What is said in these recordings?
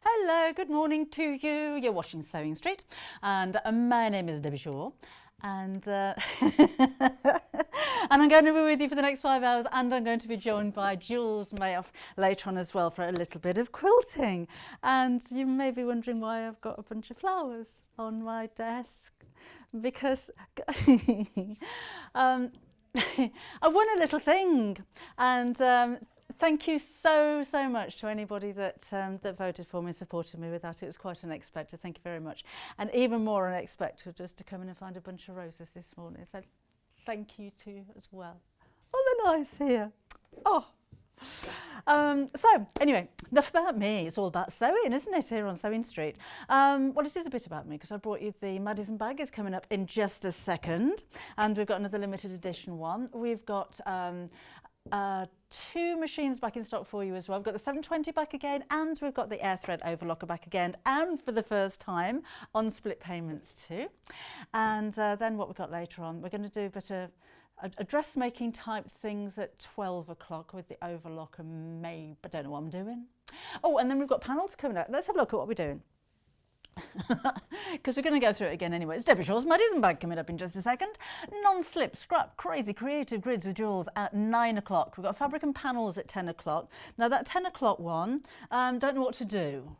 Hello, good morning to you. You're watching Sewing Street, and my name is Debbie Shaw, and and I'm going to be with you for the next 5 hours, and I'm going to be joined by Jules Mayouf later on as well for a little bit of quilting. And you may be wondering why I've got a bunch of flowers on my desk, because I won a little thing, and thank you so much to anybody that that voted for me and supported me with that. It was quite unexpected. Thank you very much. And even more unexpected just to come in and find a bunch of roses this morning. So thank you too as well. Oh, they're nice here. Oh. So anyway, enough about me. It's all about sewing, isn't it, here on Sewing Street? Well, it is a bit about me because I brought you the Madison bag is coming up in just a second, and we've got another limited edition one. We've got two machines back in stock for you as well. We've got the 720 back again, and we've got the air thread overlocker back again, and for the first time on split payments too. And then what we've got later on, we're going to do a bit of a dressmaking type things at 12 o'clock with the overlocker. Maybe I don't know what I'm doing. Oh, and then we've got panels coming out. Let's have a look at what we're doing, because we're going to go through it again anyway. It's Debbie Shaw's Madison bag coming up in just a second. Non-slip, scrap, crazy creative grids with Jules at 9 o'clock. We've got fabric and panels at 10 o'clock. Now that 10 o'clock one, don't know what to do.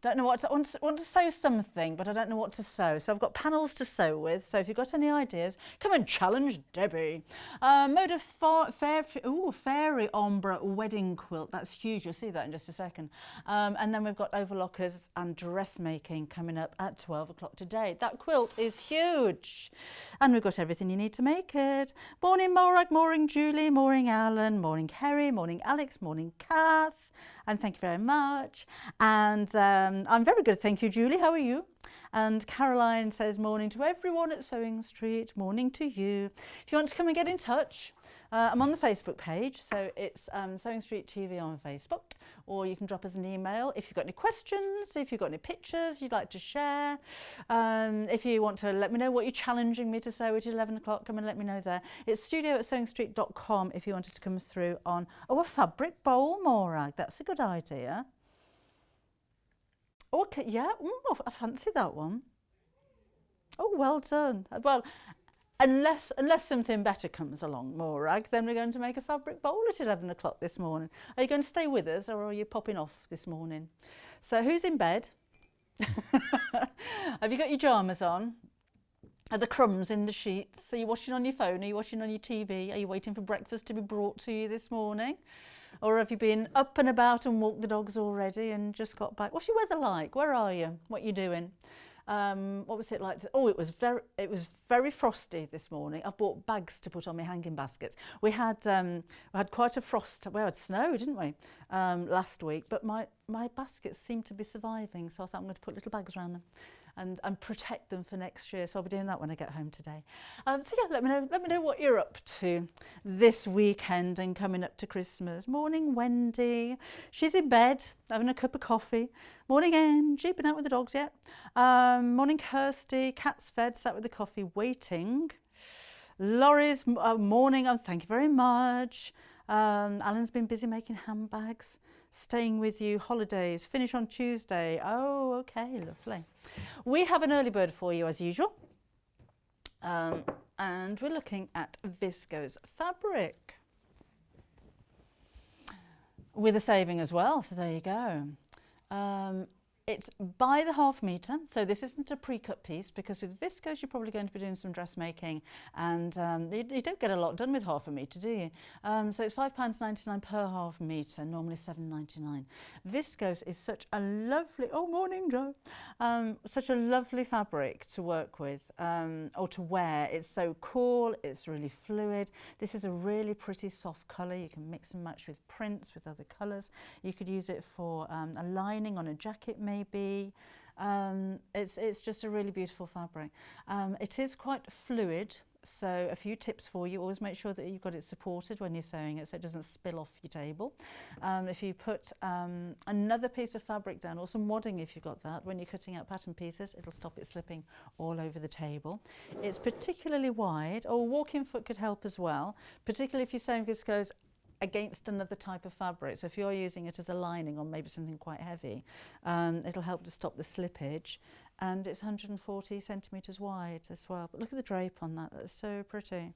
Don't know what to, want to sew something, but I don't know what to sew. So I've got panels to sew with. So if you've got any ideas, come and challenge Debbie. Moda Fairy Ombre wedding quilt. That's huge. You'll see that in just a second. And then we've got overlockers and dressmaking coming up at 12 o'clock today. That quilt is huge. And we've got everything you need to make it. Morning Morag, morning Julie, morning Alan, morning Kerry, morning Alex, morning Kath. And thank you very much. And I'm very good, thank you, Julie. How are you? And Caroline says, morning to everyone at Sewing Street, morning to you. If you want to come and get in touch, I'm on the Facebook page, so it's Sewing Street TV on Facebook, or you can drop us an email if you've got any questions, if you've got any pictures you'd like to share. If you want to let me know what you're challenging me to sew at 11 o'clock, come and let me know there. It's studio@sewingstreet.com if you wanted to come through on, a fabric bowl, Morag. That's a good idea. Okay, yeah, I fancy that one. Oh, well done. Well, unless something better comes along, Morag, then we're going to make a fabric bowl at 11 o'clock this morning. Are you going to stay with us, or are you popping off this morning? So who's in bed? Have you got your pyjamas on? Are the crumbs in the sheets? Are you watching on your phone? Are you watching on your TV? Are you waiting for breakfast to be brought to you this morning? Or have you been up and about and walked the dogs already and just got back? What's your weather like? Where are you? What are you doing? What was it like? Oh, it was very frosty this morning. I've bought bags to put on my hanging baskets. We had quite a frost. We had snow, didn't we, last week? But my baskets seem to be surviving, so I thought I'm going to put little bags around them and protect them for next year. So I'll be doing that when I get home today. So yeah, let me know what you're up to this weekend and coming up to Christmas. Morning, Wendy. She's in bed having a cup of coffee. Morning, Angie. Been out with the dogs yet? Morning, Kirsty. Cat's fed. Sat with the coffee, waiting. Laurie's morning. Oh, thank you very much. Alan's been busy making handbags. Staying with you. Holidays. Finish on Tuesday. Oh, okay, lovely. We have an early bird for you as usual, and we're looking at viscose fabric with a saving as well, so there you go. It's by the half metre, so this isn't a pre-cut piece, because with viscose you're probably going to be doing some dressmaking, and you don't get a lot done with half a metre, do you? So it's £5.99 per half metre, normally £7.99. Viscose is such a lovely, oh morning Joe, such a lovely fabric to work with, or to wear. It's so cool, it's really fluid. This is a really pretty soft colour. You can mix and match with prints, with other colours. You could use it for a lining on a jacket maybe. It's just a really beautiful fabric. It is quite fluid, so a few tips for you. Always make sure that you've got it supported when you're sewing it so it doesn't spill off your table. If you put another piece of fabric down, or some wadding if you've got that, when you're cutting out pattern pieces, it'll stop it slipping all over the table. It's particularly wide, or walking foot could help as well, particularly if you're sewing viscose against another type of fabric. So if you're using it as a lining on maybe something quite heavy, it'll help to stop the slippage. And it's 140 centimetres wide as well. But look at the drape on that, that's so pretty.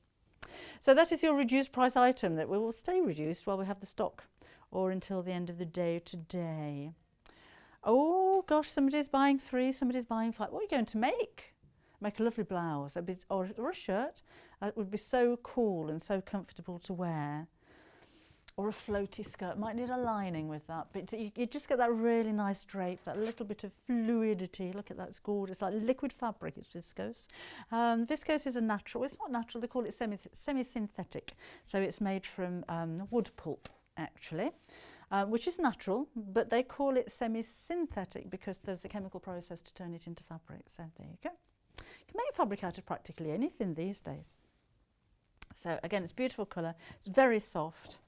So that is your reduced price item that will stay reduced while we have the stock or until the end of the day today. Oh gosh, somebody's buying 3, somebody's buying 5. What are you going to make? Make a lovely blouse or a shirt. It would be so cool and so comfortable to wear. Or a floaty skirt. Might need a lining with that, but you just get that really nice drape, that little bit of fluidity. Look at that, it's gorgeous. Like liquid fabric, it's viscose. Viscose is a natural, it's not natural, they call it semi-synthetic. So it's made from wood pulp, actually, which is natural, but they call it semi-synthetic because there's a chemical process to turn it into fabric. So there you go. You can make fabric out of practically anything these days. So again, it's a beautiful colour, it's very soft.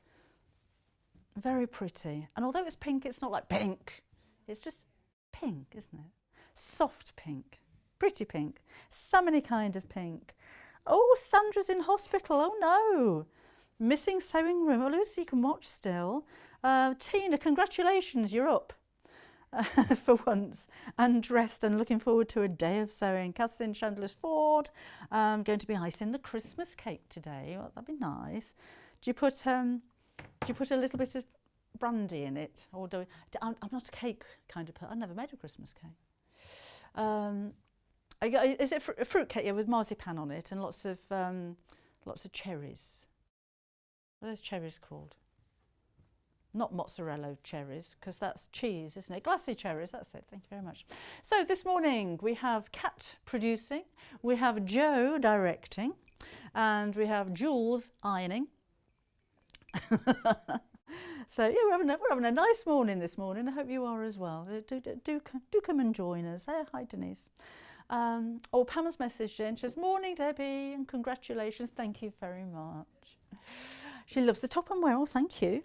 Very pretty. And although it's pink, it's not like pink. It's just pink, isn't it? Soft pink. Pretty pink. So many kind of pink. Oh, Sandra's in hospital. Oh, no. Missing sewing room. Oh, Lucy, you can watch still. Tina, congratulations. You're up for once. And rest and looking forward to a day of sewing. Kathleen Chandler's Ford. Going to be icing the Christmas cake today. Oh, that'd be nice. Do you put a little bit of brandy in it? Or I'm not a cake kind of person. I've never made a Christmas cake. Is it a fruit cake? Yeah, with marzipan on it and lots of cherries. What are those cherries called? Not mozzarella cherries, because that's cheese, isn't it? Glassy cherries, that's it. Thank you very much. So this morning we have Kat producing, we have Jo directing, and we have Jules ironing. So yeah, we're having a nice morning this morning. I hope you are as well. Do come and join us. Hi Denise. Pam's messaged in. She says, "Morning Debbie and congratulations. Thank you very much." She loves the top and well. Thank you.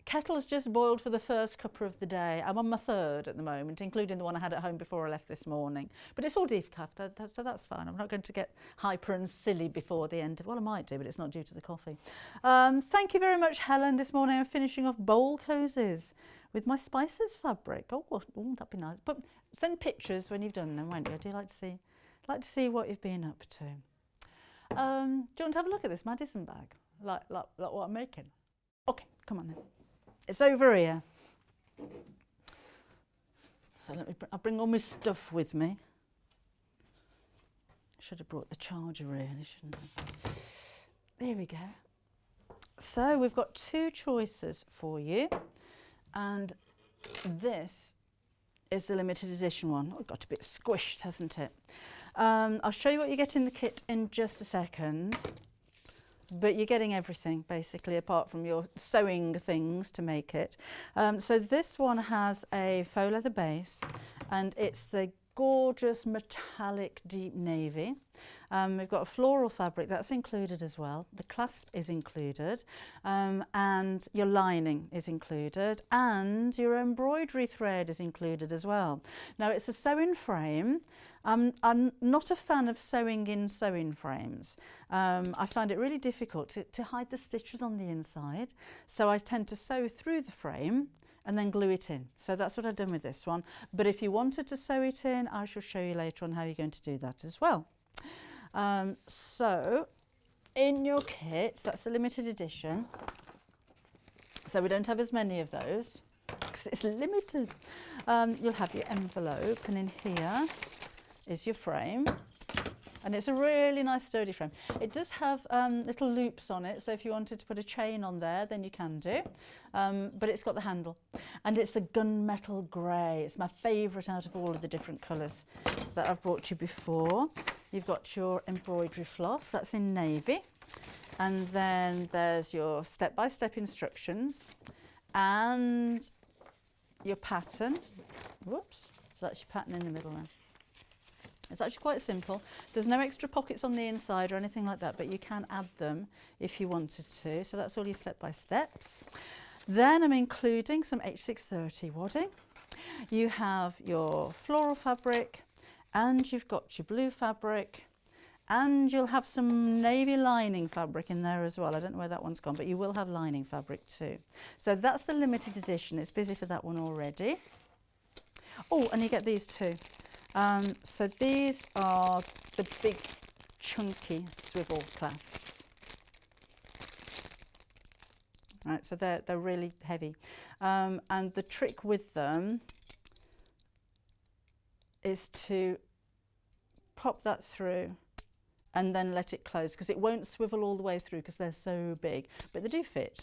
Kettle's just boiled for the first cuppa of the day. I'm on my 3rd at the moment, including the one I had at home before I left this morning. But it's all decaf, so that's fine. I'm not going to get hyper and silly before the end. Well, I might do, but it's not due to the coffee. Thank you very much, Helen. This morning I'm finishing off bowl cozies with my spices fabric. Oh, that'd be nice. But send pictures when you've done them, won't you? I do like to see what you've been up to. Do you want to have a look at this Madison bag? Like what I'm making? Okay, come on then. It's over here. So I'll bring all my stuff with me. Should have brought the charger really, shouldn't I? There we go. So we've got 2 choices for you. And this is the limited edition one. Oh, it got a bit squished, hasn't it? I'll show you what you get in the kit in just a second. But you're getting everything basically apart from your sewing things to make it. So this one has a faux leather base and it's the gorgeous metallic deep navy. We've got a floral fabric that's included as well. The clasp is included and your lining is included and your embroidery thread is included as well. Now it's a sewing frame. I'm not a fan of sewing in sewing frames. I find it really difficult to hide the stitches on the inside, so I tend to sew through the frame and then glue it in. So that's what I've done with this one. But if you wanted to sew it in, I shall show you later on how you're going to do that as well. So in your kit, that's the limited edition. So we don't have as many of those because it's limited. You'll have your envelope and in here is your frame. And it's a really nice sturdy frame. It does have little loops on it, so if you wanted to put a chain on there, then you can do. But it's got the handle. And it's the gunmetal grey. It's my favourite out of all of the different colours that I've brought you before. You've got your embroidery floss, that's in navy. And then there's your step-by-step instructions and your pattern. Whoops, so that's your pattern in the middle then. It's actually quite simple. There's no extra pockets on the inside or anything like that, but you can add them if you wanted to. So that's all your step-by-steps. Then I'm including some H630 wadding. You have your floral fabric and you've got your blue fabric And you'll have some navy lining fabric in there as well. I don't know where that one's gone, but you will have lining fabric too. So that's the limited edition. It's busy for that one already. Oh, and you get these too. So these are the big chunky swivel clasps. Right, so they're really heavy. And the trick with them is to pop that through and then let it close, because it won't swivel all the way through because they're so big, but they do fit.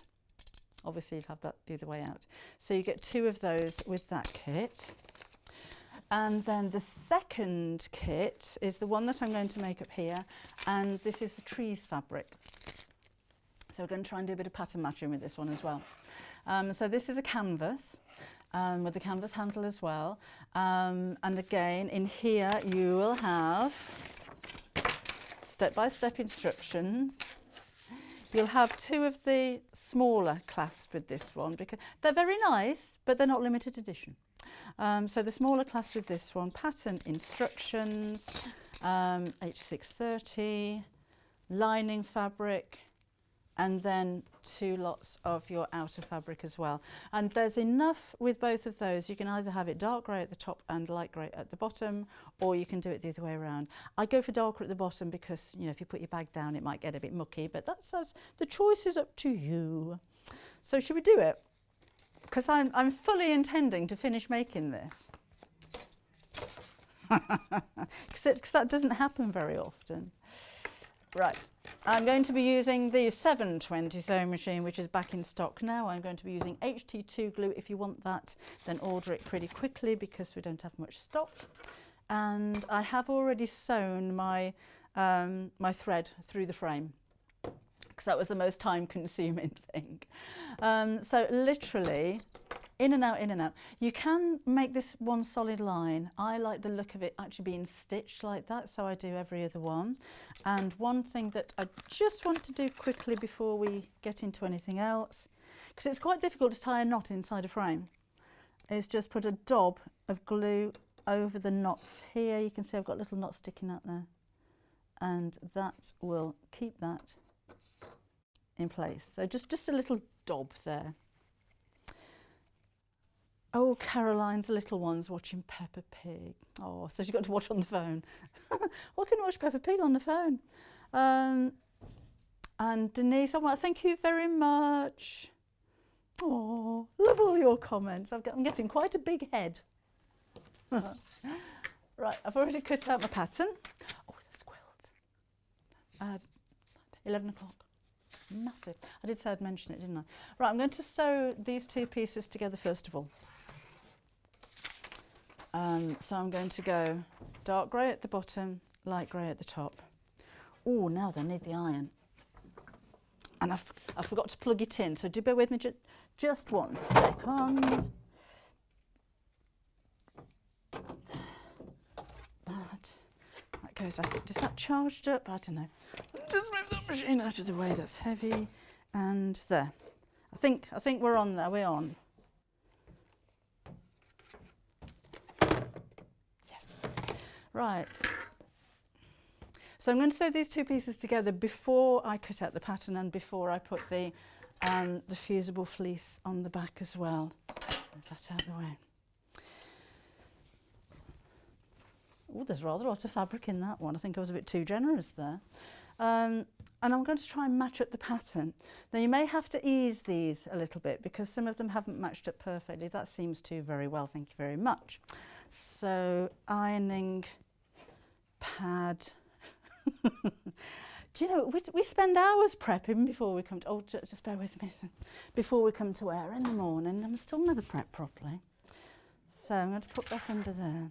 Obviously you'll have that the other way out. So you get 2 of those with that kit. And then the second kit is the one that I'm going to make up here, and this is the trees fabric. So we're going to try and do a bit of pattern matching with this one as well. So this is a canvas with the canvas handle as well. And again, in here you will have step-by-step instructions. You'll have 2 of the smaller clasps with this one because they're very nice, but they're not limited edition. So the smaller clasp with this one, pattern instructions, H630, lining fabric, and then 2 lots of your outer fabric as well. And there's enough with both of those. You can either have it dark grey at the top and light grey at the bottom, or you can do it the other way around. I go for darker at the bottom because, you know, if you put your bag down it might get a bit mucky, but the choice is up to you. So should we do it? Because I'm fully intending to finish making this. Because that doesn't happen very often. Right, I'm going to be using the 720 sewing machine, which is back in stock now. I'm going to be using HT2 glue. If you want that, then order it pretty quickly because we don't have much stock. And I have already sewn my, my thread through the frame, because that was the most time-consuming thing. So literally, in and out, in and out. You can make this one solid line. I like the look of it actually being stitched like that, so I do every other one. And one thing that I just want to do quickly before we get into anything else, because it's quite difficult to tie a knot inside a frame, is just put a dab of glue over the knots here. You can see I've got little knots sticking out there, and that will keep that in place. So just a little dab there. Oh, Caroline's little one's watching Peppa Pig. Oh, so she's got to watch on the phone. Well, I can watch Peppa Pig on the phone. And Denise, oh, well, thank you very much. Oh, love all your comments. I'm getting quite a big head. Right, I've already cut out my pattern. Oh, there's Quilt. 11 o'clock. Massive. I did say I'd mention it, didn't I? Right, I'm going to sew these 2 pieces together first of all. So I'm going to go dark grey at the bottom, light grey at the top. Oh, now they need the iron. And I forgot to plug it in, so do bear with me just 1 second. That goes, I think, is that charged up? I don't know. Just move that machine out of the way, that's heavy. And there. I think we're on there, we're on. Yes. Right. So I'm going to sew these 2 pieces together before I cut out the pattern and before I put the fusible fleece on the back as well. Move that out of the way. Oh, there's rather a lot of fabric in that one. I think I was a bit too generous there. And I'm going to try and match up the pattern. Now you may have to ease these a little bit because some of them haven't matched up perfectly. That seems to very well, thank you very much. So ironing pad. Do you know, we spend hours prepping before we come to, oh, just bear with me, before we come to wear in the morning, and I'm still never prepped properly. So I'm going to put that under there,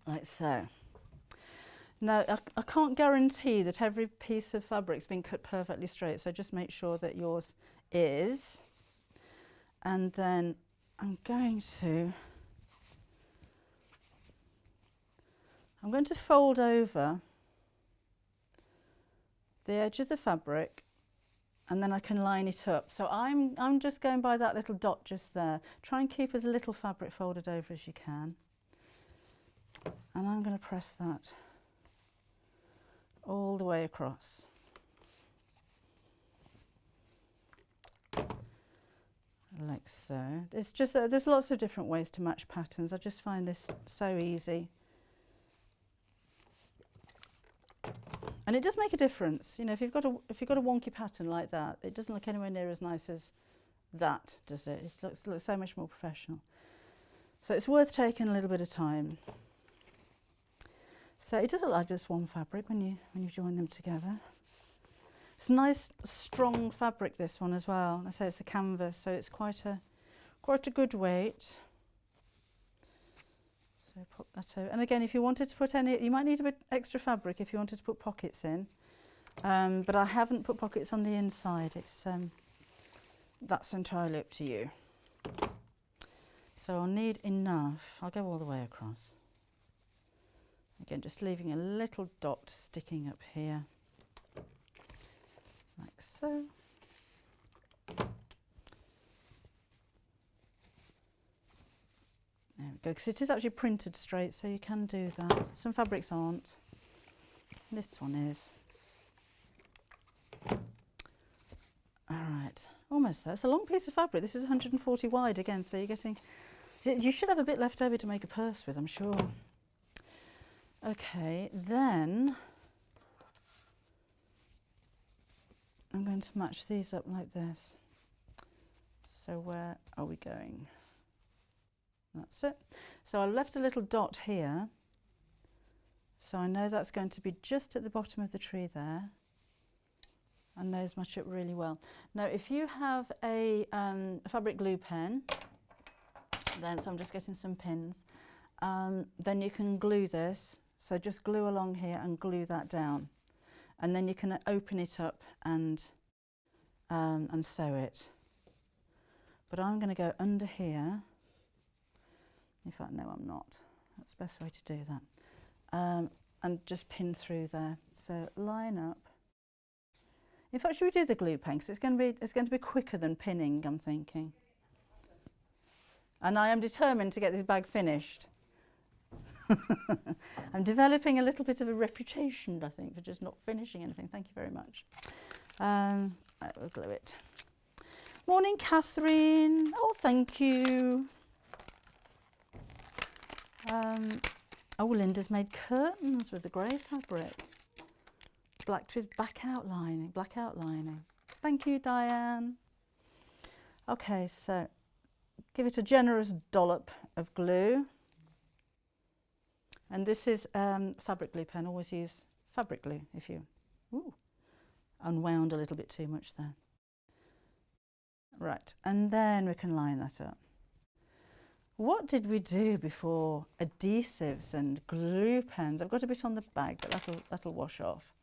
like so. Now, I can't guarantee that every piece of fabric's been cut perfectly straight, so just make sure that yours is. And then I'm going to fold over the edge of the fabric, and then I can line it up. So I'm just going by that little dot just there. Try and keep as little fabric folded over as you can. And I'm going to press that all the way across. Like so. It's just there's lots of different ways to match patterns. I just find this so easy. And it does make a difference. You know, if you've got a wonky pattern like that, it doesn't look anywhere near as nice as that, does it? It looks so much more professional. So it's worth taking a little bit of time. So it doesn't look like just one fabric when you join them together. It's a nice strong fabric, this one as well. I say it's a canvas, so it's quite a good weight. So put that over. And again, if you wanted to put any, you might need a bit extra fabric if you wanted to put pockets in. But I haven't put pockets on the inside. It's that's entirely up to you. So I'll need enough. I'll go all the way across. Again, just leaving a little dot sticking up here. Like so. There we go, because it is actually printed straight, so you can do that. Some fabrics aren't. This one is. All right, almost there. It's a long piece of fabric. This is 140 wide again, so you're getting... You should have a bit left over to make a purse with, I'm sure. Okay, then I'm going to match these up like this. So where are we going? That's it. So I left a little dot here. So I know that's going to be just at the bottom of the tree there. And those match up really well. Now, if you have a fabric glue pen, then, so I'm just getting some pins, then you can glue this. So just glue along here and glue that down. And then you can open it up and sew it. But I'm going to go under here. In fact, no, I'm not. That's the best way to do that. And just pin through there. So line up. In fact, should we do the glue pen? Because it's going to be quicker than pinning, I'm thinking. And I am determined to get this bag finished. I'm developing a little bit of a reputation, I think, for just not finishing anything. Thank you very much. I will glue it. Morning, Catherine. Oh, thank you. Oh, Linda's made curtains with the grey fabric. Blacked with black outlining. Thank you, Diane. Okay, so give it a generous dollop of glue. And this is fabric glue pen. Always use fabric glue if you unwound a little bit too much there. Right, and then we can line that up. What did we do before adhesives and glue pens? I've got a bit on the bag, but that'll wash off.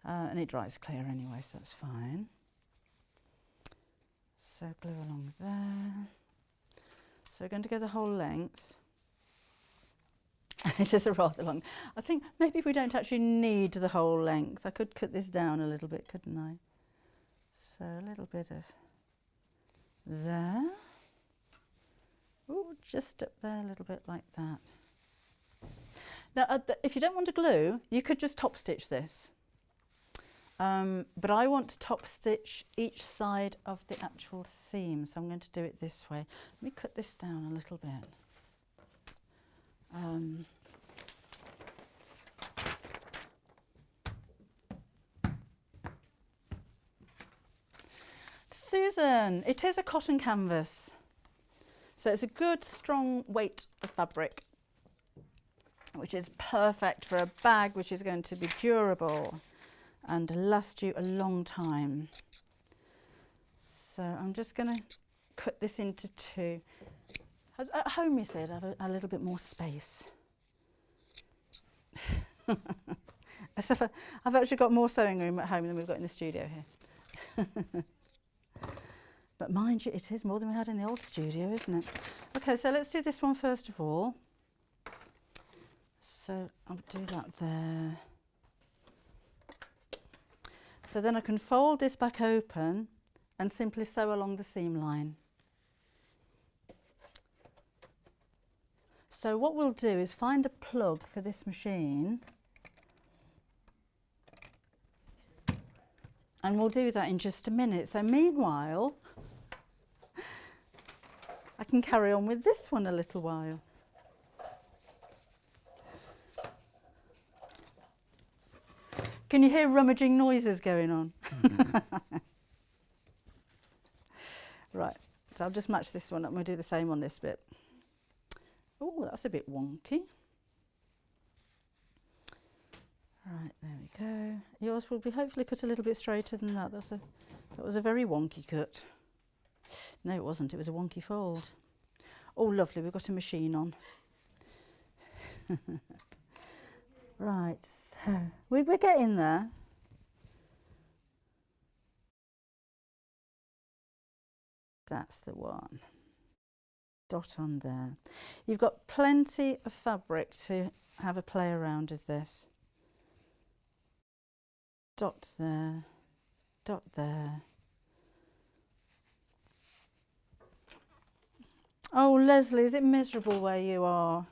And it dries clear anyway, so that's fine. So glue along there. So we're going to go the whole length. It is a rather long. I think maybe we don't actually need the whole length. I could cut this down a little bit, couldn't I? So a little bit of there. Oh, just up there a little bit like that. Now, if you don't want to glue, you could just top stitch this. But I want to top stitch each side of the actual seam, so I'm going to do it this way. Let me cut this down a little bit. Susan, it is a cotton canvas, so it's a good strong weight of fabric, which is perfect for a bag which is going to be durable and last you a long time. So I'm just going to cut this into two. At home, you said, have a little bit more space. As if I've actually got more sewing room at home than we've got in the studio here. But mind you, it is more than we had in the old studio, isn't it? Okay, so let's do this one first of all. So I'll do that there. So then I can fold this back open and simply sew along the seam line. So what we'll do is find a plug for this machine. And we'll do that in just a minute. So meanwhile, I can carry on with this one a little while. Can you hear rummaging noises going on? Right, so I'll just match this one up and we'll do the same on this bit. Oh, that's a bit wonky. Right, there we go. Yours will be hopefully cut a little bit straighter than that. That was a very wonky cut. No, it wasn't. It was a wonky fold. Oh, lovely. We've got a machine on. Right, so we're getting there. That's the one. Dot on there. You've got plenty of fabric to have a play around with this. Dot there, dot there. Oh, Leslie, is it miserable where you are?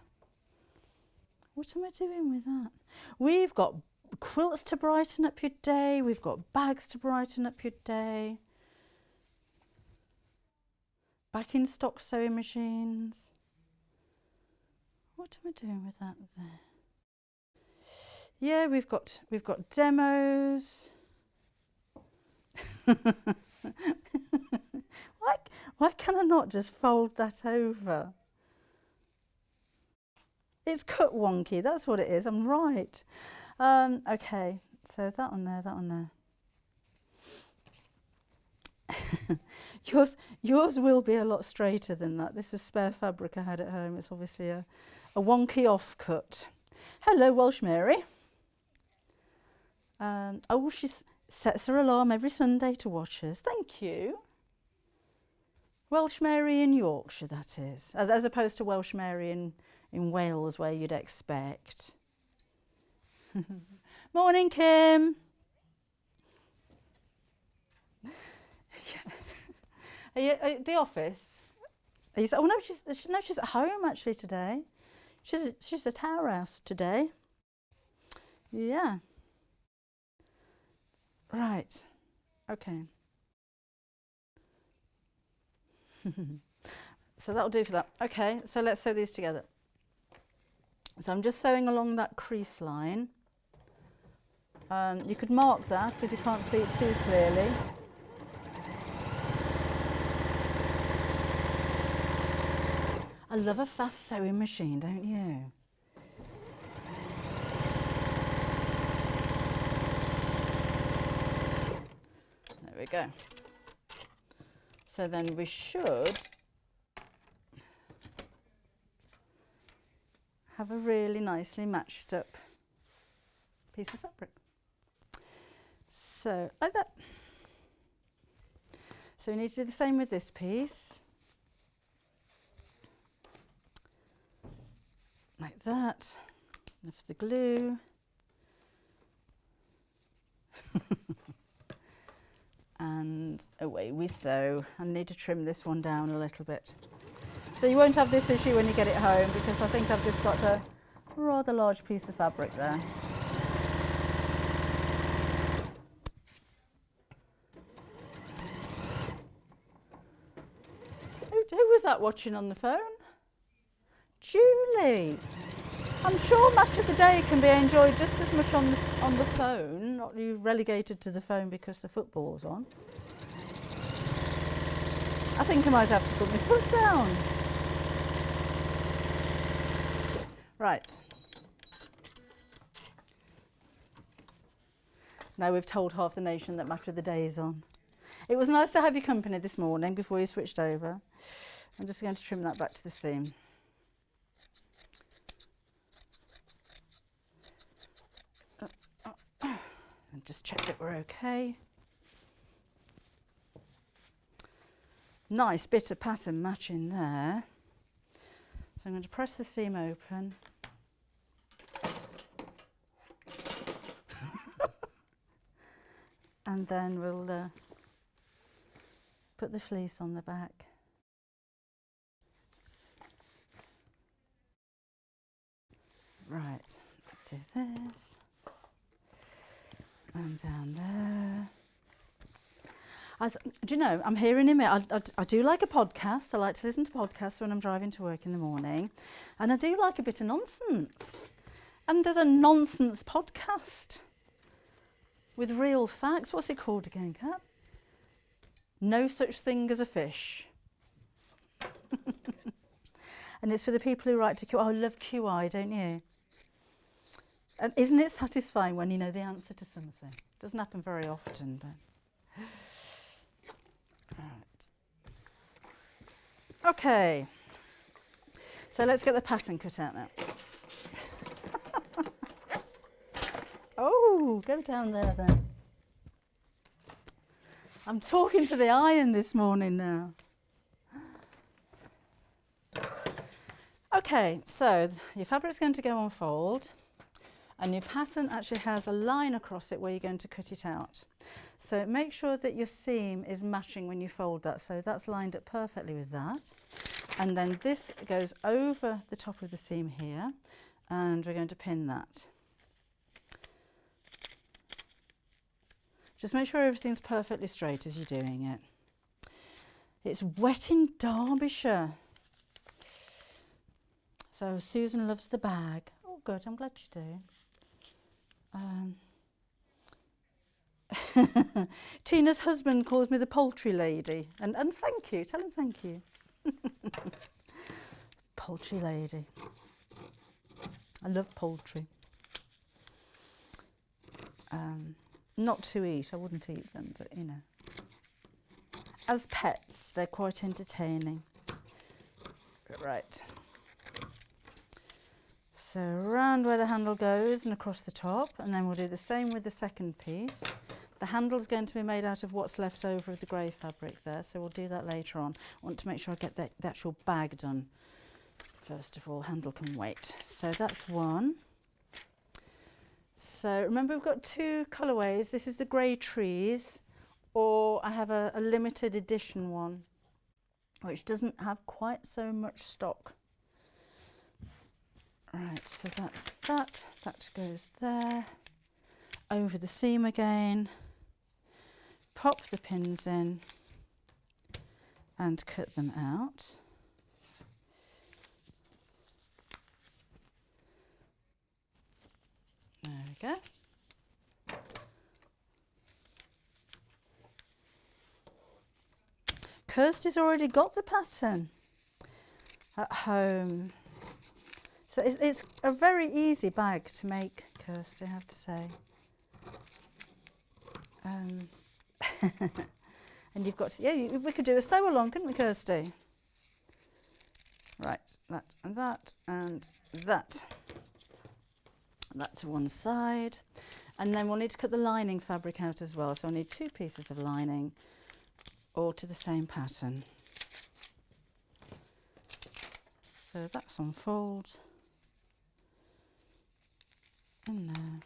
What am I doing with that? We've got quilts to brighten up your day. We've got bags to brighten up your day. Back in stock sewing machines. What am I doing with that there? Yeah, we've got demos. Why can I not just fold that over? It's cut wonky, that's what it is, I'm right. Okay, so that one there, that one there. Yours will be a lot straighter than that. This was spare fabric I had at home. It's obviously a wonky off-cut. Hello, Welsh Mary. Oh, she sets her alarm every Sunday to watch us. Thank you. Welsh Mary in Yorkshire, that is, as opposed to Welsh Mary in Wales, where you'd expect. Morning, Kim. Are you at the office? Are you, oh no, she's at home actually today. She's at our house today. Yeah. Right. Okay. So that'll do for that. Okay, so let's sew these together. So I'm just sewing along that crease line. You could mark that if you can't see it too clearly. I love a fast sewing machine, don't you? There we go. So then we should have a really nicely matched up piece of fabric. So, like that. So we need to do the same with this piece. Like that. Enough of the glue. And away we sew. I need to trim this one down a little bit. So you won't have this issue when you get it home, because I think I've just got a rather large piece of fabric there. Who was that watching on the phone? Julie. I'm sure Match of the Day can be enjoyed just as much on the phone, not you relegated to the phone because the football's on. I think I might have to put my foot down. Right. Now we've told half the nation that Match of the Day is on. It was nice to have your company this morning before you switched over. I'm just going to trim that back to the seam. And just check that we're okay. Nice bit of pattern matching there. So I'm going to press the seam open. And then we'll put the fleece on the back. Right, do this. And down there. Do you know, I'm hearing him. I do like a podcast. I like to listen to podcasts when I'm driving to work in the morning. And I do like a bit of nonsense. And there's a nonsense podcast with real facts. What's it called again, Kat? No Such Thing as a Fish. And it's for the people who write to QI. Oh, I love QI, don't you? And isn't it satisfying when you know the answer to something? It doesn't happen very often, but... Right. Okay. So let's get the pattern cut out now. Oh, go down there then. I'm talking to the iron this morning now. Okay, so your fabric's going to go on fold, and your pattern actually has a line across it where you're going to cut it out. So make sure that your seam is matching when you fold that. So that's lined up perfectly with that. And then this goes over the top of the seam here, and we're going to pin that. Just make sure everything's perfectly straight as you're doing it. It's wet in Derbyshire. So Susan loves the bag. Oh, good, I'm glad you do. Tina's husband calls me the poultry lady. And thank you, tell him thank you. Poultry lady. I love poultry. Not to eat, I wouldn't eat them, but you know. As pets, they're quite entertaining. Right. So around where the handle goes and across the top, and then we'll do the same with the second piece. The handle's going to be made out of what's left over of the grey fabric there, so we'll do that later on. I want to make sure I get the actual bag done. First of all, handle can wait. So that's one. So remember we've got two colourways. This is the grey trees, or I have a limited edition one, which doesn't have quite so much stock. Right, so that's that. That goes there. Over the seam again. Pop the pins in and cut them out. There we go. Kirsty's already got the pattern at home. So it's a very easy bag to make, Kirsty, I have to say. And you've got to, yeah, we could do a sew along, couldn't we, Kirsty? Right, that and that and that. That to one side. And then we'll need to cut the lining fabric out as well. So I'll need two pieces of lining, all to the same pattern. So that's on fold. In there.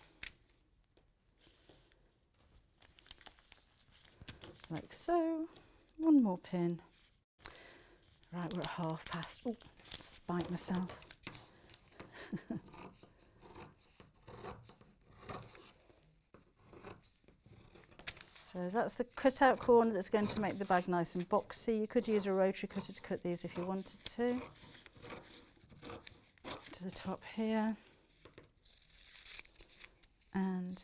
Like so. One more pin. Right, we're at half past. Oh, spite myself. So that's the cut-out corner that's going to make the bag nice and boxy. You could use a rotary cutter to cut these if you wanted to. To the top here. And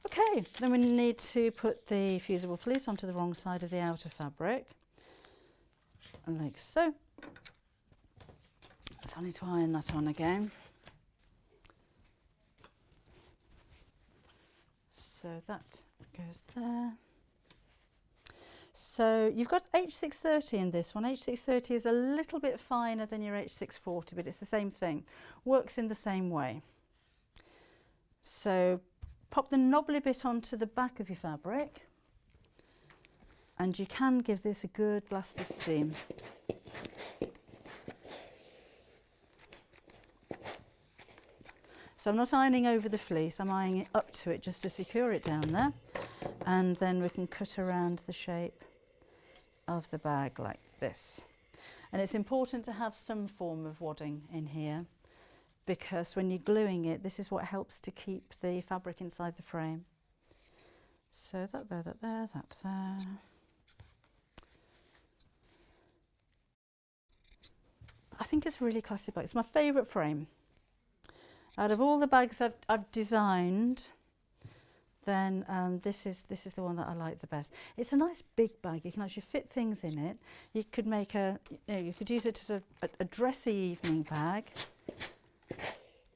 okay, then we need to put the fusible fleece onto the wrong side of the outer fabric, and like so. So I need to iron that on again. So that goes there. So you've got H630 in this one. H630 is a little bit finer than your H640, but it's the same thing. Works in the same way. So pop the knobbly bit onto the back of your fabric, and you can give this a good blast of steam. So I'm not ironing over the fleece, I'm ironing it up to it just to secure it down there, and then we can cut around the shape of the bag like this. And it's important to have some form of wadding in here, because when you're gluing it, this is what helps to keep the fabric inside the frame. So that there, that there, that there. I think it's a really classy bag. It's my favourite frame. Out of all the bags I've designed, then this is the one that I like the best. It's a nice big bag. You can actually fit things in it. You could make you could use it as a dressy evening bag,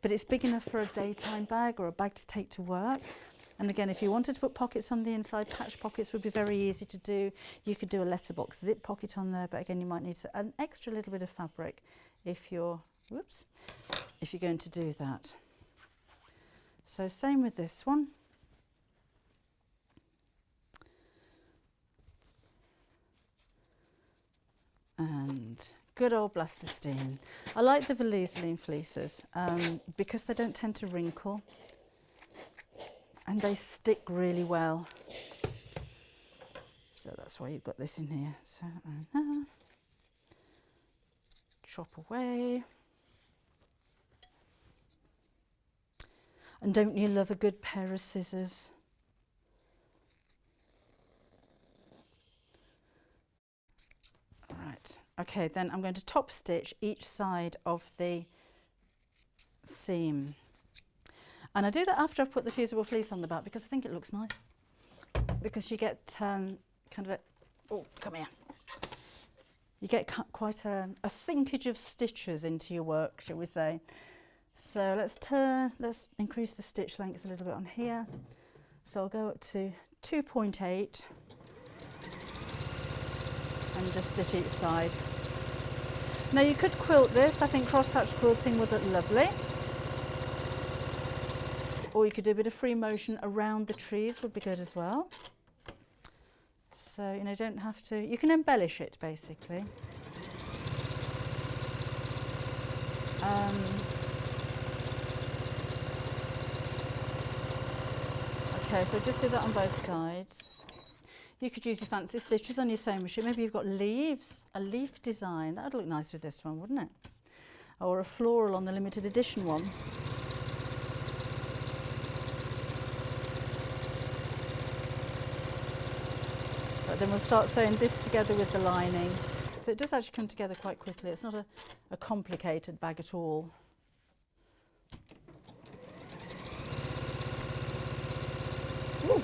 but it's big enough for a daytime bag or a bag to take to work. And again, if you wanted to put pockets on the inside, patch pockets would be very easy to do. You could do a letterbox zip pocket on there, but again, you might need an extra little bit of fabric if you're going to do that. So same with this one. And good old Blasterstein. I like the Valaiseline fleeces because they don't tend to wrinkle. And they stick really well. So that's why you've got this in here. So chop away. And don't you love a good pair of scissors? Right. Okay, then I'm going to top stitch each side of the seam. And I do that after I've put the fusible fleece on the back because I think it looks nice. Because you get kind of a, oh, come here. You get quite a sinkage of stitches into your work, shall we say. So let's increase the stitch length a little bit on here. So I'll go up to 2.8 and just stitch each side. Now you could quilt this. I think crosshatch quilting would look lovely. Or you could do a bit of free motion around the trees would be good as well. So, you know, don't have to, you can embellish it basically. Okay, so just do that on both sides. You could use your fancy stitches on your sewing machine. Maybe you've got leaves, a leaf design. That would look nice with this one, wouldn't it? Or a floral on the limited edition one. But then we'll start sewing this together with the lining. So it does actually come together quite quickly. It's not a complicated bag at all. Ooh.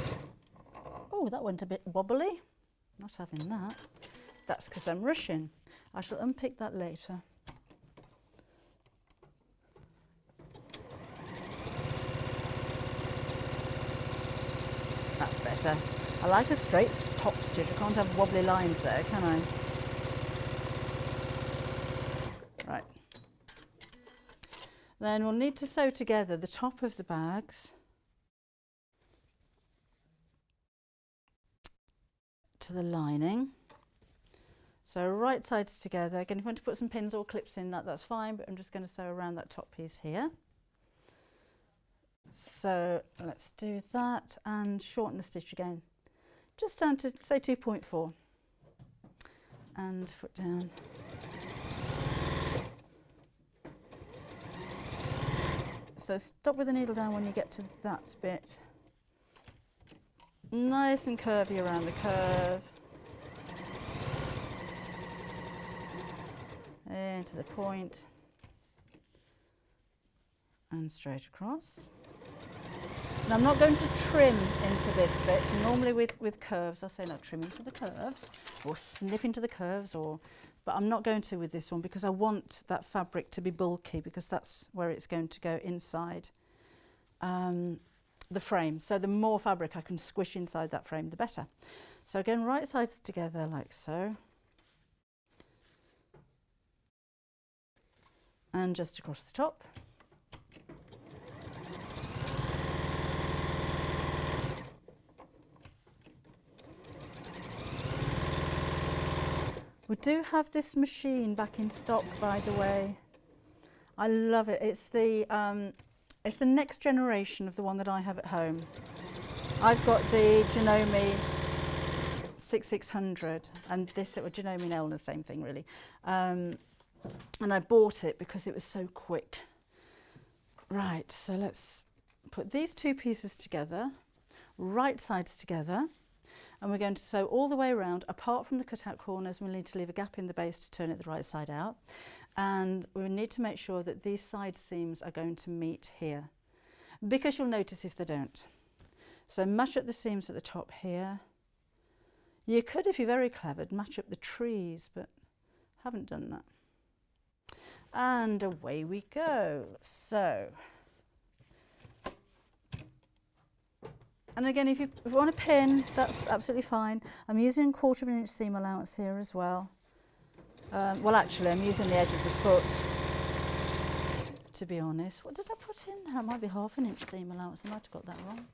Oh, that went a bit wobbly. Not having that. That's because I'm rushing. I shall unpick that later. That's better. I like a straight top stitch. I can't have wobbly lines there, can I? Right. Then we'll need to sew together the top of the bags to the lining. So right sides together. Again, if you want to put some pins or clips in that, that's fine, but I'm just going to sew around that top piece here. So let's do that and shorten the stitch again. Just down to, say, 2.4. And foot down. So stop with the needle down when you get to that bit. Nice and curvy around the curve. Into the point. And straight across. Now I'm not going to trim into this bit. Normally with curves, I say not trim into the curves or snip into the curves, but I'm not going to with this one because I want that fabric to be bulky because that's where it's going to go inside the frame. So the more fabric I can squish inside that frame, the better. So again, right sides together like so. And just across the top. We do have this machine back in stock, by the way. I love it. It's the next generation of the one that I have at home. I've got the Janome 6600 and this, or Janome Nelna, same thing really. And I bought it because it was so quick. Right, so let's put these two pieces together. right sides together, and we're going to sew all the way around apart from the cutout corners. We'll need to leave a gap in the base to turn it the right side out, and we need to make sure that these side seams are going to meet here, because you'll notice if they don't. So match up the seams at the top here. You could, if you're very clever, match up the trees, but haven't done that. And away we go. So, and again, if you want a pin, that's absolutely fine. I'm using 1/4 inch seam allowance here as well. Well, actually, I'm using the edge of the foot, to be honest. What did I put in there? It might be 1/2 inch seam allowance. I might have got that wrong.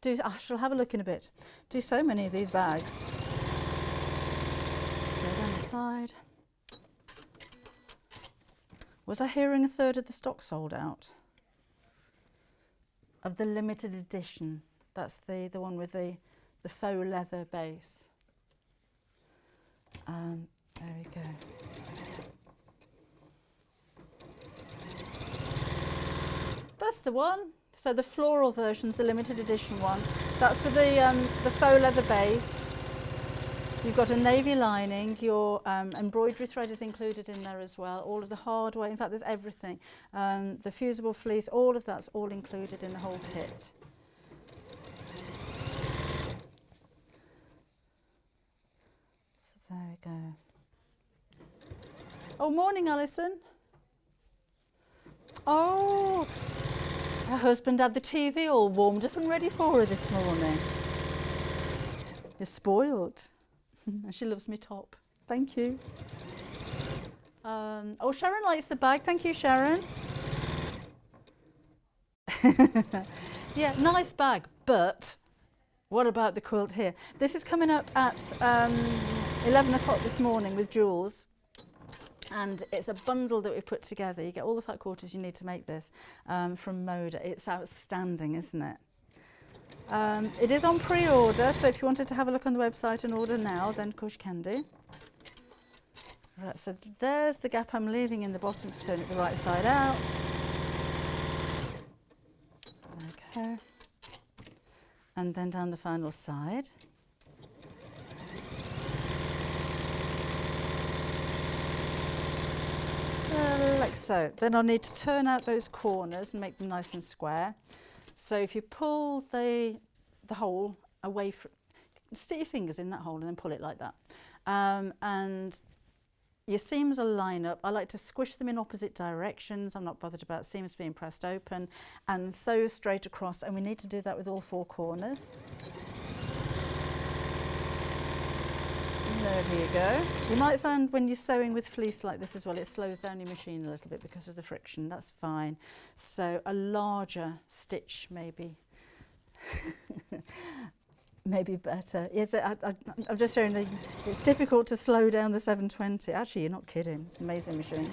I shall have a look in a bit. Do so many of these bags. So down the side. Was I hearing 1/3 of the stock sold out? Of the limited edition. That's the one with the faux leather base. There we go. That's the one. So the floral version's the limited edition one. That's with the faux leather base. You've got a navy lining. Your embroidery thread is included in there as well. All of the hardware, in fact, there's everything. The fusible fleece, all of that's all included in the whole kit. So there we go. Oh, morning, Alison. Oh, her husband had the TV all warmed up and ready for her this morning. You're spoiled. She loves me top. Thank you. Oh, Sharon likes the bag. Thank you, Sharon. Yeah, nice bag. But what about the quilt here? This is coming up at 11 o'clock this morning with Jules. And it's a bundle that we've put together. You get all the fat quarters you need to make this from Moda. It's outstanding, isn't it? It is on pre-order, so if you wanted to have a look on the website and order now, then of course you can do. Right, so there's the gap I'm leaving in the bottom to turn it the right side out. Okay. And then down the final side. Like so. Then I'll need to turn out those corners and make them nice and square. So if you pull the hole away from, stick your fingers in that hole and then pull it like that. And your seams will line up. I like to squish them in opposite directions. I'm not bothered about seams being pressed open, and sew straight across. And we need to do that with all 4 corners. There you go. You might find when you're sewing with fleece like this as well, it slows down your machine a little bit because of the friction. That's fine. So a larger stitch maybe. Maybe better. Yes, I'm just showing that it's difficult to slow down the 720. Actually, you're not kidding. It's an amazing machine.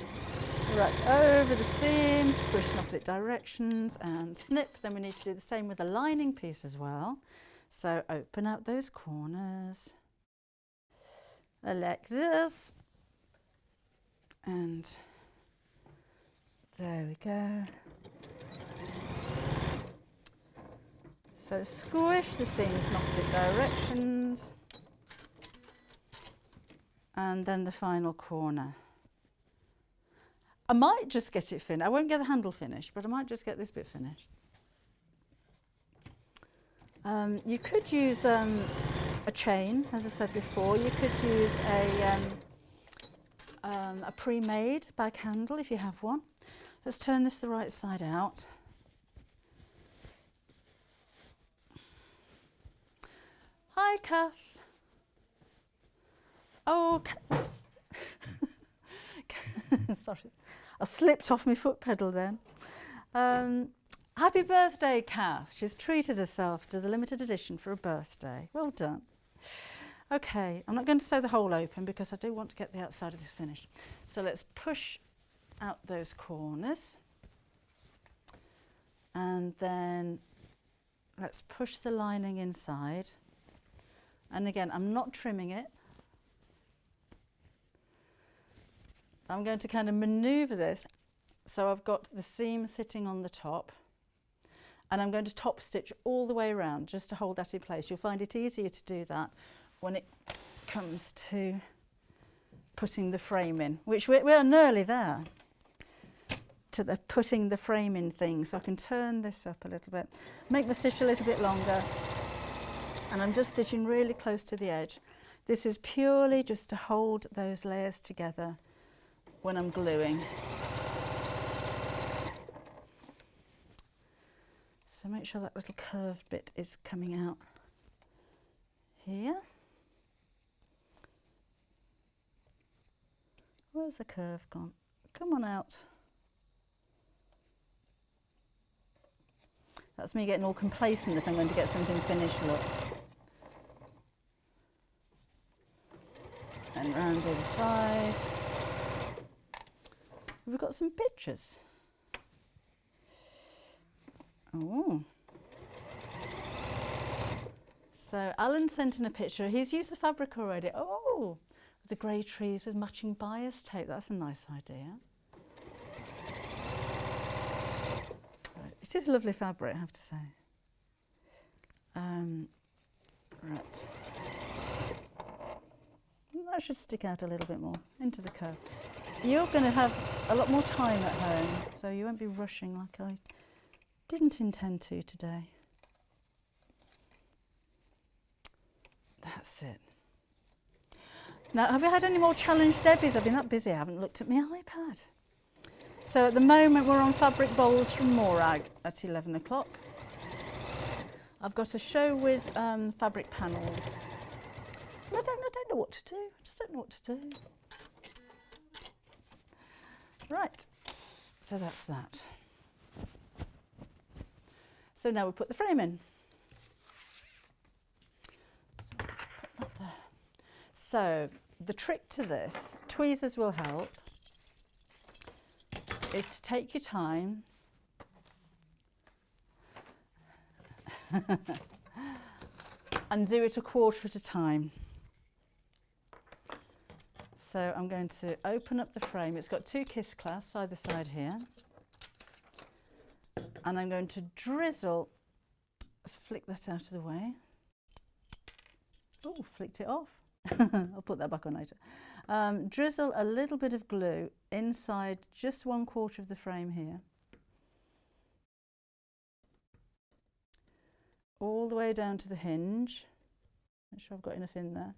Right, over the seam, squish in opposite directions and snip. Then we need to do the same with the lining piece as well. So open out those corners. Like this, and there we go. So squish the seams in opposite directions, and then the final corner. I might just get it finished. I won't get the handle finished, but I might just get this bit finished. You could use a chain, as I said before. You could use a pre-made bag handle if you have one. Let's turn this the right side out. Hi, Kath. Oh, oops. Sorry, I slipped off my foot pedal then. Happy birthday, Kath. She's treated herself to the limited edition for a birthday. Well done. Okay, I'm not going to sew the hole open because I do want to get the outside of this finished. So let's push out those corners. And then let's push the lining inside. And again, I'm not trimming it. I'm going to kind of maneuver this so I've got the seam sitting on the top, and I'm going to top stitch all the way around just to hold that in place. You'll find it easier to do that when it comes to putting the frame in, which we're nearly there to the putting the frame in thing. So I can turn this up a little bit, make my stitch a little bit longer, and I'm just stitching really close to the edge. This is purely just to hold those layers together when I'm gluing. So make sure that little curved bit is coming out here. Where's the curve gone? Come on out. That's me getting all complacent that I'm going to get something finished, look. And round the other side. We've got some pictures. Oh. So Alan sent in a picture. He's used the fabric already. Oh, the grey trees with matching bias tape. That's a nice idea. Right. It is lovely fabric, I have to say. Right. That should stick out a little bit more into the curve. You're going to have a lot more time at home, so you won't be rushing like I didn't intend to today. That's it. Now, have you had any more challenge Debbies? I've been that busy, I haven't looked at my iPad. So at the moment we're on fabric bowls from Morag at 11 o'clock. I've got a show with fabric panels. And I don't know what to do. I just don't know what to do. Right, so that's that. So now we put the frame in. So put that there. So the trick to this, tweezers will help, is to take your time and do it a quarter at a time. So I'm going to open up the frame. It's got two kiss clasps either side here. And I'm going to drizzle, let's flick that out of the way. Oh, flicked it off. I'll put that back on later. Drizzle a little bit of glue inside just 1/4 of the frame here. All the way down to the hinge. Make sure I've got enough in there.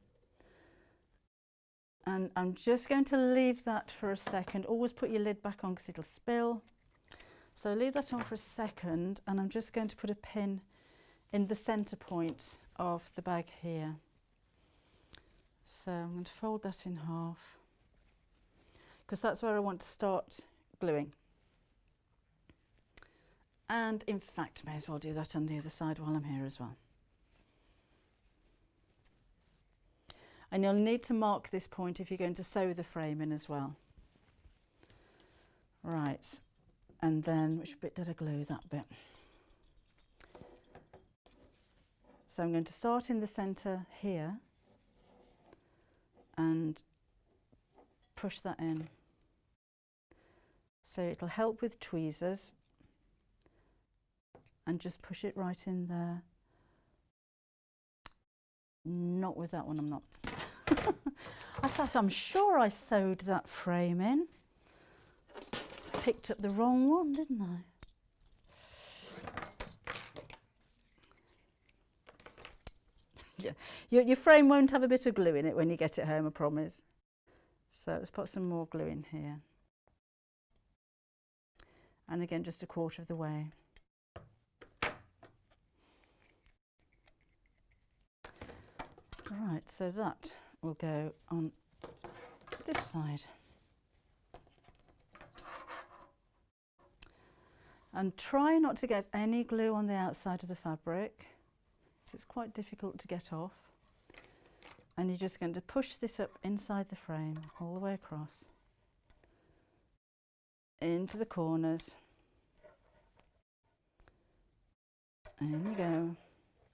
And I'm just going to leave that for a second. Always put your lid back on because it'll spill. So leave that on for a second, and I'm just going to put a pin in the centre point of the bag here. So I'm going to fold that in half because that's where I want to start gluing. And in fact, may as well do that on the other side while I'm here as well. And you'll need to mark this point if you're going to sew the frame in as well. Right, and then which bit did I glue? That bit. So I'm going to start in the centre here and push that in. So it'll help with tweezers, and just push it right in there. Not with that one, I'm not. I'm sure I sewed that frame in. Picked up the wrong one, didn't I? Yeah, your frame won't have a bit of glue in it when you get it home, I promise. So let's put some more glue in here. And again, just 1/4 of the way. Right, so that will go on this side. And try not to get any glue on the outside of the fabric. It's quite difficult to get off. And you're just going to push this up inside the frame all the way across, into the corners. There you go.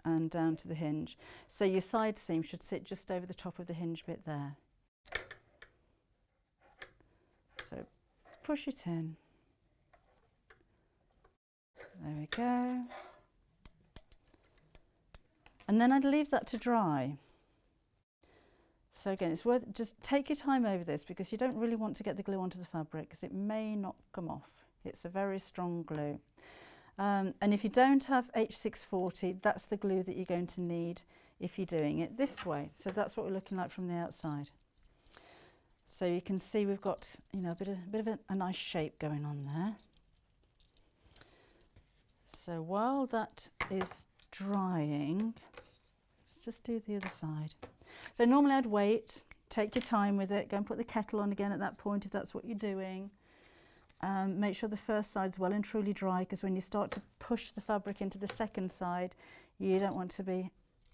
And down to the hinge. So your side seam should sit just over the top of the hinge bit there. So push it in. There we go. And then I'd leave that to dry. So again, it's worth, just take your time over this because you don't really want to get the glue onto the fabric because it may not come off. It's a very strong glue. And if you don't have H640, that's the glue that you're going to need if you're doing it this way. So that's what we're looking like from the outside. So you can see we've got, you know, a bit of a nice shape going on there. So while that is drying, let's just do the other side. So normally I'd wait, take your time with it, go and put the kettle on again at that point if that's what you're doing. Make sure the first side's well and truly dry, because when you start to push the fabric into the second side, you don't want to be,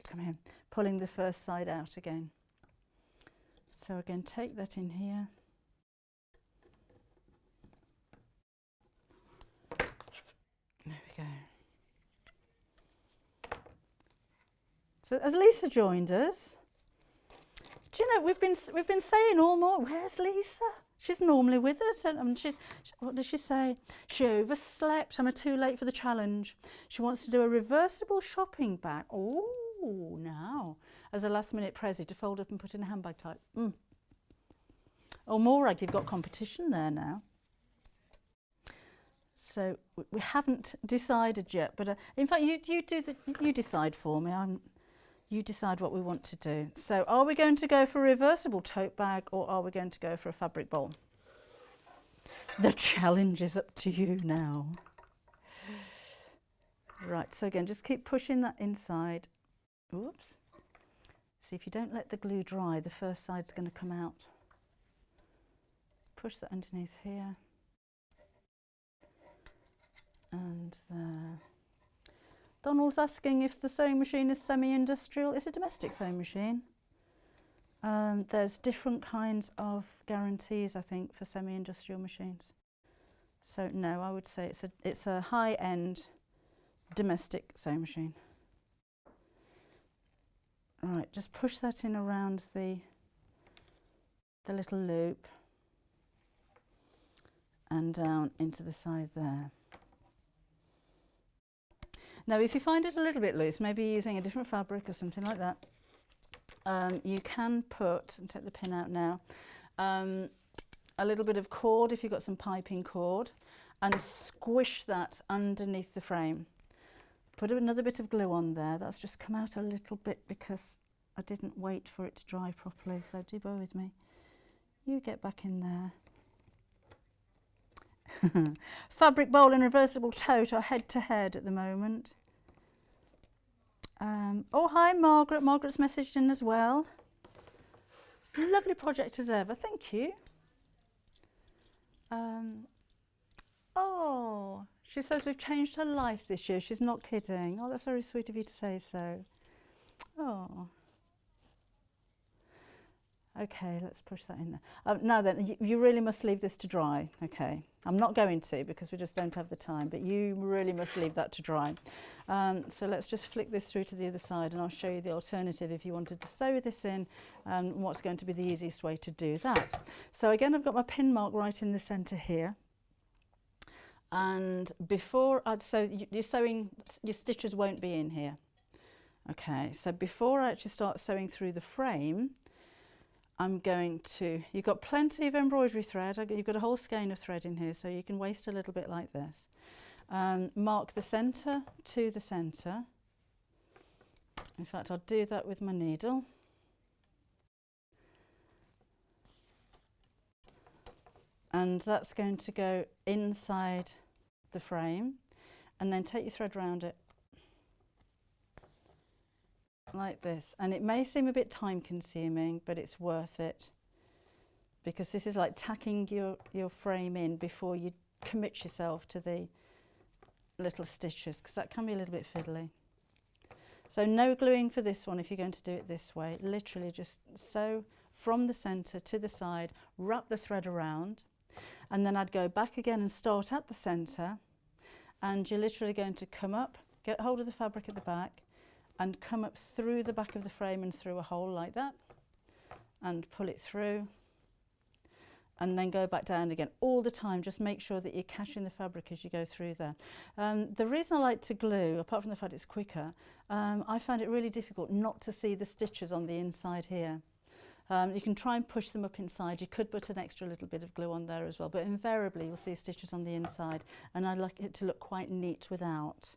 come here, pulling the first side out again. So again, take that in here. There we go. So as Lisa joined us, do you know, we've been saying all morning, where's Lisa? She's normally with us, and what does she say? She overslept. I'm too late for the challenge. She wants to do a reversible shopping bag. Oh, now, as a last-minute prezi to fold up and put in a handbag type. Oh, Morag, you've got competition there now. So we haven't decided yet, but in fact, you decide for me. You decide what we want to do. So are we going to go for a reversible tote bag or are we going to go for a fabric bowl? The challenge is up to you now. Right, so again, just keep pushing that inside. Oops. See, if you don't let the glue dry, the first side's going to come out. Push that underneath here. And there. Donald's asking if the sewing machine is semi-industrial. It's a domestic sewing machine. There's different kinds of guarantees, I think, for semi-industrial machines. So no, I would say it's a high-end domestic sewing machine. Right, just push that in around the little loop and down into the side there. Now, if you find it a little bit loose, maybe using a different fabric or something like that, you can put, and take the pin out now, a little bit of cord, if you've got some piping cord, and squish that underneath the frame. Put another bit of glue on there. That's just come out a little bit because I didn't wait for it to dry properly, so do bear with me. You get back in there. Fabric bowl and reversible tote are head to head at the moment. Oh, hi Margaret. Margaret's messaged in as well. Lovely project as ever. Thank you. Oh, she says we've changed her life this year. She's not kidding. Oh, that's very sweet of you to say so. Oh. Okay, let's push that in there. Now then, you really must leave this to dry. Okay, I'm not going to because we just don't have the time, but you really must leave that to dry. So let's just flick this through to the other side and I'll show you the alternative if you wanted to sew this in and what's going to be the easiest way to do that. So again, I've got my pin mark right in the centre here. And before I'd sew, your stitches won't be in here. Okay, so before I actually start sewing through the frame, I'm going to, you've got plenty of embroidery thread, you've got a whole skein of thread in here, so you can waste a little bit like this. Mark the centre to the centre. In fact, I'll do that with my needle. And that's going to go inside the frame, and then take your thread around it. Like this, and it may seem a bit time consuming, but it's worth it because this is like tacking your frame in before you commit yourself to the little stitches, because that can be a little bit fiddly. So no gluing for this one if you're going to do it this way. Literally just sew from the centre to the side, wrap the thread around, and then I'd go back again and start at the centre, and you're literally going to come up, get hold of the fabric at the back, and come up through the back of the frame and through a hole like that, and pull it through, and then go back down again all the time. Just make sure that you're catching the fabric as you go through there. The reason I like to glue, apart from the fact it's quicker, I found it really difficult not to see the stitches on the inside here. You can try and push them up inside. You could put an extra little bit of glue on there as well, but invariably you'll see stitches on the inside, and I like it to look quite neat without.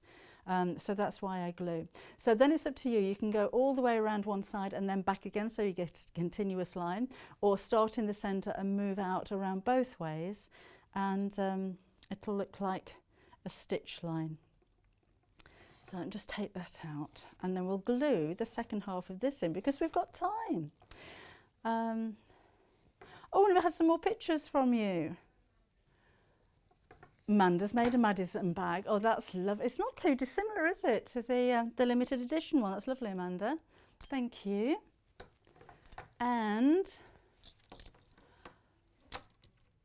So that's why I glue. So then it's up to you. You can go all the way around one side and then back again, so you get a continuous line, or start in the centre and move out around both ways, and it'll look like a stitch line. So I'll just take that out, and then we'll glue the second half of this in because we've got time. Oh, and we've had some more pictures from you. Amanda's made a Madison bag. Oh, that's lovely. It's not too dissimilar, is it, to the limited edition one? That's lovely, Amanda. Thank you. And,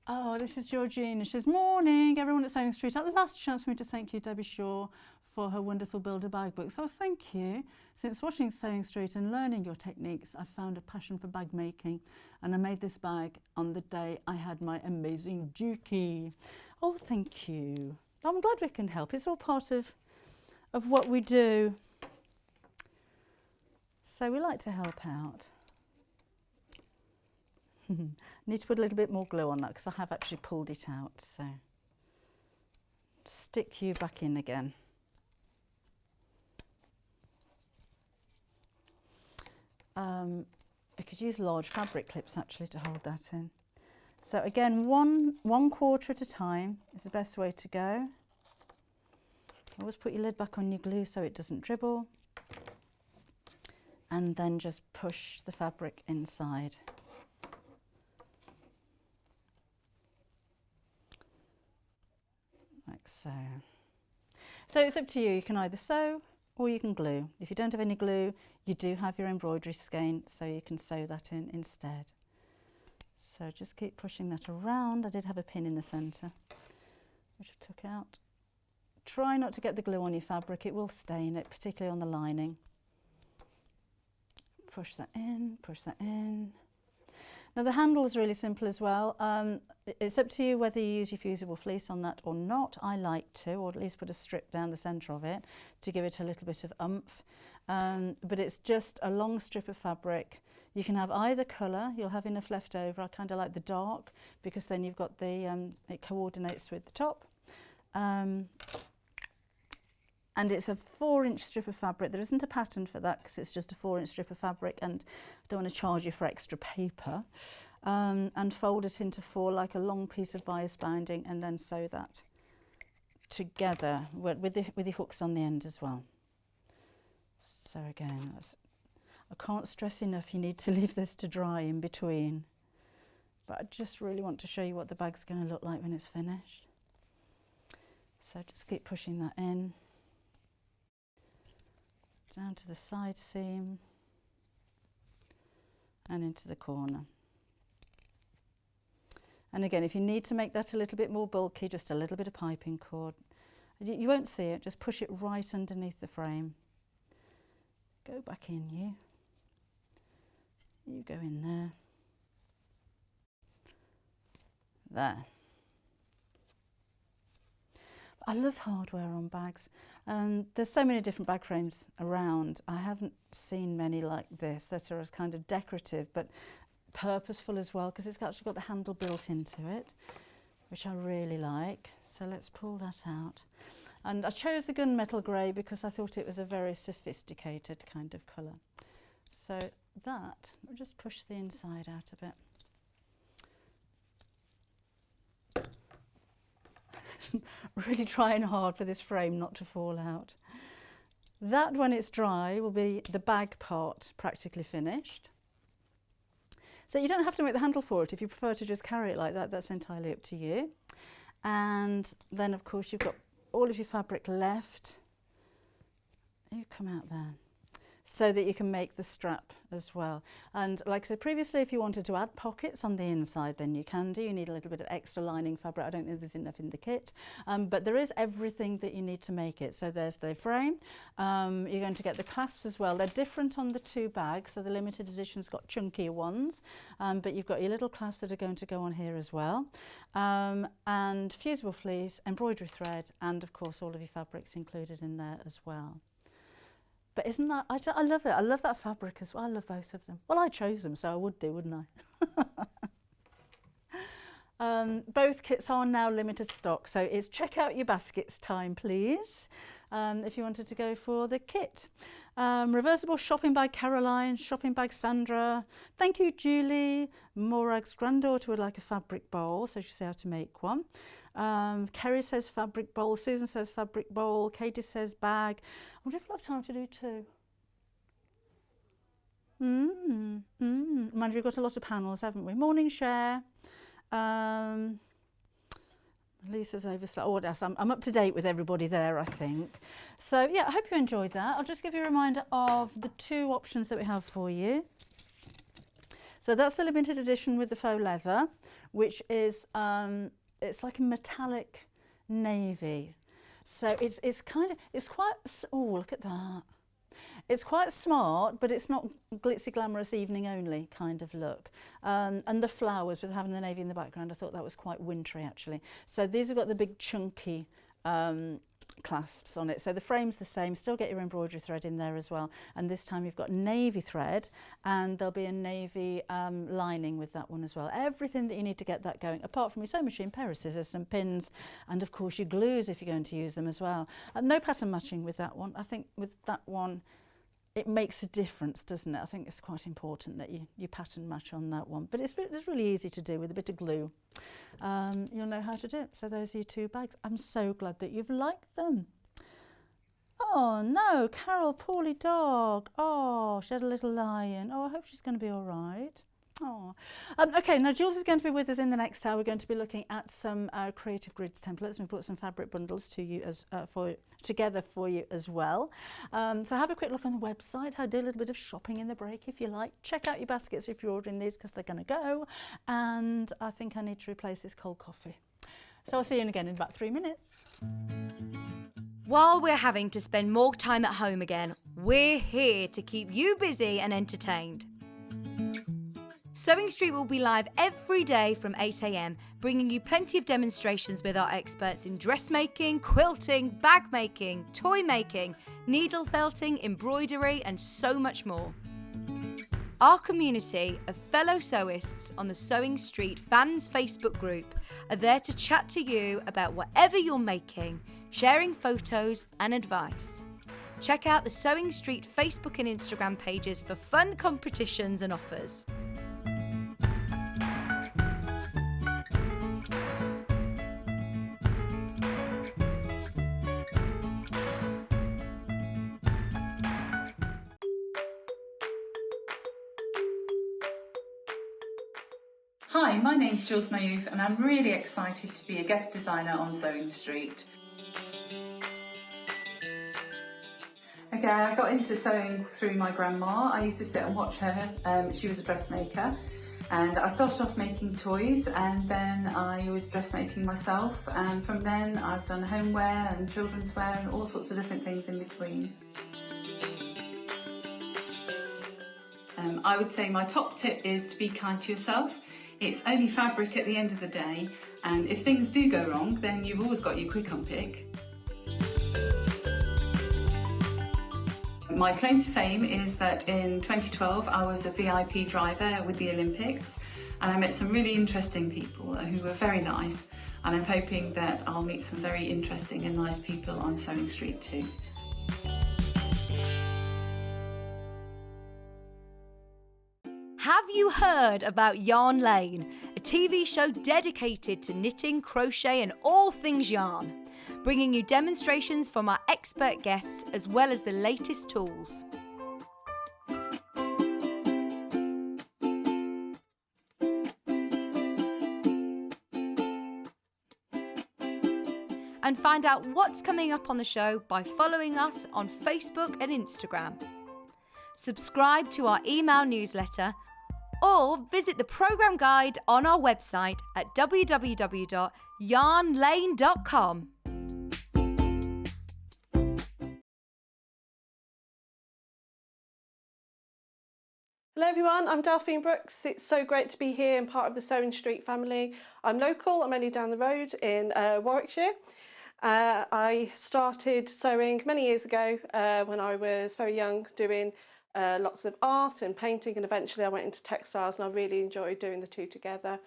oh, this is Georgina. She says, morning, everyone at Sewing Street. At last chance for me to thank you, Debbie Shaw, for her wonderful Builder bag book. So thank you. Since watching Sewing Street and learning your techniques, I've found a passion for bag making, and I made this bag on the day I had my amazing dookie. Oh, thank you. I'm glad we can help. It's all part of what we do. So we like to help out. Need to put a little bit more glue on that because I have actually pulled it out. So stick you back in again. I could use large fabric clips actually to hold that in. So again, one quarter at a time is the best way to go. Always put your lid back on your glue so it doesn't dribble. And then just push the fabric inside. Like so. So it's up to you. You can either sew or you can glue. If you don't have any glue, you do have your embroidery skein, so you can sew that in instead. So just keep pushing that around. I did have a pin in the centre, which I took out. Try not to get the glue on your fabric. It will stain it, particularly on the lining. Push that in, push that in. Now the handle is really simple as well. It's up to you whether you use your fusible fleece on that or not. I like to, or at least put a strip down the centre of it to give it a little bit of oomph. But it's just a long strip of fabric. You can have either colour, you'll have enough left over. I kind of like the dark because then you've got the, it coordinates with the top. And it's a 4-inch strip of fabric. There isn't a pattern for that because it's just a 4-inch strip of fabric, and I don't want to charge you for extra paper. And fold it into 4 like a long piece of bias binding, and then sew that together with the hooks on the end as well. So again, I can't stress enough, you need to leave this to dry in between. But I just really want to show you what the bag's going to look like when it's finished. So just keep pushing that in. Down to the side seam and into the corner. And again, if you need to make that a little bit more bulky, just a little bit of piping cord. You won't see it, just push it right underneath the frame. Go back in, you go in there. There. I love hardware on bags. There's so many different bag frames around. I haven't seen many like this that are as kind of decorative but purposeful as well, because it's actually got the handle built into it, which I really like. So let's pull that out. And I chose the gunmetal grey because I thought it was a very sophisticated kind of colour. So that, I'll just push the inside out a bit. Really trying hard for this frame not to fall out. That, when it's dry, will be the bag part practically finished. So you don't have to make the handle for it. If you prefer to just carry it like that, that's entirely up to you. And then, of course, you've got all of your fabric left. You come out there. so that you can make the strap as well. And like I said previously, if you wanted to add pockets on the inside, then you can do. You need a little bit of extra lining fabric. I don't think there's enough in the kit, but there is everything that you need to make it. So there's the frame. You're going to get the clasps as well. They're different on the two bags. So the limited edition's got chunkier ones, but you've got your little clasps that are going to go on here as well. And fusible fleece, embroidery thread, and of course all of your fabrics included in there as well. But isn't that, I love it. I love that fabric as well. I love both of them. Well, I chose them, so I would do, wouldn't I? Both kits are now limited stock, so it's check out your baskets time, please, if you wanted to go for the kit. Reversible shopping bag Caroline, shopping bag Sandra. Thank you, Julie. Morag's granddaughter would like a fabric bowl, so she said how to make one. Kerry says fabric bowl, Susan says fabric bowl, Katie says bag. I wonder if we'll have time to do two. Mind you, we've got a lot of panels, haven't we? Morning share. Lisa's overslept. Oh, yes, I'm up to date with everybody there, I think. So yeah, I hope you enjoyed that. I'll just give you a reminder of the two options that we have for you. So that's the limited edition with the faux leather, which is it's like a metallic navy. So it's quite, oh, look at that. It's quite smart, but it's not glitzy, glamorous, evening only kind of look. And the flowers with having the navy in the background, I thought that was quite wintry actually. So these have got the big chunky clasps on it. So the frame's the same, still get your embroidery thread in there as well. And this time you've got navy thread, and there'll be a navy lining with that one as well. Everything that you need to get that going, apart from your sewing machine, pair of scissors, some pins, and of course your glues if you're going to use them as well. No pattern matching with that one. I think with that one, it makes a difference, doesn't it? I think it's quite important that you pattern match on that one. But it's really easy to do with a bit of glue. You'll know how to do it. So those are your two bags. I'm so glad that you've liked them. Oh no, Carol, poorly dog. Oh, she had a little lion. Oh, I hope she's going to be all right. Oh. Okay, now Jules is going to be with us in the next hour. We're going to be looking at some creative grids templates, and we put some fabric bundles to you as together for you as well. So have a quick look on the website. Do a little bit of shopping in the break if you like. Check out your baskets if you're ordering these, because they're going to go. And I think I need to replace this cold coffee. So I'll see you again in about 3 minutes. While we're having to spend more time at home again, we're here to keep you busy and entertained. Sewing Street will be live every day from 8 AM, bringing you plenty of demonstrations with our experts in dressmaking, quilting, bag making, toy making, needle felting, embroidery, and so much more. Our community of fellow sewists on the Sewing Street fans Facebook group are there to chat to you about whatever you're making, sharing photos and advice. Check out the Sewing Street Facebook and Instagram pages for fun competitions and offers. Hi, my name's Jules Mayouf and I'm really excited to be a guest designer on Sewing Street. Okay, I got into sewing through my grandma. I used to sit and watch her. She was a dressmaker, and I started off making toys, and then I was dressmaking myself, and from then I've done homeware and children's wear and all sorts of different things in between. I would say my top tip is to be kind to yourself. It's only fabric at the end of the day, and if things do go wrong, then you've always got your quick unpick. My claim to fame is that in 2012 I was a VIP driver with the Olympics, and I met some really interesting people who were very nice, and I'm hoping that I'll meet some very interesting and nice people on Sewing Street too. Have you heard about Yarn Lane, a TV show dedicated to knitting, crochet and all things yarn, bringing you demonstrations from our expert guests as well as the latest tools. And find out what's coming up on the show by following us on Facebook and Instagram. subscribe to our email newsletter, or visit the programme guide on our website at www.yarnlane.com. Hello everyone, I'm Delphine Brooks. It's so great to be here and part of the Sewing Street family. I'm local, I'm only down the road in Warwickshire. I started sewing many years ago when I was very young, doing lots of art and painting, and eventually I went into textiles and I really enjoyed doing the two together.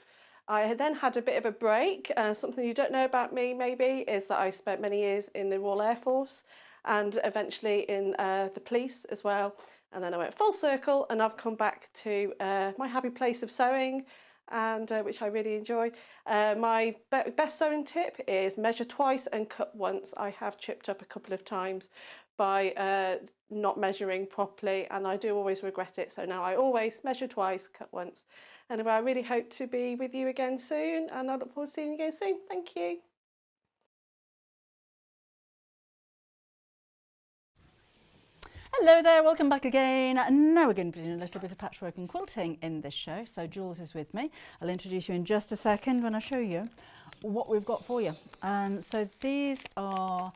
I then had a bit of a break. Something you don't know about me maybe is that I spent many years in the Royal Air Force and eventually in the police as well. And then I went full circle and I've come back to my happy place of sewing, and which I really enjoy. My best sewing tip is measure twice and cut once. I have chipped up a couple of times by not measuring properly, and I do always regret it. So now I always measure twice, cut once. Anyway, I really hope to be with you again soon, and I look forward to seeing you again soon. Thank you. Hello there, welcome back again. Now we're going to be doing a little bit of patchwork and quilting in this show. So Jules is with me. I'll introduce you in just a second when I show you what we've got for you. So these are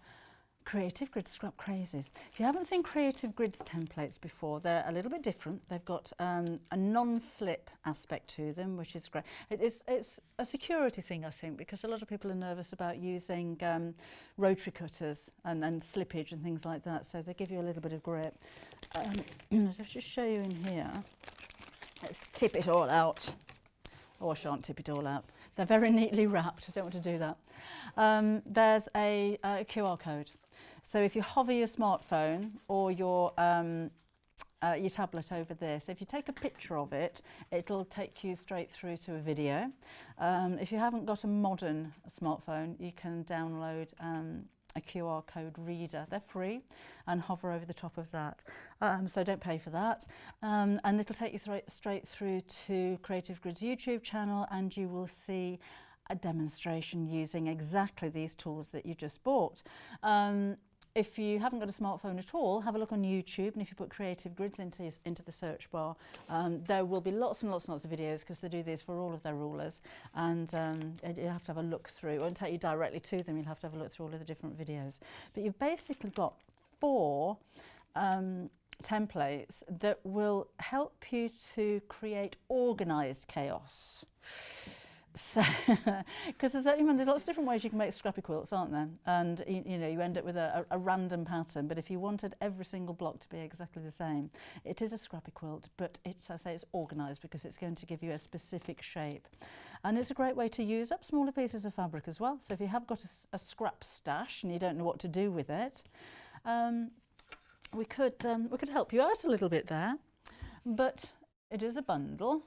Creative Grids Scrap Crazies. If you haven't seen Creative Grids templates before, they're a little bit different. They've got a non-slip aspect to them, which is great. It's a security thing, I think, because a lot of people are nervous about using rotary cutters and slippage and things like that, so they give you a little bit of grip. Let's just show you in here. Let's tip it all out. Oh, I shan't tip it all out. They're very neatly wrapped. I don't want to do that. There's a QR code. So if you hover your smartphone or your tablet over this, if you take a picture of it, it'll take you straight through to a video. If you haven't got a modern smartphone, you can download a QR code reader. They're free, and hover over the top of that. So don't pay for that. And it'll take you straight through to Creative Grids YouTube channel, and you will see a demonstration using exactly these tools that you just bought. If you haven't got a smartphone at all, have a look on YouTube, and if you put Creative Grids into the search bar, there will be lots and lots and lots of videos, because they do these for all of their rulers, and you'll have to have a look through. It won't take you directly to them, you'll have to have a look through all of the different videos. But you've basically got 4 templates that will help you to create organised chaos. So, because there's lots of different ways you can make scrappy quilts, aren't there? And you end up with a random pattern. But if you wanted every single block to be exactly the same, it is a scrappy quilt, but it's organised, because it's going to give you a specific shape. And it's a great way to use up smaller pieces of fabric as well. So if you have got a scrap stash and you don't know what to do with it, we could help you out a little bit there. But it is a bundle.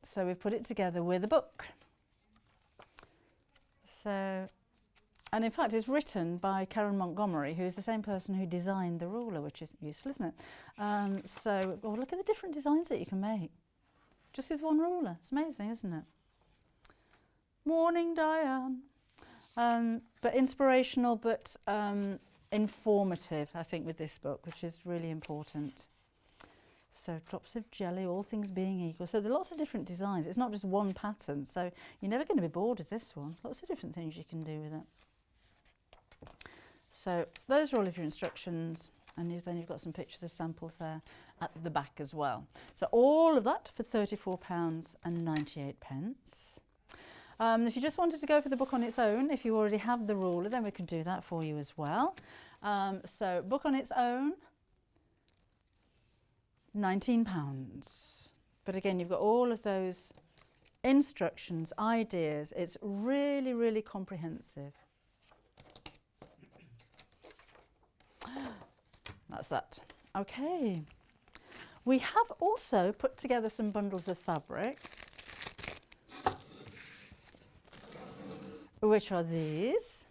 So we've put it together with a book. So, and in fact it's written by Karen Montgomery, who is the same person who designed the ruler, which is useful, isn't it? So look at the different designs that you can make just with one ruler. It's amazing, isn't it? Morning, Diane. But inspirational, but informative, I think, with this book, which is really important. So drops of jelly, all things being equal. So there are lots of different designs. It's not just one pattern. So you're never going to be bored of this one. Lots of different things you can do with it. So those are all of your instructions. And then you've got some pictures of samples there at the back as well. So all of that for £34.98. If you just wanted to go for the book on its own, if you already have the ruler, then we can do that for you as well. So book on its own, £19. But again, you've got all of those instructions, ideas. It's really, really comprehensive. That's that. Okay. We have also put together some bundles of fabric, which are these.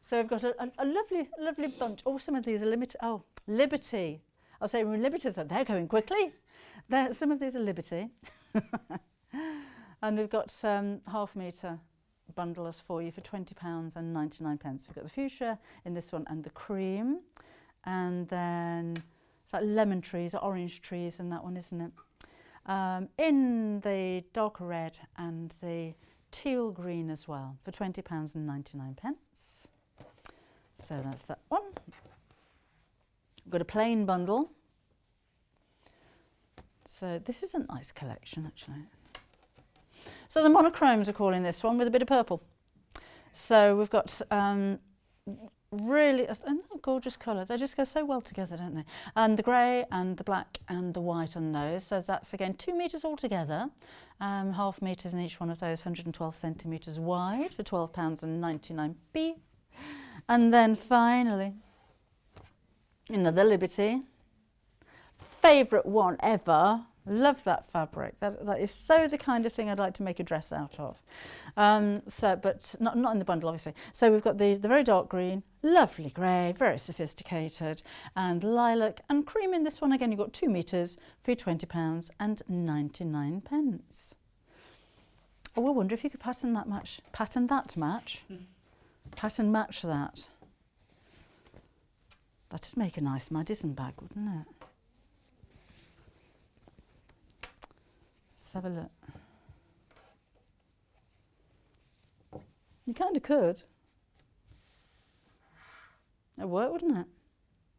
So we've got a lovely, lovely bunch. Oh, some of these are limited. Oh, Liberty. I'll say we're limited, they're going quickly. Some of these are Liberty. And we've got half metre bundles for you for £20.99. We've got the fuchsia in this one and the cream. and then it's like lemon trees or orange trees and that one, isn't it? In the dark red and the teal green as well for £20.99. So that's that one. We've got a plain bundle. So this is a nice collection actually. So the monochromes are calling this one with a bit of purple. So we've got really gorgeous colour. They just go so well together, don't they? And the grey and the black and the white on those. So that's again 2 metres altogether. Half metres in each one of those, 112 centimetres wide for £12.99. And then finally, another Liberty. Favourite one ever. Love that fabric. That is so the kind of thing I'd like to make a dress out of. But not in the bundle, obviously. So we've got the very dark green, lovely grey, very sophisticated, and lilac and cream in this one. Again, you've got 2 metres for £20.99. Oh, I wonder if you could pattern match that. That'd make a nice Madison bag, wouldn't it? Let's have a look. You kind of could. It'd work, wouldn't it?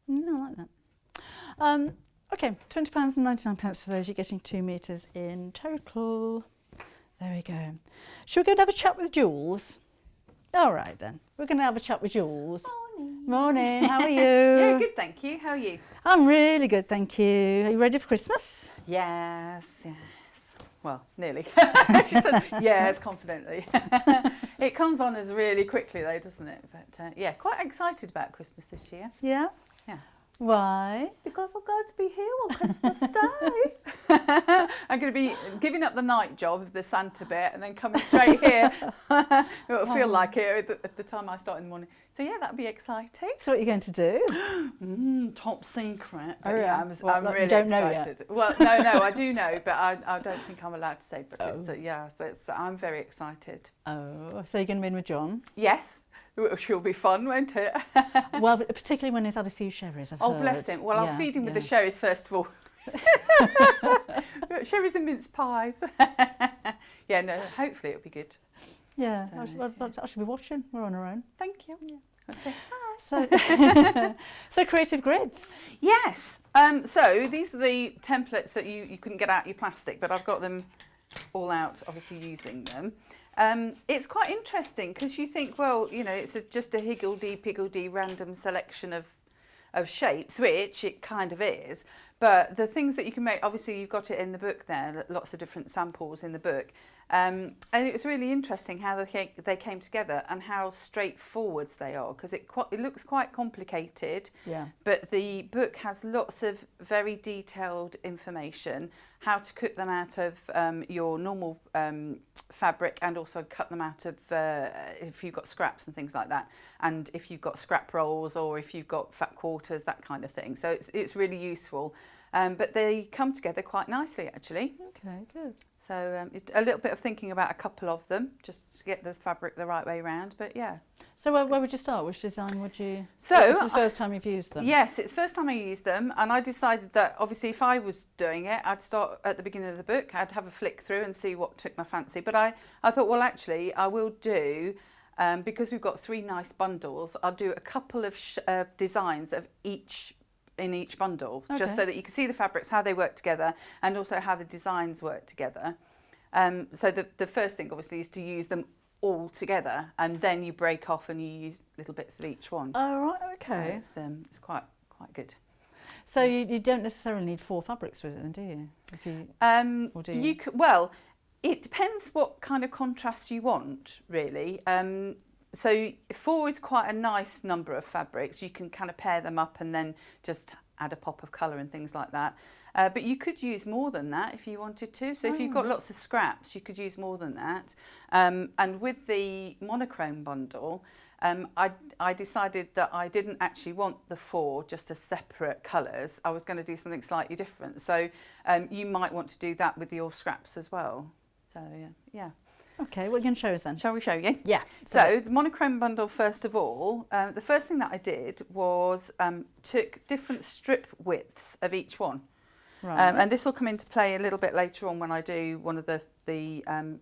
Yeah, I like that. Okay, £20.99 for those. You're getting 2 metres in total. There we go. Shall we go and have a chat with Jules? All right then. We're going to have a chat with Jules. Morning. Morning. How are you? Yeah, good, thank you. How are you? I'm really good, thank you. Are you ready for Christmas? Yes. Well, nearly. She said yes, confidently. It comes on us really quickly though, doesn't it? But yeah, quite excited about Christmas this year. Yeah? Yeah. Why? Because I'm going to be here on Christmas Day. I'm going to be giving up the night job of the Santa bit and then coming straight here. It'll feel like it at the time I start in the morning. So yeah, that'll be exciting. So what are you going to do? Top secret. Oh, Yeah, yeah. I'm Well, really you don't know excited. yet? Well, no, I do know, but I don't think I'm allowed to say. But I'm very excited. Oh, so you're going to be in with John? Yes, which will be fun, won't it? Well, particularly when he's had a few sherries, I've heard. Bless him. Well, I'll feed him with the sherries first of all. Sherries and mince pies. Yeah, no, hopefully it'll be good. Yeah, So, I should be watching. We're on our own. Thank you. Yeah. Let's say hi. So creative grids. Yes. So these are the templates that you couldn't get out your plastic, but I've got them all out, obviously using them. It's quite interesting because you think, well, you know, it's just a higgledy-piggledy random selection of shapes, which it kind of is. But the things that you can make, obviously you've got it in the book there, lots of different samples in the book. And it was really interesting how they came together and how straightforward they are, because it looks quite complicated. Yeah. But the book has lots of very detailed information, how to cut them out of your normal fabric, and also cut them out of if you've got scraps and things like that, and if you've got scrap rolls or if you've got fat quarters, that kind of thing. So it's really useful. But they come together quite nicely, actually. Okay, good. So a little bit of thinking about a couple of them, just to get the fabric the right way round, but yeah. So where would you start? Which design would you... So this is the first time you've used them? Yes, it's the first time I used them, and I decided that obviously if I was doing it, I'd start at the beginning of the book, I'd have a flick through and see what took my fancy. But I thought, well, actually, I will do, because we've got 3 nice bundles, I'll do a couple of designs of each in each bundle, just so that you can see the fabrics, how they work together, and also how the designs work together. So the first thing obviously is to use them all together, and then you break off and you use little bits of each one. Oh, right, okay. So it's quite good. So you don't necessarily need 4 fabrics with it then, do you? If you or do you? Well, it depends what kind of contrast you want, really. So 4 is quite a nice number of fabrics. You can kind of pair them up and then just add a pop of colour and things like that. But you could use more than that if you wanted to. So if you've got lots of scraps, you could use more than that. And with the monochrome bundle, I decided that I didn't actually want the 4 just as separate colours. I was going to do something slightly different. So you might want to do that with your scraps as well. So yeah. Okay, what are you going to show us then? Shall we show you? Yeah. So the monochrome bundle, first of all, the first thing that I did was took different strip widths of each one. Right. And this will come into play a little bit later on when I do one of the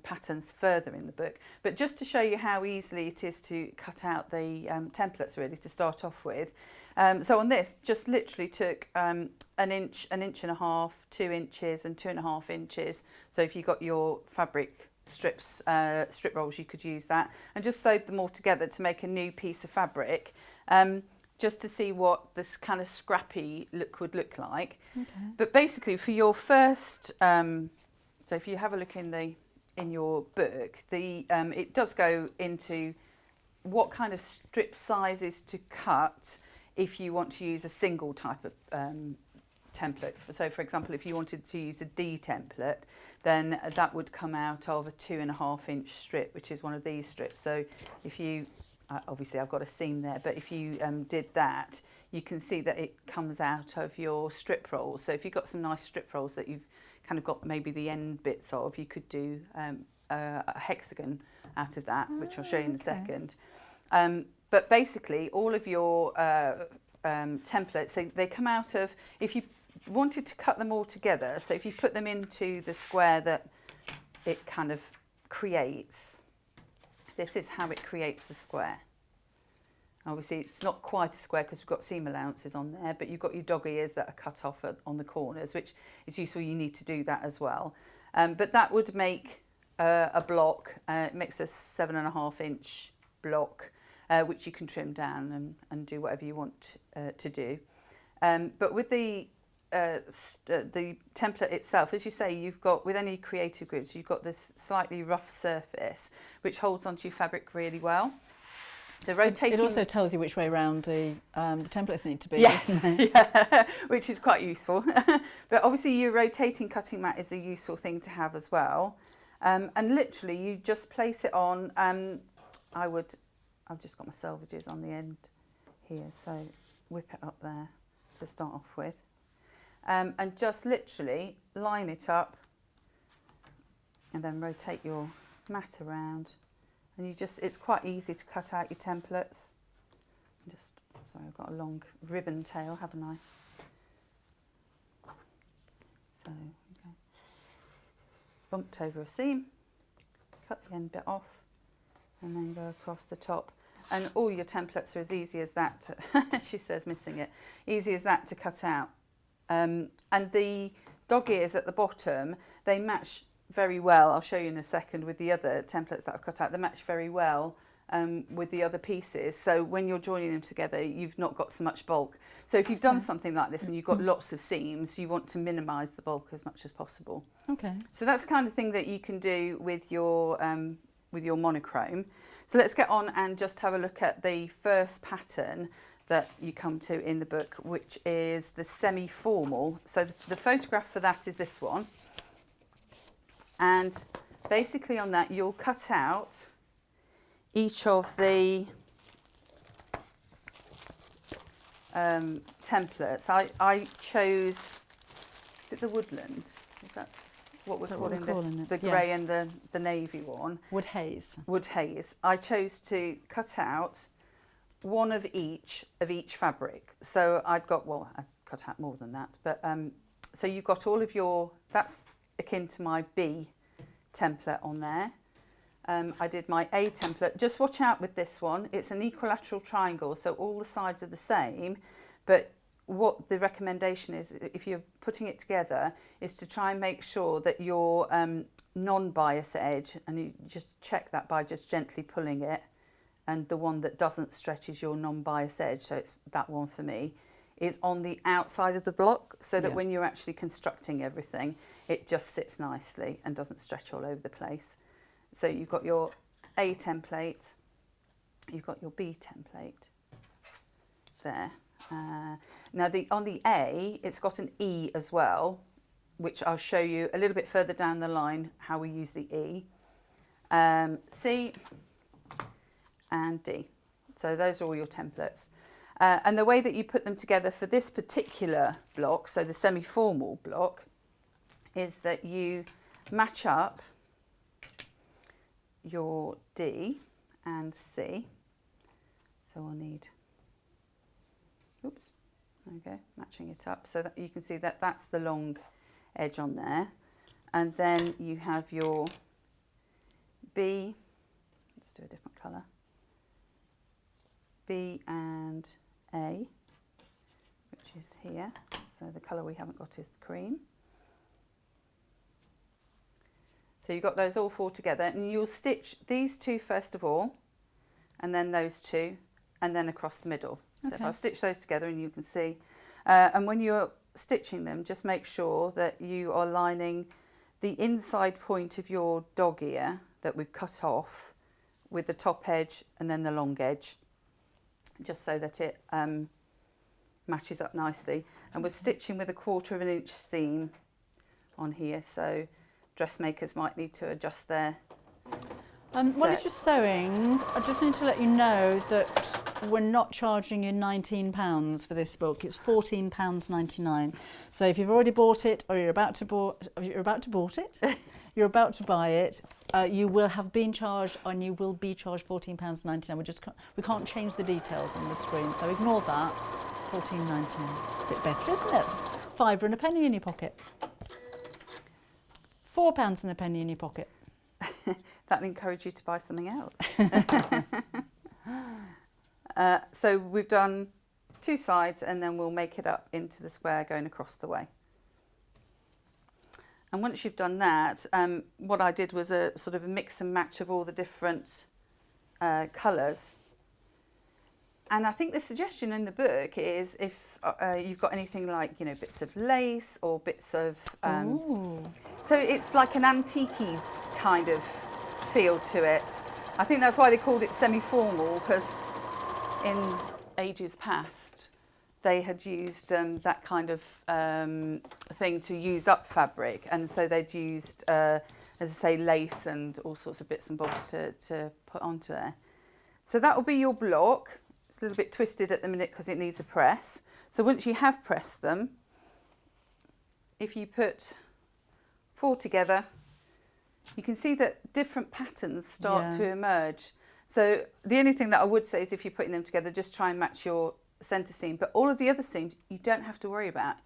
patterns further in the book. But just to show you how easily it is to cut out the templates, really, to start off with. So on this, just literally took an inch and a half, 2 inches and 2.5 inches. So if you got your fabric strips, strip rolls, you could use that, and just sewed them all together to make a new piece of fabric. Just to see what this kind of scrappy look would look like. Okay. But basically, for your first, so if you have a look in your book, it does go into what kind of strip sizes to cut if you want to use a single type of template. So, for example, if you wanted to use a D template, then that would come out of a 2.5 inch strip, which is one of these strips. So, if you obviously I've got a seam there, but if you did that, you can see that it comes out of your strip rolls. So if you've got some nice strip rolls that you've kind of got maybe the end bits of, you could do a hexagon out of that, which I'll show you in a second. But basically all of your templates, so they come out of, if you wanted to cut them all together, so if you put them into the square that it kind of creates, this is how it creates the square. Obviously, it's not quite a square because we've got seam allowances on there, but you've got your dog ears that are cut off on the corners, which is useful. You need to do that as well. But that would make a block. It makes a 7.5 inch block, which you can trim down and do whatever you want to do. But with the template itself, as you say, you've got, with any creative grids, you've got this slightly rough surface which holds onto your fabric really well. The rotating, it also tells you which way around the templates need to be. Yes, yeah, which is quite useful. But obviously your rotating cutting mat is a useful thing to have as well. And literally you just place it on. I've just got my selvages on the end here, so whip it up there to start off with. And just literally line it up and then rotate your mat around, and it's quite easy to cut out your templates. Sorry, I've got a long ribbon tail, haven't I? So, okay. Bumped over a seam, cut the end bit off, and then go across the top. And all your templates are as easy as that, she says, missing it, easy as that to cut out. And the dog ears at the bottom, they match very well. I'll show you in a second with the other templates that I've cut out. They match very well with the other pieces. So when you're joining them together, you've not got so much bulk. So if you've done something like this and you've got lots of seams, you want to minimise the bulk as much as possible. Okay. So that's the kind of thing that you can do with your monochrome. So let's get on and just have a look at the first pattern that you come to in the book, which is the semi-formal. So the photograph for that is this one. And basically on that, you'll cut out each of the templates. I chose, is it the woodland? Is that what we're calling this? The grey and the navy one. Wood haze. Wood haze. I chose to cut out one of each fabric. So I cut out more than that, but so you've got all of your, that's akin to my B template on there. I did my A template. Just watch out with this one. It's an equilateral triangle, so all the sides are the same, but what the recommendation is, if you're putting it together, is to try and make sure that your non-bias edge, and you just check that by just gently pulling it, and the one that doesn't stretch is your non-bias edge, so it's that one for me, is on the outside of the block, so that when you're actually constructing everything, it just sits nicely and doesn't stretch all over the place. So you've got your A template, you've got your B template there. Now on the A, it's got an E as well, which I'll show you a little bit further down the line how we use the E. C and D. So those are all your templates. And the way that you put them together for this particular block, so the semi-formal block, is that you match up your D and C. So we'll need, oops, there we go, matching it up so that you can see that that's the long edge on there. And then you have your B, let's do a different colour, B and A, which is here. So the colour we haven't got is the cream. So you've got those all four together, and you'll stitch these two first of all, and then those two, and then across the middle. So if I stitch those together, and you can see, and when you're stitching them, just make sure that you are lining the inside point of your dog ear that we've cut off with the top edge and then the long edge, just so that it matches up nicely. And we're stitching with a 1/4 inch seam on here, so dressmakers might need to adjust their While you're sewing, I just need to let you know that we're not charging you £19 for this book. It's £14.99. So if you've already bought it, or you're about to buy it, you will have been charged, and you will be charged £14.99. We can't change the details on the screen, so ignore that. £14.99. A bit better, isn't it? £5 and a penny in your pocket. £4 and a penny in your pocket. That'll encourage you to buy something else. So we've done two sides, and then we'll make it up into the square going across the way. And once you've done that, what I did was a sort of a mix and match of all the different colours. And I think the suggestion in the book is if you've got anything like, you know, bits of lace or bits of... so it's like an antique-y kind of feel to it. I think that's why they called it semi-formal, because in ages past they had used that kind of thing to use up fabric, and so they'd used, as I say, lace and all sorts of bits and bobs to put onto there. So that will be your block. It's a little bit twisted at the minute because it needs a press. So once you have pressed them, if you put 4 together, you can see that different patterns start to emerge. So the only thing that I would say is if you're putting them together, just try and match your centre seam. But all of the other seams, you don't have to worry about.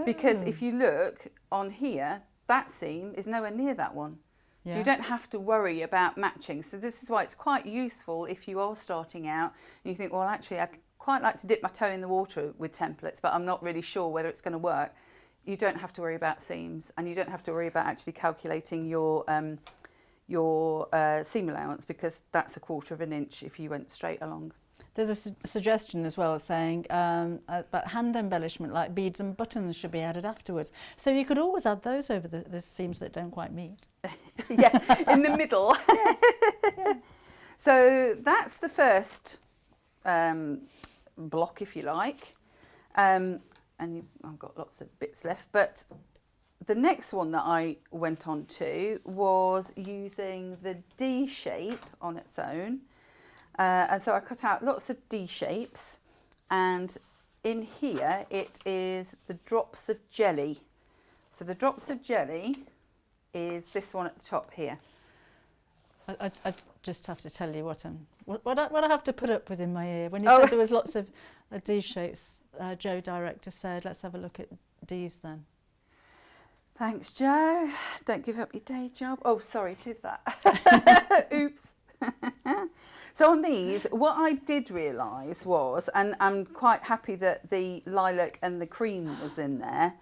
Because if you look on here, that seam is nowhere near that one. So you don't have to worry about matching. So this is why it's quite useful if you are starting out and you think, well, actually, I'd quite like to dip my toe in the water with templates, but I'm not really sure whether it's going to work. You don't have to worry about seams, and you don't have to worry about actually calculating your seam allowance, because that's a 1/4 inch if you went straight along. There's a suggestion as well saying about hand embellishment, like beads and buttons should be added afterwards. So you could always add those over the seams that don't quite meet. Yeah, in the middle. Yeah. So that's the first block, if you like. And I've got lots of bits left, but the next one that I went on to was using the D shape on its own. And so I cut out lots of D shapes, and in here it is the drops of jelly. So the drops of jelly is this one at the top here. I just have to tell you what I have to put up with in my ear. When you said there was lots of D shapes, Joe, director, said, let's have a look at D's then. Thanks, Joe. Don't give up your day job. Oh, sorry, it is that. Oops. So on these, what I did realise was, and I'm quite happy that the lilac and the cream was in there,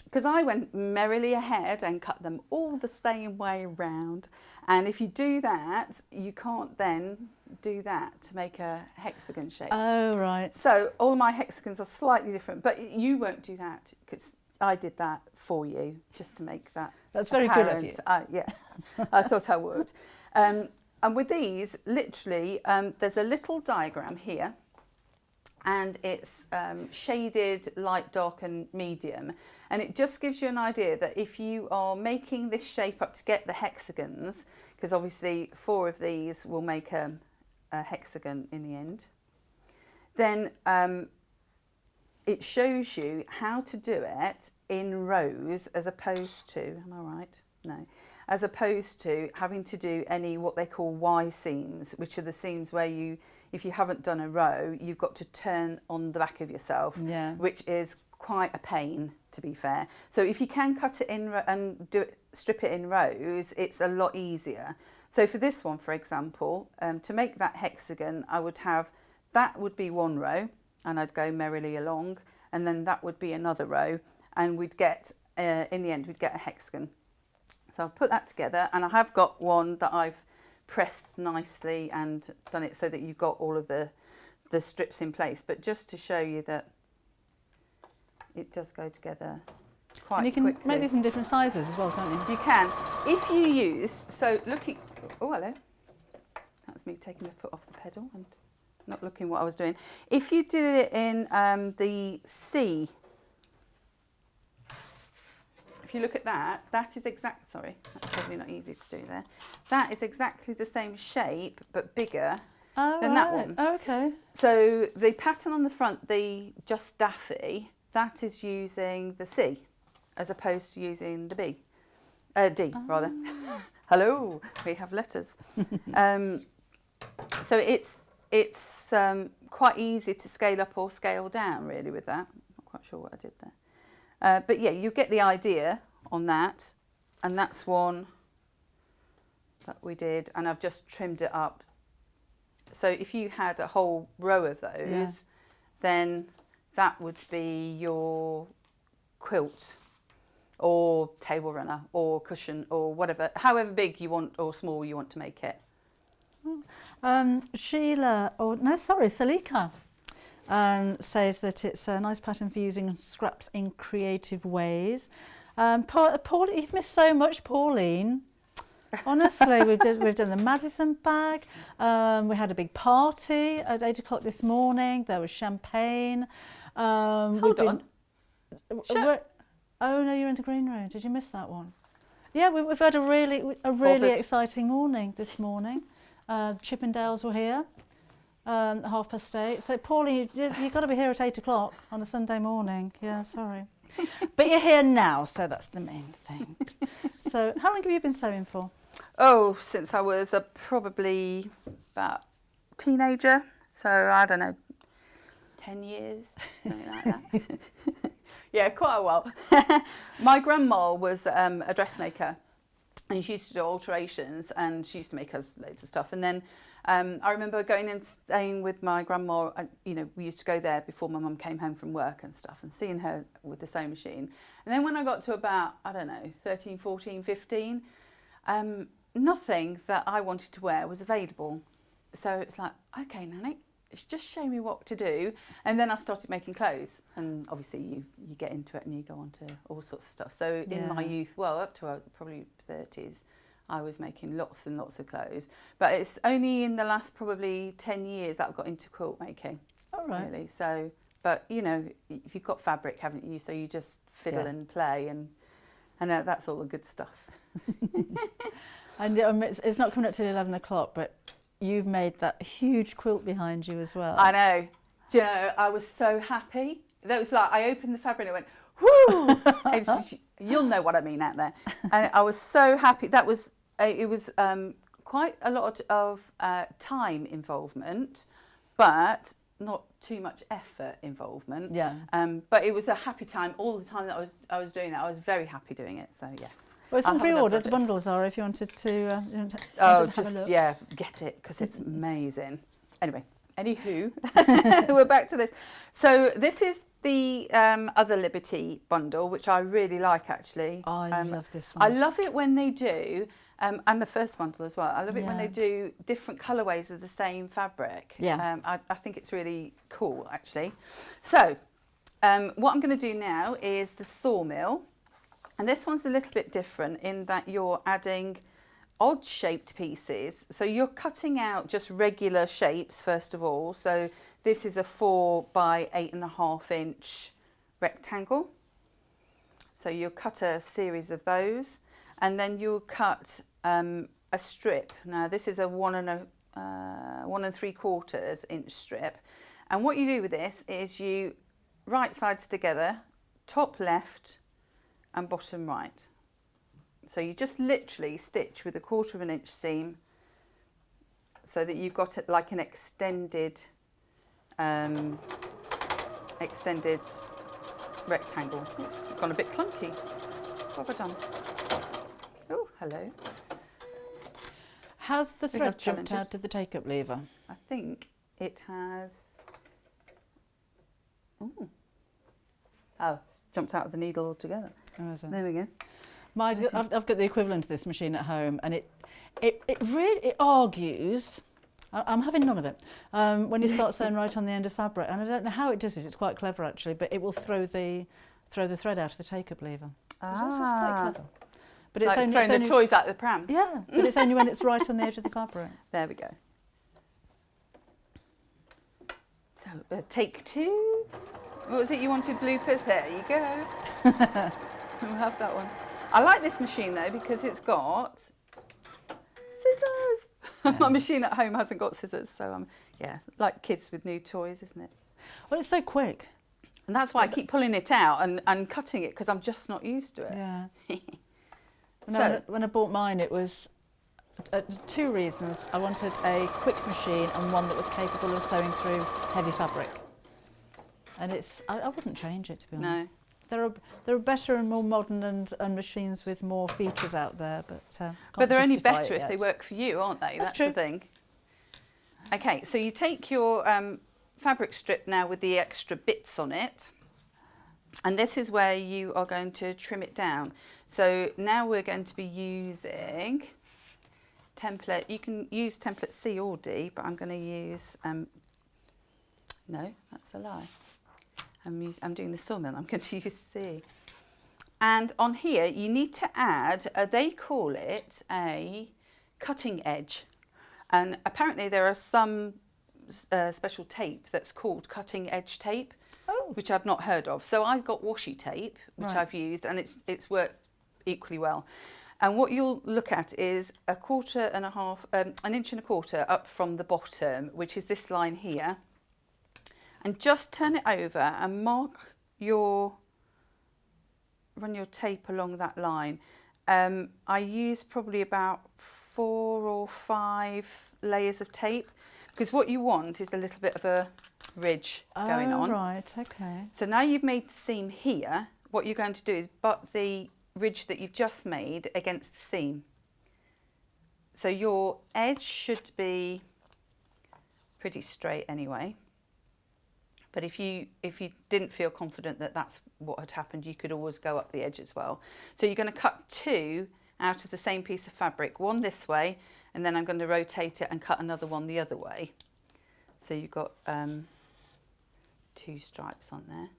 because I went merrily ahead and cut them all the same way around. And if you do that, you can't then do that to make a hexagon shape. Oh, right. So all my hexagons are slightly different, but you won't do that, because I did that for you, just to make that That's very apparent. good of you. Yes, I thought I would. And with these, literally, there's a little diagram here, and it's shaded light, dark and medium. And it just gives you an idea that if you are making this shape up to get the hexagons, because obviously 4 of these will make a hexagon in the end, then it shows you how to do it in rows as opposed to, am I right? No. as opposed to having to do any what they call Y seams, which are the seams where you, if you haven't done a row, you've got to turn on the back of yourself, which is quite a pain, to be fair. So if you can cut it in and strip it in rows, it's a lot easier. So for this one, for example, to make that hexagon, I would have, that would be one row, and I'd go merrily along, and then that would be another row, and we'd get, in the end, we'd get a hexagon. So I've put that together, and I have got one that I've pressed nicely and done it so that you've got all of the strips in place. But just to show you that it does go together quite And you can quickly. make these in different sizes as well, can't you? You can. If you use, so looking, oh hello, that's me taking my foot off the pedal and not looking what I was doing. If you did it in the C, if you look at that, that is exact, sorry, that's probably not easy to do there. That is exactly the same shape, but bigger than that one. Oh, okay. So the pattern on the front, the Just Daffy, that is using the C, as opposed to using the B. D, rather. Hello, we have letters. So it's quite easy to scale up or scale down, really, with that. I'm not quite sure what I did there. But yeah, you get the idea on that. And that's one that we did. And I've just trimmed it up. So if you had a whole row of those, then that would be your quilt or table runner or cushion or whatever, however big you want or small you want to make it. Sheila, or no, sorry, Salika, says that it's a nice pattern for using scraps in creative ways. Paul, you've missed so much, Pauline. Honestly, we've done the Madison bag. We had a big party at 8 o'clock this morning. There was champagne. Hold on. Oh no, you're in the Green Room. Did you miss that one? Yeah, we've had a really exciting morning this morning. Chippendales were here, 8:30. So Pauline, you've got to be here at 8 o'clock on a Sunday morning. Yeah, sorry. But you're here now, so that's the main thing. So how long have you been sewing for? Oh, since I was probably about teenager. So I don't know, 10 years, something like that. Yeah, quite a while. My grandma was a dressmaker, and she used to do alterations, and she used to make us loads of stuff. And then I remember going and staying with my grandma. You know, we used to go there before my mum came home from work and stuff, and seeing her with the sewing machine. And then when I got to about, I don't know, 13, 14, 15, nothing that I wanted to wear was available. So it's like, okay, Nanny, just show me what to do. And then I started making clothes, and obviously you get into it and you go on to all sorts of stuff. So in my youth, well, up to probably 30s, I was making lots and lots of clothes. But it's only in the last probably 10 years that I've got into quilt making. All right. Really. So, but you know, if you've got fabric, haven't you? So you just fiddle and play, and that's all the good stuff. And it's not coming up till 11 o'clock, but you've made that huge quilt behind you as well. I know. Do you know, I was so happy. That was like, I opened the fabric and it went, whoo! You'll know what I mean out there. And I was so happy. That was, it was quite a lot of time involvement, but not too much effort involvement. Yeah. But it was a happy time all the time that I was doing it. I was very happy doing it. So yes. Well, it's on pre-order. The bundles are, if you wanted to, have a look. Yeah, get it, because it's amazing. Anyway, anywho, we're back to this. So this is the Other Liberty bundle, which I really like, actually. Oh, I love this one. I love it when they do, and the first bundle as well. I love it when they do different colourways of the same fabric. Yeah. I think it's really cool, actually. So what I'm going to do now is the Sawmill. And this one's a little bit different in that you're adding odd shaped pieces. So you're cutting out just regular shapes, first of all. So this is a 4 by 8.5 inch rectangle. So you'll cut a series of those, and then you'll cut a strip. Now this is a 1 3/4 inch strip. And what you do with this is you right sides together, top left and bottom right. So you just literally stitch with a 1/4 inch seam so that you've got it like an extended rectangle. It's gone a bit clunky. What have I done? Oh, hello. Has the We thread have jumped challenges. out of the take-up lever? I think it has. Ooh. Oh, it's jumped out of the needle altogether. Oh, is it? There we go. I've got the equivalent of this machine at home, and it really argues. I'm having none of it. When you start sewing right on the end of fabric, and I don't know how it does it. It's quite clever actually, but it will throw the thread out of the take-up lever. It's quite clever. But It's like throwing the toys out of the pram. Yeah, but it's only when it's right on the edge of the fabric. There we go. So take 2. What was it you wanted? Bloopers? There you go. We'll have that one. I like this machine though because it's got scissors. Yeah. My machine at home hasn't got scissors, so yeah, like kids with new toys, isn't it? Well, it's so quick. And that's why I keep pulling it out and cutting it because I'm just not used to it. Yeah. So when I bought mine, it was 2 reasons. I wanted a quick machine and one that was capable of sewing through heavy fabric. And I wouldn't change it, to be honest. No. There are better and more modern and machines with more features out there, but they're only justify better it if they yet. work for you, aren't they? That's the true. thing. Okay, so you take your fabric strip now with the extra bits on it, and this is where you are going to trim it down. So now we're going to be using template. You can use template C or D, but I'm going to use, no, that's a lie. I'm doing the sawmill, I'm going to use C. And on here, you need to add, they call it a cutting edge. And apparently there are some special tape that's called cutting edge tape, which I'd not heard of. So I've got washi tape, which I've used, and it's worked equally well. And what you'll look at is an 1.25 inches up from the bottom, which is this line here. And just turn it over and run your tape along that line. I use probably about 4 or 5 layers of tape because what you want is a little bit of a ridge going on. Right, okay. So now you've made the seam here, what you're going to do is butt the ridge that you've just made against the seam. So your edge should be pretty straight anyway. But if you didn't feel confident that that's what had happened, you could always go up the edge as well. So you're going to cut 2 out of the same piece of fabric, one this way, and then I'm going to rotate it and cut another one the other way. So you've got 2 stripes on there.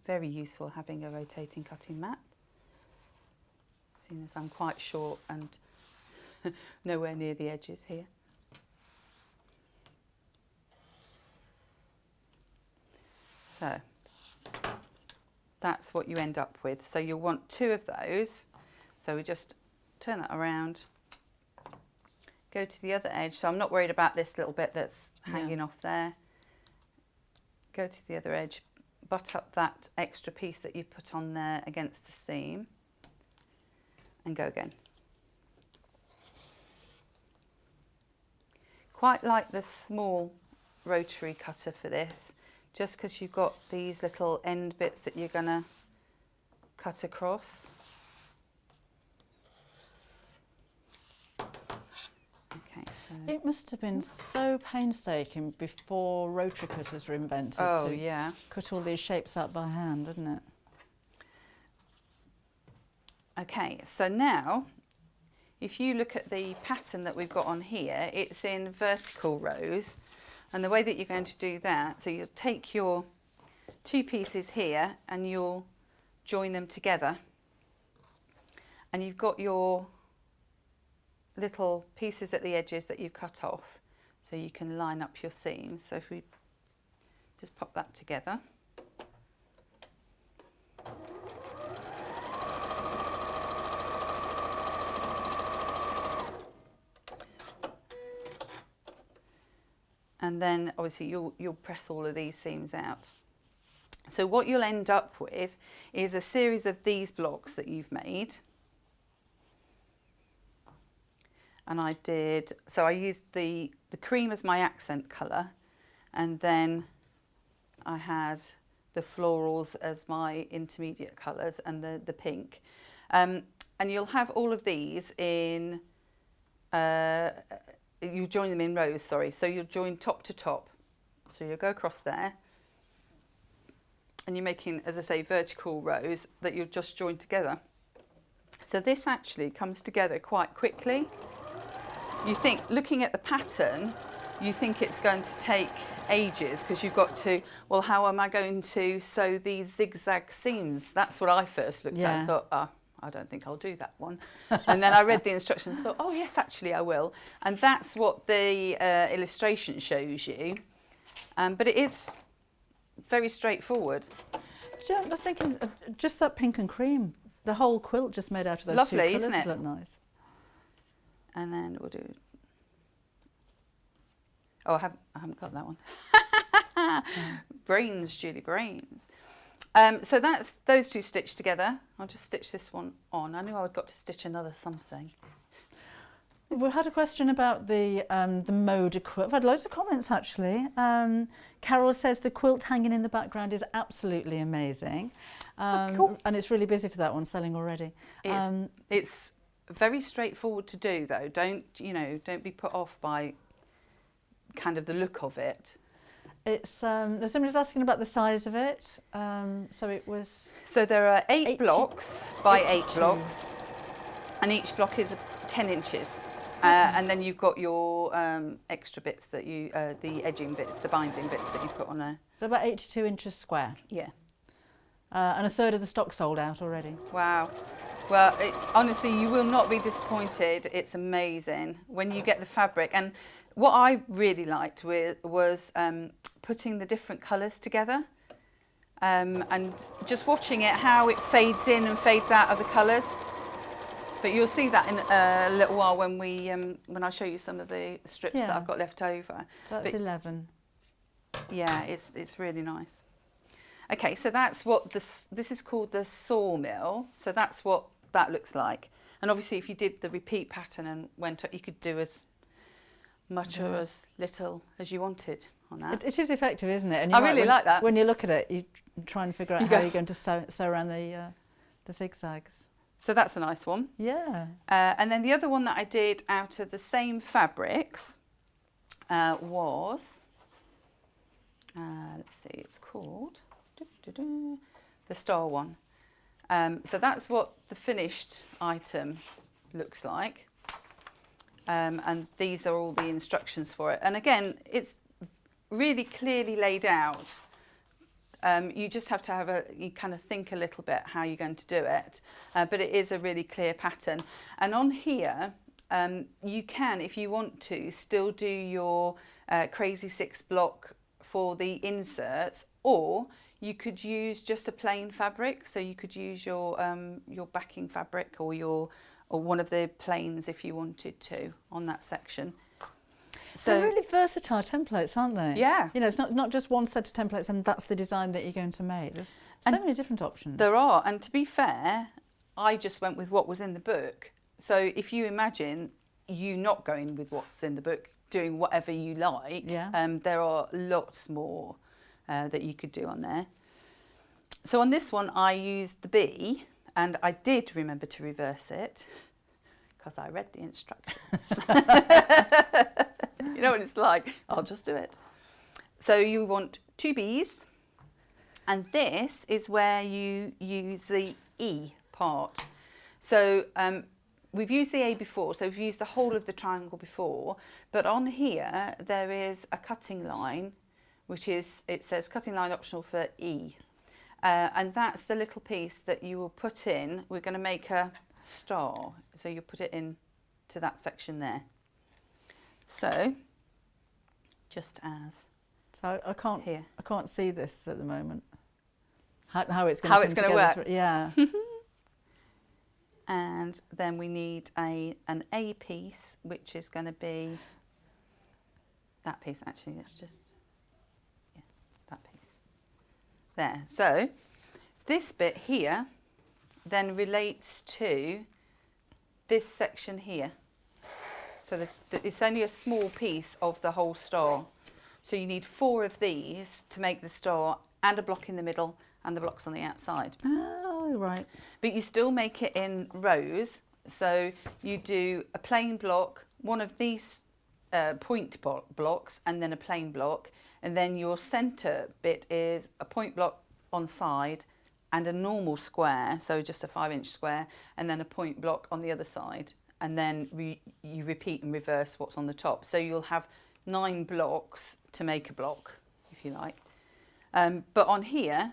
Very useful having a rotating cutting mat, seeing as I'm quite short and nowhere near the edges here. So that's what you end up with. So you'll want 2 of those. So we just turn that around, go to the other edge. So I'm not worried about this little bit that's hanging off there. Go to the other edge, butt up that extra piece that you put on there against the seam, and go again. Quite like the small rotary cutter for this, just because you've got these little end bits that you're going to cut across. Okay, so It must have been so painstaking before rotary cutters were invented to cut all these shapes out by hand, didn't it? Okay, so now if you look at the pattern that we've got on here, it's in vertical rows, and the way that you're going to do that, so you'll take your 2 pieces here and you'll join them together, and you've got your little pieces at the edges that you cut off, so you can line up your seams. So if we just pop that together. And then obviously you'll press all of these seams out. So what you'll end up with is a series of these blocks that you've made. And I used the cream as my accent colour, and then I had the florals as my intermediate colours and the pink. And you'll have all of these in, you join them in rows, sorry. So you'll join top to top. So you'll go across there. And you're making, as I say, vertical rows that you'll just join together. So this actually comes together quite quickly. You think, looking at the pattern, you think it's going to take ages because you've got to, well, how am I going to sew these zigzag seams? That's what I first looked at and thought, I don't think I'll do that one. And then I read the instructions and thought, oh yes, actually I will. And that's what the illustration shows you. But it is very straightforward. Do you know, I was thinking just that pink and cream, the whole quilt just made out of those Lovely, two colours isn't it? would look nice. And then we'll do, oh, I haven't got that one. Brains, Julie, brains. So that's those two stitched together. I'll just stitch this one on. I knew I'd got to stitch another something. We had a question about the Moda quilt. I've had loads of comments actually. Carol says the quilt hanging in the background is absolutely amazing. Cool. And it's really busy for that one, selling already. It's very straightforward to do though. Don't be put off by kind of the look of it. It's somebody was asking about the size of it. So it was. So there are 8 blocks by 8 blocks, and each block is 10 inches. And then you've got your extra bits that you, the edging bits, the binding bits that you put on there. So about 82 inches square. Yeah. And a third of the stock sold out already. Wow. Well, honestly, you will not be disappointed. It's amazing when you get the fabric. And what I really liked was putting the different colours together and just watching it, how it fades in and fades out of the colours. But you'll see that in a little while when I show you some of the strips that I've got left over. So that's 11. Yeah, it's really nice. Okay, so that's what this is called, the sawmill. So that's what that looks like. And obviously, if you did the repeat pattern and went up, you could do as much or as little as you wanted on that. It is effective, isn't it? And I really like that. When you look at it, you try and figure out how you're going to sew around the zigzags. So that's a nice one. Yeah. And then the other one that I did out of the same fabrics was, let's see, it's called the star one. So that's what the finished item looks like. And these are all the instructions for it. And again, it's really clearly laid out. You just have to you kind of think a little bit how you're going to do it. But it is a really clear pattern. And on here, you can, if you want to, still do your Crazy 6 block for the inserts, or you could use just a plain fabric. So you could use your backing fabric or one of the plains if you wanted to on that section. So they're really versatile templates, aren't they? Yeah. You know, it's not just one set of templates and that's the design that you're going to make. There's so many different options. There are, and to be fair, I just went with what was in the book. So if you imagine you not going with what's in the book, doing whatever you like, there are lots more that you could do on there. So on this one, I used the bee, and I did remember to reverse it because I read the instructions. You know what it's like, I'll just do it. So you want 2 bees, and this is where you use the E part. So we've used the A before, so we've used the whole of the triangle before, but on here there is a cutting line, which is, it says cutting line optional for E. And that's the little piece that you will put in. We're going to make a star, so you put it in to that section there. So, just as so I can't here. I can't see this at the moment. How it's going to work. Yeah. And then we need an A piece, which is going to be that piece. Actually, let's just, yeah, that piece. there. So this bit here then relates to this section here. So it's only a small piece of the whole star. So you need 4 of these to make the star, and a block in the middle and the blocks on the outside. Oh, right. But you still make it in rows. So you do a plain block, one of these point blocks, and then a plain block. And then your centre bit is a point block on side and a normal square, so just a 5-inch square, and then a point block on the other side. And then you repeat and reverse what's on the top. So you'll have 9 blocks to make a block, if you like. But on here,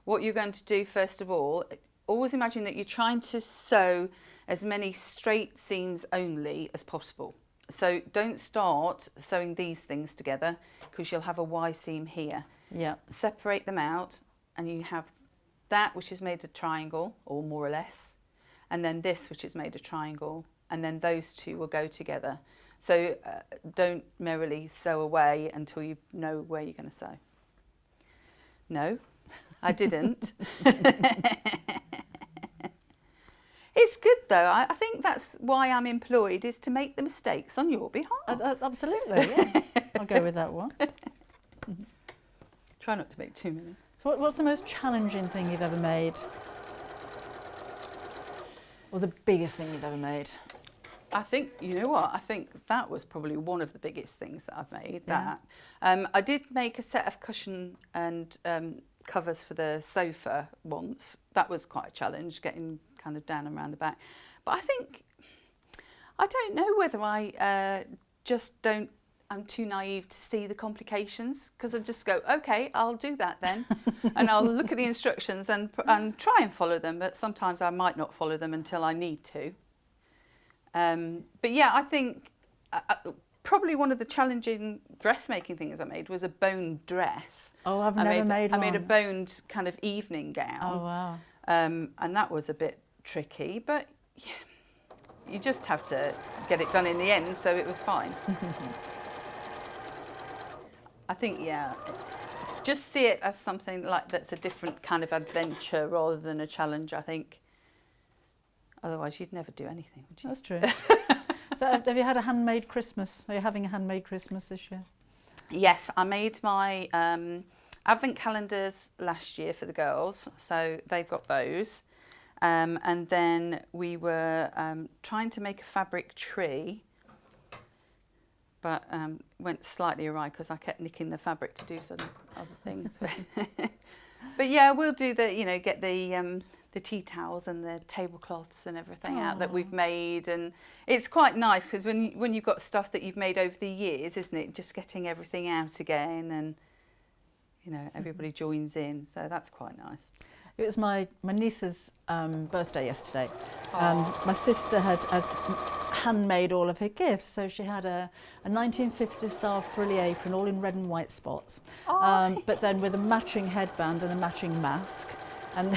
what you're going to do first of all, always imagine that you're trying to sew as many straight seams only as possible. So don't start sewing these things together, because you'll have a Y seam here. Yeah. Separate them out, and you have that which is made a triangle, or more or less, and then this which is made a triangle, and then those two will go together. So don't merrily sew away until you know where you're going to sew. No, I didn't. It's good though. I think that's why I'm employed, is to make the mistakes on your behalf. Absolutely, yes. I'll go with that one. Try not to make too many. So what's the most challenging thing you've ever made? Or the biggest thing you've ever made? I think, you know what, I think that was probably one of the biggest things that I've made, Yeah. that. I did make a set of cushion and covers for the sofa once. That was quite a challenge, getting kind of down and around the back. But I don't know whether I'm too naive to see the complications, because I just go, okay, I'll do that then. And I'll look at the instructions and try and follow them, but sometimes I might not follow them until I need to. But yeah, I think probably one of the challenging dressmaking things I made was a boned dress. Oh, I've never made one. I made a boned kind of evening gown. Oh, wow. And that was a bit tricky, but yeah, you just have to get it done in the end, so it was fine. I think, yeah, just see it as something like that's a different kind of adventure rather than a challenge, I think. Otherwise, you'd never do anything, would you? That's true. So have you had a handmade Christmas? Are you having a handmade Christmas this year? Yes, I made my advent calendars last year for the girls, so they've got those. And then we were trying to make a fabric tree, but went slightly awry because I kept nicking the fabric to do some other things. But yeah, we'll do get the tea towels and the tablecloths and everything out that we've made, and it's quite nice because when you've got stuff that you've made over the years, isn't it, just getting everything out again, and everybody joins in, so that's quite nice. It was my niece's birthday yesterday, and my sister had handmade all of her gifts. So she had a 1950s style frilly apron, all in red and white spots, but then with a matching headband and a matching mask. And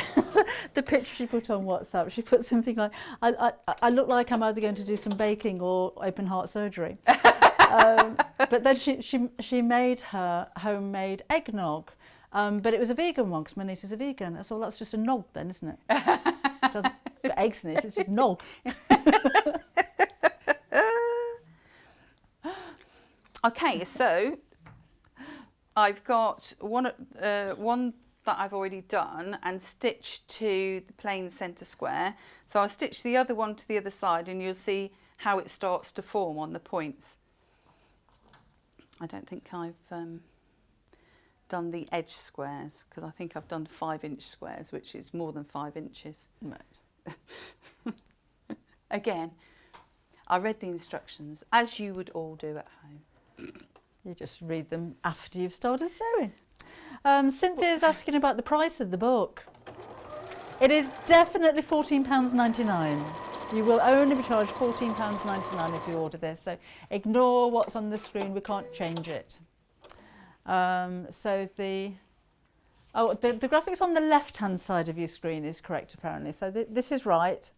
the picture she put on WhatsApp, she put something like, I look like I'm either going to do some baking or open heart surgery. But then she made her homemade eggnog. But it was a vegan one because my niece is a vegan. So that's just a nog then, isn't it? It doesn't put eggs in it, it's just nog. Okay, so I've got one that I've already done and stitched to the plain centre square. So I'll stitch the other one to the other side and you'll see how it starts to form on the points. I don't think I've done the edge squares because I think I've done 5-inch squares, which is more than 5 inches. Right. Again, I read the instructions as you would all do at home. You just read them after you've started sewing. Cynthia's asking about the price of the book. It is definitely £14.99. You will only be charged £14.99 if you order this. So ignore what's on the screen. We can't change it. So the graphics on the left-hand side of your screen is correct, apparently. So this is right,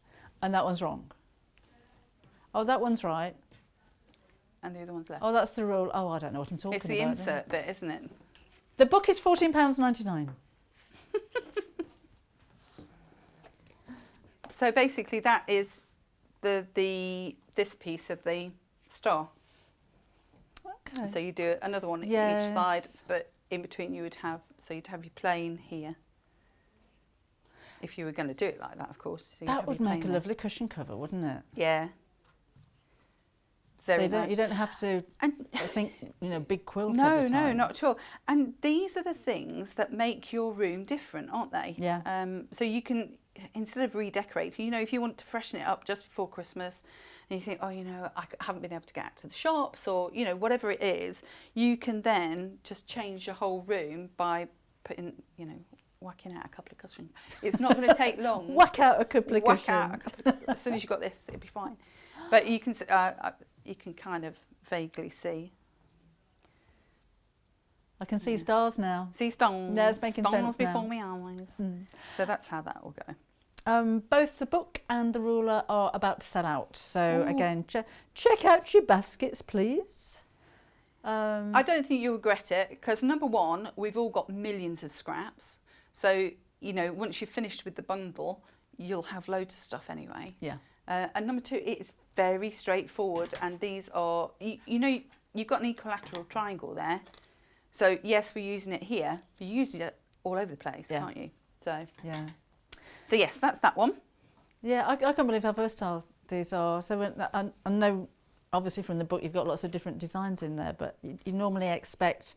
and that one's wrong. Oh, that one's right. And the other one's left. Oh, that's the rule. Oh, I don't know what I'm talking about. It's the insert bit, isn't it? The book is £14.99. So basically that is this piece of the star. Okay. So you do another one each side, but in between you'd have your plain here. If you were going to do it like that, of course. So that would make a lovely cushion cover, wouldn't it? Yeah. Very so nice. You don't have to think, big quilts No, every time. no, not at all. And these are the things that make your room different, aren't they? Yeah. So you can, instead of redecorating, if you want to freshen it up just before Christmas, and you think, I haven't been able to get out to the shops, or whatever it is, you can then just change your whole room by putting, whacking out a couple of cushions. It's not going to take long. Whack out a couple of cushions. As soon as you've got this, it'll be fine. But you can kind of vaguely see. I can see stars now. See stars. Yeah, it's making stars sense before now. my eyes. So that's how that will go. Both the book and the ruler are about to sell out. So again, check out your baskets, please. I don't think you'll regret it, because number one, we've all got millions of scraps. So, once you've finished with the bundle, you'll have loads of stuff anyway. Yeah. And number two, it's very straightforward. And these are, you've got an equilateral triangle there. So yes, we're using it here. You're using it all over the place, aren't you? So yeah. So yes, that's that one. Yeah, I can't believe how versatile these are. So I know, obviously from the book, you've got lots of different designs in there, but you normally expect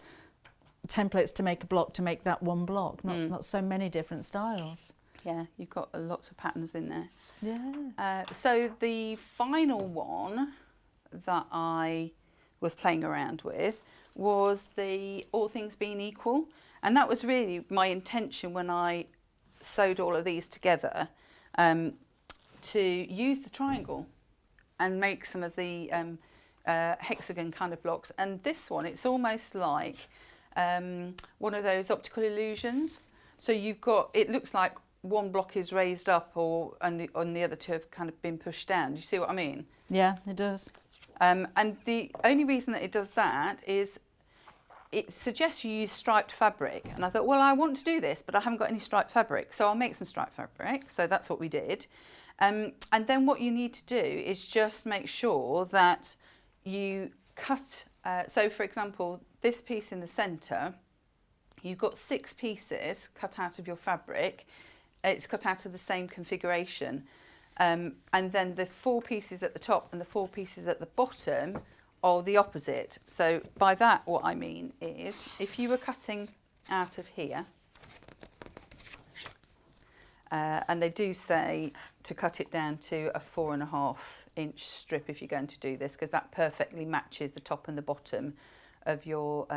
templates to make a block to make that one block, not so many different styles. Yeah, you've got lots of patterns in there. Yeah. So the final one that I was playing around with was the All Things Being Equal, and that was really my intention when I sewed all of these together, to use the triangle and make some of the hexagon kind of blocks. And this one, it's almost like one of those optical illusions. So you've got, it looks like one block is raised up, and the other two have kind of been pushed down. Do you see what I mean? Yeah, it does. And the only reason that it does that is it suggests you use striped fabric. And I thought, well, I want to do this, but I haven't got any striped fabric. So I'll make some striped fabric. So that's what we did. And then what you need to do is just make sure that you cut. So for example, this piece in the centre, you've got 6 pieces cut out of your fabric. It's cut out of the same configuration. And then the 4 pieces at the top and the 4 pieces at the bottom are the opposite. So by that, what I mean is, if you were cutting out of here, and they do say to cut it down to a 4.5-inch strip if you're going to do this, because that perfectly matches the top and the bottom of your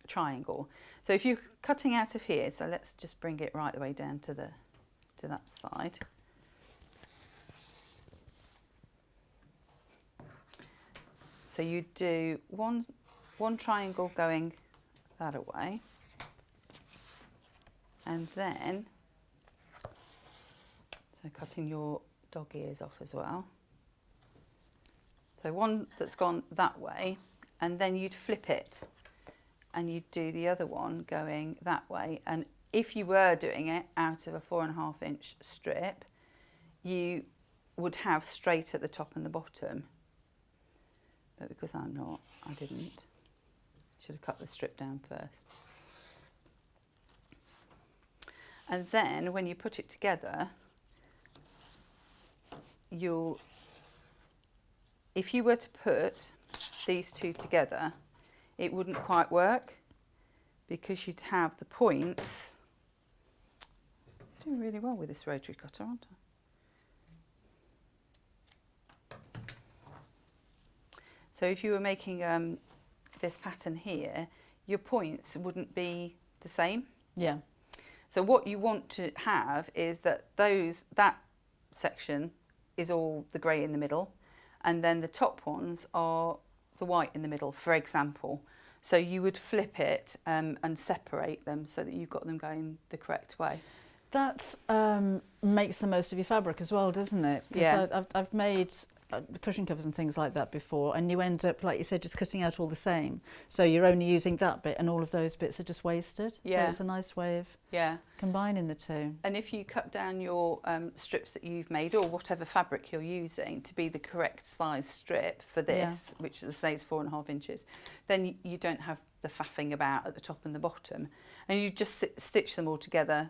triangle. So if you're cutting out of here, so let's just bring it right the way down to that side. So you do one triangle going that away, and then so cutting your dog ears off as well. So one that's gone that way, and then you'd flip it, and you'd do the other one going that way. And if you were doing it out of a 4.5-inch strip, you would have straight at the top and the bottom. But because I'm not, I didn't. Should have cut the strip down first. And then when you put it together, if you were to put these two together, it wouldn't quite work, because you'd have the points. I'm doing really well with this rotary cutter, aren't I? So if you were making this pattern here, your points wouldn't be the same. Yeah. So what you want to have is that section is all the grey in the middle, and then the top ones are the white in the middle, for example. So you would flip it and separate them so that you've got them going the correct way. That makes the most of your fabric as well, doesn't it? Because Yeah. I've made cushion covers and things like that before, and you end up, like you said, just cutting out all the same. So you're only using that bit, and all of those bits are just wasted. Yeah. So it's a nice way of combining the two. And if you cut down your strips that you've made, or whatever fabric you're using to be the correct size strip for this, which as I say is 4.5 inches, then you don't have the faffing about at the top and the bottom, and you just stitch them all together,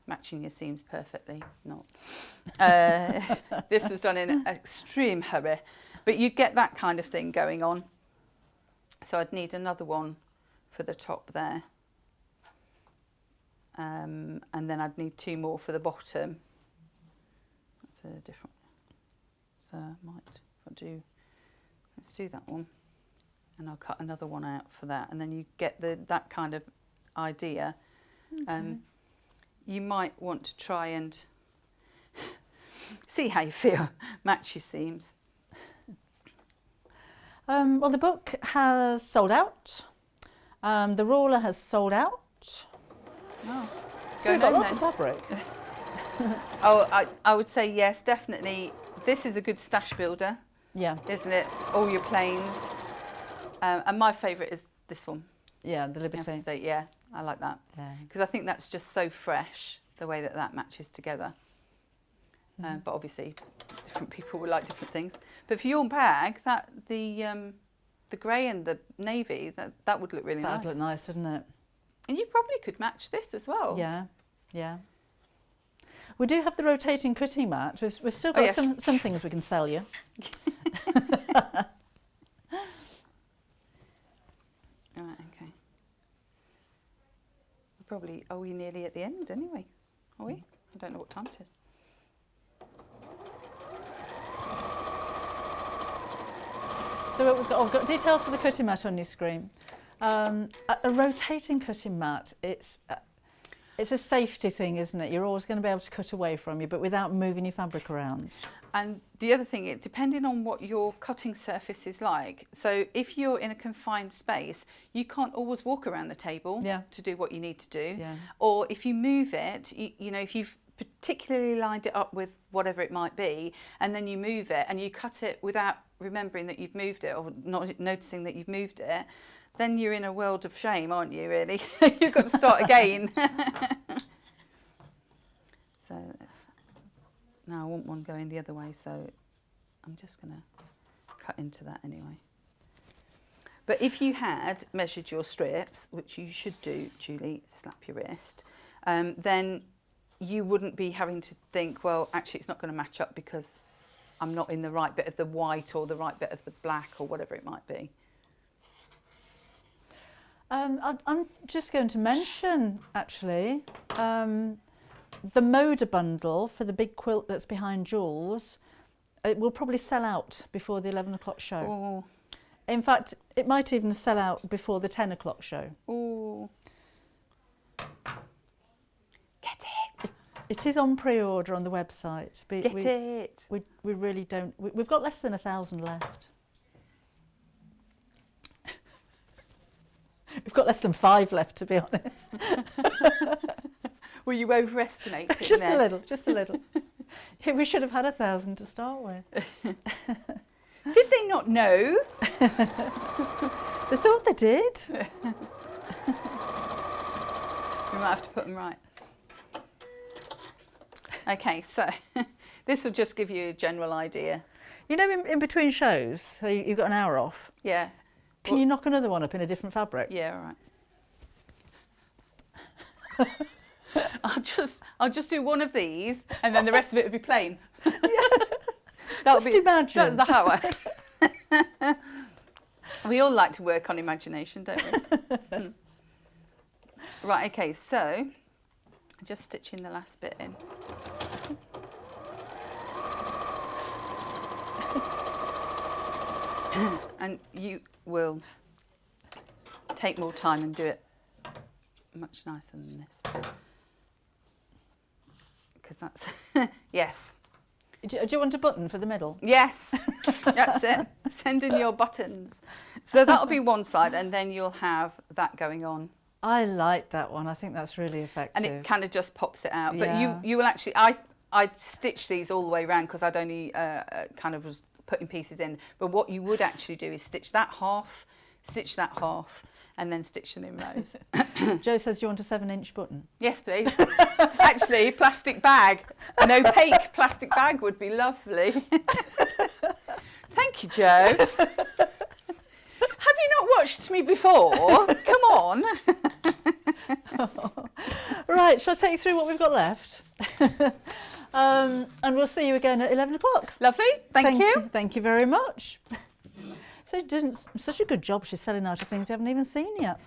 matching your seams perfectly. Not. This was done in an extreme hurry, but you get that kind of thing going on. So I'd need another one for the top there. And then I'd need 2 more for the bottom. That's a different. So I might, let's do that one. And I'll cut another one out for that. And then you get that kind of idea. Okay. You might want to try and see how you feel, match your seams. Well, the book has sold out. The ruler has sold out. Oh, so we've got lots of fabric. I would say yes, definitely. This is a good stash builder. Yeah. Isn't it? All your plains. And my favourite is this one. Yeah, the Liberty. State, yeah, I like that. Because I think that's just so fresh, the way that matches together. But obviously, different people will like different things. But for your bag, the grey and the navy, that would look really nice. That would look nice, wouldn't it? And you probably could match this as well. Yeah, yeah. We do have the rotating cutting mat. We've still got some things we can sell you. Right, okay. Are we nearly at the end anyway? Are we? I don't know what time it is. So I've got details for the cutting mat on your screen. A rotating cutting mat, it's a safety thing, isn't it? You're always going to be able to cut away from you, but without moving your fabric around. And the other thing, depending on what your cutting surface is like, so if you're in a confined space, you can't always walk around the table to do what you need to do. Yeah. Or if you move it, you know, if you've particularly lined it up with whatever it might be, and then you move it and you cut it without remembering that you've moved it or not noticing that you've moved it, then you're in a world of shame, aren't you, really? You've got to start again. So now I want one going the other way, so I'm just going to cut into that anyway. But if you had measured your strips, which you should do, Julie, slap your wrist, then you wouldn't be having to think, well, actually it's not going to match up because I'm not in the right bit of the white or the right bit of the black or whatever it might be. I'm just going to mention, actually, the Moda bundle for the big quilt that's behind Jules. It will probably sell out before the 11 o'clock show. Ooh. In fact, it might even sell out before the 10 o'clock show. Ooh. Get it. It is on pre-order on the website. Get it. We really don't. We've got less than 1,000 left. We've got less than 5 left, to be honest. Were you overestimating Just there? a little, just a little. Yeah, we should have had 1,000 to start with. Did they not know? They thought they did. We might have to put them right. Okay, so this will just give you a general idea. You know, in between shows, so you've got an hour off. Yeah. Can you knock another one up in a different fabric? Yeah, all right. I'll just do one of these, and then the rest of it will be plain. Yeah. Just imagine. That's how we all like to work on imagination, don't we? Right. Okay. So, just stitching the last bit in. And you will take more time and do it much nicer than this. Because that's, yes. Do you want a button for the middle? Yes, that's it. Send in your buttons. So that'll be one side, and then you'll have that going on. I like that one. I think that's really effective. And it kind of just pops it out. Yeah. But you will actually, I stitched these all the way around because I'd only kind of was putting pieces in. But what you would actually do is stitch that half, and then stitch them in rows. Joe says you want a 7-inch button. Yes, please. Actually, plastic bag, an opaque plastic bag would be lovely. Thank you, Joe. Have you not watched me before? Come on. Right, shall I take you through what we've got left? And we'll see you again at 11 o'clock. Lovely. Thank you. Thank you very much. So you did such a good job. She's selling out of things you haven't even seen yet.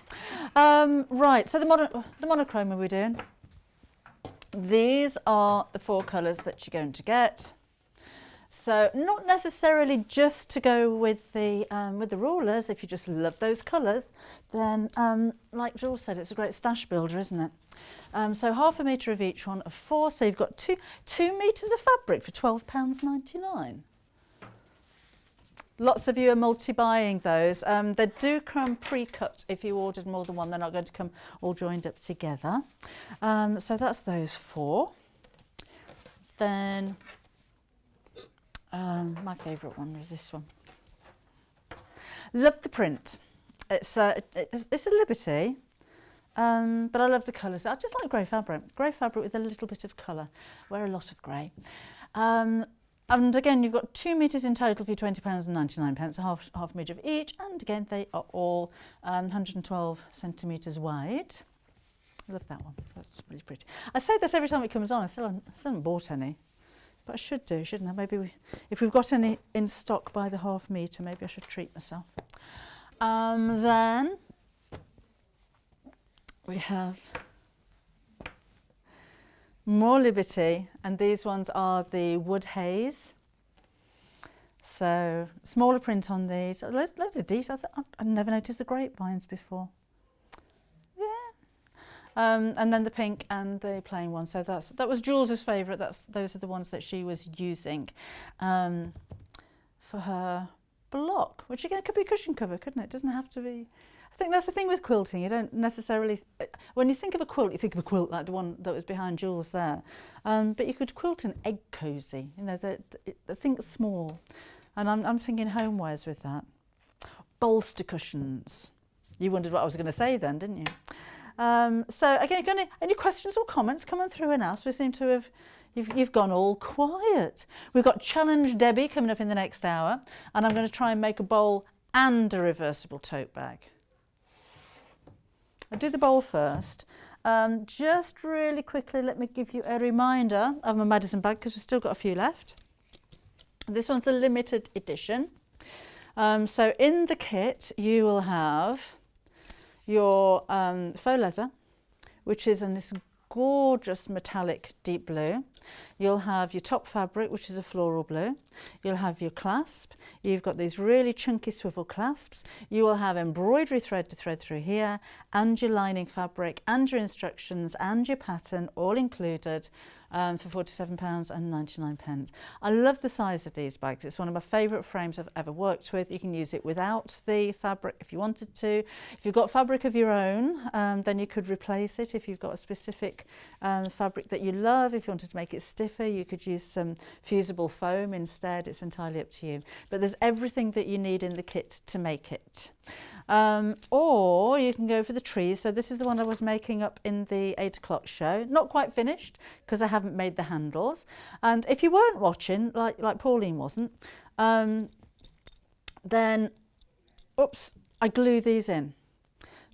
Right, so the monochrome we're doing. These are the 4 colours that you're going to get. So not necessarily just to go with the rulers. If you just love those colours, then like Jules said, it's a great stash builder, isn't it? So half a metre of each one of 4. So you've got 2 metres of fabric for £12.99. Lots of you are multi-buying those. They do come pre-cut if you ordered more than one. They're not going to come all joined up together. So that's those 4. Then my favourite one is this one. Love the print. It's a Liberty, but I love the colours. I just like grey fabric. Grey fabric with a little bit of colour. Wear a lot of grey. And again, you've got 2 metres in total for £20.99, half metre of each. And again, they are all 112 centimetres wide. I love that one. That's really pretty. I say that every time it comes on. I still haven't bought any, but I should do, shouldn't I? Maybe if we've got any in stock by the half metre, maybe I should treat myself. Then we have more Liberty, and these ones are the Wood Haze. So smaller print on these. Loads of details. I've never noticed the grapevines before. Yeah. And then the pink and the plain one. So that was Jules's favourite. Those are the ones that she was using for her block, which again could be a cushion cover, couldn't it? Doesn't have to be. I think that's the thing with quilting. You don't necessarily, when you think of a quilt, you think of a quilt like the one that was behind Jules there. But you could quilt an egg cosy. You know, the thing's small, and I'm thinking homewares with that. Bolster cushions. You wondered what I was going to say then, didn't you? So again, any questions or comments coming through in us? We seem to have. You've gone all quiet. We've got Challenge Debbie coming up in the next hour, and I'm going to try and make a bowl and a reversible tote bag. I'll do the bowl first. Just really quickly, let me give you a reminder of my Madison bag because we've still got a few left. This one's the limited edition. So in the kit, you will have your faux leather, which is in this gorgeous metallic deep blue. You'll have your top fabric, which is a floral blue. You'll have your clasp. You've got these really chunky swivel clasps. You will have embroidery thread to thread through here, and your lining fabric, and your instructions, and your pattern, all included for £47.99. I love the size of these bags. It's one of my favourite frames I've ever worked with. You can use it without the fabric if you wanted to. If you've got fabric of your own, then you could replace it. If you've got a specific fabric that you love, if you wanted to make it stiffer, you could use some fusible foam instead. It's entirely up to you. But there's everything that you need in the kit to make it. Or you can go for the trees. So this is the one I was making up in the 8 o'clock show. Not quite finished because I haven't made the handles. And if you weren't watching, like Pauline wasn't, then, oops, I glue these in.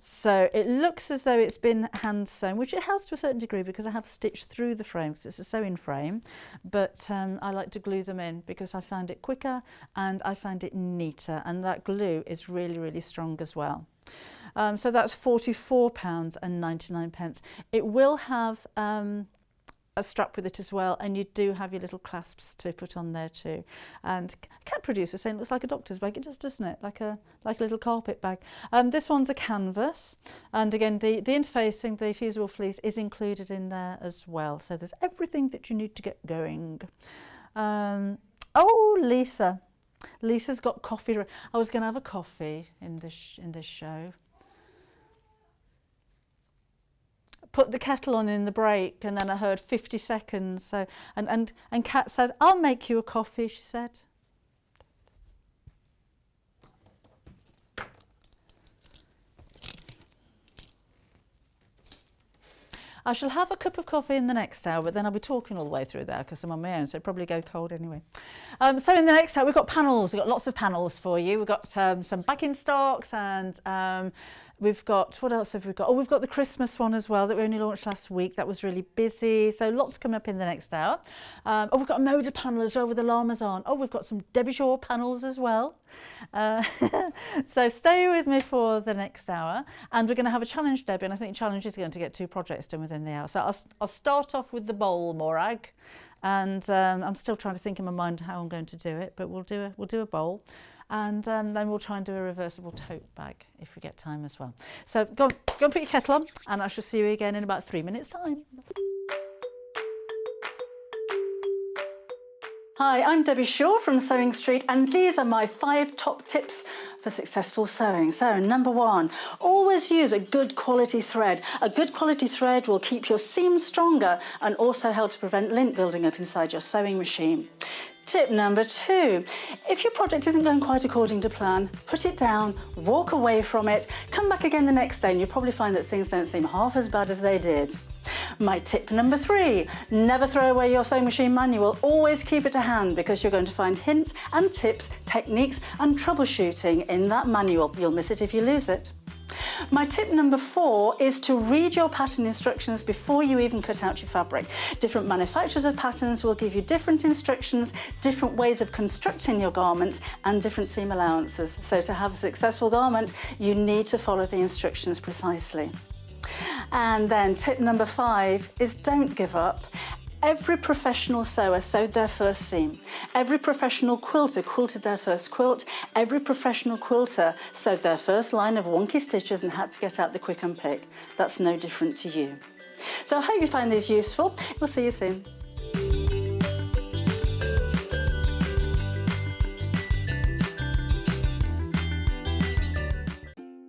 So it looks as though it's been hand sewn, which it has to a certain degree because I have stitched through the frame because it's a sewing frame, but I like to glue them in because I find it quicker and I find it neater, and that glue is really, really strong as well. So that's £44.99. It will have a strap with it as well, and you do have your little clasps to put on there too. And cat producer saying it looks like a doctor's bag. It does, doesn't it? Like a little carpet bag. This one's a canvas, and again the interfacing, the fusible fleece is included in there as well. So there's everything that you need to get going. Oh, Lisa's got coffee. I was going to have a coffee in this show. Put the kettle on in the break, and then I heard 50 seconds. So and Kat said, "I'll make you a coffee," she said. I shall have a cup of coffee in the next hour, but then I'll be talking all the way through there because I'm on my own, so it'll probably go cold anyway. So in the next hour, we've got panels. We've got lots of panels for you. We've got some backing stocks and we've got, what else have we got? Oh, we've got the Christmas one as well that we only launched last week. That was really busy. So lots coming up in the next hour. Oh, we've got a Moda panel as well with the llamas on. Oh, we've got some Debbie Shaw panels as well. So stay with me for the next hour. And we're going to have a challenge, Debbie, and I think the challenge is going to get 2 projects done within the hour. So I'll start off with the bowl morag. And I'm still trying to think in my mind how I'm going to do it, but we'll do a bowl. And then we'll try and do a reversible tote bag if we get time as well. So go and put your kettle on, and I shall see you again in about 3 minutes' time. Hi, I'm Debbie Shaw from Sewing Street, and these are my 5 top tips for successful sewing. So number 1, always use a good quality thread. A good quality thread will keep your seams stronger and also help to prevent lint building up inside your sewing machine. Tip number 2, if your project isn't going quite according to plan, put it down, walk away from it, come back again the next day and you'll probably find that things don't seem half as bad as they did. My tip number 3, never throw away your sewing machine manual, always keep it to hand because you're going to find hints and tips, techniques and troubleshooting in that manual. You'll miss it if you lose it. My tip number 4 is to read your pattern instructions before you even cut out your fabric. Different manufacturers of patterns will give you different instructions, different ways of constructing your garments and different seam allowances. So to have a successful garment, you need to follow the instructions precisely. And then tip number 5 is don't give up. Every professional sewer sewed their first seam. Every professional quilter quilted their first quilt. Every professional quilter sewed their first line of wonky stitches and had to get out the quick and pick. That's no different to you. So I hope you find these useful. We'll see you soon.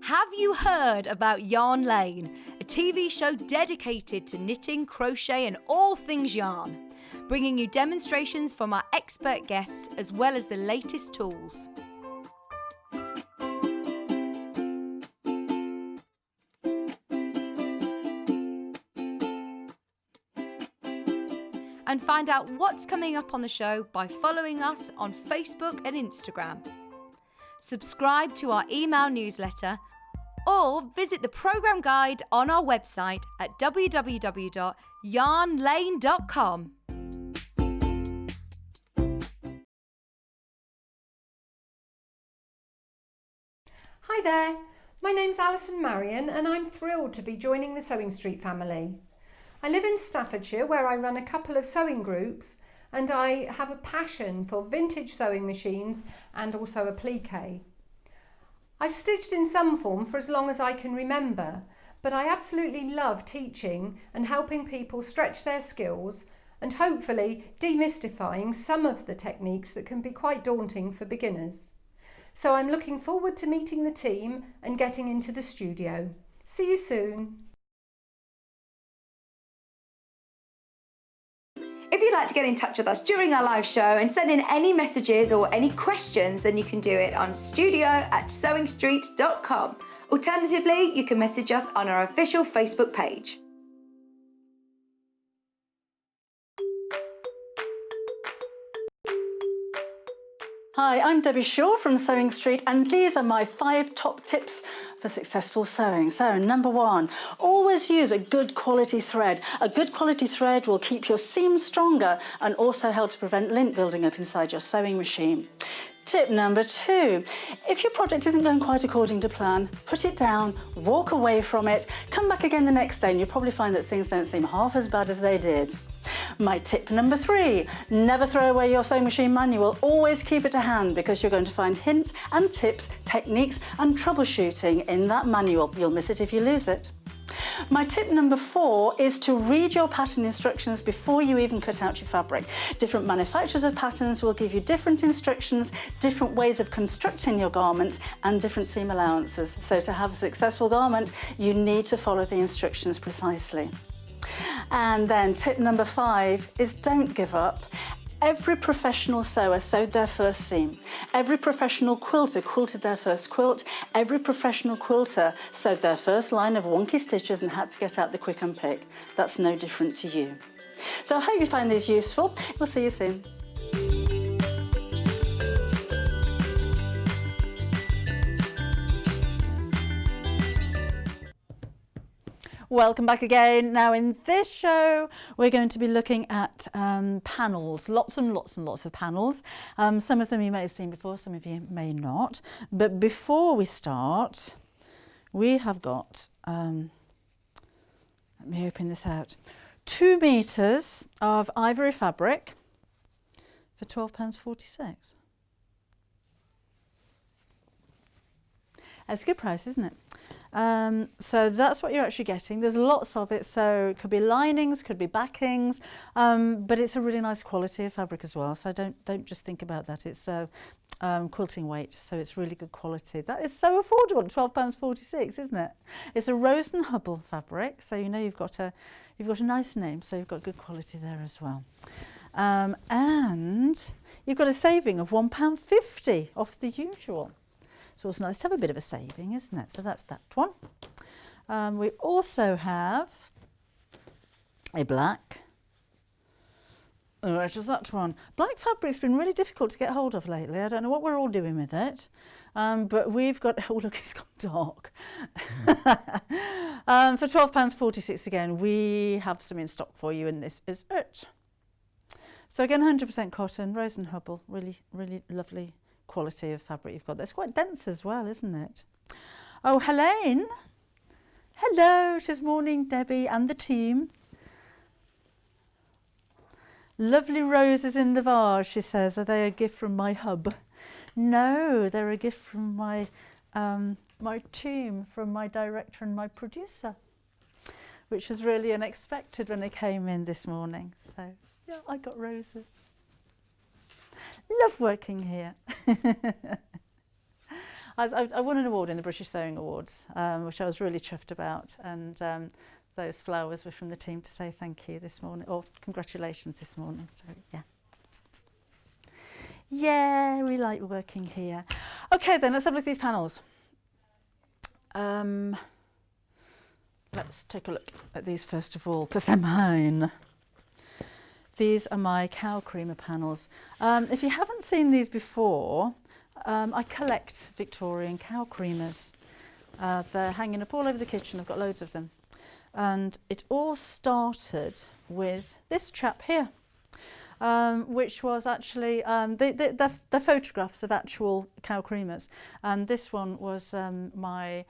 Have you heard about Yarn Lane, a TV show dedicated to knitting, crochet and all things yarn, bringing you demonstrations from our expert guests as well as the latest tools. And find out what's coming up on the show by following us on Facebook and Instagram. Subscribe to our email newsletter or visit the programme guide on our website at www.yarnlane.com. Hi there, my name's Alison Marion and I'm thrilled to be joining the Sewing Street family. I live in Staffordshire where I run a couple of sewing groups and I have a passion for vintage sewing machines and also applique. I've stitched in some form for as long as I can remember, but I absolutely love teaching and helping people stretch their skills and hopefully demystifying some of the techniques that can be quite daunting for beginners. So I'm looking forward to meeting the team and getting into the studio. See you soon. If you'd like to get in touch with us during our live show and send in any messages or any questions, then you can do it on studio@sewingstreet.com. Alternatively, you can message us on our official Facebook page. Hi, I'm Debbie Shaw from Sewing Street, and these are my 5 top tips for successful sewing. So number 1, always use a good quality thread. A good quality thread will keep your seams stronger and also help to prevent lint building up inside your sewing machine. Tip number 2, if your project isn't going quite according to plan, put it down, walk away from it, come back again the next day and you'll probably find that things don't seem half as bad as they did. My tip number 3, never throw away your sewing machine manual, always keep it to hand because you're going to find hints and tips, techniques and troubleshooting in that manual. You'll miss it if you lose it. My tip number 4 is to read your pattern instructions before you even cut out your fabric. Different manufacturers of patterns will give you different instructions, different ways of constructing your garments and different seam allowances. So to have a successful garment, you need to follow the instructions precisely. And then tip number 5 is don't give up. Every professional sewer sewed their first seam. Every professional quilter quilted their first quilt. Every professional quilter sewed their first line of wonky stitches and had to get out the quick and pick. That's no different to you. So I hope you find these useful. We'll see you soon. Welcome back again. Now in this show we're going to be looking at panels, lots and lots and lots of panels. Some of them you may have seen before, some of you may not. But before we start, we have got, let me open this out, 2 meters of ivory fabric for £12.46. That's a good price, isn't it? So that's what you're actually getting. There's lots of it, so it could be linings, could be backings, but it's a really nice quality of fabric as well. So don't just think about that. It's quilting weight, so it's really good quality. That is so affordable, £12.46, isn't it? It's a Rose and Hubble fabric, so you know you've got a nice name, so you've got good quality there as well. And you've got a saving of £1.50 off the usual. So it's nice to have a bit of a saving, isn't it? So that's that one. We also have a black. Which is that one? Black fabric's been really difficult to get hold of lately. I don't know what we're all doing with it. But we've got, oh look, it's gone dark. For £12.46 again, we have some in stock for you, and this is it. So again, 100% cotton, Rose and Hubble, really, really lovely quality of fabric you've got. That's quite dense as well, isn't it? Oh, Helene. Hello, tis morning, Debbie and the team. Lovely roses in the vase, she says. Are they a gift from my hub? No, they're a gift from my my team, from my director and my producer, which was really unexpected when they came in this morning. So yeah, I got roses. Love working here. I won an award in the British Sewing Awards, which I was really chuffed about, and those flowers were from the team to say thank you this morning, or congratulations this morning. So yeah, we like working here. Okay then, let's have a look at these panels. Let's take a look at these first of all, because they're mine. These are my cow creamer panels. If you haven't seen these before, I collect Victorian cow creamers. They're hanging up all over the kitchen. I've got loads of them. And it all started with this chap here, which was actually, they're photographs of actual cow creamers. And this one was my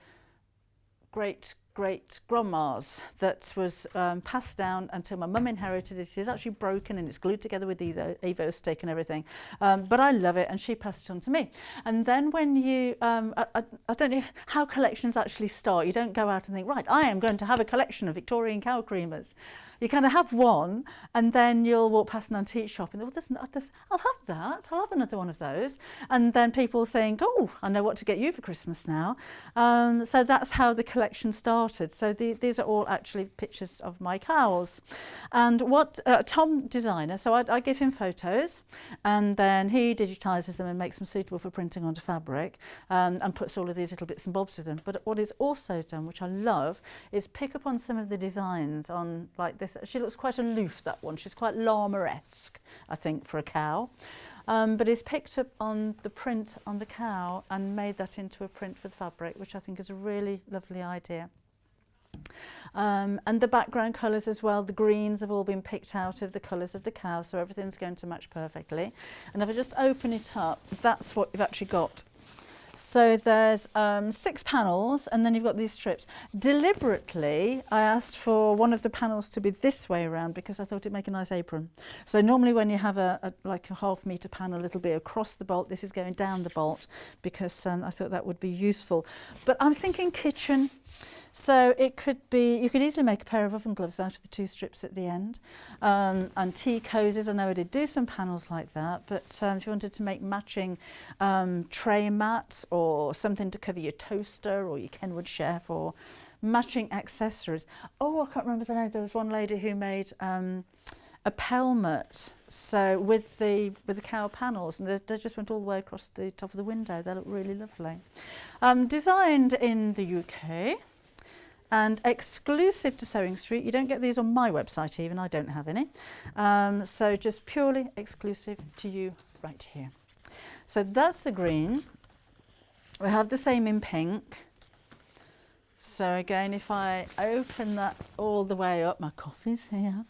great-great-grandma's that was passed down until my mum inherited it. It's actually broken and it's glued together with Evo stick and everything. But I love it, and she passed it on to me. And then when you, I don't know how collections actually start. You don't go out and think, right, I am going to have a collection of Victorian cow creamers. You kind of have one, and then you'll walk past an antique shop and think, well, I'll have that. I'll have another one of those. And then people think, oh, I know what to get you for Christmas now. So that's how the collection started. So these are all actually pictures of my cows. And what Tom designer, so I give him photos, and then he digitises them and makes them suitable for printing onto fabric, and puts all of these little bits and bobs with them. But what he's also done, which I love, is pick up on some of the designs on like this. She looks quite aloof, that one. She's quite llama-esque, I think, for a cow. But he's picked up on the print on the cow and made that into a print for the fabric, which I think is a really lovely idea. And the background colours as well, the greens have all been picked out of the colours of the cow, so everything's going to match perfectly. And if I just open it up, that's what you've actually got. So there's 6 panels, and then you've got these strips. Deliberately, I asked for one of the panels to be this way around because I thought it'd make a nice apron. So normally when you have like a ½ metre panel, it'll be across the bolt. This is going down the bolt because I thought that would be useful. But I'm thinking kitchen. So it could be, you could easily make a pair of oven gloves out of the 2 strips at the end. And tea cozies, I know I did do some panels like that, but if you wanted to make matching tray mats or something to cover your toaster or your Kenwood chef or matching accessories. Oh, I can't remember the name. There was one lady who made a pelmet, so with the cow panels, and they just went all the way across the top of the window. They look really lovely. Designed in the UK and exclusive to Sewing Street. You don't get these on my website even, I don't have any. So just purely exclusive to you right here. So that's the green. We have the same in pink. So again, if I open that all the way up, my coffee's here,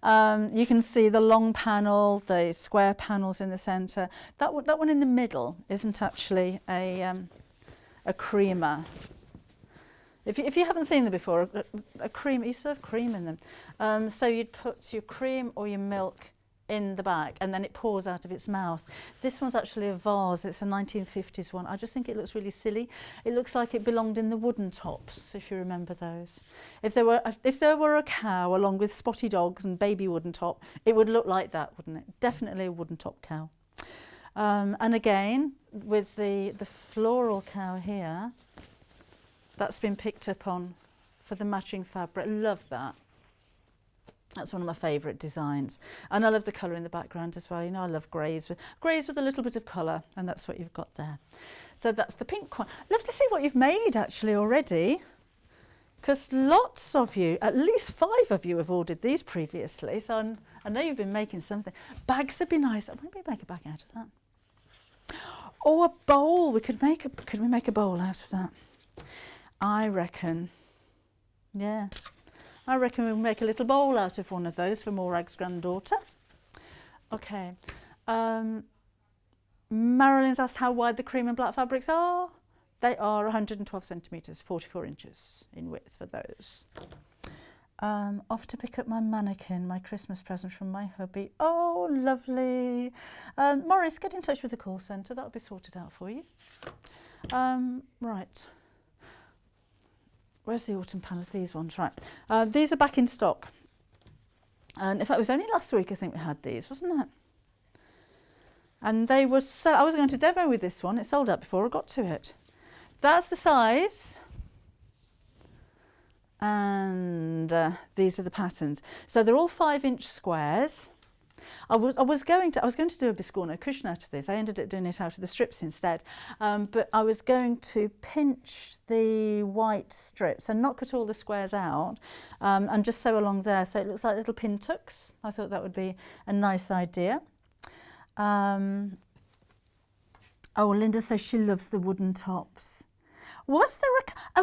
you can see the long panel, the square panels in the centre. That one in the middle isn't actually a creamer. If you haven't seen them before, a cream, you serve cream in them. So you'd put your cream or your milk in the back and then it pours out of its mouth. This one's actually a vase. It's a 1950s one. I just think it looks really silly. It looks like it belonged in the wooden tops, if you remember those. If there were a cow along with spotty dogs and baby wooden top, it would look like that, wouldn't it? Definitely a wooden top cow. And again, with the floral cow here, that's been picked up on for the matching fabric. Love that. That's one of my favourite designs. And I love the colour in the background as well. You know, I love greys with a little bit of colour, and that's what you've got there. So that's the pink one. Love to see what you've made actually already, because lots of you, at least 5 of you have ordered these previously. So I know you've been making something. Bags would be nice. Maybe make a bag out of that. Or a bowl. Could we make a bowl out of that? I reckon. Yeah. I reckon we'll make a little bowl out of one of those for Morag's granddaughter. Okay. Marilyn's asked how wide the cream and black fabrics are. They are 112 centimetres, 44 inches in width for those. Off to pick up my mannequin, my Christmas present from my hubby. Oh, lovely. Maurice, get in touch with the call centre. That'll be sorted out for you. Right. Where's the autumn panels? These ones, right. These are back in stock. And in fact, it was only last week I think we had these, wasn't it? And they were I was going to demo with this one. It sold out before I got to it. That's the size. And these are the patterns. So they're all 5-inch squares. I was going to do a biscorno cushion out of this. I ended up doing it out of the strips instead. But I was going to pinch the white strips and not cut all the squares out and just sew along there so it looks like little pin tucks. I thought that would be a nice idea. Oh, Linda says she loves the wooden tops. Was there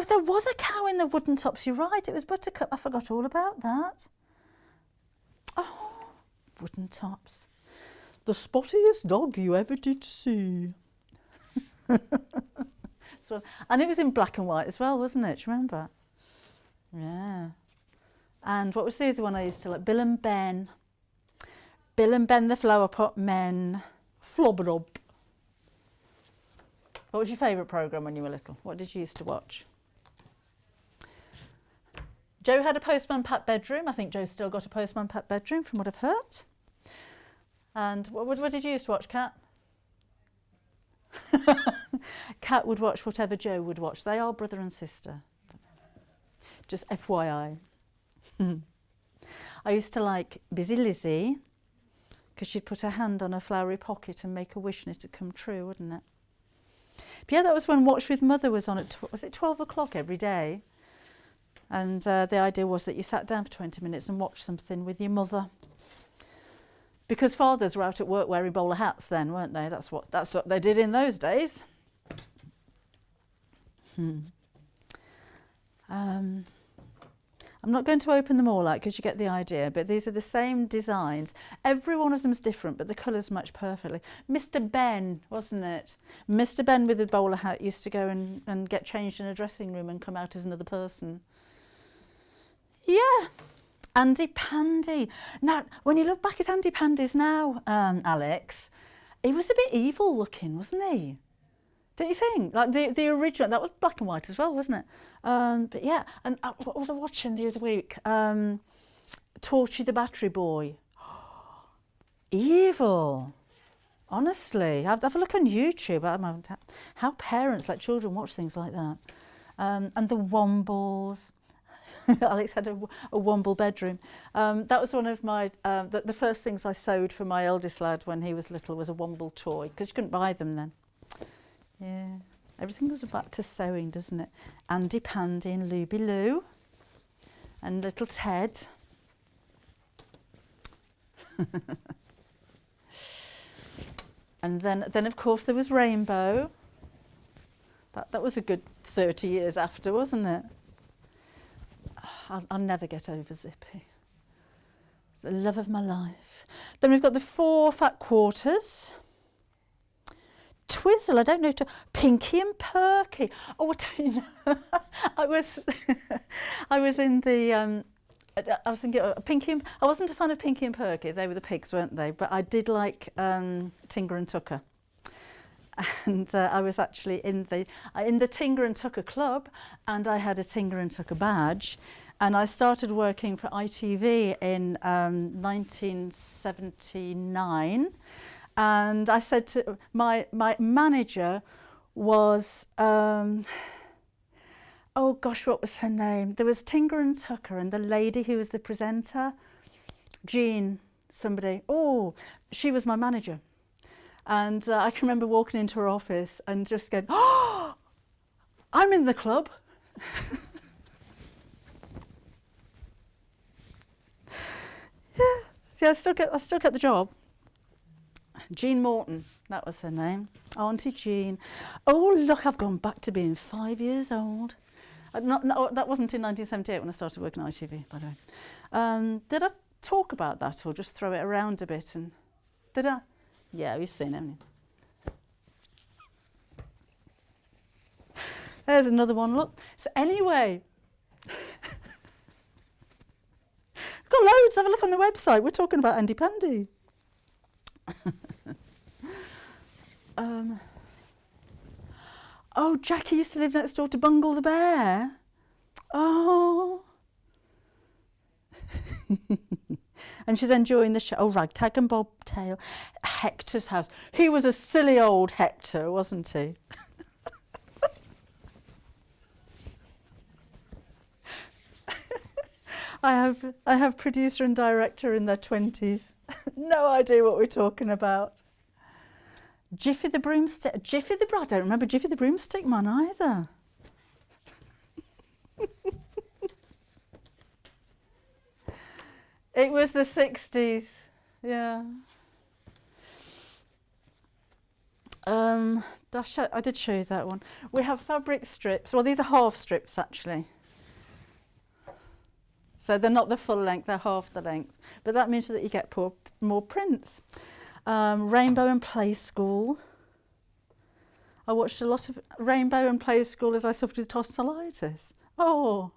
there was a cow in the wooden tops. You're right, it was Buttercup. I forgot all about that. Oh. Wooden tops. The spottiest dog you ever did see. So, and it was in black and white as well, wasn't it? Do you remember? Yeah. And what was the other one I used to like? Bill and Ben. Bill and Ben the Flower Pot Men. Flobberob. What was your favourite programme when you were little? What did you used to watch? Joe had a Postman Pat bedroom. I think Joe's still got a Postman Pat bedroom from what I've heard. And what did you used to watch, Kat? Kat would watch whatever Joe would watch. They are brother and sister. Just FYI. I used to like Busy Lizzie because she'd put her hand on her flowery pocket and make a wish and it'd come true, wouldn't it? But yeah, that was when Watch with Mother was on at, was it 12 o'clock every day? And the idea was that you sat down for 20 minutes and watched something with your mother. Because fathers were out at work wearing bowler hats then, weren't they? That's what they did in those days. I'm not going to open them all out because you get the idea, but these are the same designs. Every one of them's different, but the colours match perfectly. Mr. Ben, wasn't it? Mr. Ben with the bowler hat used to go and get changed in a dressing room and come out as another person. Yeah, Andy Pandy. Now, when you look back at Andy Pandy's now, Alex, he was a bit evil looking, wasn't he? Don't you think? Like the original, that was black and white as well, wasn't it? But yeah, and what was I watching the other week? Torchy the Battery Boy. Evil. Honestly, have a look on YouTube. How parents let children watch things like that. And the Wombles. Alex had a Womble bedroom. That was one of my, the first things I sewed for my eldest lad when he was little was a Womble toy, because you couldn't buy them then. Yeah, everything goes back to sewing, doesn't it? Andy Pandy and Luby Lou and little Ted. And then of course there was Rainbow. That was a good 30 years after, wasn't it? I'll never get over Zippy. It's the love of my life. Then we've got the 4 fat quarters. Twizzle, I don't know, Pinky and Perky. Oh, what do you know? I was in the, I was thinking, I wasn't a fan of Pinky and Perky, they were the pigs, weren't they? But I did like Tinger and Tucker. And I was actually in the Tinger and Tucker club, and I had a Tinger and Tucker badge. And I started working for ITV in 1979. And I said to my manager was, oh gosh, what was her name? There was Tinger and Tucker, and the lady who was the presenter, Jean, somebody. Oh, she was my manager. And I can remember walking into her office and just going, oh, I'm in the club. Yeah, see, I still get the job. Jean Morton, that was her name. Auntie Jean. Oh, look, I've gone back to being 5 years old. No, that wasn't in 1978 when I started working at ITV, by the way. Did I talk about that or just throw it around a bit? And did I? Yeah, you've seen it, haven't you? There's another one, look. So anyway, we've got loads. Have a look on the website. We're talking about Andy Pandy. Oh, Jackie used to live next door to Bungle the bear. Oh. And she's enjoying the show. Oh, Ragtag and Bobtail. Hector's house. He was a silly old Hector, wasn't he? I have producer and director in their 20s. No idea what we're talking about. Jiffy the broomstick. I don't remember Jiffy the broomstick man either. It was the 60s, yeah. I did show you that one. We have fabric strips. Well, these are half strips, actually. So they're not the full length, they're half the length. But that means that you get more prints. Rainbow and Play School. I watched a lot of Rainbow and Play School as I suffered with tonsillitis. Oh.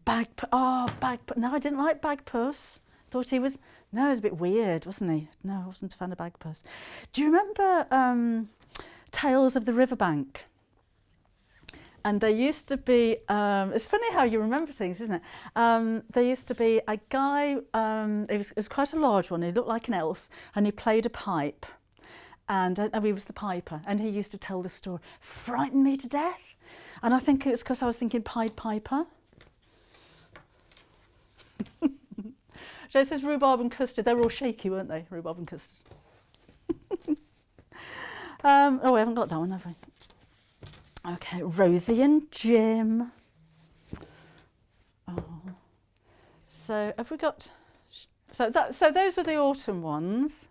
Bagpuss. No, I didn't like Bagpuss. Thought he was, no, he was a bit weird, wasn't he? No, I wasn't a fan of Bagpuss. Do you remember Tales of the Riverbank? And there used to be, it's funny how you remember things, isn't it? There used to be a guy, it was quite a large one, he looked like an elf, and he played a pipe. And he was the piper, and he used to tell the story. Frightened me to death. And I think it was because I was thinking Pied Piper. Joe says rhubarb and custard. They were all shaky, weren't they? Rhubarb and custard. Oh, we haven't got that one, have we? Okay, Rosie and Jim. Oh. So have we got? So those are the autumn ones.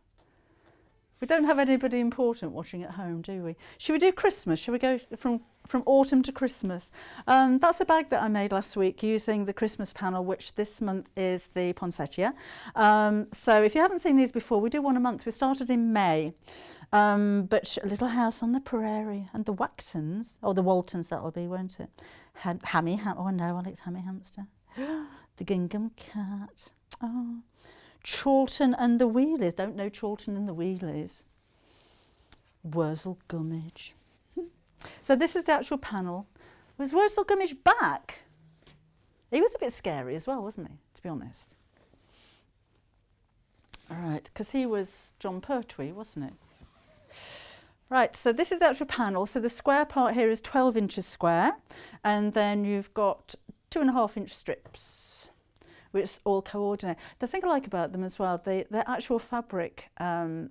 We don't have anybody important watching at home, do we? Should we do Christmas? Shall we go from autumn to Christmas? That's a bag that I made last week using the Christmas panel, which this month is the poinsettia. So if you haven't seen these before, we do one a month. We started in May. But A Little House on the Prairie and the Wactons, or the Waltons that'll be, won't it? Oh no, Alex Hammy Hamster. The Gingham Cat. Oh. Chorlton and the Wheelies. Don't know Chorlton and the Wheelies. Wurzel Gummidge. So this is the actual panel. Was Wurzel Gummidge back? He was a bit scary as well, wasn't he, to be honest? All right, because he was John Pertwee, wasn't it? Right, so this is the actual panel. So the square part here is 12 inches square, and then you've got 2.5-inch strips, which all coordinate. The thing I like about them as well, their actual fabric, the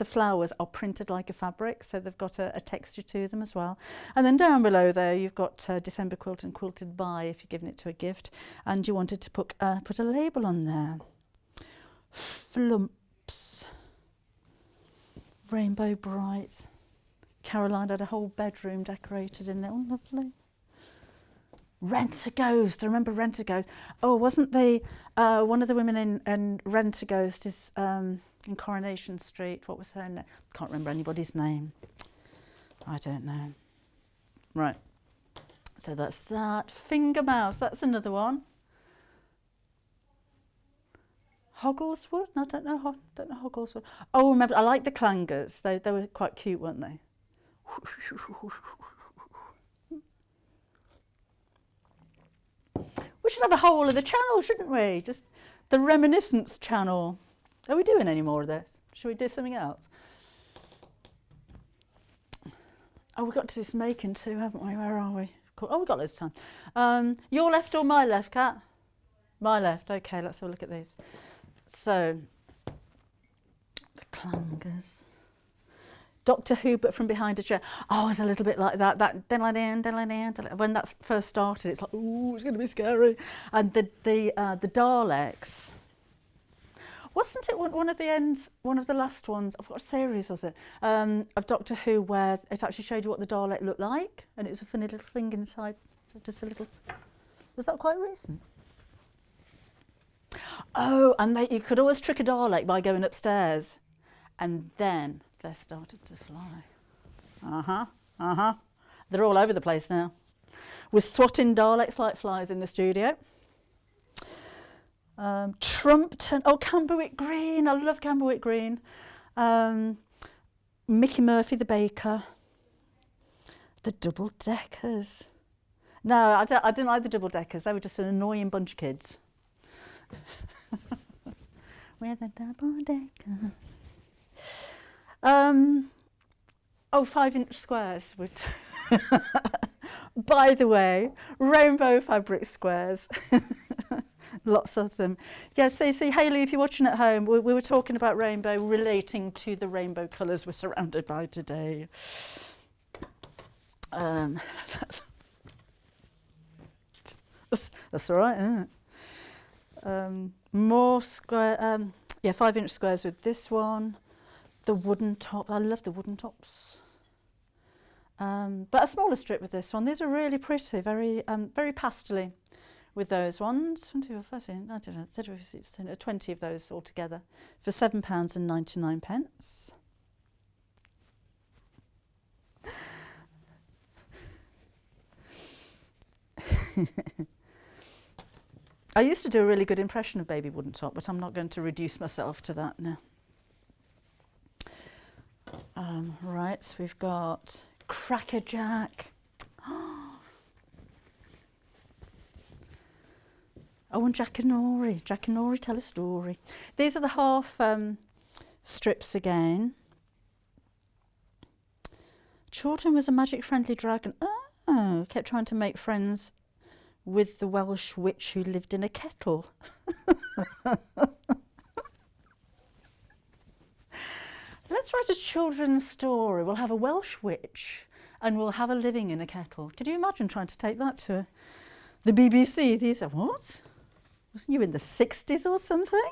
flowers are printed like a fabric, so they've got a texture to them as well. And then down below there, you've got December Quilt and Quilted By if you're giving it to a gift, and you wanted to put a label on there. Flumps, Rainbow Bright. Caroline had a whole bedroom decorated in it. Oh, lovely. Rent a Ghost. I remember Rent a Ghost. Oh, wasn't the one of the women in Rent a Ghost is in Coronation Street? What was her name? Can't remember anybody's name. I don't know. Right. So that's that. Finger Mouse. That's another one. Hoggleswood? No, I don't know Hoggleswood. Oh, remember, I like the clangers. They were quite cute, weren't they? We should have a whole of the channel, shouldn't we? Just the reminiscence channel. Are we doing any more of this? Should we do something else? Oh, we've got to do some making too, haven't we? Where are we? Cool. Oh, we've got loads of time. Your left or my left, Kat? My left. Okay, let's have a look at these. So, the clangers. Doctor Who, but from behind a chair. Oh, it's a little bit like that. When that first started, it's like, ooh, it's going to be scary. And the Daleks. Wasn't it one of the ends, one of the last ones? What series was it? Of Doctor Who, where it actually showed you what the Dalek looked like, and it was a funny little thing inside. Just a little. Was that quite recent? Oh, and you could always trick a Dalek by going upstairs, and then they started to fly. They're all over the place now. We're swatting Daleks like flies in the studio. Trumpton, Camberwick Green. I love Camberwick Green. Mickey Murphy the baker. The double deckers. No, I didn't like the double deckers. They were just an annoying bunch of kids. We're the double deckers. 5-inch squares. By the way, rainbow fabric squares. Lots of them. Yeah, see, Hayley, if you're watching at home, we were talking about rainbow relating to the rainbow colours we're surrounded by today. That's all right, isn't it? More square, 5-inch squares with this one. The wooden top, I love the wooden tops. But a smaller strip with this one. These are really pretty, very pastely with those ones. 20 of those altogether for £7.99. I used to do a really good impression of Baby Wooden Top, but I'm not going to reduce myself to that now. Right, so we've got Cracker Jack. Oh, and Jack and Nori. Jack and Nori tell a story. These are the half strips again. Chorlton was a magic-friendly dragon. Oh, kept trying to make friends with the Welsh witch who lived in a kettle. Let's write a children's story. We'll have a Welsh witch and we'll have her living in a kettle. Could you imagine trying to take that to the BBC? These are what? Wasn't you in the 60s or something?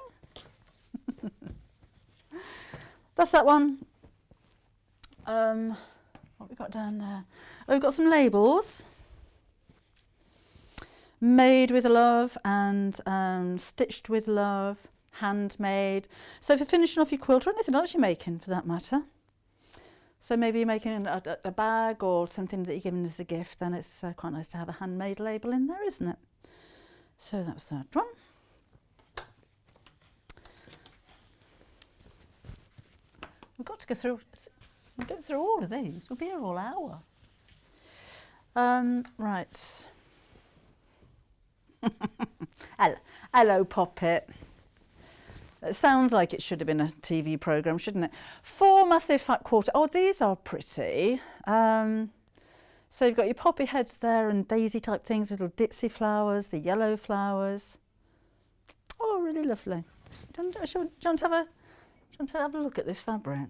That's that one. What have we got down there? Oh, we've got some labels. Made with love and stitched with love, handmade. So if you're finishing off your quilt or anything else you're making for that matter. So maybe you're making a bag or something that you're giving as a gift, then it's quite nice to have a handmade label in there, isn't it? So that's that one. We've got to go through all of these. We'll be here all hour. Right. Hello, Poppet. It sounds like it should have been a TV programme, shouldn't it? 4 massive fat quarter. Oh, these are pretty. So you've got your poppy heads there and daisy type things, little ditzy flowers, the yellow flowers. Oh, really lovely. Do you want to have a look at this fabric?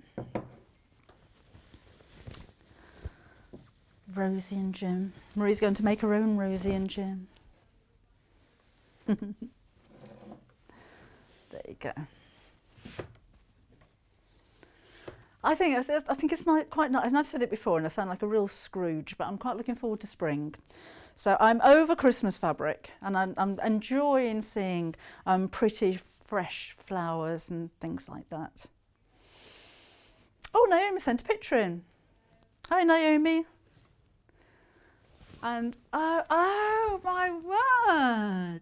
Rosie and Jim. Marie's going to make her own Rosie and Jim. There you go. I think it's quite nice, and I've said it before and I sound like a real Scrooge, but I'm quite looking forward to spring. So I'm over Christmas fabric and I'm enjoying seeing pretty fresh flowers and things like that. Oh, Naomi sent a picture in. Hi, Naomi. And oh my word!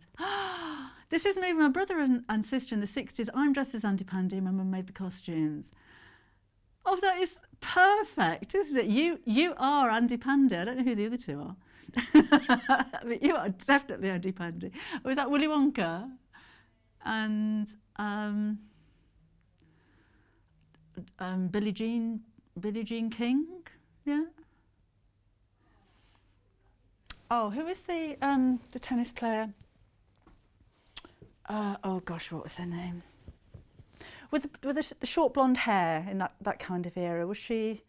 This is me, my brother and sister in the 60s. I'm dressed as Auntie Pandy. My mum made the costumes. Oh, that is perfect, isn't it? You are Auntie Pandy. I don't know who the other two are. But you are definitely Auntie Pandy. Was that Willy Wonka? And Billie Jean King? Yeah. Oh, who is the tennis player? Oh gosh, what was her name? With the short blonde hair in that kind of era. Was she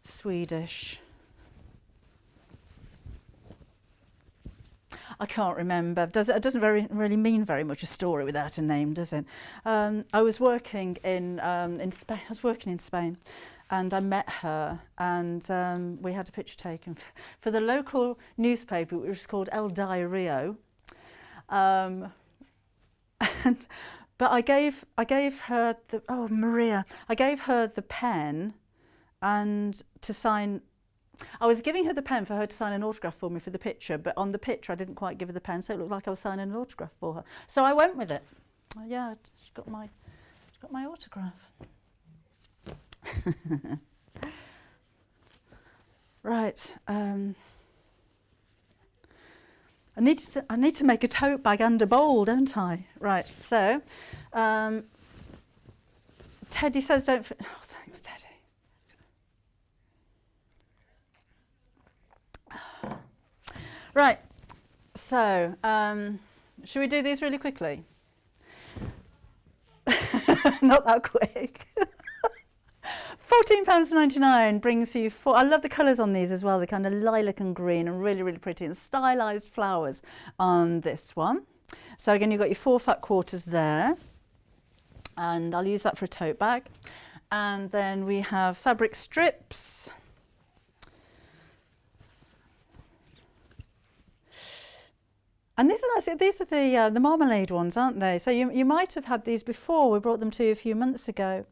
Swedish? I can't remember. It doesn't really mean very much a story without a name, does it? I was working in Spain. I was working in Spain, and I met her, and we had a picture taken for the local newspaper, which was called El Diario. But I gave her Maria. I gave her the pen, and to sign. I was giving her the pen for her to sign an autograph for me for the picture, but on the picture I didn't quite give her the pen, so it looked like I was signing an autograph for her. So I went with it. Yeah, she got my autograph. Right. I need to make a tote bag and a bowl, don't I? Right. So, Teddy says don't. Oh, thanks, Teddy. Right. So, should we do these really quickly? Not that quick. £14.99 brings you four. I love the colours on these as well. The kind of lilac and green and really, really pretty, and stylised flowers on this one. So again, you've got your 4 fat quarters there, and I'll use that for a tote bag. And then we have fabric strips. And these are nice. These are the marmalade ones, aren't they? So you might have had these before. We brought them to you a few months ago.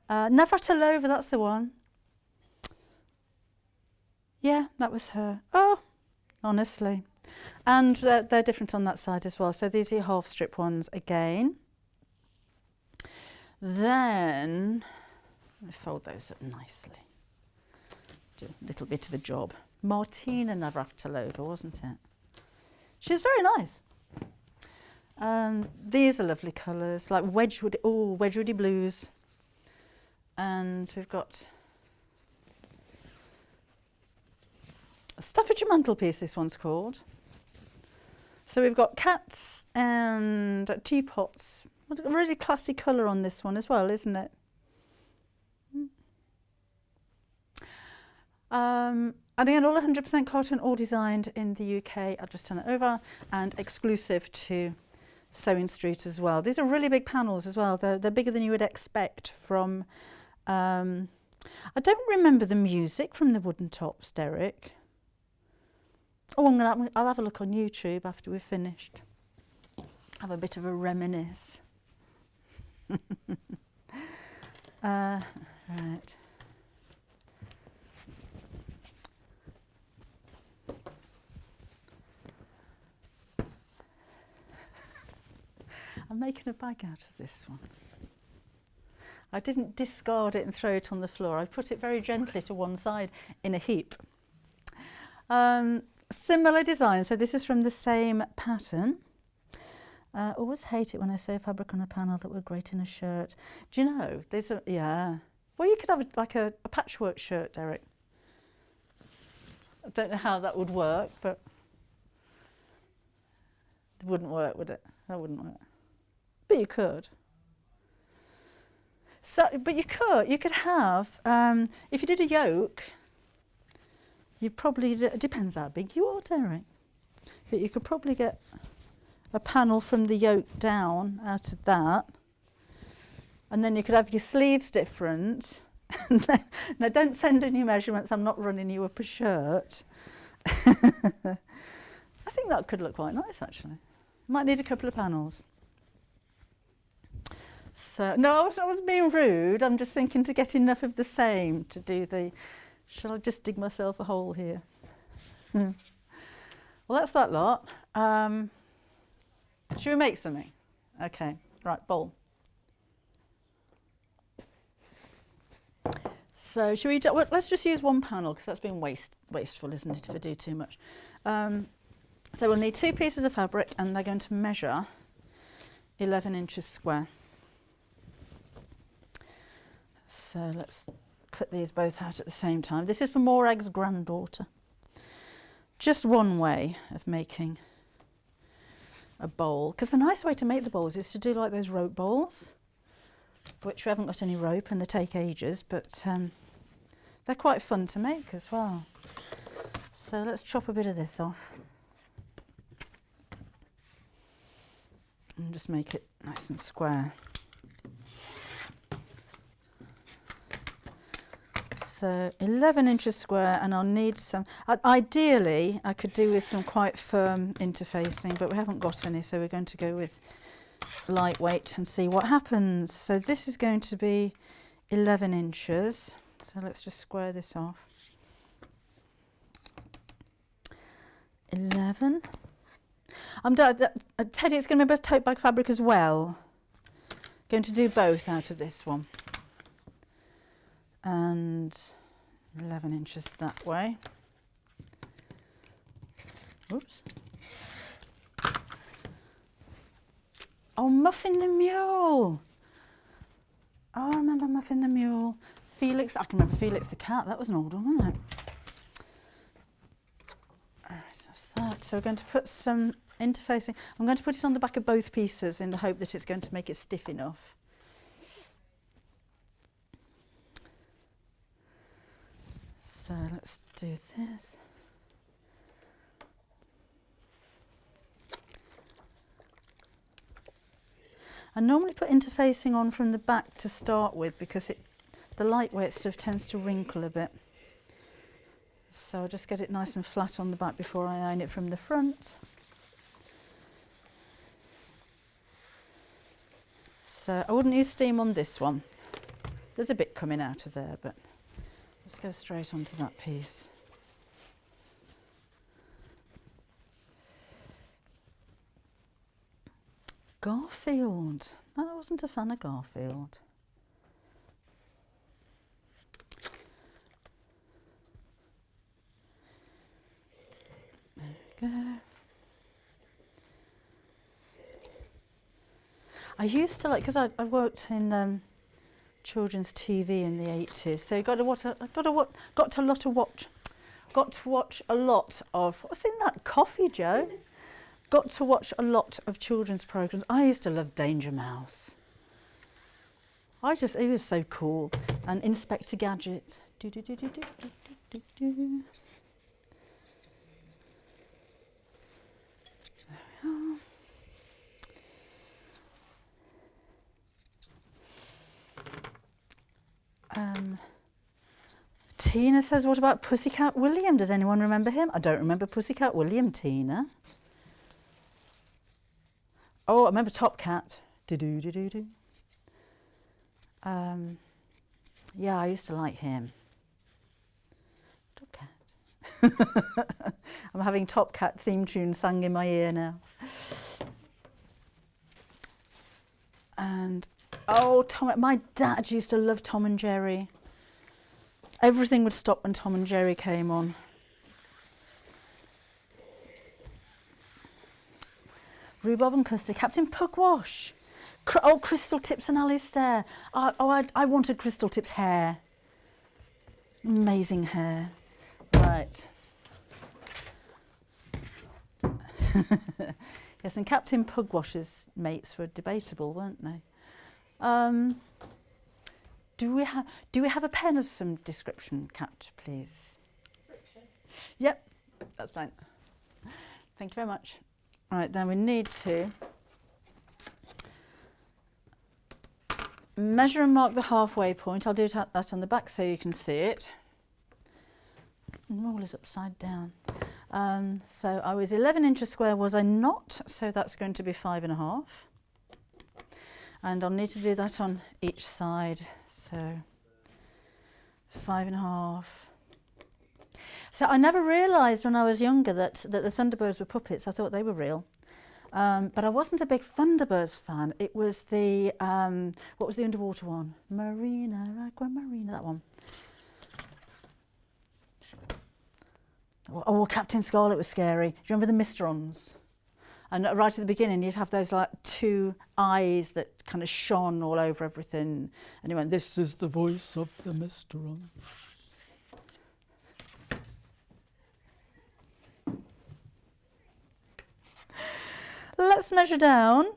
Navratilova, that's the one. Yeah, that was her. Oh, honestly. And they're different on that side as well. So these are your half strip ones again. Then, let me fold those up nicely. Do a little bit of a job. Martina Navratilova, wasn't it? She's very nice. These are lovely colours, like Wedgwoody blues. And we've got a Staffordshire mantelpiece, this one's called. So we've got cats and teapots. What a really classy colour on this one as well, isn't it? And again, all 100% cotton, all designed in the UK. I'll just turn it over, and exclusive to Sewing Street as well. These are really big panels as well. They're bigger than you would expect from... I don't remember the music from the wooden tops, Derek. Oh, I'll have a look on YouTube after we've finished. Have a bit of a reminisce. Right. I'm making a bag out of this one. I didn't discard it and throw it on the floor. I put it very gently to one side in a heap. Similar design. So this is from the same pattern. Always hate it when I sew fabric on a panel that would great in a shirt. Do you know, there's a, yeah. Well, you could have like a patchwork shirt, Derek. I don't know how that would work, but it wouldn't work, would it? That wouldn't work. But you could. So, but you could have, if you did a yoke, you probably, it depends how big you are, Derek, but you could probably get a panel from the yoke down out of that, and then you could have your sleeves different. Now don't send in your measurements, I'm not running you up a shirt. I think that could look quite nice actually. Might need a couple of panels. So, no, I was being rude, I'm just thinking to get enough of the same to do the, shall I just dig myself a hole here? Well, that's that lot. Should we make something? Okay, right, bowl. So should we, well, let's just use one panel because that's been wasteful, isn't it, if I do too much. So we'll need 2 pieces of fabric and they're going to measure 11 inches square. So let's cut these both out at the same time. This is for Morag's granddaughter. Just one way of making a bowl, because the nice way to make the bowls is to do like those rope bowls, which we haven't got any rope and they take ages, but they're quite fun to make as well. So let's chop a bit of this off and just make it nice and square. So 11 inches square, and I'll need some, ideally I could do with some quite firm interfacing, but we haven't got any, so we're going to go with lightweight and see what happens. So this is going to be 11 inches, so let's just square this off. 11. Teddy, it's going to be a bit of tote bag fabric as well. Going to do both out of this one. And 11 inches that way. Oops. Oh, Muffin the Mule. Oh, I remember Muffin the Mule. Felix, I can remember Felix the cat. That was an old one, wasn't it? All right, that's that. So we're going to put some interfacing. I'm going to put it on the back of both pieces in the hope that it's going to make it stiff enough. So let's do this. I normally put interfacing on from the back to start with because the lightweight stuff tends to wrinkle a bit. So I'll just get it nice and flat on the back before I iron it from the front. So I wouldn't use steam on this one. There's a bit coming out of there, but let's go straight onto that piece. Garfield. I wasn't a fan of Garfield. There we go. I used to like, because I worked in children's TV in the 80s, so got to watch a lot of, what's in that coffee, Joe? Got to watch a lot of children's programs. I used to love Danger Mouse. It was so cool. And Inspector Gadget. Do, do, do, do, do, do, do, do. There we are. Tina says, what about Pussycat William? Does anyone remember him? I don't remember Pussycat William, Tina. Oh, I remember Top Cat. Do-do-do-do-do. Yeah, I used to like him. Top Cat. I'm having Top Cat theme tune sung in my ear now. And, oh, my dad used to love Tom and Jerry. Everything would stop when Tom and Jerry came on. Rhubarb and custard, Captain Pugwash. Oh, Crystal Tips and Alistair. I wanted Crystal Tips' hair. Amazing hair. Right. Yes, and Captain Pugwash's mates were debatable, weren't they? Do we have a pen of some description, Cat, please? Friction. Yep, that's fine. Thank you very much. All right, then we need to measure and mark the halfway point. I'll do that on the back so you can see it. And roll is upside down. So I was 11 inches square, was I not? So that's going to be 5.5. And I'll need to do that on each side. So 5.5. So I never realised when I was younger that the Thunderbirds were puppets. I thought they were real. But I wasn't a big Thunderbirds fan. It was the, what was the underwater one? Marina, Aquamarina, that one. Oh, Captain Scarlet was scary. Do you remember the Mysterons? And right at the beginning, you'd have those like two eyes that kind of shone all over everything. And he went, "This is the voice of the Mysteron." Let's measure down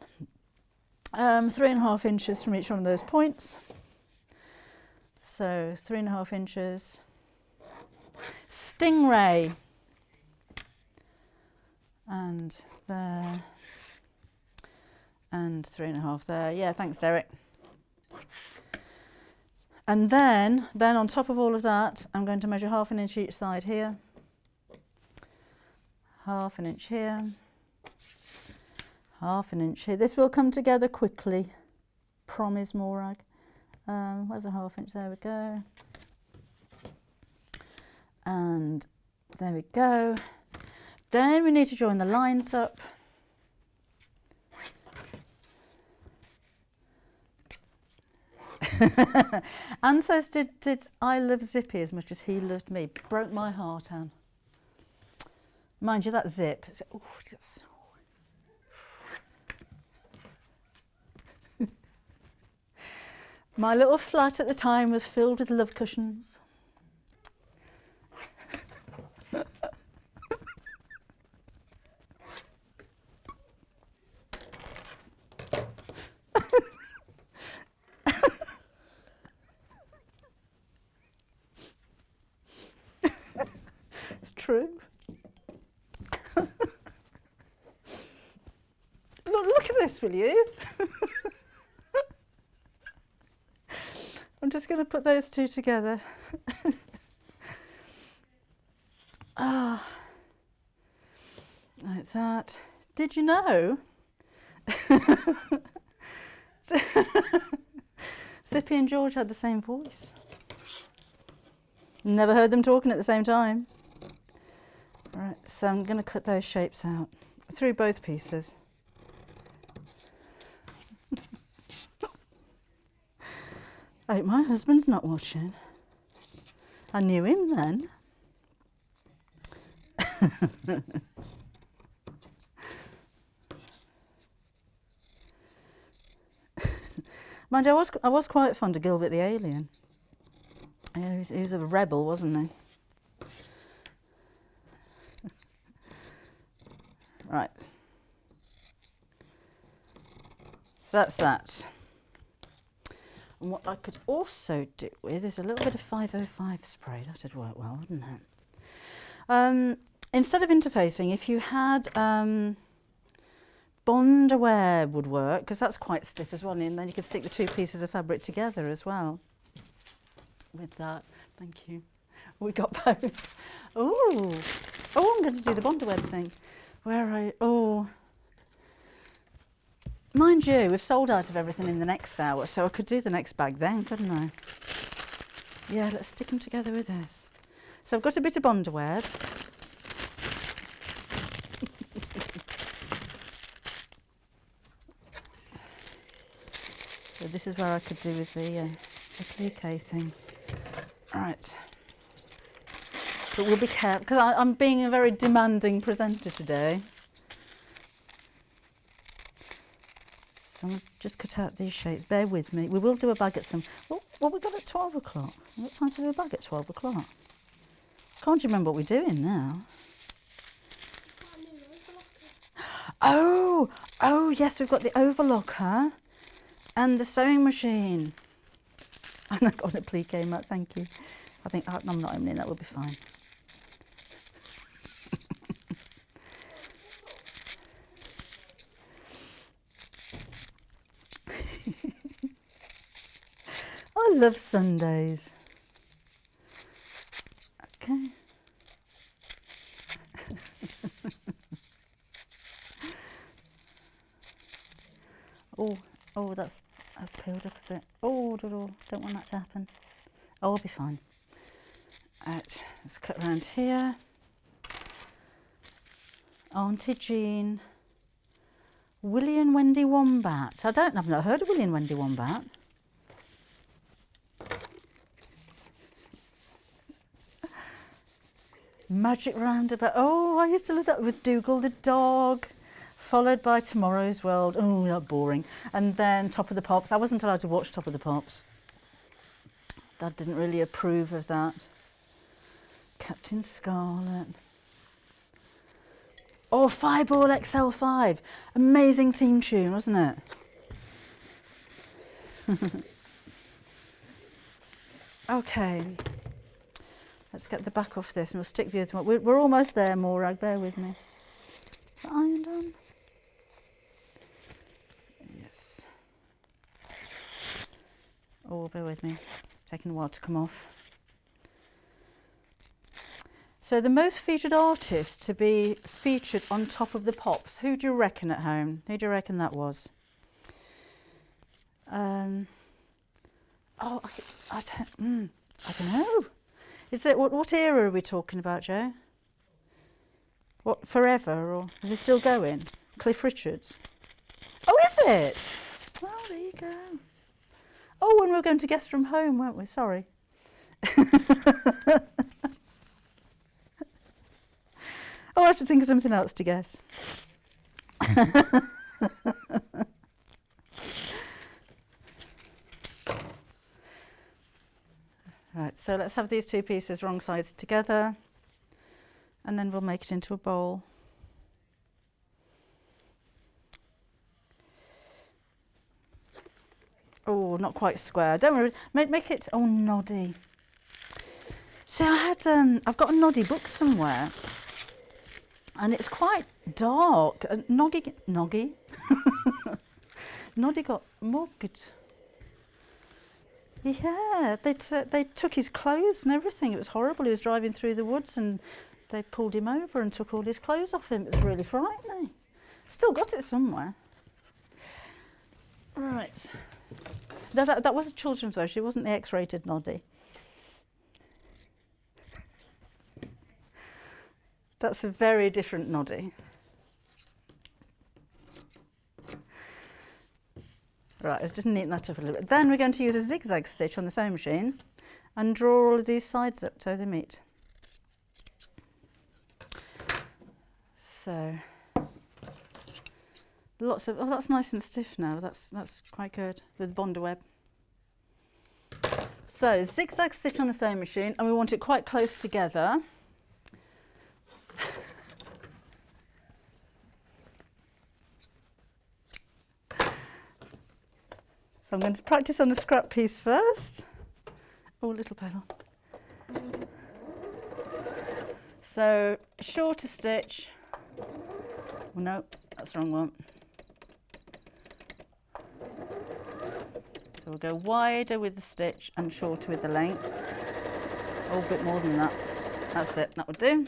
3.5 inches from each one of those points. So 3.5 inches. Stingray. And there. And 3.5 there. Yeah, thanks, Derek. And then on top of all of that, I'm going to measure 1/2 inch each side here. 1/2 inch here. 1/2 inch here. This will come together quickly. Promise, Morag. Where's a 1/2 inch? There we go. And there we go. Then we need to join the lines up. Anne says, did I love Zippy as much as he loved me? Broke my heart, Anne. Mind you, that zip. Oh, yes. My little flat at the time was filled with love cushions. It's true. Look at this, will you? I'm just going to put those two together. Like that. Did you know? Zippy and George had the same voice. Never heard them talking at the same time. Right, so I'm going to cut those shapes out through both pieces. Hey, my husband's not watching. I knew him then. Mind you, I was quite fond of Gilbert the Alien. Yeah, he was a rebel, wasn't he? Right. So that's that. And what I could also do with is a little bit of 505 spray. That'd work well, wouldn't it? Instead of interfacing, if you had Bondaware would work, because that's quite stiff as well, and then you could stick the two pieces of fabric together as well. With that, thank you. We got both. Oh, I'm going to do the Bondaware thing. Mind you, we've sold out of everything in the next hour, so I could do the next bag then, couldn't I? Yeah, let's stick them together with this. So I've got a bit of Bondaware. So this is where I could do with the applique thing. Right. But we'll be careful, because I'm being a very demanding presenter today. So I'm going to just cut out these shapes. Bear with me. We will do a bag at some... What we got at 12 o'clock? We've got time to do a bag at 12 o'clock. Can't you remember what we're doing now? Oh, yes, we've got the overlocker and the sewing machine. And I got a plique mat, thank you. I think I'm not opening, that will be fine. I love Sundays. Okay. Oh, that's peeled up a bit. Oh, don't want that to happen. Oh, I'll be fine. Right, let's cut around here. Auntie Jean. Willie and Wendy Wombat. I've not heard of Willie and Wendy Wombat. Magic Roundabout. Oh, I used to love that with Dougal the dog. Followed by Tomorrow's World. Oh, that's boring. And then Top of the Pops. I wasn't allowed to watch Top of the Pops. Dad didn't really approve of that. Captain Scarlet. Oh, Fireball XL5. Amazing theme tune, wasn't it? Okay. Let's get the back off this and we'll stick the other one. We're almost there, Morag, bear with me. Is that ironed on? Yes. Oh, bear with me. It's taking a while to come off. So the most featured artist to be featured on Top of the Pops. Who do you reckon at home? Who do you reckon that was? I don't know. Is it what era are we talking about, Joe? What, forever, or is it still going? Cliff Richards. Oh, is it? Well, there you go. Oh, and we're going to guess from home, weren't we? Sorry. Oh, I have to think of something else to guess. Right, so let's have these two pieces wrong sides together, and then we'll make it into a bowl. Oh, not quite square. Don't worry, make it, oh, noddy. See, I've got a noddy book somewhere, and it's quite dark. Noddy got mugged. Yeah, they took his clothes and everything. It was horrible. He was driving through the woods and they pulled him over and took all his clothes off him. It was really frightening. Still got it somewhere. Right. No, that was a children's version. It wasn't the X-rated Noddy. That's a very different Noddy. Right, I was just neaten that up a little bit. Then we're going to use a zigzag stitch on the sewing machine and draw all of these sides up so they meet. So, lots of, oh, that's nice and stiff now. That's quite good with Bonder web. So, zigzag stitch on the sewing machine, and we want it quite close together. So I'm going to practice on a scrap piece first. Oh, little pedal. So, shorter stitch. Oh, no, that's the wrong one. So we'll go wider with the stitch and shorter with the length. Oh, a bit more than that. That's it, that would do.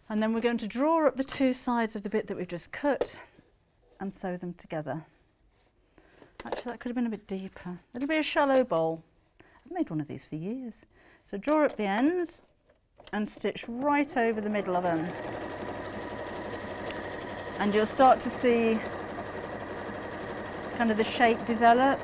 And then we're going to draw up the two sides of the bit that we've just cut and sew them together. Actually, that could have been a bit deeper. It'll be a shallow bowl. I've made one of these for years. So draw up the ends and stitch right over the middle of them. And you'll start to see kind of the shape develop.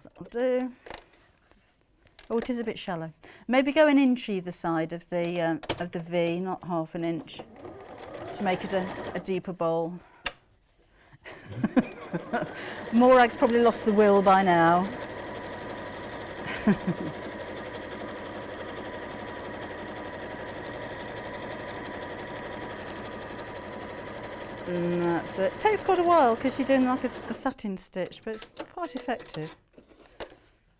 That'll do. Oh, it is a bit shallow. Maybe go an inch either side of the V, not half an inch, to make it a deeper bowl. Morag's probably lost the will by now. And that's it. Takes quite a while because you're doing like a satin stitch, but it's quite effective.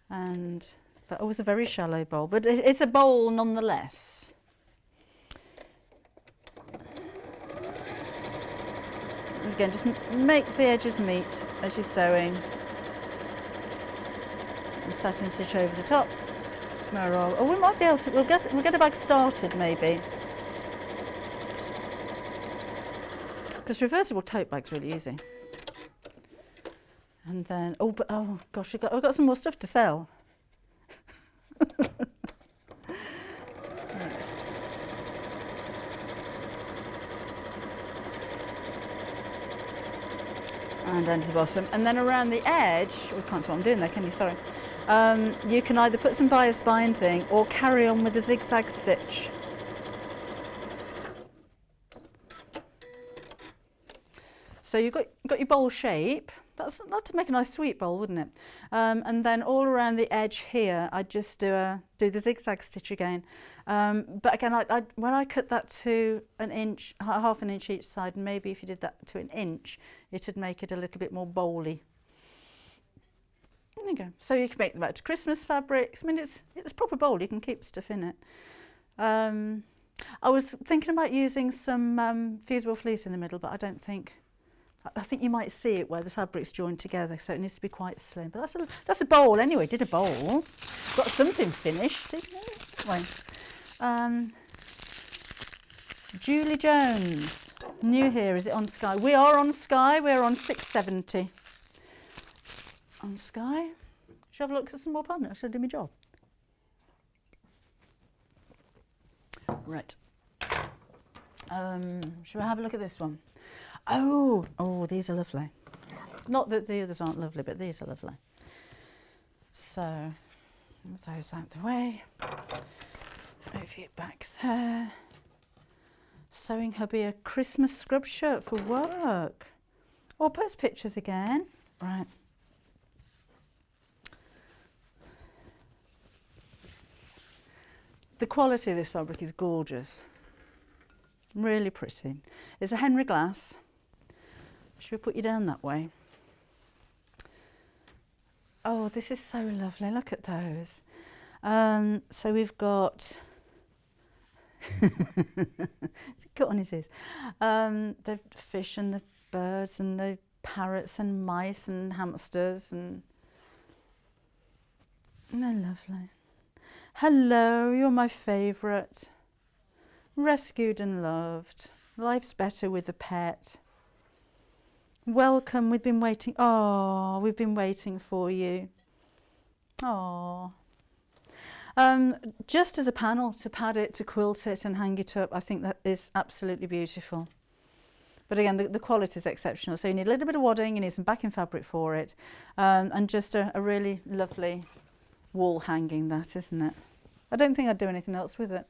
But always a very shallow bowl, but it's a bowl nonetheless. And again, just make the edges meet as you're sewing. And satin stitch over the top. Oh, we might be able to. We'll get a bag started maybe. Because reversible tote bag's really easy. And then, oh gosh, we've got some more stuff to sell. And down to the bottom, and then around the edge, we can't see what I'm doing there, can you? Sorry. You can either put some bias binding or carry on with a zigzag stitch. So you've got your bowl shape. That's to make a nice sweet bowl, wouldn't it? And then all around the edge here, I'd just do the zigzag stitch again. But again, when I cut that to an inch, half an inch each side, and maybe if you did that to an inch, it'd make it a little bit more bowly. There you go. So you can make them out to Christmas fabrics. I mean, it's proper bowl. You can keep stuff in it. I was thinking about using some fusible fleece in the middle, but I think you might see it where the fabric's joined together, so it needs to be quite slim. But that's a bowl anyway. Did a bowl. Got something finished, didn't it? Anyway, Julie Jones, new here. Is it on Sky? We are on Sky. We're on 670 on Sky. Should I have a look at some more partners? Should I do my job? Right. Should we have a look at this one? Oh, these are lovely. Not that the others aren't lovely, but these are lovely. So, move those out the way. Move you back there. Sewing hubby a Christmas scrub shirt for work. Or post pictures again. Right. The quality of this fabric is gorgeous. Really pretty. It's a Henry Glass. Should we put you down that way? Oh, this is so lovely. Look at those. So we've got it's cut on his ears. The fish and the birds and the parrots and mice and hamsters and they're lovely. Hello, you're my favourite. Rescued and loved. Life's better with a pet. Welcome, we've been waiting. Oh, we've been waiting for you. Oh. Just as a panel to pad it, to quilt it and hang it up, I think that is absolutely beautiful. But again, the quality is exceptional. So you need a little bit of wadding, you need some backing fabric for it, and just a really lovely wall hanging, that, isn't it? I don't think I'd do anything else with it.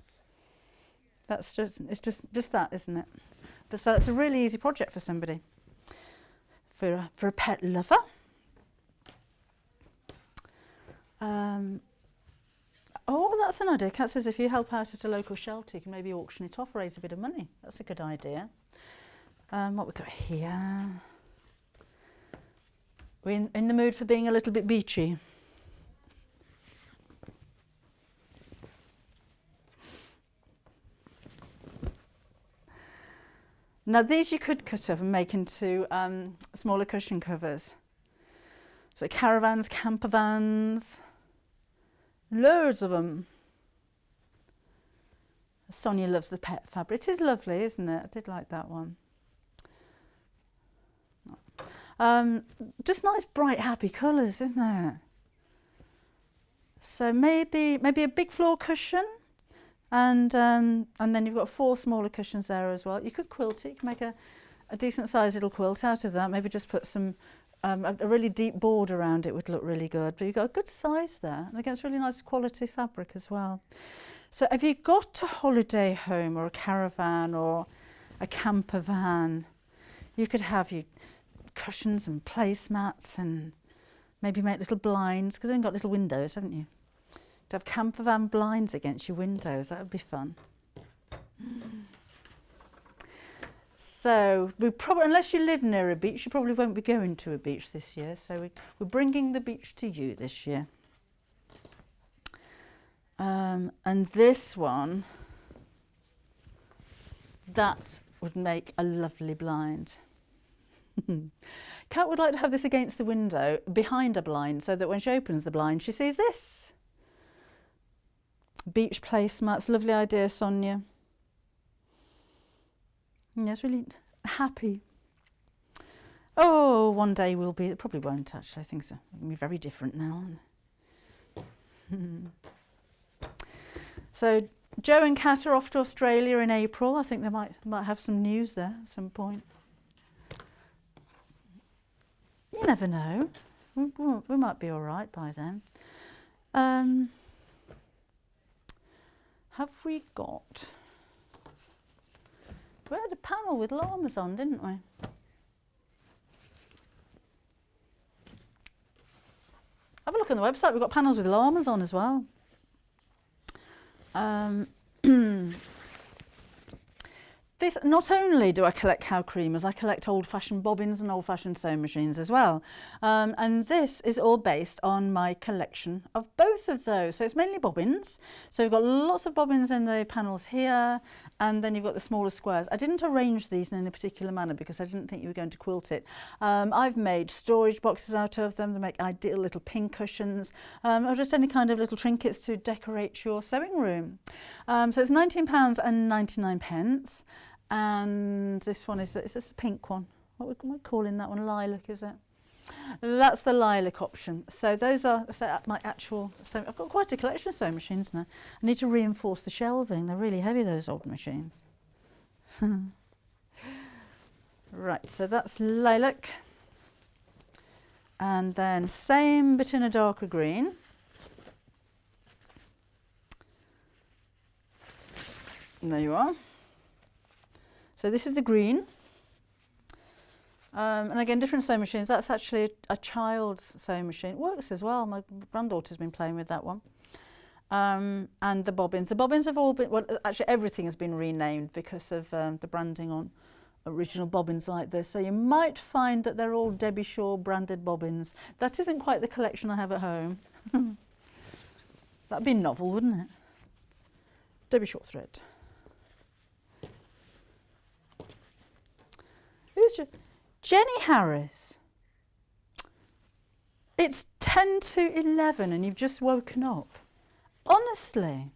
It's just that, isn't it? But so it's a really easy project for somebody. For a pet lover. Oh, that's an idea. Kat says if you help out at a local shelter, you can maybe auction it off, raise a bit of money. That's a good idea. What we got here? We're in the mood for being a little bit beachy. Now these you could cut up and make into smaller cushion covers. For caravans, camper vans, loads of them. Sonia loves the pet fabric. It is lovely, isn't it? I did like that one. Just nice, bright, happy colours, isn't it? So maybe a big floor cushion. And then you've got 4 smaller cushions there as well. You could quilt it. You can make a decent sized little quilt out of that. Maybe just put some a really deep border around it would look really good. But you've got a good size there. And again, it's really nice quality fabric as well. So have you got a holiday home or a caravan or a camper van? You could have your cushions and placemats and maybe make little blinds, because you've got little windows, haven't you? To have camper van blinds against your windows, that would be fun. So we probably, unless you live near a beach, you probably won't be going to a beach this year. So we're bringing the beach to you this year. And this one, that would make a lovely blind. Kat would like to have this against the window behind a blind so that when she opens the blind she sees this. Beach placemats, lovely idea, Sonia. Yes, really happy. Oh, one day we'll be, it probably won't actually, things are going to be very different now, aren't they? So Joe and Kat are off to Australia in April. I think they might have some news there at some point. You never know. We might be all right by then. Have we got... We had a panel with llamas on, didn't we? Have a look on the website. We've got panels with llamas on as well. This, not only do I collect cow creamers, I collect old-fashioned bobbins and old-fashioned sewing machines as well. And this is all based on my collection of both of those. So it's mainly bobbins. So we've got lots of bobbins in the panels here, and then you've got the smaller squares. I didn't arrange these in any particular manner because I didn't think you were going to quilt it. I've made storage boxes out of them. They make ideal little pin cushions, or just any kind of little trinkets to decorate your sewing room. So it's £19.99. And this one is this a pink one? What am I calling that one? Lilac, is it? That's the lilac option. So those are my actual. So I've got quite a collection of sewing machines now. I need to reinforce the shelving. They're really heavy, those old machines. Right, so that's lilac. And then same but in a darker green. And there you are. So this is the green. And again, different sewing machines. That's actually a child's sewing machine. It works as well. My granddaughter's been playing with that one. And the bobbins. The bobbins have all been, well, actually everything has been renamed because of the branding on original bobbins like this. So you might find that they're all Debbie Shaw branded bobbins. That isn't quite the collection I have at home. That'd be novel, wouldn't it? Debbie Shaw thread. Who's Jenny Harris? It's 10 to 11 and you've just woken up. Honestly,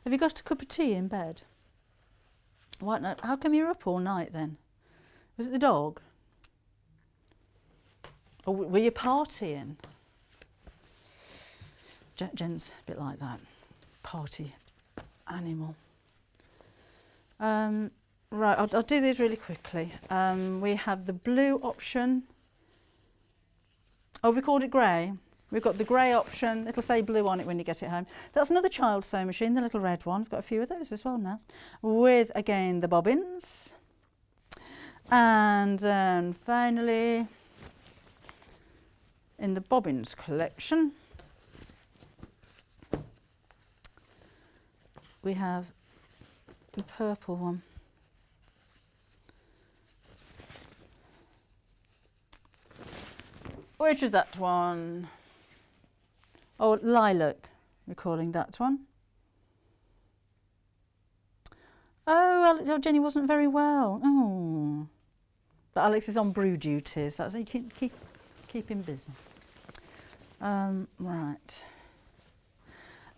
have you got a cup of tea in bed? What? How come you're up all night then? Was it the dog? Or were you partying? Jen's a bit like that. Party animal. Right, I'll do these really quickly. We have the blue option. Oh, we called it grey. We've got the grey option. It'll say blue on it when you get it home. That's another child's sewing machine, the little red one. We've got a few of those as well now. With, again, the bobbins. And then finally, in the bobbins collection, we have the purple one. Which is that one? Oh, lilac, we're calling that one. Oh, well, Jenny wasn't very well. Oh. But Alex is on brew duties. That's you keep him busy. Right.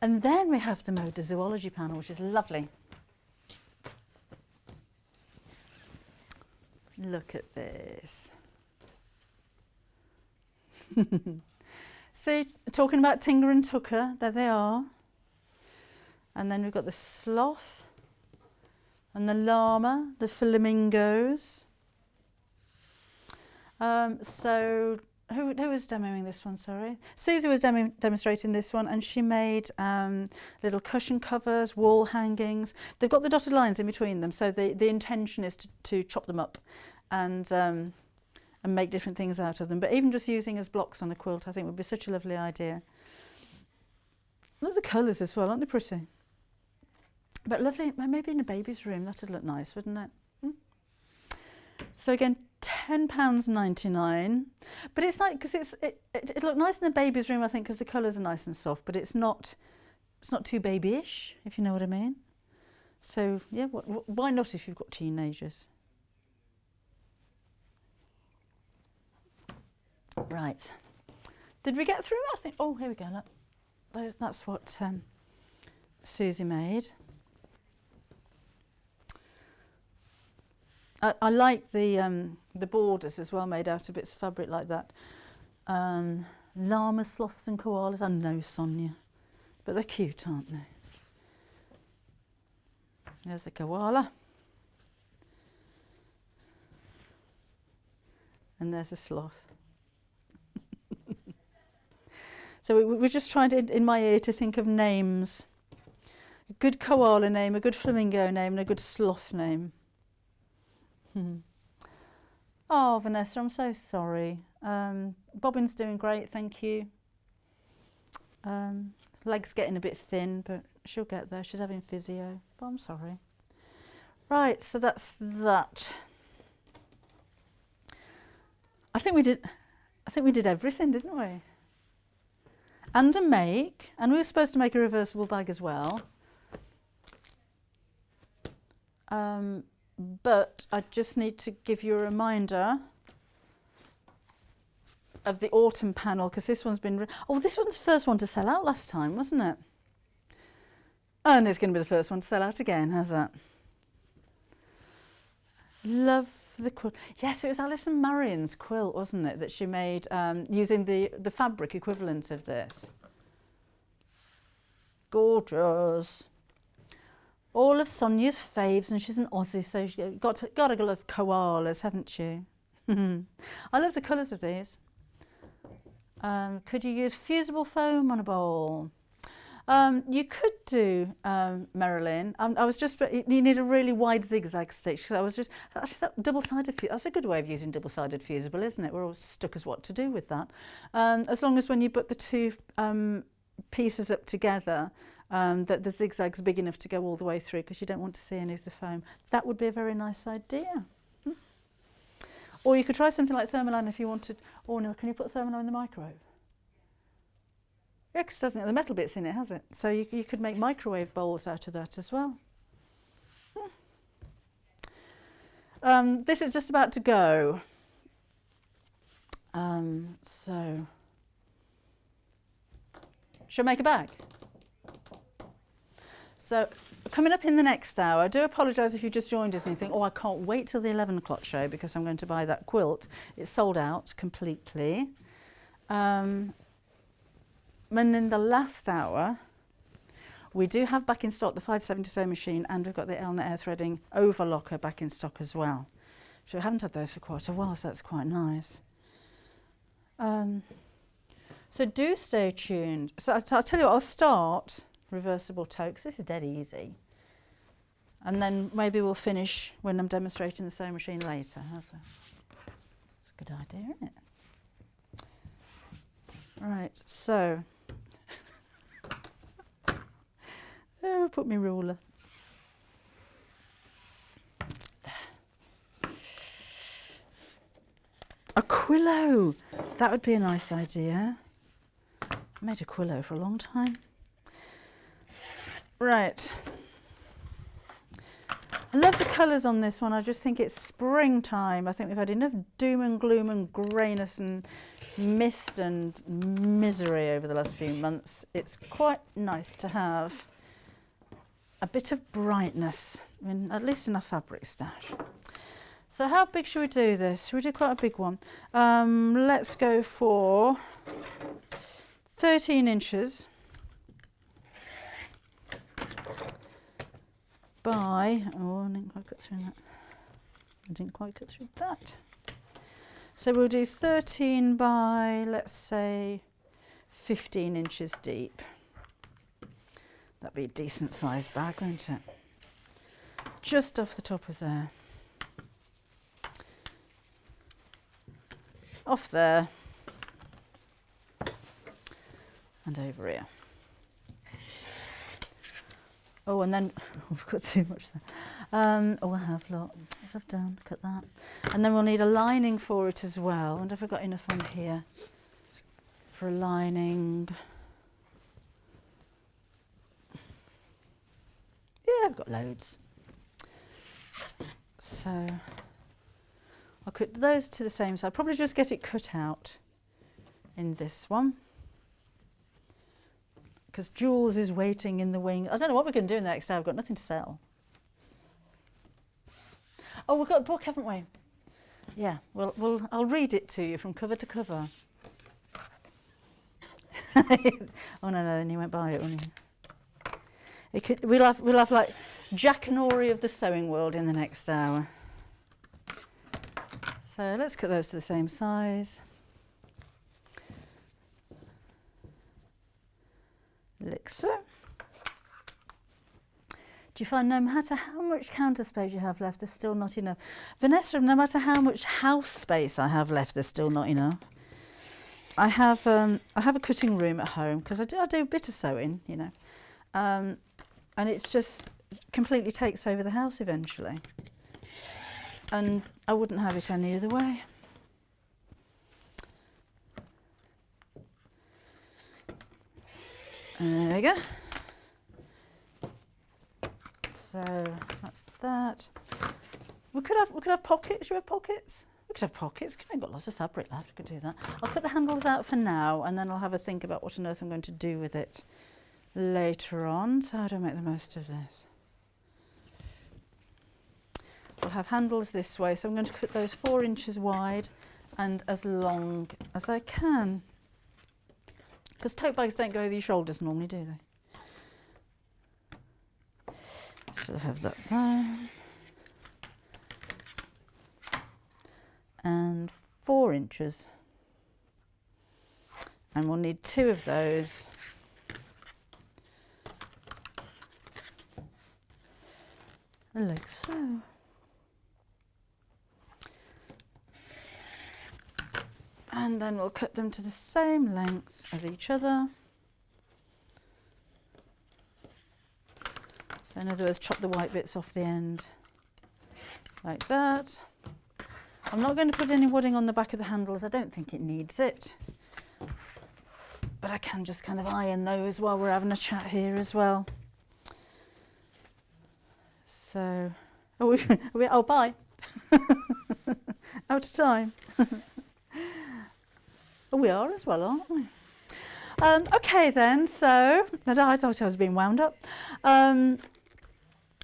And then we have the Moda zoology panel, which is lovely. Look at this. See, talking about Tinker and Tucker, there they are. And then we've got the sloth and the llama, the flamingos. So who was demoing this one, sorry? Susie was demonstrating this one, and she made little cushion covers, wall hangings. They've got the dotted lines in between them, so the intention is to chop them up and make different things out of them. But even just using as blocks on a quilt, I think would be such a lovely idea. Love the colours as well, aren't they pretty? But lovely, maybe in a baby's room, that'd look nice, wouldn't it? So again, £10.99. But it's like, because it look nice in a baby's room, I think, because the colours are nice and soft, but it's not too babyish, if you know what I mean. So yeah, why not if you've got teenagers? Right. Did we get through? I think. Oh, here we go. Look, that's what Susie made. I like the borders as well, made out of bits of fabric like that. Llamas, sloths, and koalas. I know, Sonia, but they're cute, aren't they? There's the koala. And there's a sloth. So we're just trying to, in my ear, to think of names. A good koala name, a good flamingo name, and a good sloth name. Oh, Vanessa, I'm so sorry. Bobbin's doing great, thank you. Leg's getting a bit thin, but she'll get there. She's having physio, but I'm sorry. Right, so that's that. I think we did everything, didn't we? And a make, and we were supposed to make a reversible bag as well. But I just need to give you a reminder of the autumn panel, because this one's been... this was the first one to sell out last time, wasn't it? And it's going to be the first one to sell out again, how's that? Love the quilt. Yes, it was Alison Marion's quilt, wasn't it, that she made using the fabric equivalent of this. Gorgeous. All of Sonia's faves, and she's an Aussie, so she's got to love koalas, haven't you? I love the colours of these. Could you use fusible foam on a bowl? You could do, Marilyn. I was just, you need a really wide zigzag stitch. So I was just, actually that double-sided, that's a good way of using double-sided fusible, isn't it? We're all stuck as what to do with that. As long as when you put the two pieces up together, that the zigzag's big enough to go all the way through, because you don't want to see any of the foam. That would be a very nice idea. Or you could try something like Thermoline if you wanted. Oh no, can you put Thermoline in the microwave? Yeah, because it doesn't have the metal bits in it, has it? So you could make microwave bowls out of that as well. This is just about to go. So, shall I make a bag? So, coming up in the next hour, I do apologise if you just joined us and you think, oh, I can't wait till the 11 o'clock show because I'm going to buy that quilt. It's sold out completely. And in the last hour, we do have back in stock the 570 sewing machine, and we've got the Elna air threading overlocker back in stock as well. So we haven't had those for quite a while, so that's quite nice. So do stay tuned. So I'll tell you what, I'll start reversible tote, because this is dead easy. And then maybe we'll finish when I'm demonstrating the sewing machine later. That's a good idea, isn't it? Right, so... oh, put my ruler. There. A quillo! That would be a nice idea. I made a quillo for a long time. Right. I love the colours on this one. I just think it's springtime. I think we've had enough doom and gloom and greyness and mist and misery over the last few months. It's quite nice to have a bit of brightness, at least in our fabric stash. So how big should we do this? Should we do quite a big one? Let's go for 13 inches by, oh, I didn't quite cut through that. I didn't quite cut through that. So we'll do 13 by, let's say, 15 inches deep. That'd be a decent sized bag, won't it? Just off the top of there. Off there. And over here. Oh, and then we've got too much there. Oh, I have, look. What I've done, cut that. And then we'll need a lining for it as well. I wonder if I've got enough on here for a lining. Yeah, I've got loads. So I'll cut those to the same side. Probably just get it cut out in this one, because Jules is waiting in the wing. I don't know what we're going to do in the next hour. I've got nothing to sell. Oh, we've got a book, haven't we? Yeah, I'll read it to you from cover to cover. Oh no, then you won't buy it, will you? We'll have like Jack and Ori of the sewing world in the next hour. So let's cut those to the same size. Like so. Do you find no matter how much counter space you have left, there's still not enough? Vanessa, no matter how much house space I have left, there's still not enough. I have a cutting room at home because I do a bit of sewing, you know, and it's just completely takes over the house eventually. And I wouldn't have it any other way. There we go. So that's that. We could have pockets. Should we have pockets? We could have pockets. I've got lots of fabric left. We could do that. I'll cut the handles out for now, and then I'll have a think about what on earth I'm going to do with it later on. So how do I make the most of this? We'll have handles this way, so I'm going to cut those 4 inches wide and as long as I can. Because tote bags don't go over your shoulders normally, do they? So have that there. And 4 inches. And we'll need 2 of those. Like so. And then we'll cut them to the same length as each other. So in other words, chop the white bits off the end like that. I'm not going to put any wadding on the back of the handles. I don't think it needs it. But I can just kind of iron those while we're having a chat here as well. So, oh, bye. Out of time. We are as well, aren't we? Okay then, so I thought I was being wound up.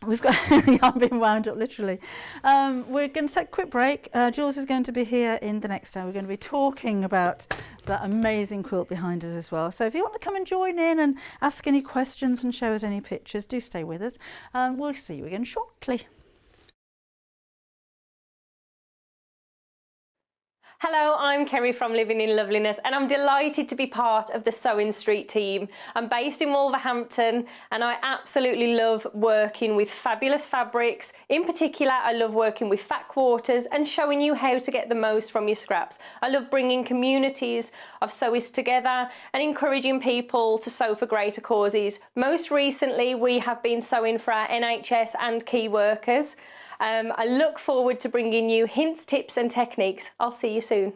We've got, I'm being wound up literally. We're going to take a quick break. Jules is going to be here in the next hour. We're going to be talking about that amazing quilt behind us as well. So if you want to come and join in and ask any questions and show us any pictures, do stay with us. We'll see you again shortly. Hello, I'm Kerry from Living in Loveliness and I'm delighted to be part of the Sewing Street team. I'm based in Wolverhampton and I absolutely love working with fabulous fabrics. In particular, I love working with fat quarters and showing you how to get the most from your scraps. I love bringing communities of sewists together and encouraging people to sew for greater causes. Most recently, we have been sewing for our NHS and key workers. I look forward to bringing you hints, tips and techniques. I'll see you soon.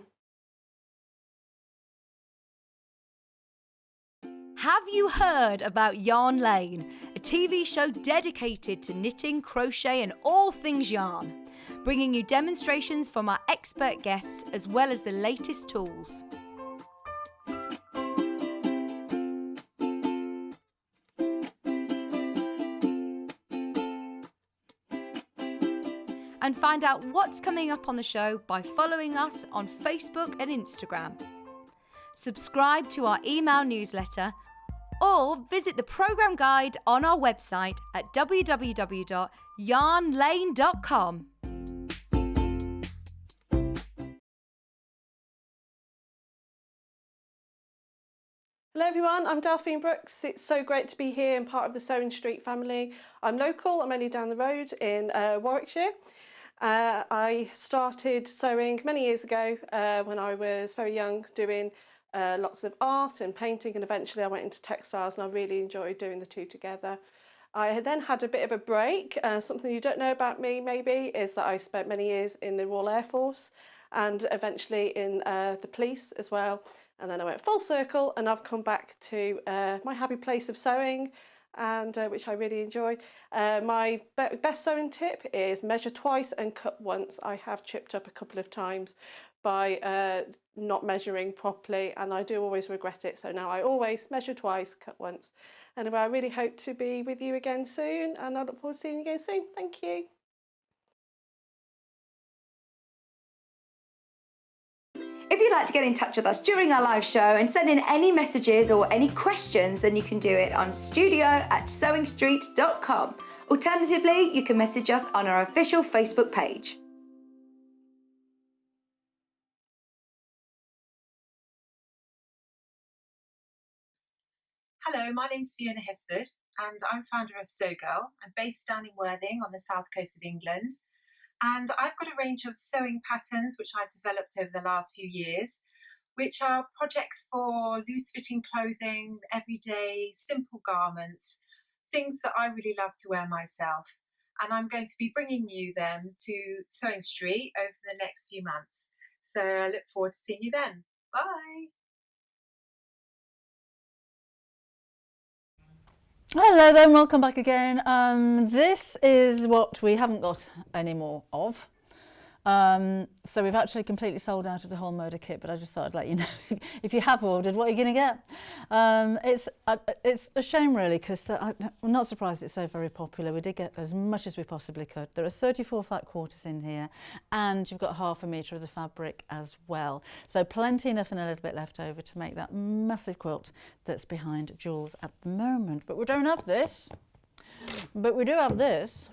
Have you heard about Yarn Lane, a TV show dedicated to knitting, crochet and all things yarn, bringing you demonstrations from our expert guests as well as the latest tools. And find out what's coming up on the show by following us on Facebook and Instagram. Subscribe to our email newsletter or visit the programme guide on our website at www.yarnlane.com. Hello everyone, I'm Delphine Brooks. It's so great to be here and part of the Sewing Street family. I'm local, I'm only down the road in Warwickshire. I started sewing many years ago when I was very young, doing lots of art and painting, and eventually I went into textiles and I really enjoyed doing the two together. I then had a bit of a break. Something you don't know about me maybe is that I spent many years in the Royal Air Force and eventually in the police as well. And then I went full circle and I've come back to my happy place of sewing, and which I really enjoy. My best sewing tip is measure twice and cut once. I have chipped up a couple of times by not measuring properly, and I do always regret it. So now I always measure twice, cut once. Anyway, I really hope to be with you again soon, and I look forward to seeing you again soon. Thank you. If you'd like to get in touch with us during our live show and send in any messages or any questions, then you can do it on studio@sewingstreet.com. Alternatively, you can message us on our official Facebook page. Hello, my name's Fiona Hesford and I'm founder of Sew Girl. I'm based down in Worthing on the south coast of England. And I've got a range of sewing patterns which I've developed over the last few years, which are projects for loose-fitting clothing, everyday, simple garments, things that I really love to wear myself. And I'm going to be bringing you them to Sewing Street over the next few months. So I look forward to seeing you then. Bye. Hello there, and welcome back again. This is what we haven't got any more of. So we've actually completely sold out of the whole Moda kit, but I just thought I'd let you know if you have ordered, what are you going to get? It's a shame really, because I'm not surprised it's so very popular. We did get as much as we possibly could. There are 34 fat quarters in here, and you've got 1/2 metre of the fabric as well. So plenty enough and a little bit left over to make that massive quilt that's behind Jules at the moment. But we don't have this, but we do have this,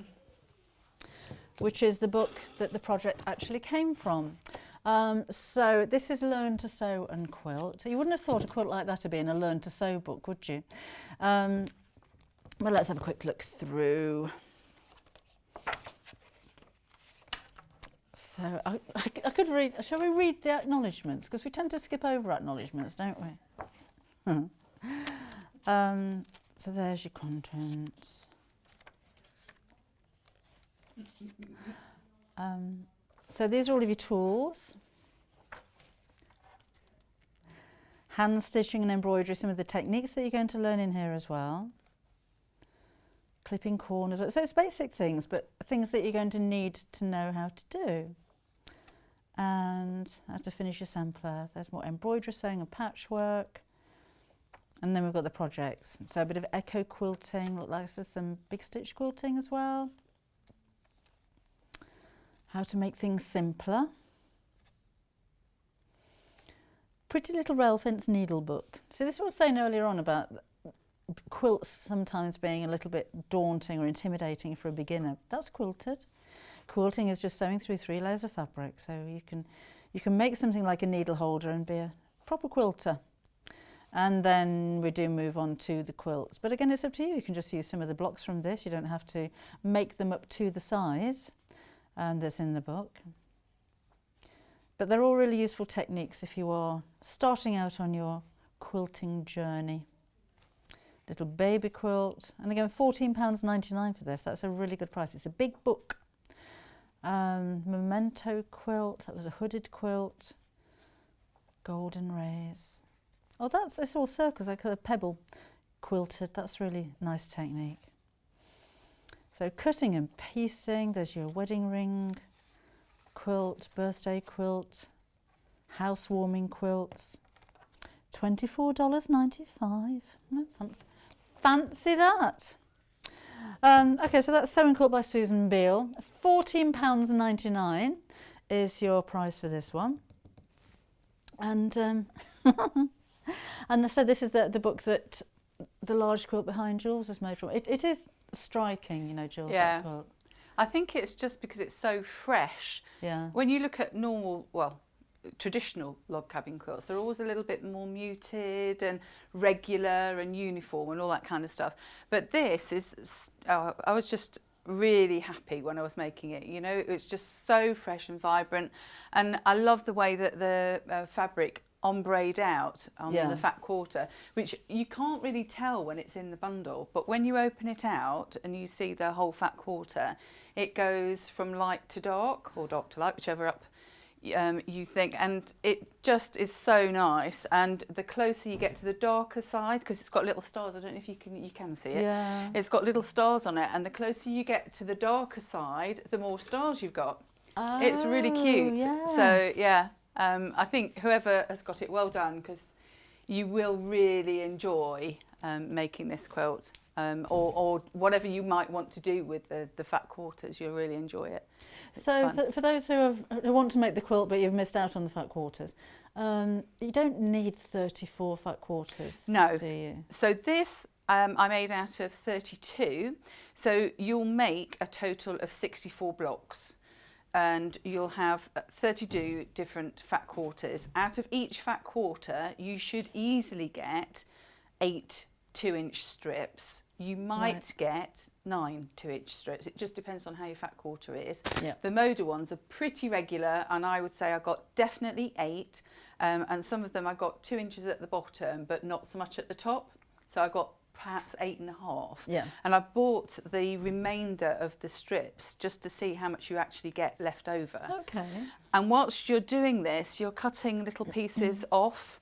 which is the book that the project actually came from. So this is Learn to Sew and Quilt. You wouldn't have thought a quilt like that would be in a Learn to Sew book, would you? Well, let's have a quick look through. So I could read, shall we read the acknowledgements? Because we tend to skip over acknowledgements, don't we? So there's your contents. So these are all of your tools. Hand stitching and embroidery, some of the techniques that you're going to learn in here as well. Clipping corners, so it's basic things, but things that you're going to need to know how to do. And how to finish your sampler. There's more embroidery, sewing and patchwork. And then we've got the projects. So a bit of echo quilting, look like there's some big stitch quilting as well. How to make things simpler. Pretty Little Rail Fence needle book. See, this is what I was saying earlier on about quilts sometimes being a little bit daunting or intimidating for a beginner. That's quilted. Quilting is just sewing through 3 layers of fabric, so you can make something like a needle holder and be a proper quilter. And then we do move on to the quilts. But again, it's up to you. You can just use some of the blocks from this. You don't have to make them up to the size that's in the book. But they're all really useful techniques if you are starting out on your quilting journey. Little baby quilt, and again £14.99 for this. That's a really good price. It's a big book. Memento quilt, that was a hooded quilt. Golden rays. Oh, it's all circles, like a pebble quilted. That's really nice technique. So cutting and piecing, there's your wedding ring quilt, birthday quilt, housewarming quilts, $24.95. No, fancy that. Okay, so that's Sewing Quilt by Susan Beale. £14.99 is your price for this one. And and so this is the book that the large quilt behind Jules is made from. It is striking, you know, Jules. Yeah. That quilt. I think it's just because it's so fresh. Yeah. When you look at normal, well, traditional log cabin quilts, they're always a little bit more muted and regular and uniform and all that kind of stuff. But this is, I was just really happy when I was making it. You know, it's just so fresh and vibrant, and I love the way that the fabric ombre'd out on Yeah. the fat quarter, which you can't really tell when it's in the bundle, but when you open it out and you see the whole fat quarter, it goes from light to dark, or dark to light, whichever up you think, and it just is so nice. And the closer you get to the darker side, because it's got little stars, I don't know if you can see it. Yeah. It's got little stars on it, and the closer you get to the darker side, the more stars you've got. It's really cute. Yes. So yeah, I think whoever has got it, well done, because you will really enjoy making this quilt, or whatever you might want to do with the fat quarters. You'll really enjoy it. It's So fun. for those who want to make the quilt but you've missed out on the fat quarters, you don't need 34 fat quarters, No. do you? So this I made out of 32. So you'll make a total of 64 blocks. And you'll have 32 different fat quarters. Out of each fat quarter, you should easily get 8 2-inch strips. You might get 9 2-inch strips. It just depends on how your fat quarter is. Yeah. The Moda ones are pretty regular, and I would say I got definitely 8. And some of them I got 2 inches at the bottom, but not so much at the top. So I got perhaps 8.5. Yeah. And I bought the remainder of the strips just to see how much you actually get left over. Okay. And whilst you're doing this, you're cutting little pieces off.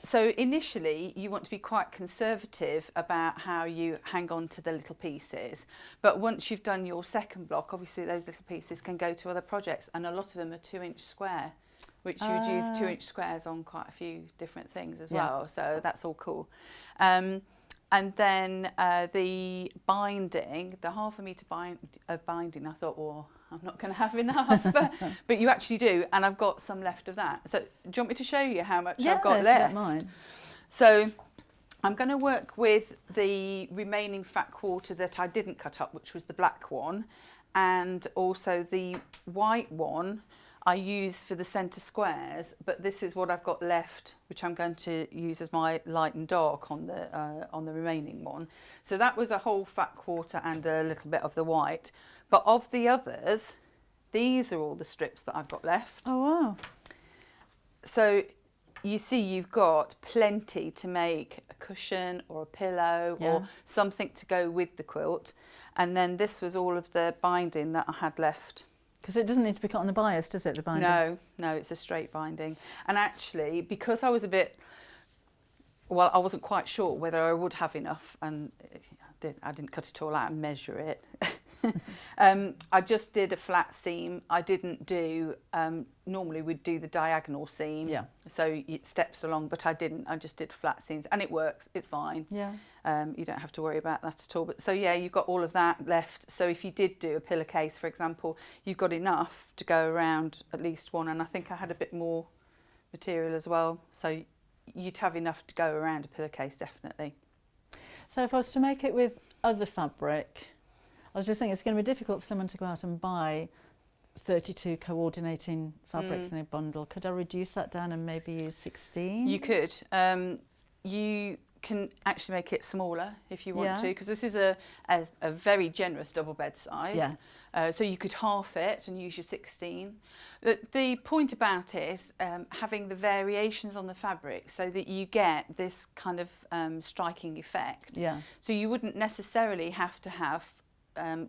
So initially you want to be quite conservative about how you hang on to the little pieces. But once you've done your second block, obviously those little pieces can go to other projects, and a lot of them are 2-inch square, which you would use 2-inch squares on quite a few different things as well. So that's all cool. And then the binding, the ½ metre binding, I thought, well, I'm not going to have enough. But you actually do, and I've got some left of that. So do you want me to show you how much I've got if left? you don't mind. So I'm going to work with the remaining fat quarter that I didn't cut up, which was the black one, and also the white one I use for the centre squares, but this is what I've got left, which I'm going to use as my light and dark on the remaining one. So that was a whole fat quarter and a little bit of the white. But of the others, these are all the strips that I've got left. Oh, wow. So you see you've got plenty to make a cushion or a pillow or something to go with the quilt. And then this was all of the binding that I had left. Because it doesn't need to be cut on the bias, does it, the binding? No, it's a straight binding. And actually, because I was I wasn't quite sure whether I would have enough, and I didn't cut it all out and measure it. I just did a flat seam. I didn't do, normally we'd do the diagonal seam, so it steps along, but I didn't. I just did flat seams, and it works, it's fine. Yeah. You don't have to worry about that at all. But so yeah, you've got all of that left. So if you did do a pillowcase, for example, you've got enough to go around at least one, and I think I had a bit more material as well. So you'd have enough to go around a pillowcase, definitely. So if I was to make it with other fabric, I was just thinking it's going to be difficult for someone to go out and buy 32 coordinating fabrics in a bundle. Could I reduce that down and maybe use 16? You could. You can actually make it smaller if you want to, because this is a very generous double bed size. Yeah. So you could half it and use your 16. The point about it is having the variations on the fabric so that you get this kind of striking effect. Yeah. So you wouldn't necessarily have to have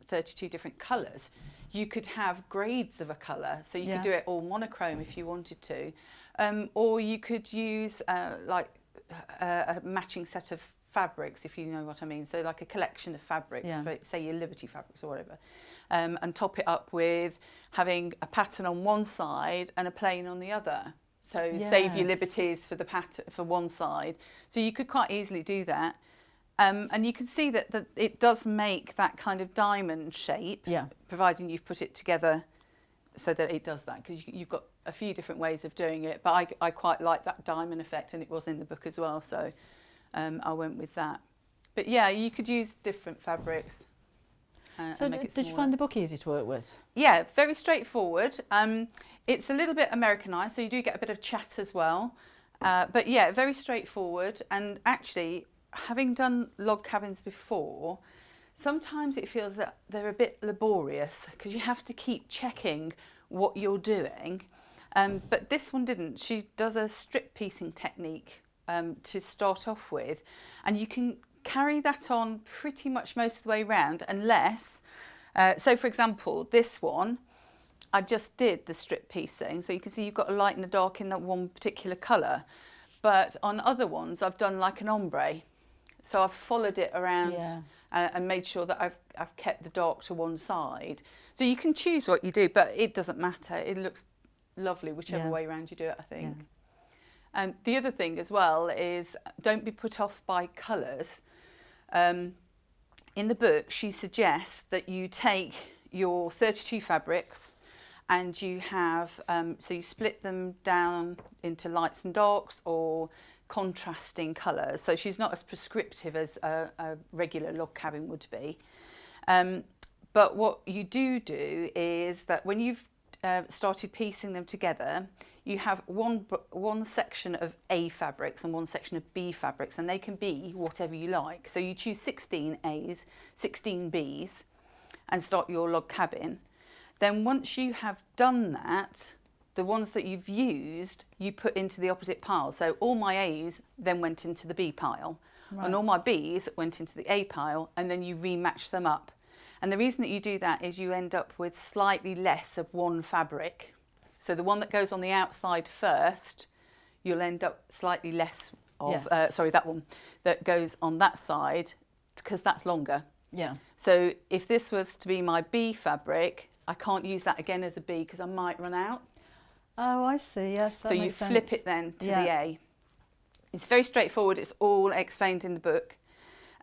32 different colours. You could have grades of a colour, so you could do it all monochrome if you wanted to, or you could use a matching set of fabrics, if you know what I mean. So like a collection of fabrics, for, say your Liberty fabrics or whatever, and top it up with having a pattern on one side and a plain on the other. So save your liberties for the pattern for one side. So you could quite easily do that. And you can see that it does make that kind of diamond shape, providing you've put it together so that it does that, because you've got a few different ways of doing it. But I quite like that diamond effect, and it was in the book as well, so I went with that. But yeah, you could use different fabrics. So did you find the book easy to work with? Yeah, very straightforward. It's a little bit Americanized, so you do get a bit of chat as well. But yeah, very straightforward. And actually, having done log cabins before, sometimes it feels that they're a bit laborious because you have to keep checking what you're doing. But this one didn't. She does a strip piecing technique to start off with, and you can carry that on pretty much most of the way around unless, so for example, this one, I just did the strip piecing, so you can see you've got a light and a dark in that one particular colour, but on other ones I've done like an ombre, so I've followed it around and made sure that I've kept the dark to one side. So you can choose what you do, but it doesn't matter, it looks lovely whichever way around you do it, I think. And the other thing as well is don't be put off by colours. In the book she suggests that you take your 32 fabrics and you have, so you split them down into lights and darks or contrasting colours. So she's not as prescriptive as a regular log cabin would be. But what you do is that when you've started piecing them together, you have one section of A fabrics and one section of B fabrics, and they can be whatever you like. So you choose 16 A's, 16 B's, and start your log cabin. Then once you have done that, the ones that you've used, you put into the opposite pile. So all my A's then went into the B pile, and all my B's went into the A pile, and then you rematch them up. And the reason that you do that is you end up with slightly less of one fabric. So the one that goes on the outside first, you'll end up slightly less of, that one that goes on that side, because that's longer. Yeah. So if this was to be my B fabric, I can't use that again as a B because I might run out. Oh, I see, yes, that so you makes flip sense. it then to the A. It's very straightforward, it's all explained in the book.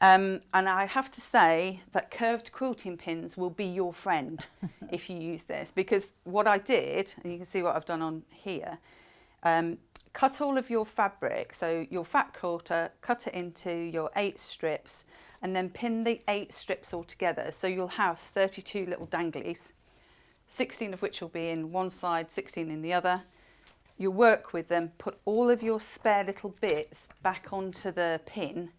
And I have to say that curved quilting pins will be your friend if you use this, because what I did, and you can see what I've done on here, cut all of your fabric, so your fat quarter, cut it into your 8 strips, and then pin the 8 strips all together. So you'll have 32 little danglies, 16 of which will be in one side, 16 in the other. You'll work with them, put all of your spare little bits back onto the pin,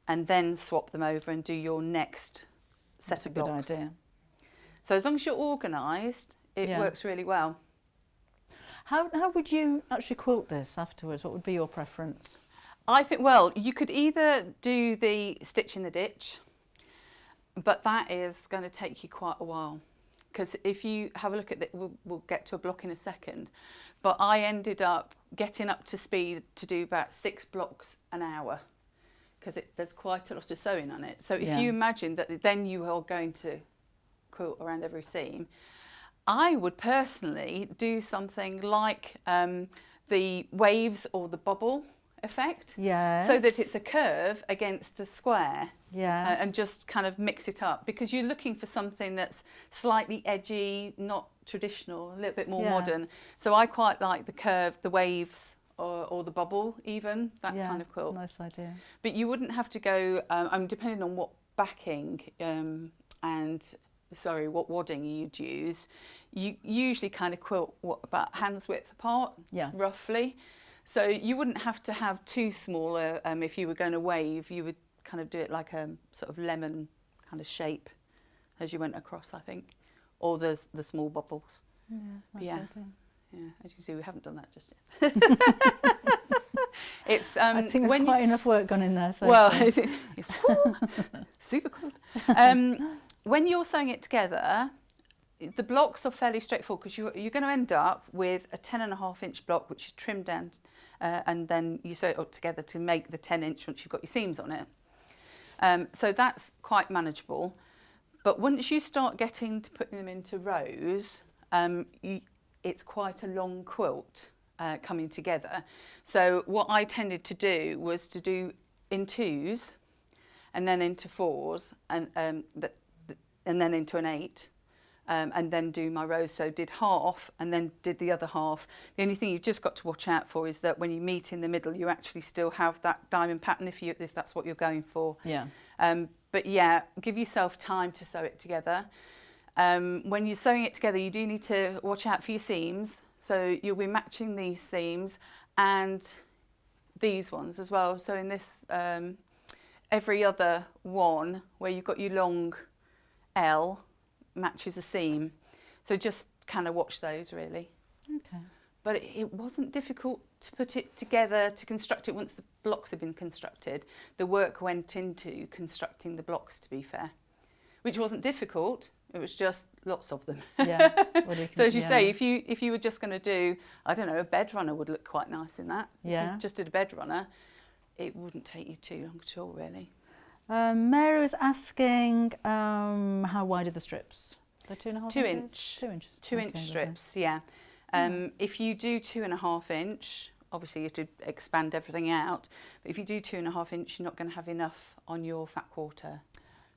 and then swap them over and do your next set of blocks. Good idea. So as long as you're organised, it works really well. How would you actually quilt this afterwards? What would be your preference? I think, well, you could either do the stitch in the ditch, but that is going to take you quite a while. Because if you have a look at it, we'll get to a block in a second, but I ended up getting up to speed to do about 6 blocks an hour, because there's quite a lot of sewing on it. So if you imagine that then you are going to quilt around every seam, I would personally do something like the waves or the bubble effect. Yes. So that it's a curve against a square. Yeah. And just kind of mix it up, because you're looking for something that's slightly edgy, not traditional, a little bit more modern. So I quite like the curve, the waves, or the bubble even, that kind of quilt. Nice idea. But you wouldn't have to go, depending on what backing what wadding you'd use, you usually kind of quilt about hand's width apart, roughly. So you wouldn't have to have too small, if you were going to wave, you would kind of do it like a sort of lemon kind of shape as you went across, I think, or the small bubbles. Yeah, nice idea. Yeah, as you can see, we haven't done that just yet. It's I think there's quite enough work gone in there. So it's super cool. When you're sewing it together, the blocks are fairly straightforward, because you're going to end up with a 10.5-inch block, which is trimmed down, and then you sew it up together to make the 10-inch once you've got your seams on it. So that's quite manageable. But once you start getting to putting them into rows, it's quite a long quilt coming together. So what I tended to do was to do in 2s, and then into 4s, and then into an 8, and then do my rows. So did half and then did the other half. The only thing you've just got to watch out for is that when you meet in the middle, you actually still have that diamond pattern if that's what you're going for. Yeah. But yeah, give yourself time to sew it together. When you're sewing it together, you do need to watch out for your seams. So you'll be matching these seams and these ones as well. So in this, every other one where you've got your long L matches a seam. So just kind of watch those really. Okay. but it wasn't difficult to put it together, to construct it once the blocks had been constructed. The work went into constructing the blocks, to be fair, which wasn't difficult. It was just lots of them. Yeah. So as you say, if you were just going to do, I don't know, a bed runner would look quite nice in that. Yeah. If you just did a bed runner, it wouldn't take you too long at all, really. Mary was asking how wide are the strips? They're 2.5 2 inches? inch. 2 inches. 2 inch Okay, strips, yeah. If you do 2.5 inch, obviously you have to expand everything out. But if you do 2.5 inch, you're not going to have enough on your fat quarter.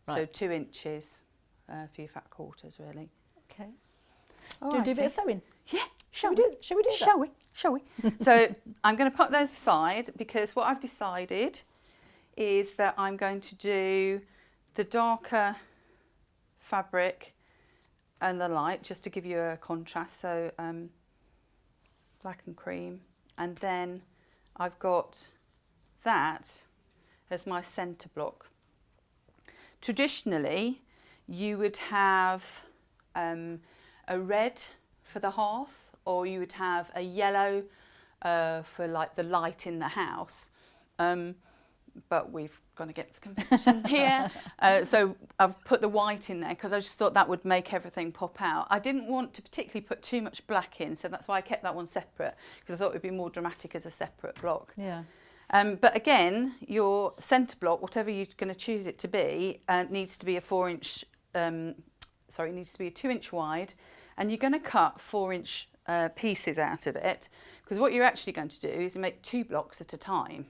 Right. So 2 inches for your fat quarters, really. Okay. Do a bit of sewing? Yeah. Shall we do that? Shall we? So I'm going to put those aside because what I've decided is that I'm going to do the darker fabric and the light, just to give you a contrast. So black and cream, and then I've got that as my centre block. Traditionally, you would have a red for the hearth, or you would have a yellow for like the light in the house. But we've gone against convention here. So I've put the white in there because I just thought that would make everything pop out. I didn't want to particularly put too much black in, so that's why I kept that one separate, because I thought it would be more dramatic as a separate block. Yeah. But again, your centre block, whatever you're going to choose it to be, needs to be a 4 inch, it needs to be a 2 inch wide, and you're going to cut 4 inch pieces out of it, because what you're actually going to do is make 2 blocks at a time.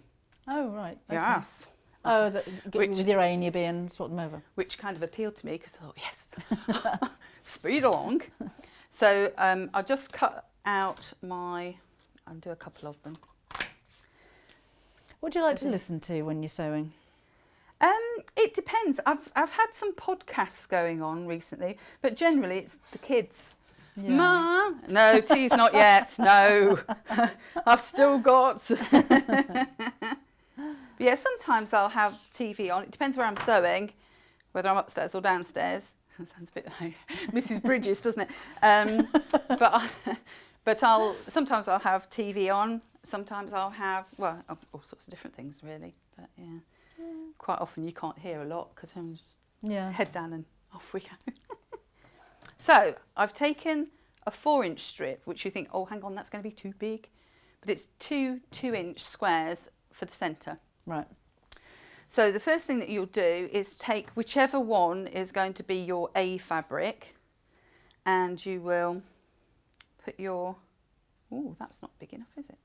Oh, right. Okay. Yes. Oh, with your A and your B and swap them over. Which kind of appealed to me because I thought, yes, speed along. So I'll just cut out I'll do a couple of them. What do you like to listen to when you're sewing? It depends. I've had some podcasts going on recently, but generally it's the kids. Yeah. Ma, no, tea's not yet. No, I've still got. But yeah, sometimes I'll have TV on. It depends where I'm sewing, whether I'm upstairs or downstairs. That sounds a bit like Mrs. Bridges, doesn't it? But sometimes I'll have TV on. Sometimes I'll have, well, all sorts of different things really. But yeah, quite often you can't hear a lot because I'm just head down and off we go. So I've taken a 4 inch strip, which you think, oh, hang on, that's going to be too big. But it's 2 2-inch squares for the centre. Right. So the first thing that you'll do is take whichever one is going to be your A fabric, and you will put your, oh, that's not big enough, is it?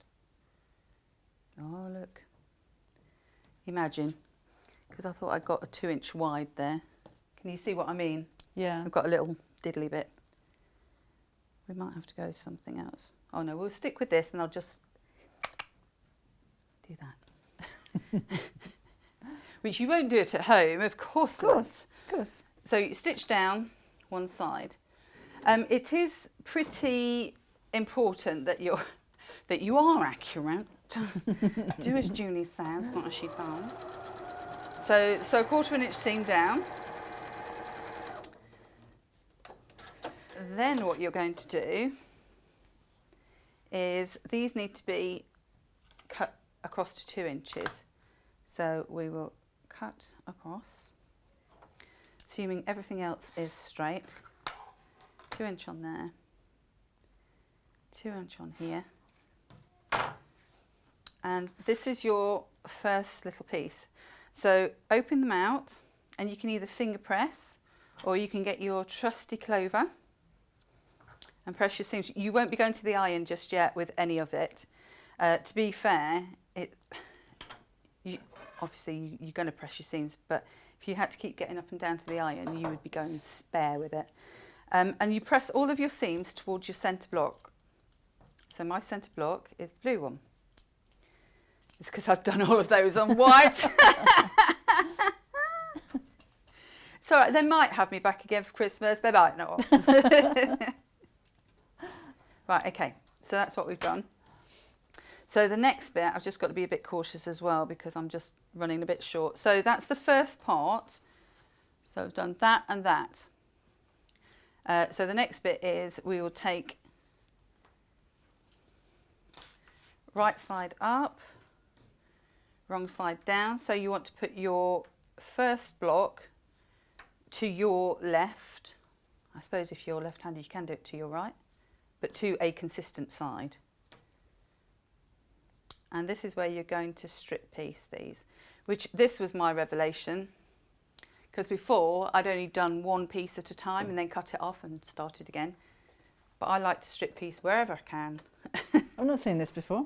Oh, look. Imagine, because I thought I got a 2 inch wide there. Can you see what I mean? Yeah. I've got a little diddly bit. We might have to go something else. Oh no, we'll stick with this and I'll just do that. Which you won't do it at home, of course not. Of course. So you stitch down one side. It is pretty important that you are accurate. Do as Julie says, not as she does. So 1/4 inch seam down. Then what you're going to do is these need to be cut across to 2 inches. So we will cut across, assuming everything else is straight. 2 inch on there, 2 inch on here. And this is your first little piece. So open them out, and you can either finger press or you can get your trusty clover and press your seams. You won't be going to the iron just yet with any of it. To be fair, obviously you're going to press your seams, but if you had to keep getting up and down to the iron, you would be going spare with it. And you press all of your seams towards your centre block. So my centre block is the blue one. It's because I've done all of those on white. It's all right, they might have me back again for Christmas, they might not. Right, okay, so that's what we've done. So the next bit, I've just got to be a bit cautious as well because I'm just running a bit short. So that's the first part. So I've done that and that. So the next bit is we will take right side up, wrong side down. So you want to put your first block to your left. I suppose if you're left-handed you can do it to your right, but to a consistent side. And this is where you're going to strip piece these, which this was my revelation, because before I'd only done one piece at a time and then cut it off and started again. But I like to strip piece wherever I can. I've not seen this before.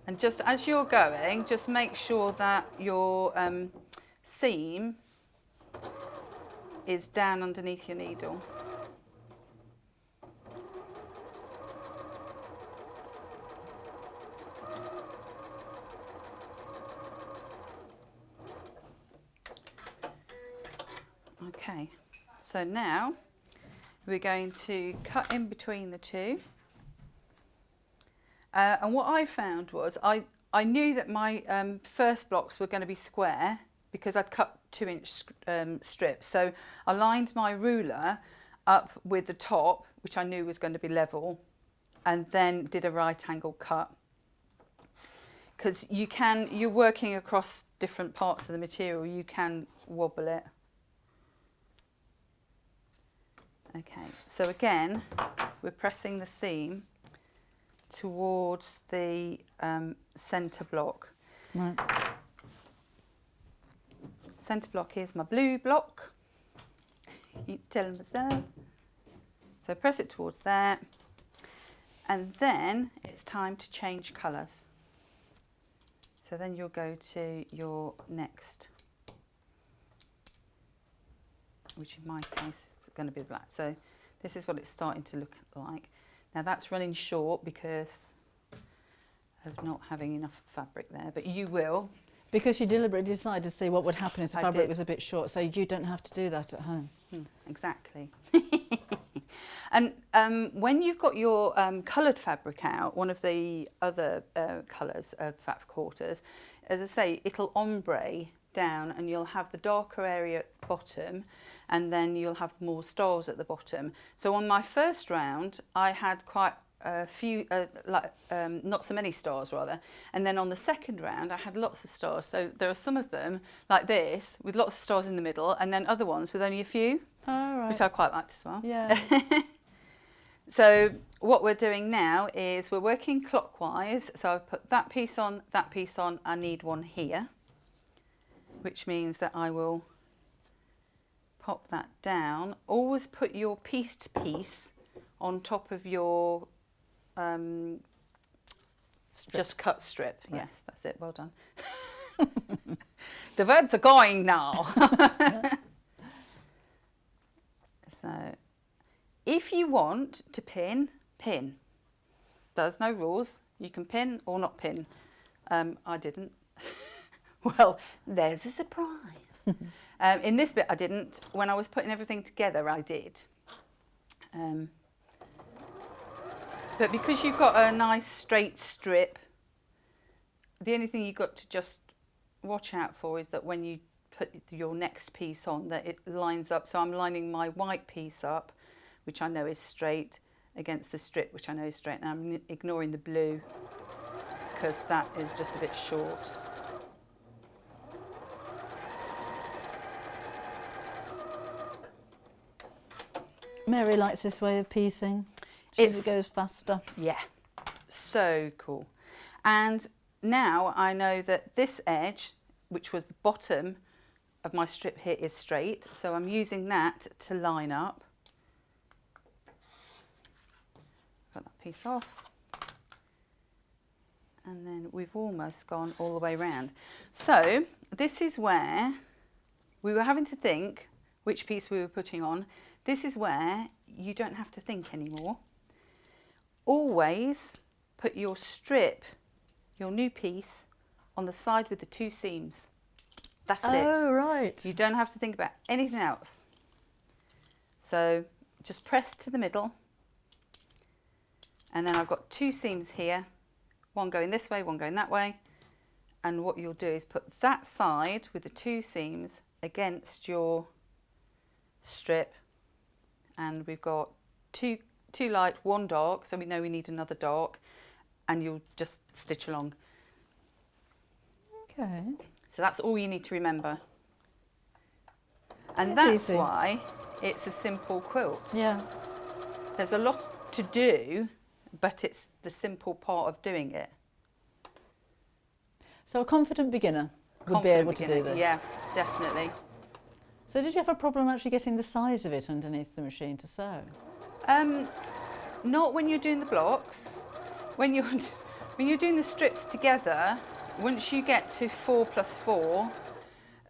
And just as you're going, just make sure that your seam is down underneath your needle. Okay, so now we're going to cut in between the two. And what I found was I knew that my first blocks were going to be square because I'd cut 2-inch strips. So I lined my ruler up with the top, which I knew was going to be level, and then did a right angle cut. Because you're working across different parts of the material, you can wobble it. Okay, so again, we're pressing the seam towards the centre block. Right. Centre block is my blue block. You tell myself. So press it towards there, and then it's time to change colours. So then you'll go to your next, which in my case is going to be black. So this is what it's starting to look like. Now that's running short because of not having enough fabric there, but you will. Because you deliberately decided to see what would happen if the I fabric did. was a bit short, so you don't have to do that at home. Exactly. And when you've got your coloured fabric out, one of the other colours of fabric quarters, as I say, it'll ombre down and you'll have the darker area at the bottom, and then you'll have more stars at the bottom. So on my first round, I had quite a few, not so many stars rather, and then on the second round I had lots of stars. So there are some of them like this with lots of stars in the middle, and then other ones with only a few, which I quite liked as well. Yeah. So what we're doing now is we're working clockwise. So I've put that piece on, I need one here, which means that I will pop that down. Always put your pieced piece on top of your just cut strip. Right. Yes, that's it. Well done. The words are going now. So if you want to pin, pin. There's no rules. You can pin or not pin. I didn't. Well, there's a surprise. In this bit I didn't. When I was putting everything together I did. But because you've got a nice straight strip, the only thing you've got to just watch out for is that when you put your next piece on, that it lines up. So I'm lining my white piece up, which I know is straight, against the strip, which I know is straight, and I'm ignoring the blue because that is just a bit short. Mary likes this way of piecing. It goes faster. Yeah, so cool. And now I know that this edge, which was the bottom of my strip here, is straight. So I'm using that to line up. Got that piece off. And then we've almost gone all the way around. So this is where we were having to think which piece we were putting on. This is where you don't have to think anymore. Always put your strip, your new piece, on the side with the two seams. That's it. Oh, right. You don't have to think about anything else. So just press to the middle. And then I've got two seams here, one going this way, one going that way. And what you'll do is put that side with the two seams against your strip. And we've got two 2 light, 1 dark, so we know we need another dark, and you'll just stitch along. Okay. So that's all you need to remember. And It's that's easy. why it's a simple quilt. Yeah. There's a lot to do, but it's the simple part of doing it. So a confident beginner would be able to do this. Yeah, definitely. So did you have a problem actually getting the size of it underneath the machine to sew? Not when you're doing the blocks. When you're doing the strips together, once you get to 4 plus 4,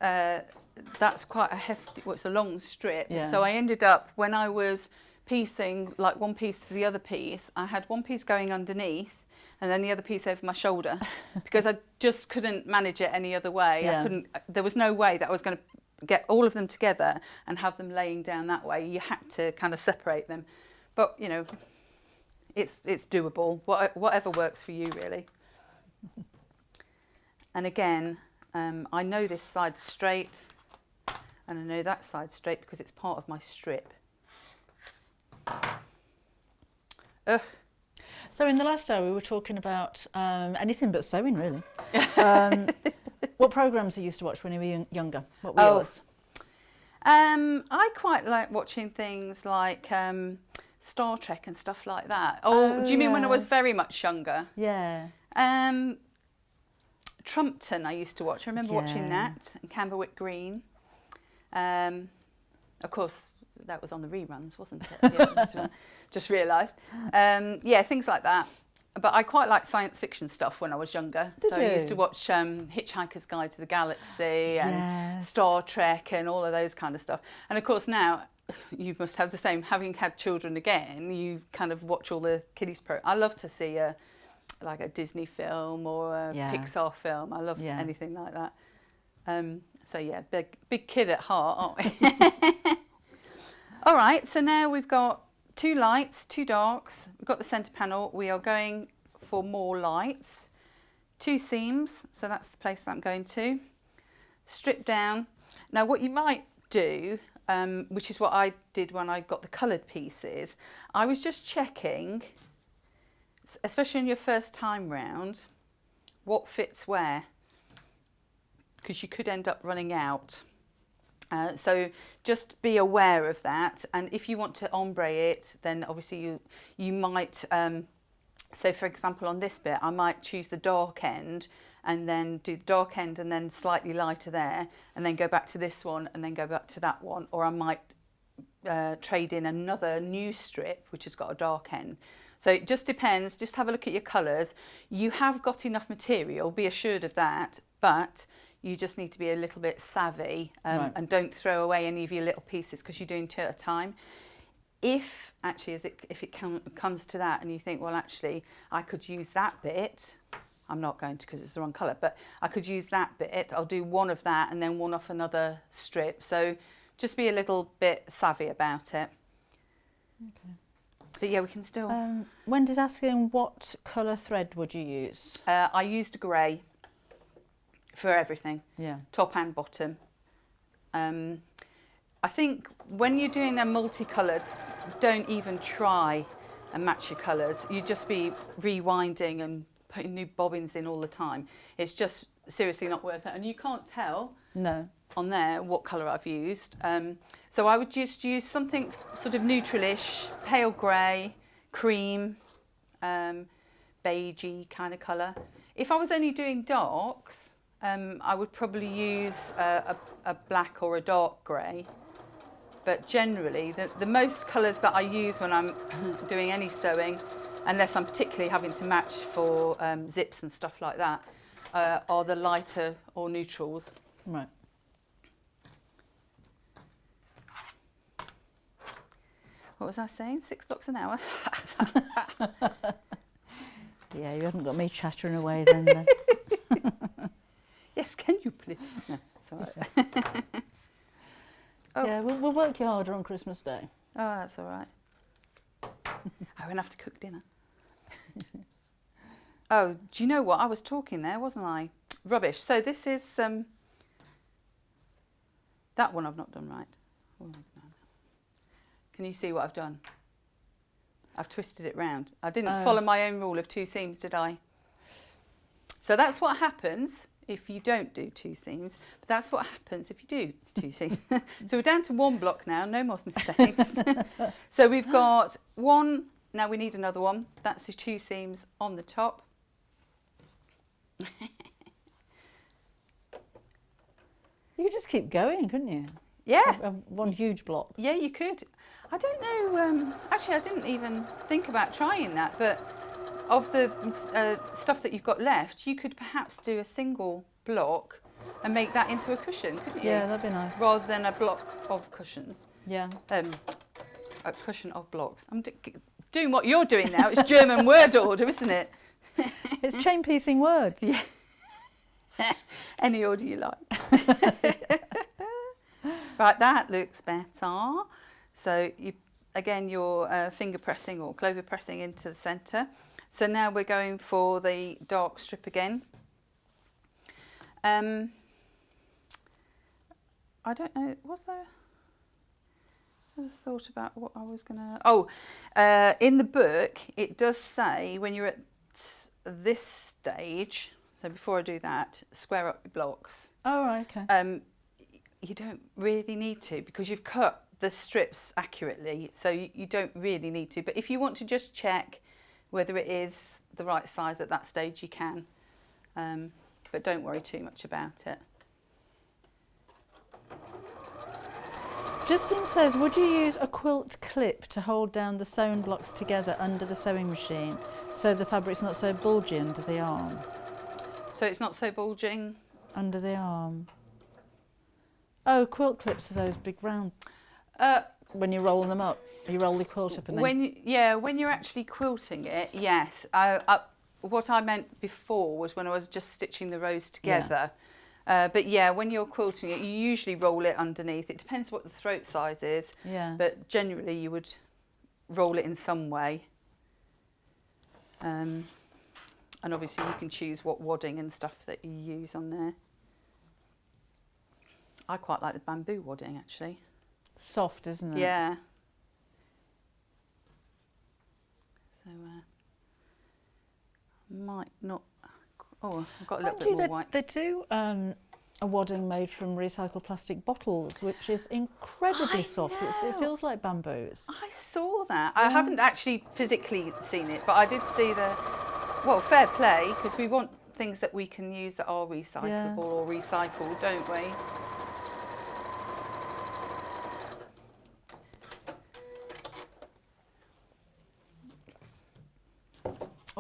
that's quite a hefty, well, it's a long strip. Yeah. So I ended up, when I was piecing like one piece to the other piece, I had one piece going underneath and then the other piece over my shoulder because I just couldn't manage it any other way. Yeah. There was no way that I was going to get all of them together and have them laying down that way. You had to kind of separate them. But, you know, it's doable, whatever works for you, really. And again, I know this side's straight and I know that side's straight because it's part of my strip. Ugh. So in the last hour we were talking about anything but sewing, really. What programmes you used to watch when you were younger? What were yours? I quite like watching things like Star Trek and stuff like that. Oh, do you mean when I was very much younger? Yeah. Trumpton I used to watch. I remember watching that, and Camberwick Green. Of course, that was on the reruns, wasn't it? Yeah, just realised. Yeah, things like that. But I quite liked science fiction stuff when I was younger. Did so you? I used to watch Hitchhiker's Guide to the Galaxy and Yes. Star Trek and all of those kind of stuff. And of course now, you must have the same. Having had children again, you kind of watch all the kiddies I love to see like a Disney film or a Pixar film. I love anything like that. So yeah, big kid at heart, aren't we? All right, so now we've got 2 lights, 2 darks. We've got the centre panel. We are going for more lights. 2 seams, so that's the place that I'm going to. Strip down. Now what you might do, which is what I did when I got the coloured pieces, I was just checking, especially in your first time round, what fits where, because you could end up running out. So just be aware of that, and if you want to ombre it, then obviously you might, so for example on this bit I might choose the dark end and then do the dark end and then slightly lighter there and then go back to this one and then go back to that one, or I might trade in another new strip which has got a dark end. So it just depends. Just have a look at your colours. You have got enough material, be assured of that, but you just need to be a little bit savvy and don't throw away any of your little pieces because you're doing 2 at a time. If actually, if it comes to that and you think, well, actually, I could use that bit, I'm not going to because it's the wrong colour, but I could use that bit, I'll do one of that and then one off another strip. So just be a little bit savvy about it. Okay. But yeah, we can still... Wendy's asking what colour thread would you use? I used grey for everything, top and bottom. I think when you're doing a multicoloured, don't even try and match your colours. You just be rewinding and putting new bobbins in all the time. It's just seriously not worth it, and you can't tell on there what colour I've used. So I would just use something sort of neutralish, pale grey, cream, beigey kind of colour. If I was only doing darks, I would probably use a black or a dark grey. But generally, the most colours that I use when I'm doing any sewing, unless I'm particularly having to match for zips and stuff like that, are the lighter or neutrals. Right. What was I saying? $6 an hour? Yeah, you haven't got me chattering away then. Yes, can you please? No, it's all right. Oh. Yeah, we'll work you harder on Christmas Day. Oh, that's all right. I won't have to cook dinner. Oh, do you know what? I was talking there, wasn't I? Rubbish. So this is... that one I've not done right. Oh, no. Can you see what I've done? I've twisted it round. I didn't follow my own rule of 2 seams, did I? So that's what happens if you don't do 2 seams, but that's what happens if you do 2 seams. So we're down to 1 block now, no more mistakes. So we've got 1, now we need another one. That's the 2 seams on the top. You could just keep going, couldn't you? Yeah. Have one huge block. Yeah, you could. I don't know, actually I didn't even think about trying that, but of the stuff that you've got left, you could perhaps do a single block and make that into a cushion, couldn't you? Yeah, that'd be nice. Rather than a block of cushions. Yeah. A cushion of blocks. I'm doing what you're doing now. It's German word order, isn't it? It's chain piecing words. Yeah. Any order you like. Right, that looks better. So you're finger pressing or clover pressing into the centre. So now we're going for the dark strip again. I don't know, was there? I thought about what I was going to... in the book, it does say when you're at this stage, so before I do that, square up your blocks. Oh, right, okay. You don't really need to because you've cut the strips accurately, so you don't really need to. But if you want to just check whether it is the right size at that stage, you can. But don't worry too much about it. Justine says, would you use a quilt clip to hold down the sewn blocks together under the sewing machine so the fabric's not so bulgy under the arm? So it's not so bulging? Under the arm. Oh, quilt clips are those big round... when you roll them up, you roll the quilt up and then... When you're actually quilting it, yes. What I meant before was when I was just stitching the rows together. Yeah. But yeah, when you're quilting it, you usually roll it underneath. It depends what the throat size is. Yeah. But generally you would roll it in some way. And obviously you can choose what wadding and stuff that you use on there. I quite like the bamboo wadding actually. Soft, isn't it? Yeah. So might not... Oh, I've got a little bit more white. They do a wadding made from recycled plastic bottles, which is incredibly soft. It feels like bamboo. I saw that. I haven't actually physically seen it, but I did see the... Well, fair play, because we want things that we can use that are recyclable or recycled, don't we?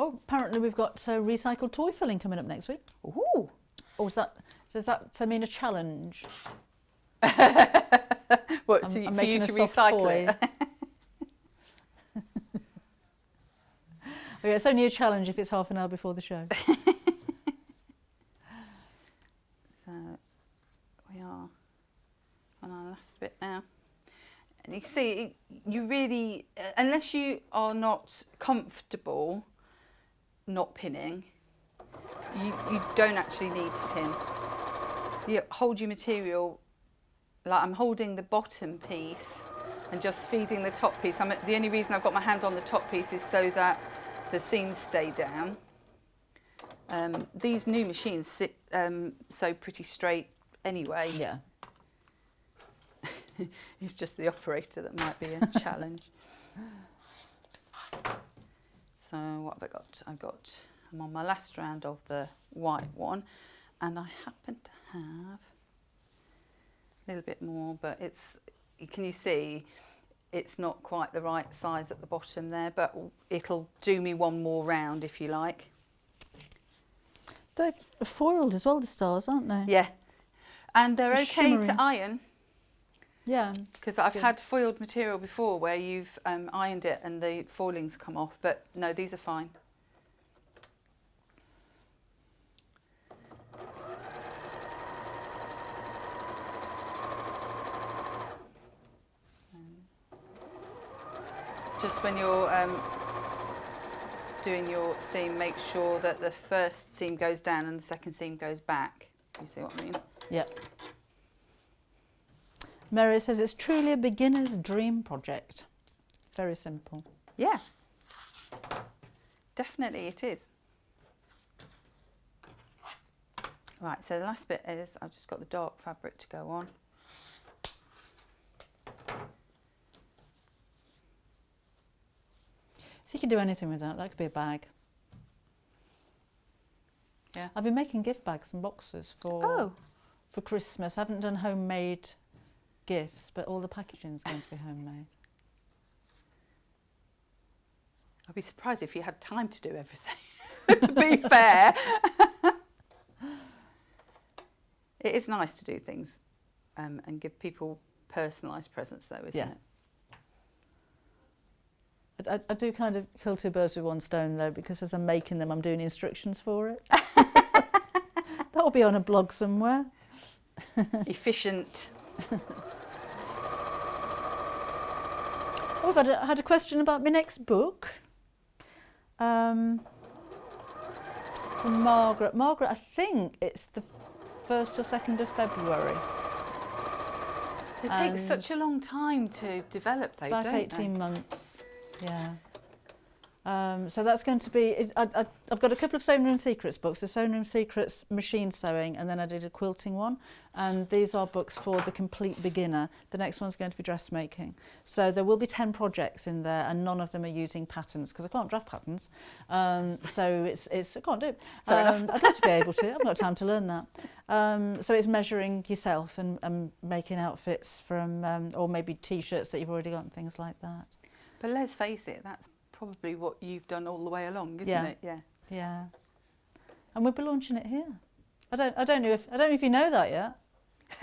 Oh, apparently we've got recycled toy filling coming up next week. Ooh. Or does that mean a challenge? What, I'm for you making to a soft recycle toy. it? Okay, it's only a challenge if it's half an hour before the show. So we are on our last bit now. And you can see, you really, unless you are not comfortable not pinning, you don't actually need to pin. You hold your material, like I'm holding the bottom piece and just feeding the top piece. The only reason I've got my hand on the top piece is so that the seams stay down. These new machines sit sew pretty straight anyway. Yeah. It's just the operator that might be a challenge. So what have I got? I'm on my last round of the white one, and I happen to have a little bit more, but can you see it's not quite the right size at the bottom there, but it'll do me one more round if you like. They're foiled as well, the stars, aren't they? Yeah, and they're okay shimmery. to iron. Yeah. Because I've had foiled material before where you've ironed it and the foilings come off, but no, these are fine. Just when you're doing your seam, make sure that the first seam goes down and the second seam goes back. You see what I mean? Yeah. Mary says it's truly a beginner's dream project. Very simple. Yeah. definitely it is. Right, so the last bit is I've just got the dark fabric to go on. So you can do anything with that. That could be a bag. Yeah. I've been making gift bags and boxes for Christmas. I haven't done homemade gifts, but all the packaging is going to be homemade. I'd be surprised if you had time to do everything, to be fair. It is nice to do things and give people personalised presents though, isn't it? I do kind of kill two birds with one stone though, because as I'm making them, I'm doing instructions for it. That'll be on a blog somewhere. Efficient. Oh, I've had a question about my next book. From Margaret. Margaret, I think it's the 1st or 2nd of February. It takes such a long time to develop though, about don't 18 they? months, yeah. So that's going to be, I've got a couple of Sewing Room Secrets books, the Sewing Room Secrets machine sewing, and then I did a quilting one. And these are books for the complete beginner. The next one's going to be dressmaking. So there will be 10 projects in there, and none of them are using patterns, because I can't draft patterns. So it's I can't do it. I'd love to be able to, I've got time to learn that. So it's measuring yourself and making outfits from, or maybe T-shirts that you've already got and things like that. But let's face it, that's probably what you've done all the way along, isn't it? Yeah. Yeah. And we'll be launching it here. I don't know if you know that yet.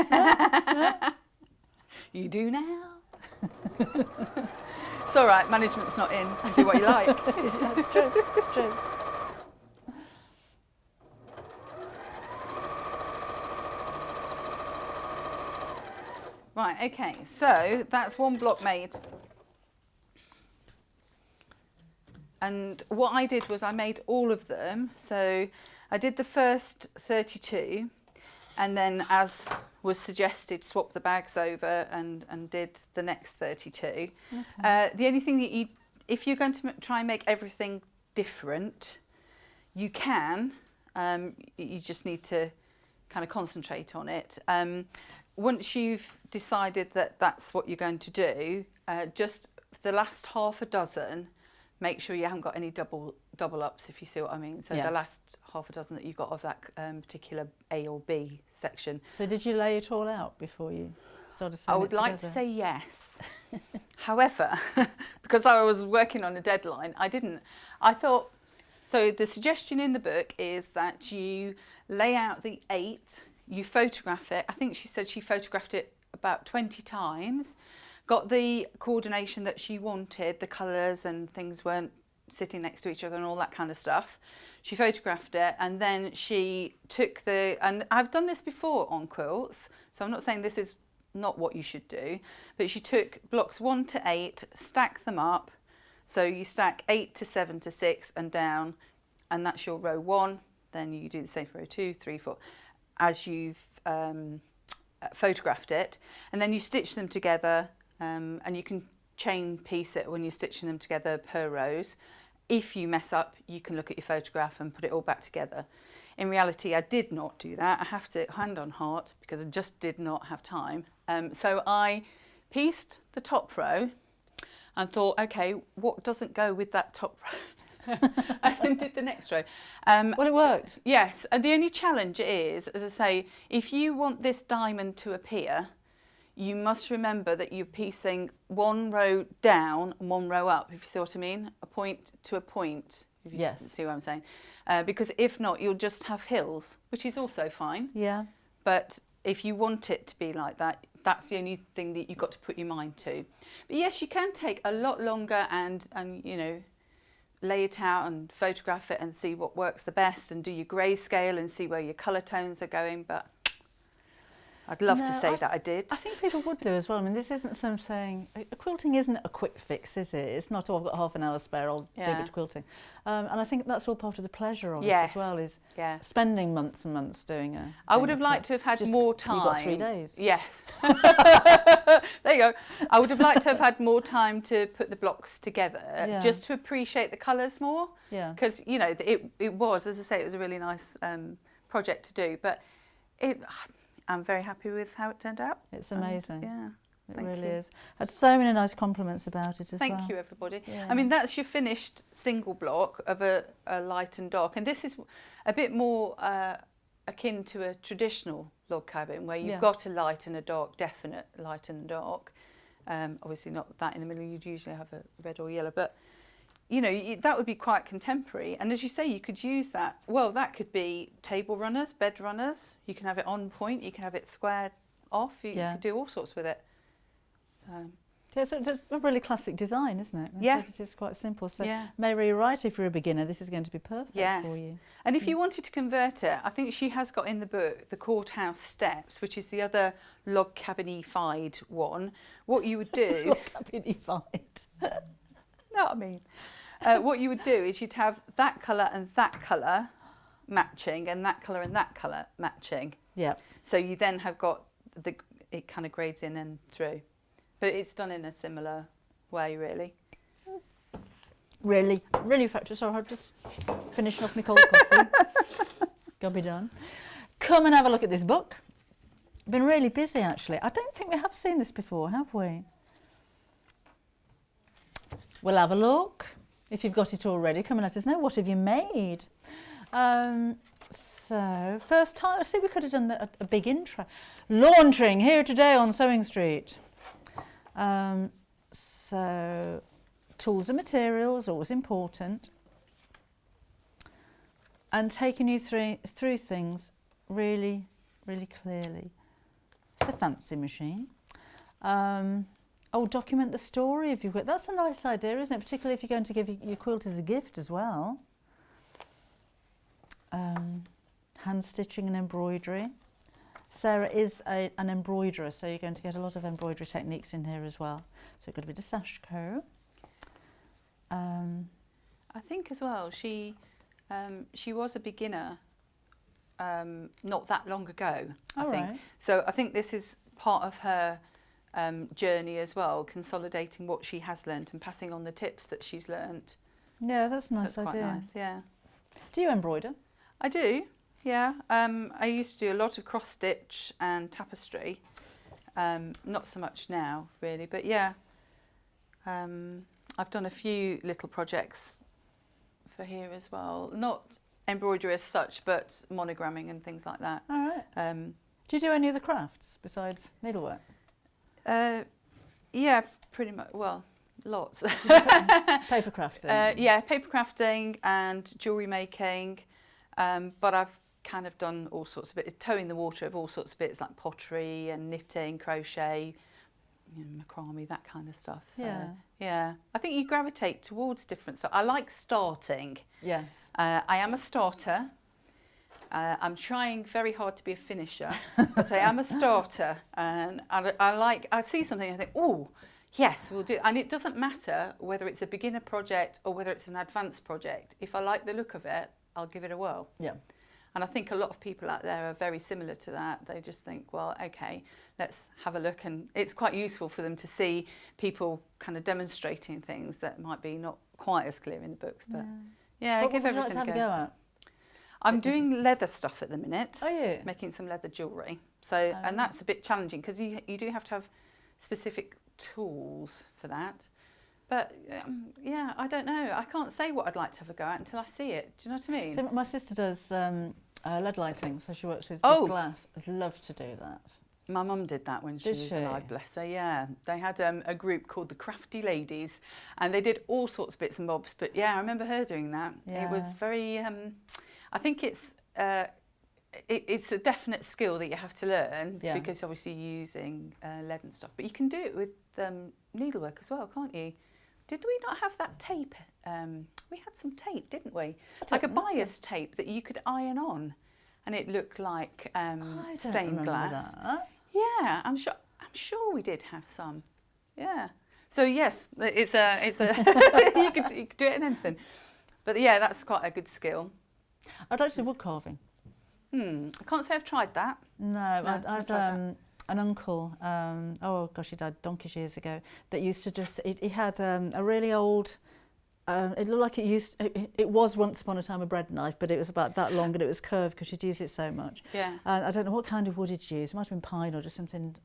No? You do now. It's all right, management's not in. You do what you like. That's true. True. Right, okay, so that's one block made. And what I did was I made all of them. So I did the first 32 and then, as was suggested, swap the bags over and did the next 32. Okay. The only thing that if you're going to try and make everything different, you can. You just need to kind of concentrate on it. Once you've decided that that's what you're going to do, just the last half a dozen, make sure you haven't got any double ups, if you see what I mean. So the last half a dozen that you got of that particular A or B section. So did you lay it all out before you started sewing I would it like to together? say yes. However, because I was working on a deadline, I didn't. I thought, so the suggestion in the book is that you lay out the 8, you photograph it. I think she said she photographed it about 20 times. Got the coordination that she wanted, the colours and things weren't sitting next to each other and all that kind of stuff. She photographed it, and then she took and I've done this before on quilts, so I'm not saying this is not what you should do, but she took blocks 1 to 8, stacked them up. So you stack 8 to 7 to 6 and down, and that's your row 1. Then you do the same for row 2, 3, 4, as you've photographed it, and then you stitch them together. And you can chain piece it when you're stitching them together per rows. If you mess up, you can look at your photograph and put it all back together. In reality, I did not do that. I have to hand on heart, because I just did not have time. So I pieced the top row and thought, okay, what doesn't go with that top row? And then did the next row. Well, it worked. Yes, and the only challenge is, as I say, if you want this diamond to appear, you must remember that you're piecing one row down and one row up, if you see what I mean, a point to a point, if you see what I'm saying. Because if not, you'll just have hills, which is also fine. Yeah. But if you want it to be like that, that's the only thing that you've got to put your mind to. But yes, you can take a lot longer and you know, lay it out and photograph it and see what works the best and do your grayscale and see where your colour tones are going. But I'd love to No, say that I did. I think people would do as well. I mean, this isn't something. Quilting isn't a quick fix, is it? It's not. Oh, I've got half an hour spare. I'll dig into quilting. And I think that's all part of the pleasure of it as well. Is spending months and months doing a. I would have liked to have had more time. You've got 3 days. Yes. There you go. I would have liked to have had more time to put the blocks together, just to appreciate the colours more. Yeah. Because it was, as I say, it was a really nice project to do, but I'm very happy with how it turned out. It's amazing. Yeah. It really is. Had so many nice compliments about it as well. Thank you, everybody. Yeah. I mean, that's your finished single block of a light and dark, and this is a bit more akin to a traditional log cabin where you've got a light and a dark, definite light and dark. Obviously not that in the middle, you'd usually have a red or yellow, but that would be quite contemporary. And as you say, you could use that. Well, that could be table runners, bed runners. You can have it on point. You can have it squared off. You could do all sorts with it. So it's a really classic design, isn't it? It is quite simple. So Mary, you're right. If you're a beginner, this is going to be perfect for you. And if you wanted to convert it, I think she has got in the book the courthouse steps, which is the other log cabin-ified one. What you would do... Log cabin-ified. No, I mean... what you would do is you'd have that colour and that colour matching and that colour and that colour matching. Yeah. So you then have got it kind of grades in and through. But it's done in a similar way, really. Really effective. So I'll just finish off my cold coffee. Gotta be done. Come and have a look at this book. Been really busy, actually. I don't think we have seen this before, have we? We'll have a look. If you've got it already, come and let us know. What have you made? So, first time, I see we could have done a big intro. Launching here today on Sewing Street. So, tools and materials, always important. And taking you through things really, really clearly. It's a fancy machine. Document the story if you've got. That's a nice idea, isn't it? Particularly if you're going to give your quilt as a gift as well. Hand stitching and embroidery. Sarah is an embroiderer, so you're going to get a lot of embroidery techniques in here as well. So you've got a bit of sashiko. I think as well she was a beginner not that long ago. I think. Right. So I think this is part of her journey as well, consolidating what she has learnt and passing on the tips that she's learnt. Yeah, that's a nice idea. idea. Quite nice, yeah. Do you embroider? I do, yeah. I used to do a lot of cross stitch and tapestry. Not so much now, really, but yeah. I've done a few little projects for here as well. Not embroidery as such, but monogramming and things like that. All right. Do you do any other crafts besides needlework? Yeah, pretty much. Well, lots. Paper crafting. Yeah, paper crafting and jewellery making. But I've kind of done all sorts of bits, toeing the water of all sorts of bits like pottery and knitting, crochet, macrame, that kind of stuff. So, yeah. I think you gravitate towards different stuff. I like starting. Yes. I am a starter. I'm trying very hard to be a finisher, but I am a starter, and I see something and I think, oh, yes, we'll do. And it doesn't matter whether it's a beginner project or whether it's an advanced project. If I like the look of it, I'll give it a whirl. Yeah. And I think a lot of people out there are very similar to that. They just think, well, okay, let's have a look. And it's quite useful for them to see people kind of demonstrating things that might be not quite as clear in the books. But yeah, give everything to have a go at. I'm doing leather stuff at the minute. Oh, yeah. Making some leather jewellery. So, and that's a bit challenging because you do have to have specific tools for that. But yeah, I don't know. I can't say what I'd like to have a go at until I see it. Do you know what I mean? So my sister does lead lighting, so she works with glass. I'd love to do that. My mum did that when she was alive, bless her, yeah. They had a group called the Crafty Ladies, and they did all sorts of bits and bobs. But yeah, I remember her doing that. Yeah. It was very, I think it's a definite skill that you have to learn because obviously you're using lead and stuff. But you can do it with needlework as well, can't you? Did we not have that tape? We had some tape, didn't we? Like a bias tape that you could iron on, and it looked like stained glass. That. Yeah, I'm sure we did have some. Yeah. So yes, it's a you could do it in anything. But yeah, that's quite a good skill. I'd like to do wood carving. I can't say I've tried that. No, I had an uncle, oh gosh, he died donkeys years ago, that used to just, he had a really old, it looked like it was once upon a time a bread knife, but it was about that long and it was curved because she'd use it so much. Yeah. I don't know what kind of wood he'd use. It might have been pine or just something,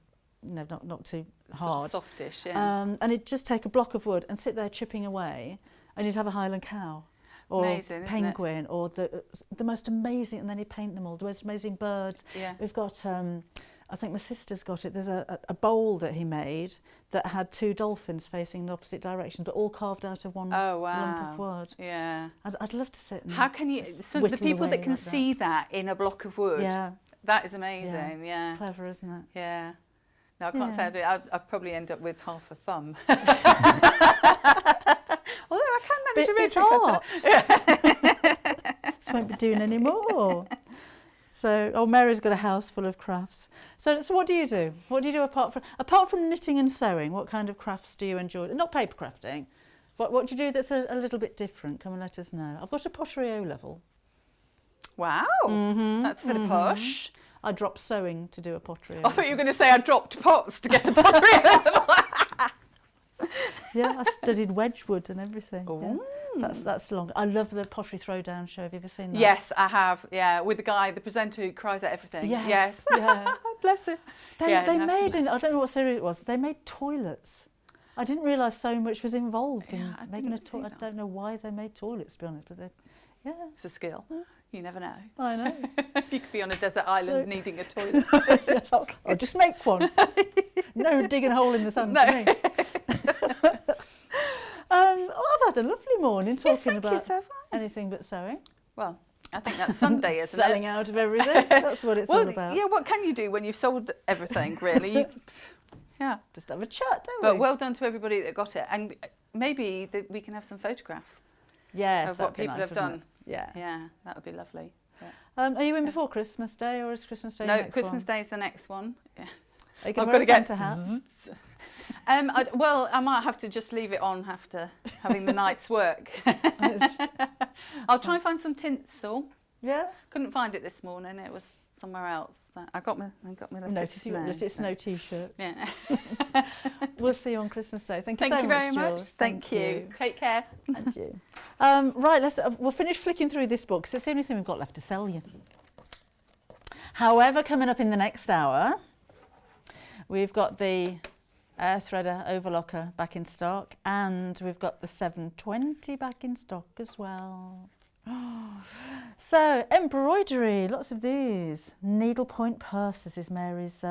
not too hard. Sort of softish, yeah. And he'd just take a block of wood and sit there chipping away, and you'd have a Highland cow. Or amazing, penguin, or the most amazing, and then he'd paint them all, the most amazing birds. Yeah. We've got, I think my sister's got it, there's a bowl that he made that had 2 dolphins facing in opposite directions, but all carved out of one lump of wood. Yeah. I'd love to sit and How can you, so the people that can see that in a block of wood, that is amazing, yeah. Clever, isn't it? Yeah. No, I can't say I do. I'd probably end up with half a thumb. Although I can manage to read it's art. Just won't be doing any more. So, Mary's got a house full of crafts. So what do you do? What do you do apart from knitting and sewing? What kind of crafts do you enjoy? Not paper crafting. What do you do that's a little bit different? Come and let us know. I've got a pottery O level. Wow, that's a bit posh. I dropped sewing to do a pottery O I thought you were going to say I dropped pots to get a pottery O level. Yeah, I studied Wedgwood and everything. Yeah. That's long. I love the pottery throwdown show. Have you ever seen that? Yes, I have. Yeah, with the presenter who cries at everything. Yes. Yeah. Bless him. They made, I don't know what series it was, they made toilets. I didn't realise so much was involved in making a toilet. I don't know why they made toilets, to be honest, but it's a skill. You never know. I know. You could be on a desert island needing a toilet. Yes, I'll just make one. No digging a hole in the sand for me. I've had a lovely morning talking about anything but sewing. Well, I think that's Sunday, isn't it? Selling out of everything. That's what it's all about. Yeah, what can you do when you've sold everything, really? Just have a chat, don't we? But well done to everybody that got it. And maybe we can have some photographs of what people have done. Yeah, that would be lovely. Yeah. Are you in before Christmas Day, or is Christmas Day No, Christmas Day is the next one. Yeah. Are you going to wear a Santa hat? I might have to just leave it on after having the night's work. I'll try and find some tinsel. Yeah. Couldn't find it this morning. It was somewhere else. But I got my Notice you got a snow t-shirt. Yeah. We'll see you on Christmas Day. Thank you so much, very much. Jules. Thank you. Take care. And you. Right, we'll finish flicking through this book because it's the only thing we've got left to sell you. However, coming up in the next hour, we've got the Air Threader Overlocker back in stock, and we've got the 720 back in stock as well. So, embroidery, lots of these. Needlepoint purses is Mary's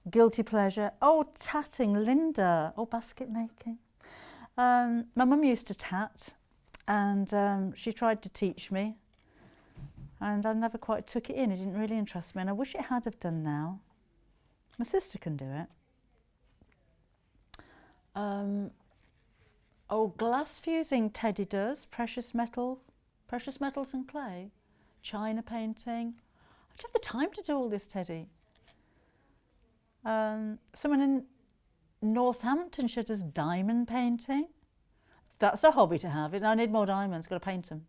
guilty pleasure. Oh, tatting, Linda. Oh, basket making. My mum used to tat, and she tried to teach me, and I never quite took it in. It didn't really interest me, and I wish it had have done now. My sister can do it. Glass fusing Teddy does. Precious metals and clay. China painting. I don't have the time to do all this, Teddy. Someone in Northamptonshire does diamond painting. That's a hobby to have. I need more diamonds. Got to paint them.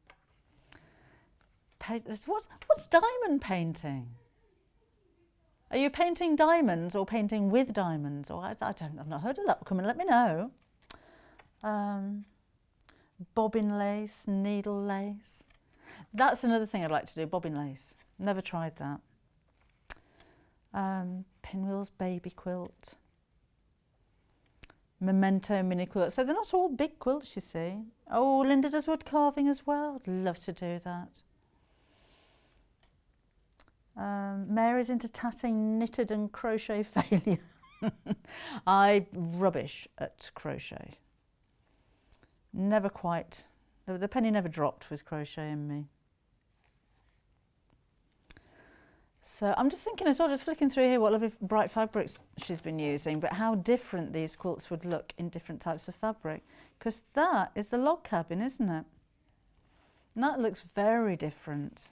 What's diamond painting? Are you painting diamonds or painting with diamonds? Or I've not heard of that. Come and let me know. Bobbin lace, needle lace. That's another thing I'd like to do, bobbin lace. Never tried that. Pinwheel's baby quilt. Memento mini quilt. So they're not all big quilts, you see. Oh, Linda does wood carving as well. I'd love to do that. Mary's into tatting, knitted and crochet failure. I'm rubbish at crochet. Never quite. The penny never dropped with crochet in me. So I'm just thinking as well, just flicking through here what lovely bright fabrics she's been using, but how different these quilts would look in different types of fabric. Because that is the log cabin, isn't it? And that looks very different.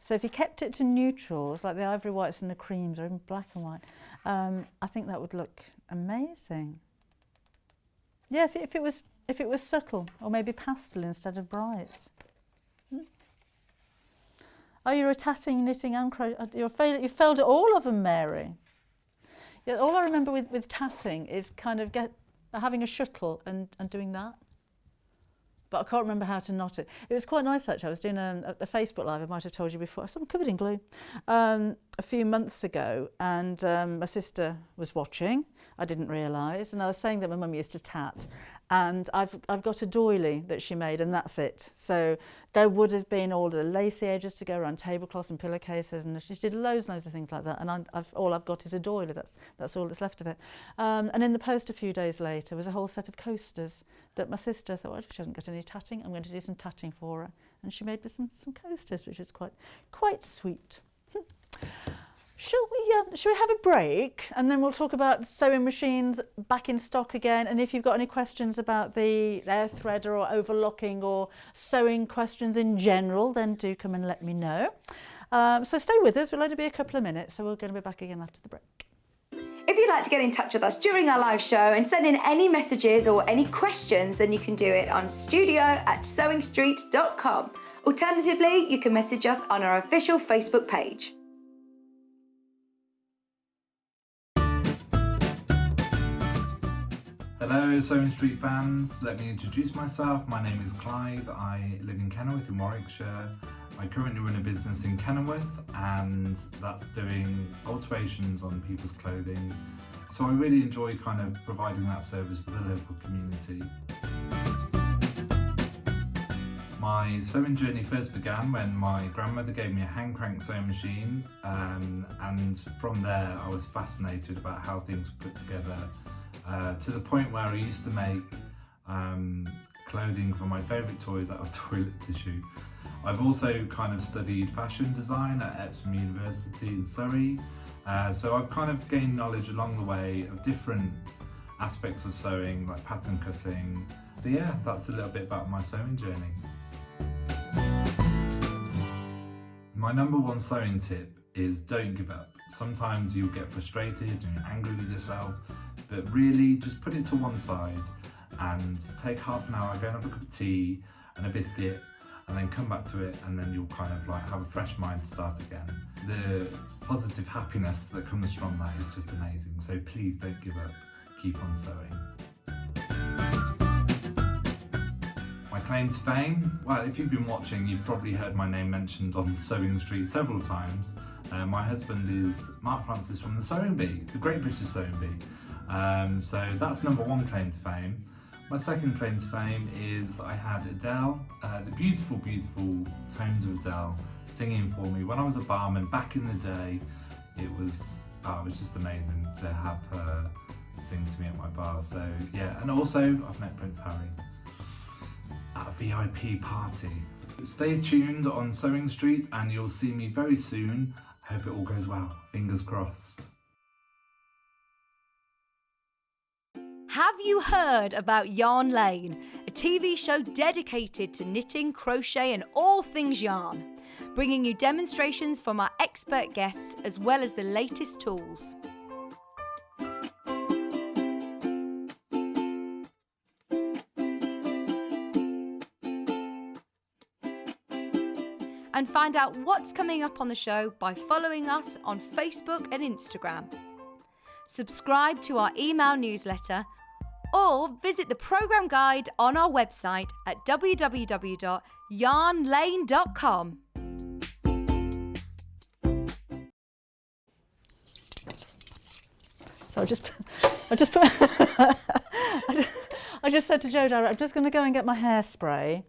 So if you kept it to neutrals, like the ivory whites and the creams, or even black and white, I think that would look amazing. Yeah, if it was subtle, or maybe pastel instead of brights. Oh, you're a tatting, knitting and crochet. You failed at all of them, Mary. Yeah, all I remember with tatting is kind of having a shuttle and doing that. But I can't remember how to knot it. It was quite nice, actually. I was doing a Facebook Live, I might have told you before. I'm covered in glue. A few months ago, and my sister was watching. I didn't realise. And I was saying that my mum used to tat. And I've got a doily that she made, and that's it. So there would have been all the lacy edges to go around tablecloths and pillowcases, and she did loads of things like that. And all I've got is a doily. That's all that's left of it. And in the post a few days later was a whole set of coasters that my sister thought, well, if she hasn't got any tatting, I'm going to do some tatting for her. And she made me some coasters, which is quite sweet. Shall we have a break, and then we'll talk about sewing machines back in stock again. And if you've got any questions about the air threader or overlocking or sewing questions in general, then do come and let me know. So stay with us. We'll only be a couple of minutes, so we're going to be back again after the break. If you'd like to get in touch with us during our live show and send in any messages or any questions, then you can do it on studio@sewingstreet.com. Alternatively, you can message us on our official Facebook page. Hello Sewing Street fans, let me introduce myself. My name is Clive, I live in Kenilworth in Warwickshire. I currently run a business in Kenilworth, and that's doing alterations on people's clothing. So I really enjoy kind of providing that service for the local community. My sewing journey first began when my grandmother gave me a hand crank sewing machine, and from there I was fascinated about how things were put together. To the point where I used to make clothing for my favourite toys out of toilet tissue. I've also kind of studied fashion design at Epsom University in Surrey, so I've kind of gained knowledge along the way of different aspects of sewing, like pattern cutting. So yeah, that's a little bit about my sewing journey. My number one sewing tip is don't give up. Sometimes you'll get frustrated and you're angry with yourself, but really just put it to one side and take half an hour, go and have a cup of tea and a biscuit, and then come back to it, and then you'll kind of like have a fresh mind to start again. The positive happiness that comes from that is just amazing. So please don't give up, keep on sewing. My claim to fame? Well, if you've been watching, you've probably heard my name mentioned on Sewing Street several times. My husband is Mark Francis from the Sewing Bee, the Great British Sewing Bee. So that's number one claim to fame. My second claim to fame is I had Adele, the beautiful, beautiful tones of Adele singing for me when I was a barman back in the day. It was just amazing to have her sing to me at my bar. So yeah, and also I've met Prince Harry at a VIP party. Stay tuned on Sewing Street and you'll see me very soon. Hope it all goes well, fingers crossed. Have you heard about Yarn Lane, a TV show dedicated to knitting, crochet and all things yarn, bringing you demonstrations from our expert guests as well as the latest tools. And find out what's coming up on the show by following us on Facebook and Instagram. Subscribe to our email newsletter or visit the programme guide on our website at www.yarnlane.com. So I just said to Joe, I'm just going to go and get my hairspray.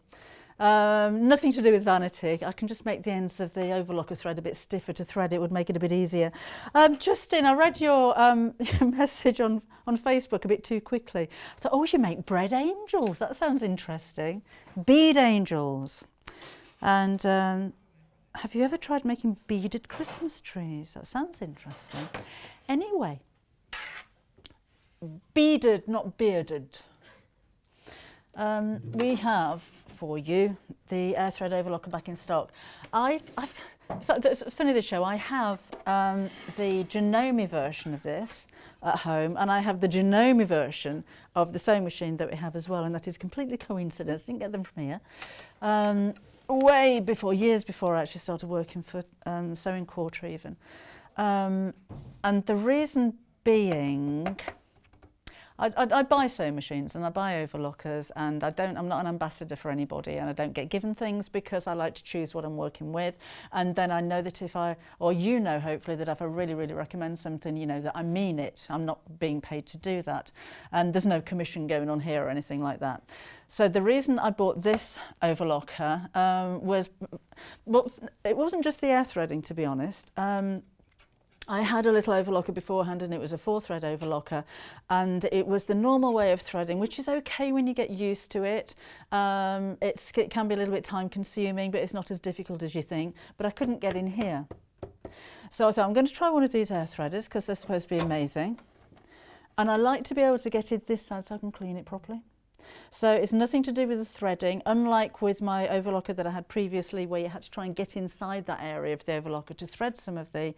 Nothing to do with vanity. I can just make the ends of the overlocker thread a bit stiffer to thread. It would make it a bit easier. Justin, I read your message on Facebook a bit too quickly. I thought, oh, you make bread angels. That sounds interesting. Bead angels. And have you ever tried making beaded Christmas trees? That sounds interesting. Anyway, beaded, not bearded. We have for you the air thread overlocker back in stock. In fact, it's funny this show. I have the Janome version of this at home, and I have the Janome version of the sewing machine that we have as well, and that is completely coincidence. Didn't get them from here. Way before, years before I actually started working for Sewing Quarter even. And the reason being, I buy sewing machines and I buy overlockers, and I'm not an ambassador for anybody, and I don't get given things because I like to choose what I'm working with. And then I know that hopefully that if I really, really recommend something, that I mean it. I'm not being paid to do that. And there's no commission going on here or anything like that. So the reason I bought this overlocker it wasn't just the air threading, to be honest. I had a little overlocker beforehand, and it was a 4-thread overlocker, and it was the normal way of threading, which is okay when you get used to it. It can be a little bit time consuming, but it's not as difficult as you think. But I couldn't get in here. So I thought, I'm going to try one of these air threaders because they're supposed to be amazing. And I like to be able to get it this side so I can clean it properly. So it's nothing to do with the threading, unlike with my overlocker that I had previously, where you had to try and get inside that area of the overlocker to thread some of the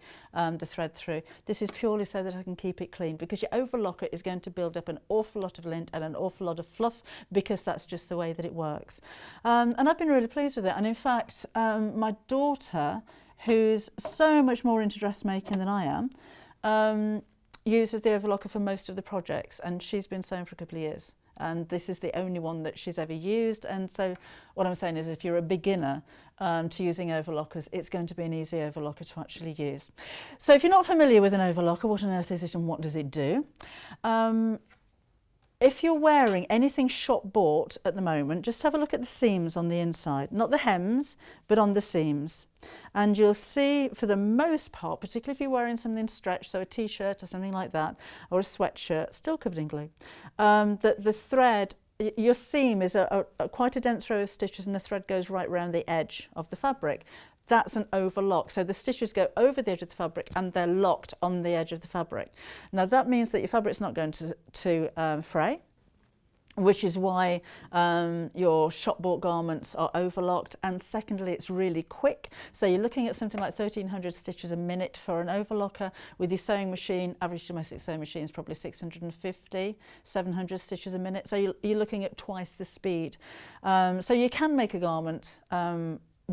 thread through. This is purely so that I can keep it clean, because your overlocker is going to build up an awful lot of lint and an awful lot of fluff, because that's just the way that it works. And I've been really pleased with it. And in fact, my daughter, who's so much more into dressmaking than I am, uses the overlocker for most of the projects, and she's been sewing for a couple of years. And this is the only one that she's ever used. And so what I'm saying is, if you're a beginner to using overlockers, it's going to be an easy overlocker to actually use. So if you're not familiar with an overlocker, what on earth is it and what does it do? If you're wearing anything shop bought at the moment, just have a look at the seams on the inside, not the hems, but on the seams. And you'll see, for the most part, particularly if you're wearing something stretched, so a t-shirt or something like that, or a sweatshirt, still covered in glue, that the thread, your seam is quite a dense row of stitches, and the thread goes right round the edge of the fabric. That's an overlock. So the stitches go over the edge of the fabric and they're locked on the edge of the fabric. Now that means that your fabric's not going to fray, which is why your shop bought garments are overlocked. And secondly, it's really quick. So you're looking at something like 1,300 stitches a minute for an overlocker. With your sewing machine, average domestic sewing machine is probably 650, 700 stitches a minute. So you're looking at twice the speed. So you can make a garment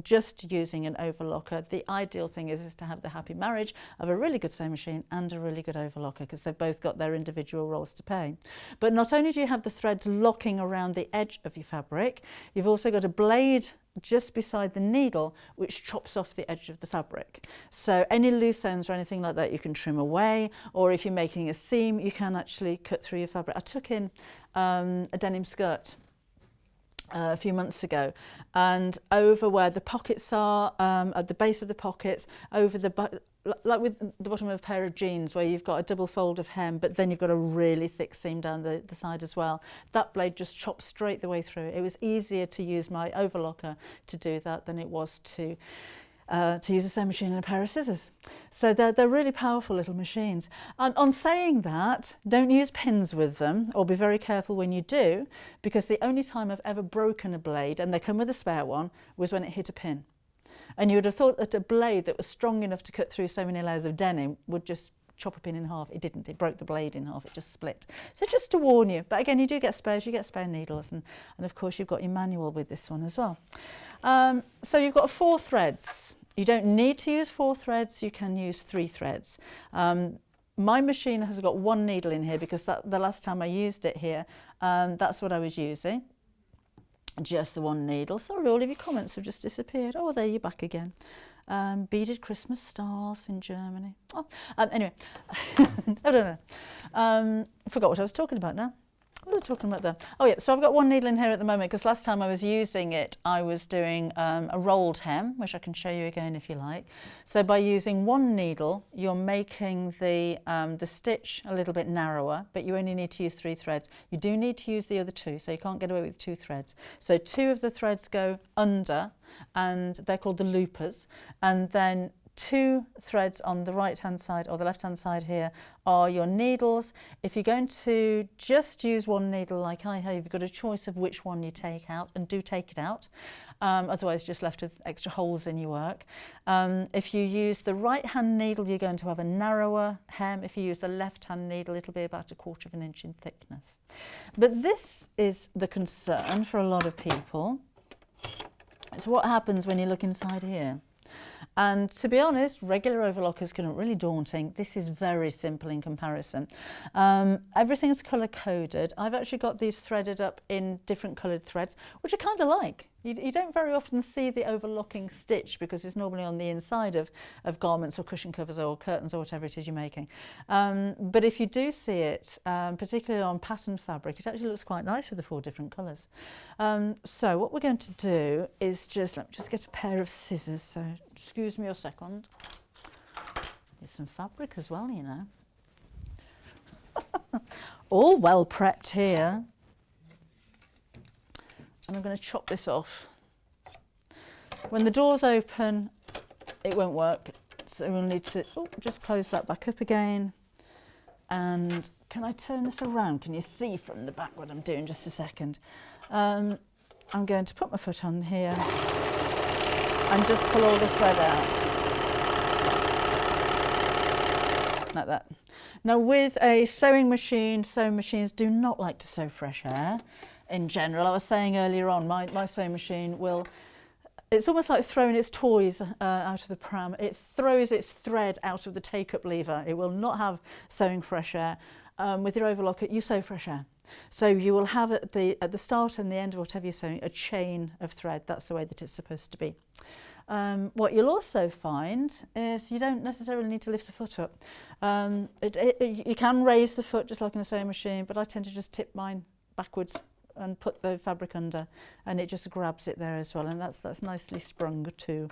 just using an overlocker. The ideal thing is to have the happy marriage of a really good sewing machine and a really good overlocker, because they've both got their individual roles to play. But not only do you have the threads locking around the edge of your fabric, you've also got a blade just beside the needle which chops off the edge of the fabric. So any loose ends or anything like that you can trim away, or if you're making a seam you can actually cut through your fabric. I took in a denim skirt a few months ago, and over where the pockets are, at the base of the pockets, over like with the bottom of a pair of jeans where you've got a double fold of hem, but then you've got a really thick seam down the side as well. That blade just chopped straight the way through. It was easier to use my overlocker to do that than it was to use a sewing machine and a pair of scissors. So they're really powerful little machines. And on saying that, don't use pins with them, or be very careful when you do, because the only time I've ever broken a blade, and they come with a spare one, was when it hit a pin. And you would have thought that a blade that was strong enough to cut through so many layers of denim would just chop a pin in half. It didn't. It broke the blade in half. It just split. So just to warn you. But again, you do get spares. You get spare needles, and of course you've got your manual with this one as well. So you've got 4 threads. You don't need to use 4 threads, you can use 3 threads. My machine has got 1 needle in here because the last time I used it here, that's what I was using. Just the 1 needle. Sorry, all of your comments have just disappeared. Oh, there you're back again. Beaded Christmas stars in Germany. Oh, anyway, I don't know. Forgot what I was talking about now. What was I talking about there? Oh yeah, so I've got 1 needle in here at the moment, because last time I was using it, I was doing a rolled hem, which I can show you again if you like. So by using 1 needle, you're making the stitch a little bit narrower, but you only need to use 3 threads. You do need to use the other 2, so you can't get away with 2 threads. So 2 of the threads go under, and they're called the loopers, and then 2 threads on the right hand side or the left hand side here are your needles. If you're going to just use 1 needle like I have, you've got a choice of which one you take out, and do take it out. otherwise just left with extra holes in your work. If you use the right hand needle, you're going to have a narrower hem. If you use the left hand needle, it'll be about 1/4 of an inch in thickness. But this is the concern for a lot of people. It's what happens when you look inside here. And to be honest, regular overlockers can look really daunting. This is very simple in comparison. Everything's colour coded. I've actually got these threaded up in different coloured threads, which I kind of like. You don't very often see the overlocking stitch because it's normally on the inside of garments or cushion covers or curtains or whatever it is you're making. But if you do see it, particularly on patterned fabric, it actually looks quite nice with the 4 different colours. So what we're going to do is let me just get a pair of scissors, so excuse me a second. There's some fabric as well, you know. All well prepped here. And I'm going to chop this off. When the door's open, it won't work. So we'll need to just close that back up again. And can I turn this around? Can you see from the back what I'm doing? Just a second. I'm going to put my foot on here and just pull all the thread out. Like that. Now with a sewing machine, sewing machines do not like to sew fresh air. In general, I was saying earlier on, my sewing machine it's almost like throwing its toys out of the pram. It throws its thread out of the take-up lever. It will not have sewing fresh air. With your overlocker, you sew fresh air. So you will have at the start and the end of whatever you're sewing, a chain of thread. That's the way that it's supposed to be. What you'll also find is you don't necessarily need to lift the foot up. You can raise the foot just like in a sewing machine, but I tend to just tip mine backwards and put the fabric under, and it just grabs it there as well, and that's nicely sprung too.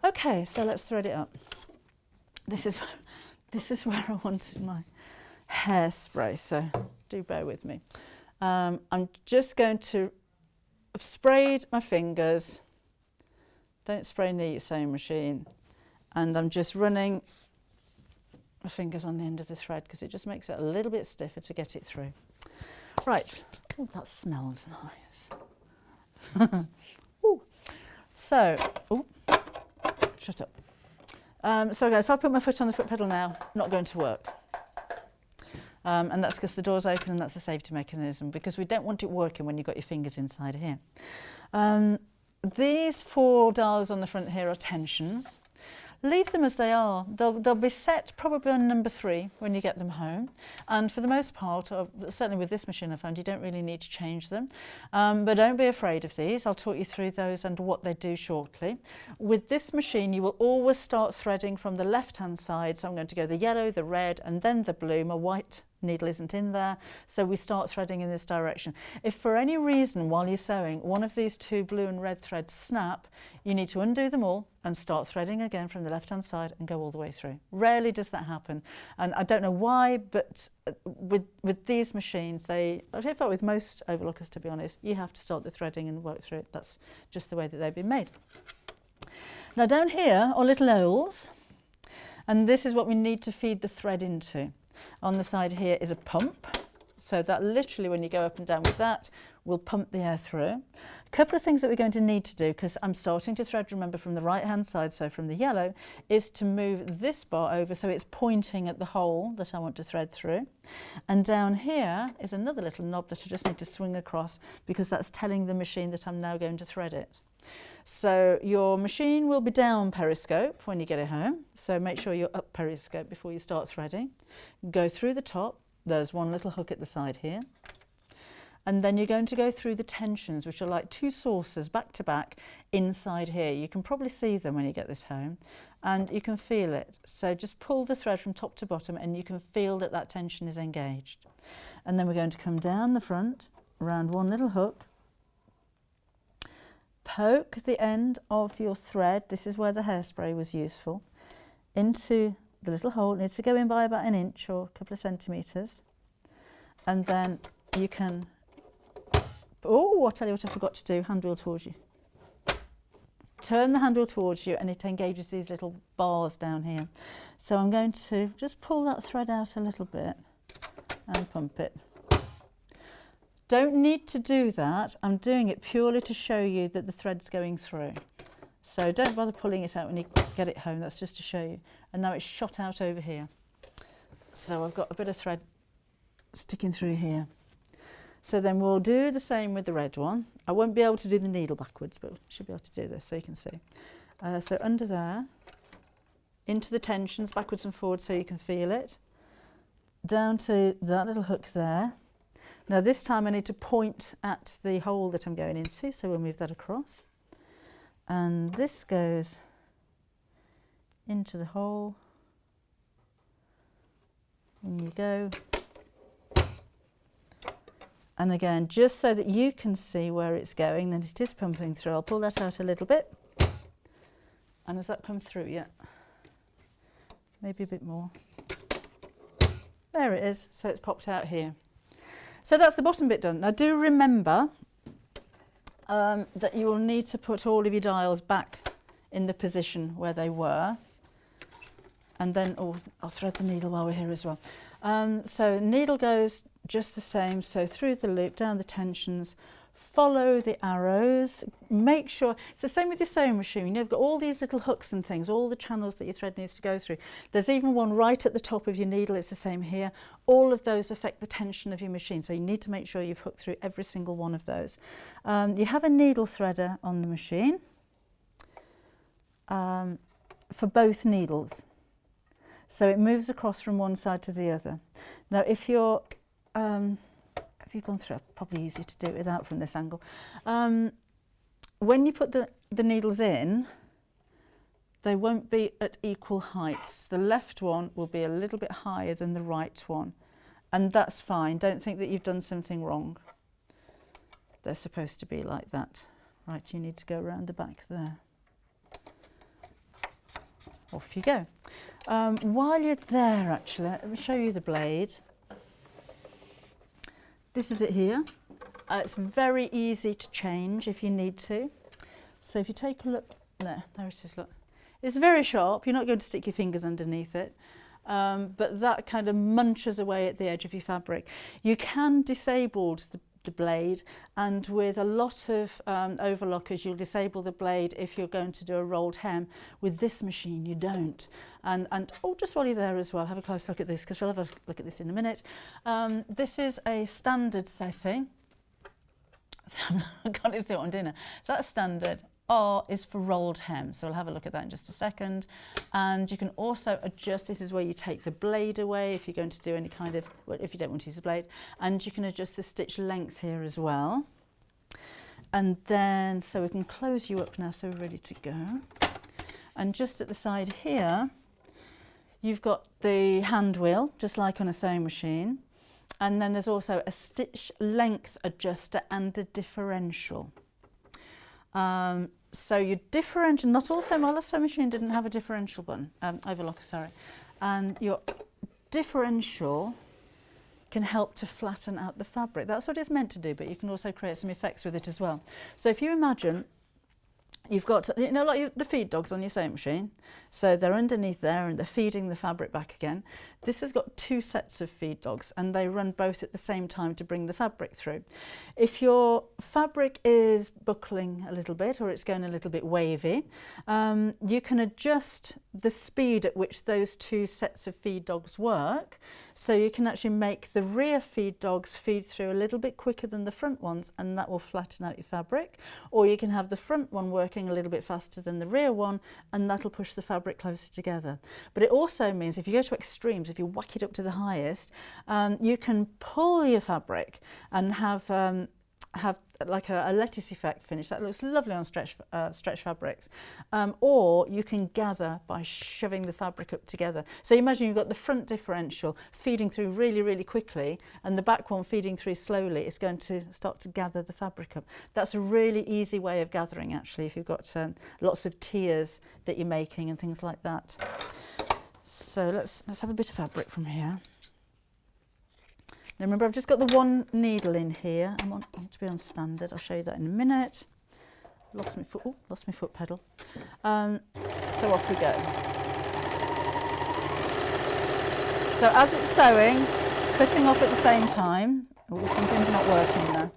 Okay, so let's thread it up. This is where I wanted my hairspray, so do bear with me. I'm just going to, I've sprayed my fingers, don't spray near your sewing machine, and I'm just running my fingers on the end of the thread because it just makes it a little bit stiffer to get it through. Right, oh, that smells nice. So, shut up. So again, if I put my foot on the foot pedal now, not going to work. And that's because the door's open and that's a safety mechanism, because we don't want it working when you've got your fingers inside here. These 4 dials on the front here are tensions. Leave them as they are. They'll be set probably on number 3 when you get them home. And for the most part, certainly with this machine I found, you don't really need to change them. But don't be afraid of these. I'll talk you through those and what they do shortly. With this machine, you will always start threading from the left-hand side. So I'm going to go the yellow, the red, and then the blue. My white needle isn't in there, so we start threading in this direction. If for any reason while you're sewing one of these 2 blue and red threads snap, you need to undo them all and start threading again from the left hand side and go all the way through. Rarely does that happen, and I don't know why, but with these machines, in fact with most overlockers to be honest, you have to start the threading and work through it. That's just the way that they've been made. Now down here are little holes, and this is what we need to feed the thread into. On the side here is a pump, so that literally when you go up and down with that will pump the air through. A couple of things that we're going to need to do, because I'm starting to thread, remember, from the right hand side, so from the yellow, is to move this bar over so it's pointing at the hole that I want to thread through. And down here is another little knob that I just need to swing across, because that's telling the machine that I'm now going to thread it. So your machine will be down periscope when you get it home, so make sure you're up periscope before you start threading. Go through the top, there's one little hook at the side here, and then you're going to go through the tensions, which are like 2 saucers back to back inside here. You can probably see them when you get this home, and you can feel it. So just pull the thread from top to bottom and you can feel that that tension is engaged. And then we're going to come down the front around one little hook, poke the end of your thread, this is where the hairspray was useful, into the little hole. It needs to go in by about 1 inch or a couple of centimetres, and then you can, I'll tell you what I forgot to do, hand wheel towards you. Turn the handle towards you and it engages these little bars down here. So I'm going to just pull that thread out a little bit and pump it. don't need to do that. I'm doing it purely to show you that the thread's going through. So don't bother pulling it out when you get it home, that's just to show you. And now it's shot out over here. So I've got a bit of thread sticking through here. So then we'll do the same with the red one. I won't be able to do the needle backwards, but I should be able to do this so you can see. So under there, into the tensions, backwards and forwards so you can feel it. Down to that little hook there. Now this time I need to point at the hole that I'm going into, so we'll move that across. And this goes into the hole. In you go. And again, just so that you can see where it's going, then it is pumping through. I'll pull that out a little bit. And has that come through yet? Maybe a bit more. There it is, so it's popped out here. So that's the bottom bit done. Now do remember that you will need to put all of your dials back in the position where they were. And then, oh, I'll thread the needle while we're here as well. So needle goes just the same, so through the loop, down the tensions, follow the arrows, make sure, it's the same with your sewing machine, you've got all these little hooks and things, all the channels that your thread needs to go through. There's even one right at the top of your needle, it's the same here. All of those affect the tension of your machine, so you need to make sure you've hooked through every single one of those. You have a needle threader on the machine for both needles. So it moves across from one side to the other. Now if you're, have you gone through? Probably easier to do it without from this angle. When you put the needles in, they won't be at equal heights. The left one will be a little bit higher than the right one. And that's fine. Don't think that you've done something wrong. They're supposed to be like that. Right, you need to go around the back there. Off you go. While you're there, actually, let me show you the blade. This is it here. It's very easy to change if you need to. So if you take a look, there it is, look. It's very sharp, you're not going to stick your fingers underneath it, but that kind of munches away at the edge of your fabric. You can disable the blade, and with a lot of overlockers you'll disable the blade if you're going to do a rolled hem. With this machine you don't. And oh, just while you're there as well, have a close look at this, because we'll have a look at this in a minute. This is a standard setting. So I can't even see what I'm doing now. So that's standard. R is for rolled hem, so we'll have a look at that in just a second. And you can also adjust, this is where you take the blade away if you're going to do any kind of, well, if you don't want to use the blade, and you can adjust the stitch length here as well. And then, so we can close you up now, so we're ready to go. And just at the side here, you've got the hand wheel, just like on a sewing machine. And then there's also a stitch length adjuster and a differential. So your differential, not all my last sewing machine didn't have a differential button, overlocker, sorry. And your differential can help to flatten out the fabric. That's what it's meant to do, but you can also create some effects with it as well. So if you imagine you've got, you know, like the feed dogs on your sewing machine. So they're underneath there and they're feeding the fabric back again. This has got two sets of feed dogs and they run both at the same time to bring the fabric through. If your fabric is buckling a little bit or it's going a little bit wavy, you can adjust the speed at which those two sets of feed dogs work. So you can actually make the rear feed dogs feed through a little bit quicker than the front ones, and that will flatten out your fabric. Or you can have the front one working a little bit faster than the rear one, and that'll push the fabric closer together. But it also means if you go to extremes, if you whack it up to the highest, you can pull your fabric and have like a lettuce effect finish. That looks lovely on stretch fabrics. Or you can gather by shoving the fabric up together. So imagine you've got the front differential feeding through really, really quickly and the back one feeding through slowly. It's going to start to gather the fabric up. That's a really easy way of gathering, actually, if you've got lots of tiers that you're making and things like that. So let's have a bit of fabric from here. Now remember, I've just got the one needle in here. I want to be on standard. I'll show you that in a minute. Lost my foot pedal. So off we go. So as it's sewing, cutting off at the same time. Oh, something's not working there.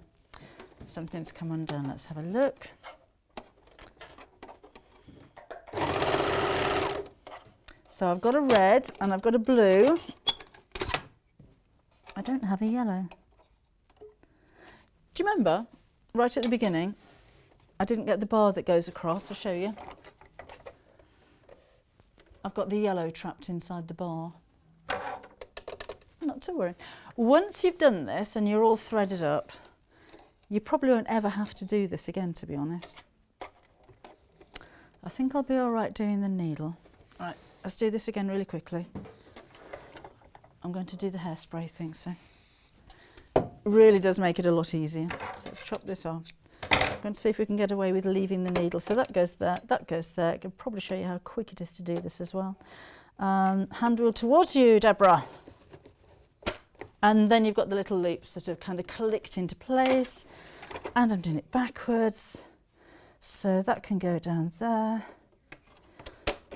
Something's come undone. Let's have a look. So I've got a red and I've got a blue. I don't have a yellow. Do you remember, right at the beginning, I didn't get the bar that goes across. I'll show you. I've got the yellow trapped inside the bar. Not to worry. Once you've done this and you're all threaded up, you probably won't ever have to do this again, to be honest. I think I'll be all right doing the needle. Right, let's do this again really quickly. I'm going to do the hairspray thing, so it really does make it a lot easier. So let's chop this off. I'm going to see if we can get away with leaving the needle. So that goes there, that goes there. I can probably show you how quick it is to do this as well. Hand wheel towards you, Deborah. And then you've got the little loops that have kind of clicked into place, and I'm doing it backwards. So that can go down there.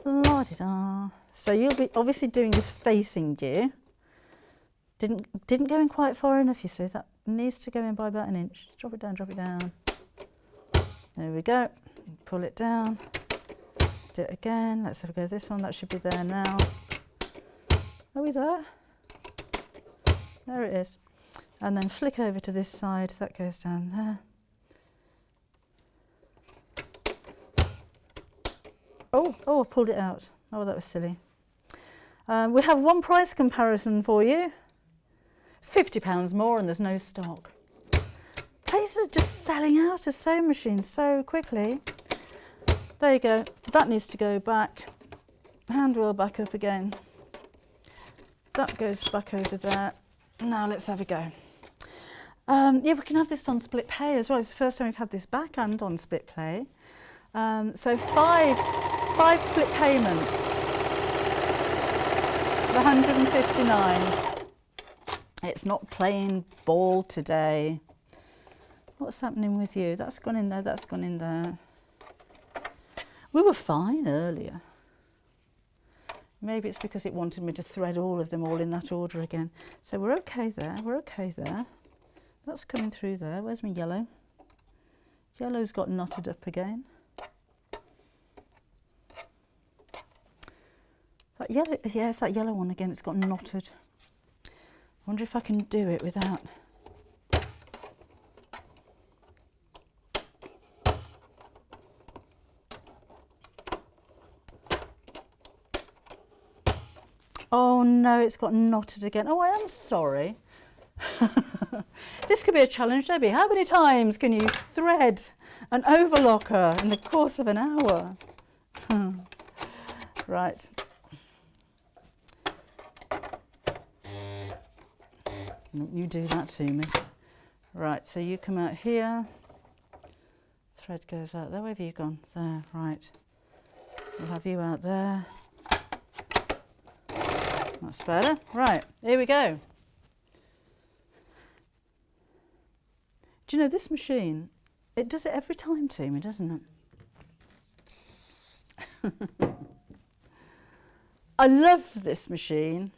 La-di-da. So you'll be obviously doing this facing you. Didn't go in quite far enough, you see. That needs to go in by about an inch. Drop it down, drop it down. There we go. Pull it down. Do it again. Let's have a go this one. That should be there now. Are we there? There it is. And then flick over to this side. That goes down there. Oh, I pulled it out. Oh, that was silly. We have one price comparison for you. £50 more and there's no stock. Places are just selling out of sewing machines so quickly. There you go. That needs to go back. Hand wheel back up again. That goes back over there. Now let's have a go. Yeah, we can have this on split pay as well. It's the first time we've had this back and on split pay. So five split payments. 159. It's not playing ball today. What's happening with you? That's gone in there, that's gone in there. We were fine earlier. Maybe it's because it wanted me to thread all of them all in that order again. So we're okay there, we're okay there. That's coming through there. Where's my yellow? Yellow's got knotted up again. That yellow, yeah, it's that yellow one again, it's got knotted. I wonder if I can do it without. Oh no, it's got knotted again. Oh, I am sorry. This could be a challenge, Debbie. How many times can you thread an overlocker in the course of an hour? Right. You do that to me. Right, so you come out here. Thread goes out there. Where have you gone? There, right. We'll have you out there. That's better. Right, here we go. Do you know this machine? It does it every time to me, doesn't it? I love this machine.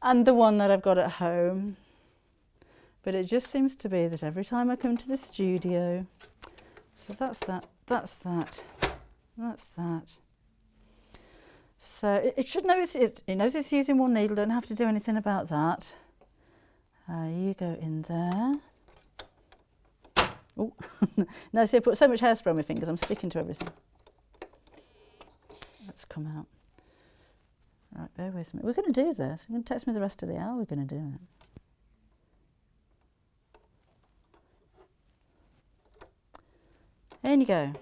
And the one that I've got at home. But it just seems to be that every time I come to the studio, so that's that, that's that, that's that. So it should know it knows it's using one needle, don't have to do anything about that. You go in there. Oh, no, see I put so much hairspray on my fingers, I'm sticking to everything. Let's come out. Right, bear with me. We're going to do this. You're going to text me the rest of the hour. We're going to do it. In you go.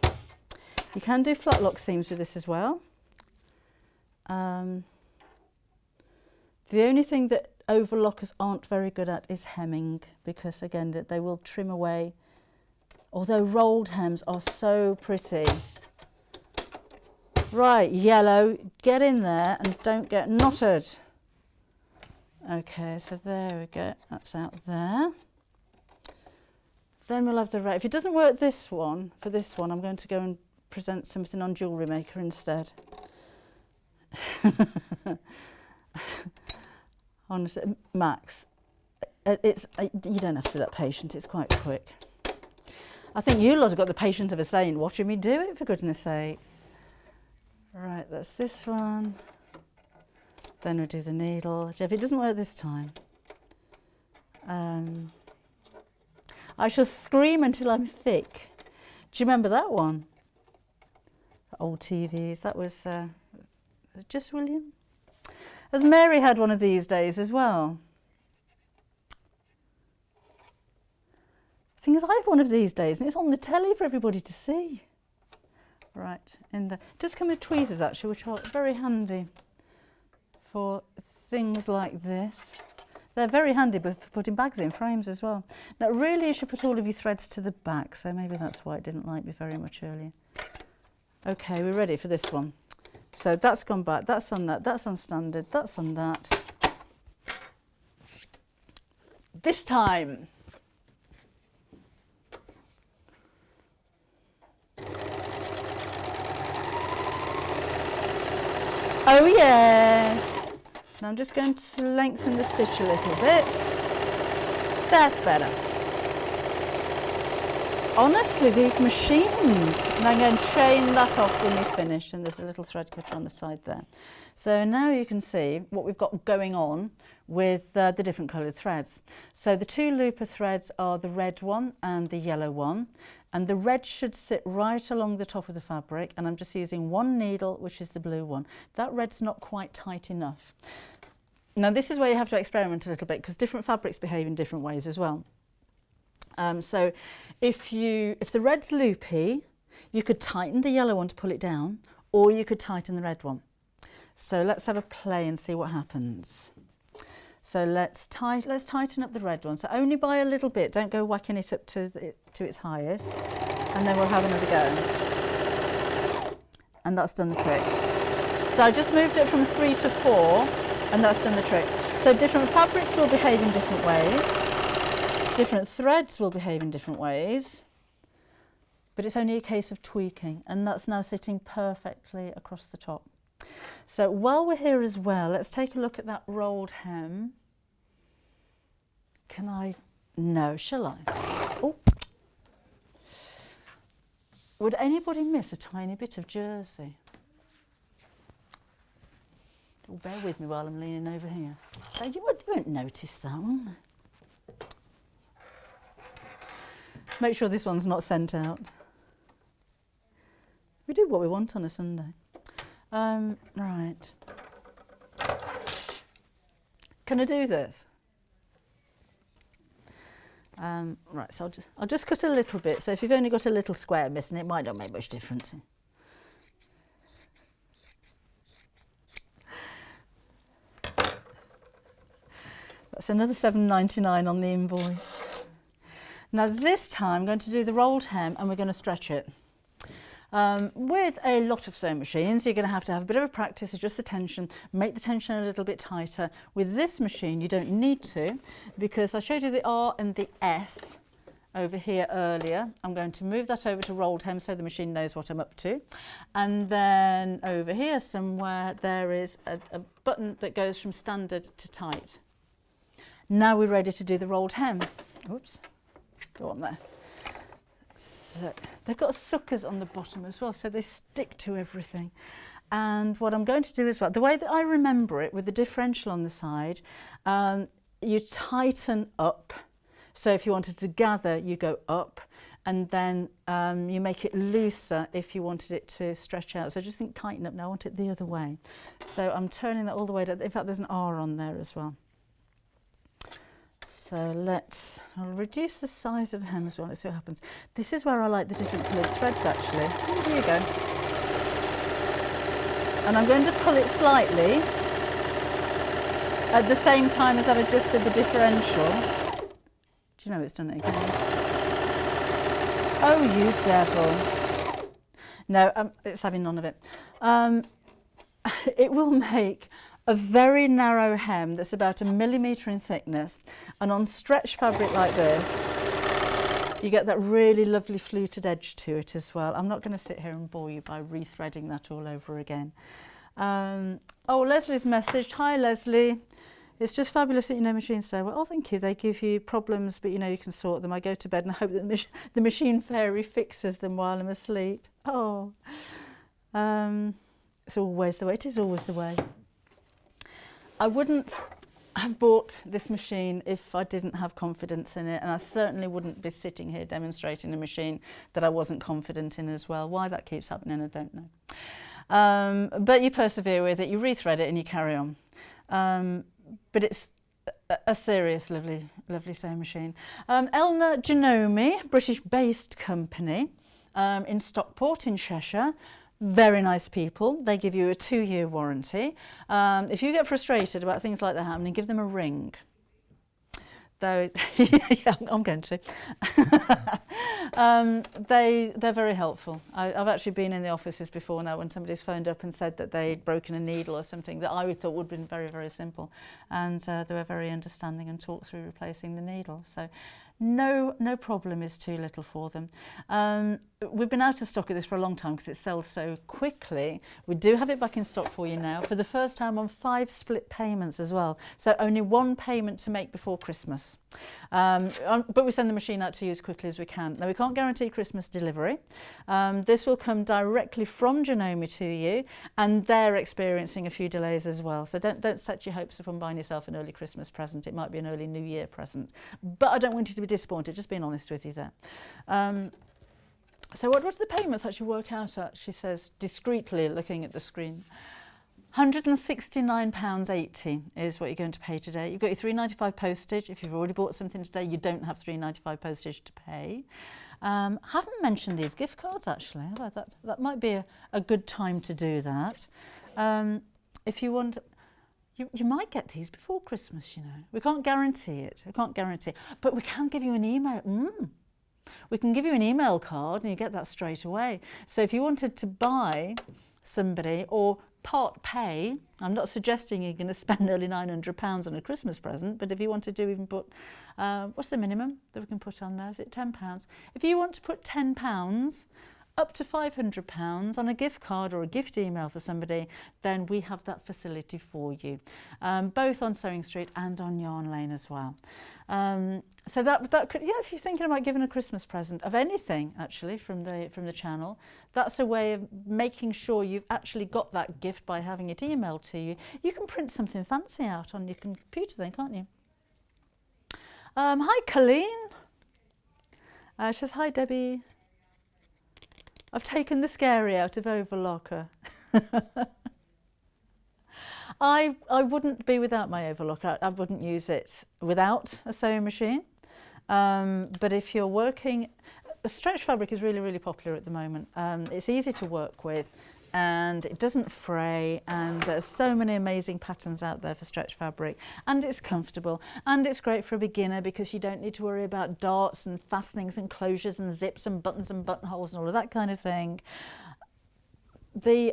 You can do flat lock seams with this as well. The only thing that overlockers aren't very good at is hemming, because again that they will trim away. Although rolled hems are so pretty. Right, yellow, get in there and don't get knotted. Okay, so there we go, that's out there. Then we'll have the red. If it doesn't work for this one, I'm going to go and present something on Jewellery Maker instead. Honestly, Max, you don't have to be that patient, it's quite quick. I think you lot have got the patience of a saint watching me do it, for goodness sake. Right, that's this one. Then we do the needle. Jeff, it doesn't work this time. I shall scream until I'm thick. Do you remember that one? Old TVs, that was just William. Has Mary had one of these days as well? The thing is, I have one of these days and it's on the telly for everybody to see. Right, it does come with tweezers actually, which are very handy for things like this. They're very handy for putting bags in frames as well. Now really you should put all of your threads to the back, so maybe that's why it didn't like me very much earlier. Okay, we're ready for this one. So that's gone back, that's on that, that's on standard, that's on that. This time. Oh yes! Now I'm just going to lengthen the stitch a little bit. That's better. Honestly, these machines, and I'm going to chain that off when we finish, and there's a little thread cutter on the side there. So now you can see what we've got going on with the different coloured threads. So the two looper threads are the red one and the yellow one, and the red should sit right along the top of the fabric, and I'm just using one needle, which is the blue one. That red's not quite tight enough. Now this is where you have to experiment a little bit, because different fabrics behave in different ways as well. So if the red's loopy, you could tighten the yellow one to pull it down, or you could tighten the red one. So let's have a play and see what happens. So let's tighten up the red one. So only by a little bit, don't go whacking it up to its highest, and then we'll have another go. And that's done the trick. So I just moved it from 3 to 4, and that's done the trick. So different fabrics will behave in different ways. Different threads will behave in different ways, but it's only a case of tweaking, and that's now sitting perfectly across the top. So while we're here as well, let's take a look at that rolled hem. Can I? No, shall I? Oh. Would anybody miss a tiny bit of jersey? Oh, bear with me while I'm leaning over here. So you won't notice that one. Make sure this one's not sent out. We do what we want on a Sunday. Right. Can I do this? Right, so I'll just cut a little bit. So if you've only got a little square missing, it might not make much difference. That's another £7.99 on the invoice. Now this time I'm going to do the rolled hem, and we're going to stretch it. With a lot of sewing machines, you're going to have a bit of a practice, adjust the tension, make the tension a little bit tighter. With this machine, you don't need to, because I showed you the R and the S over here earlier. I'm going to move that over to rolled hem so the machine knows what I'm up to. And then over here somewhere, there is a button that goes from standard to tight. Now we're ready to do the rolled hem. Oops. Go on there. So they've got suckers on the bottom as well, so they stick to everything. And what I'm going to do as well, the way that I remember it with the differential on the side, you tighten up. So if you wanted to gather, you go up, and then you make it looser if you wanted it to stretch out. So just think tighten up. Now I want it the other way. So I'm turning that all the way down. In fact, there's an R on there as well. So I'll reduce the size of the hem as well. Let's see what happens. This is where I like the different coloured threads actually. And here you go. And I'm going to pull it slightly at the same time as I've adjusted the differential. Do you know it's done it again? Oh, you devil. No, it's having none of it. It will make a very narrow hem that's about 1 millimetre in thickness, and on stretch fabric like this you get that really lovely fluted edge to it as well. I'm not going to sit here and bore you by rethreading that all over again. Oh, Leslie's messaged. Hi Leslie, It's just fabulous that you know machines so well. Oh, thank you. They give you problems, but you know you can sort them. I go to bed and hope that the machine fairy fixes them while I'm asleep. Oh, it's always the way. It is always the way. I wouldn't have bought this machine if I didn't have confidence in it, and I certainly wouldn't be sitting here demonstrating a machine that I wasn't confident in as well. Why that keeps happening, I don't know. But you persevere with it, you rethread it and you carry on. But it's a serious, lovely sewing machine. Elna Genome, British-based company in Stockport in Cheshire. Very nice people. They give you a 2-year warranty. If you get frustrated about things like that happening, give them a ring. Though, yeah, I'm going to. They're very helpful. I've actually been in the offices before now when somebody's phoned up and said that they'd broken a needle or something that I would thought would have been very, very simple. And they were very understanding and talked through replacing the needle. So no problem is too little for them. We've been out of stock of this for a long time because it sells so quickly. We do have it back in stock for you now for the first time on 5 split payments as well. So only 1 payment to make before Christmas. But we send the machine out to you as quickly as we can. Now we can't guarantee Christmas delivery. This will come directly from Genome to you, and they're experiencing a few delays as well. So don't set your hopes upon buying yourself an early Christmas present. It might be an early New Year present. But I don't want you to be disappointed, just being honest with you there. So what do the payments actually work out at? She says, discreetly looking at the screen. £169.80 is what you're going to pay today. You've got your £3.95 postage. If you've already bought something today, you don't have £3.95 postage to pay. Haven't mentioned these gift cards actually. That might be a good time to do that. If you want, you might get these before Christmas, you know. We can't guarantee it. We can't guarantee it. But we can give you an email. We can give you an email card and you get that straight away. So if you wanted to buy somebody or part pay, I'm not suggesting you're going to spend nearly £900 on a Christmas present, but if you wanted to even put, what's the minimum that we can put on there? Is it £10? If you want to put £10 up to £500 on a gift card or a gift email for somebody, then we have that facility for you, both on Sewing Street and on Yarn Lane as well. So that could, yeah, if you're thinking about giving a Christmas present of anything actually from the channel, that's a way of making sure you've actually got that gift by having it emailed to you. You can print something fancy out on your computer then, can't you? Hi Colleen. She says, hi Debbie. I've taken the scary out of Overlocker. I wouldn't be without my Overlocker. I wouldn't use it without a sewing machine. But if you're working, stretch fabric is really, really popular at the moment. It's easy to work with and it doesn't fray, and there's so many amazing patterns out there for stretch fabric, and it's comfortable and it's great for a beginner because you don't need to worry about darts and fastenings and closures and zips and buttons and buttonholes and all of that kind of thing. The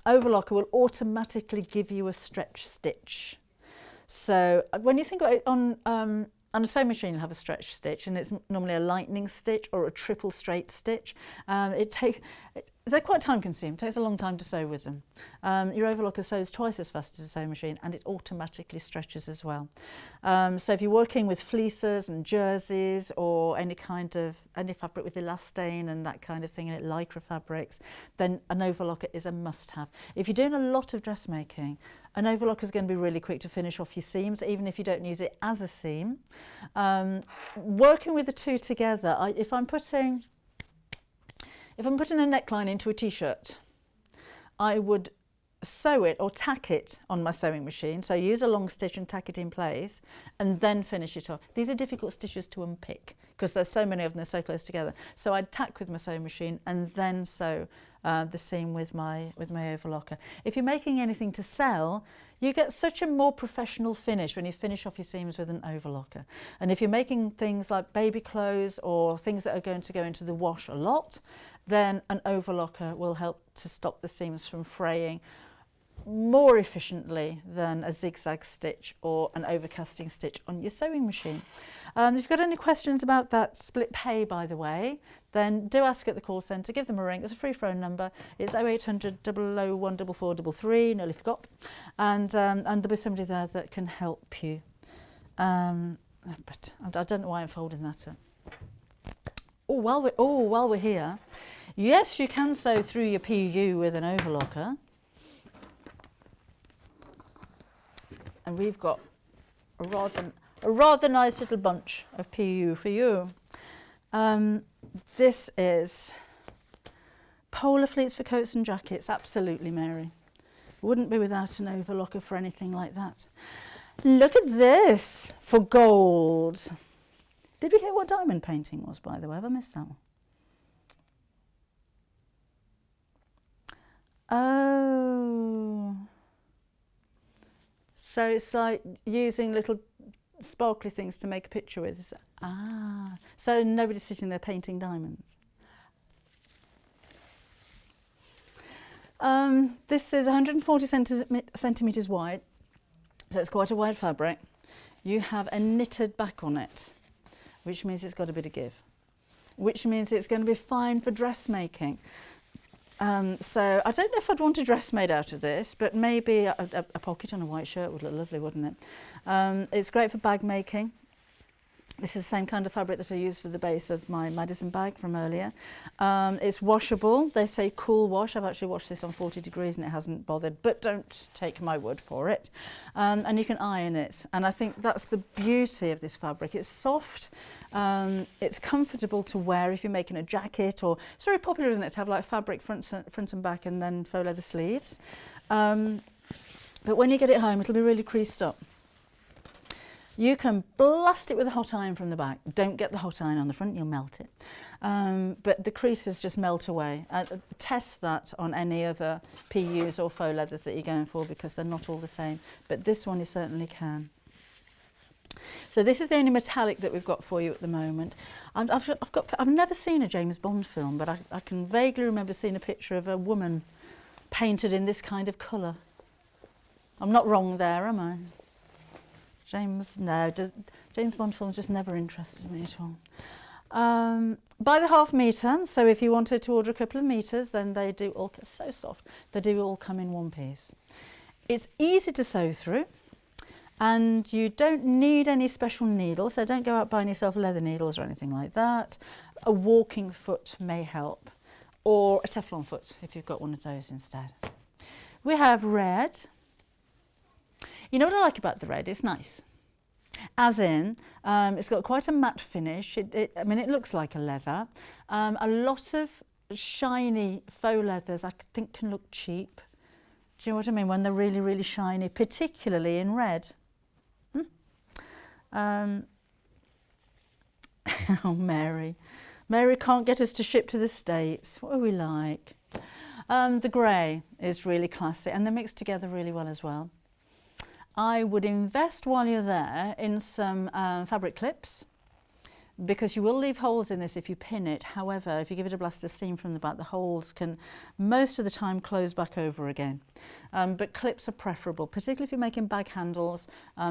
Overlocker will automatically give you a stretch stitch. So when you think about it on a sewing machine, you'll have a stretch stitch, and it's normally a lightning stitch or a triple straight stitch. They're quite time consuming. It takes a long time to sew with them. Your Overlocker sews twice as fast as a sewing machine, and it automatically stretches as well. So if you're working with fleeces and jerseys or any fabric with elastane and that kind of thing, and lycra fabrics, then an Overlocker is a must-have. If you're doing a lot of dressmaking, an Overlocker is going to be really quick to finish off your seams, even if you don't use it as a seam. Working with the two together, if I'm putting a neckline into a t-shirt, I would sew it or tack it on my sewing machine. So use a long stitch and tack it in place and then finish it off. These are difficult stitches to unpick because there's so many of them, they're so close together. So I'd tack with my sewing machine and then sew the seam with my Overlocker. If you're making anything to sell, you get such a more professional finish when you finish off your seams with an Overlocker. And if you're making things like baby clothes or things that are going to go into the wash a lot, then an Overlocker will help to stop the seams from fraying more efficiently than a zigzag stitch or an overcasting stitch on your sewing machine. If you've got any questions about that split pay, by the way, then do ask at the call centre, give them a ring. It's a free phone number. It's 0800 001 4433, nearly forgot. And there'll be somebody there that can help you. But I don't know why I'm folding that up. While we're here, yes, you can sew through your PU with an overlocker. And we've got a rather nice little bunch of PU for you. This is polar fleece for coats and jackets. Absolutely, Mary. Wouldn't be without an overlocker for anything like that. Look at this for gold. Did we get what diamond painting was, by the way? Have I missed that one? Oh. So it's like using little sparkly things to make a picture with. Ah, so nobody's sitting there painting diamonds. This is 140 centimetres wide, so it's quite a wide fabric. You have a knitted back on it, which means it's got a bit of give, which means it's going to be fine for dressmaking. So I don't know if I'd want a dress made out of this, but maybe a pocket on a white shirt would look lovely, wouldn't it? It's great for bag making. This is the same kind of fabric that I used for the base of my Madison bag from earlier. It's washable. They say cool wash. I've actually washed this on 40 degrees and it hasn't bothered, but don't take my word for it. And you can iron it. And I think that's the beauty of this fabric. It's soft. It's comfortable to wear if you're making a jacket, or it's very popular, isn't it, to have like fabric front and back and then faux leather sleeves. But when you get it home, it'll be really creased up. You can blast it with a hot iron from the back. Don't get the hot iron on the front, you'll melt it. But the creases just melt away. Test that on any other PUs or faux leathers that you're going for, because they're not all the same. But this one you certainly can. So this is the only metallic that we've got for you at the moment. I've never seen a James Bond film, but I can vaguely remember seeing a picture of a woman painted in this kind of colour. I'm not wrong there, am I? James Bond films just never interested me at all. By the half metre, so if you wanted to order a couple of metres, then they do all, so soft, they do all come in one piece. It's easy to sew through, and you don't need any special needles, so don't go out buying yourself leather needles or anything like that. A walking foot may help, or a Teflon foot if you've got one of those instead. We have red. You know what I like about the red? It's nice. As in, it's got quite a matte finish. I mean, it looks like a leather. A lot of shiny faux leathers I think can look cheap. Do you know what I mean? When they're really, really shiny, particularly in red. Oh, Mary. Mary can't get us to ship to the States. What are we like? The grey is really classy, and they're mixed together really well as well. I would invest while you're there in some fabric clips, because you will leave holes in this if you pin it. However, if you give it a blast of steam from the back, the holes can most of the time close back over again. But clips are preferable, particularly if you're making bag handles,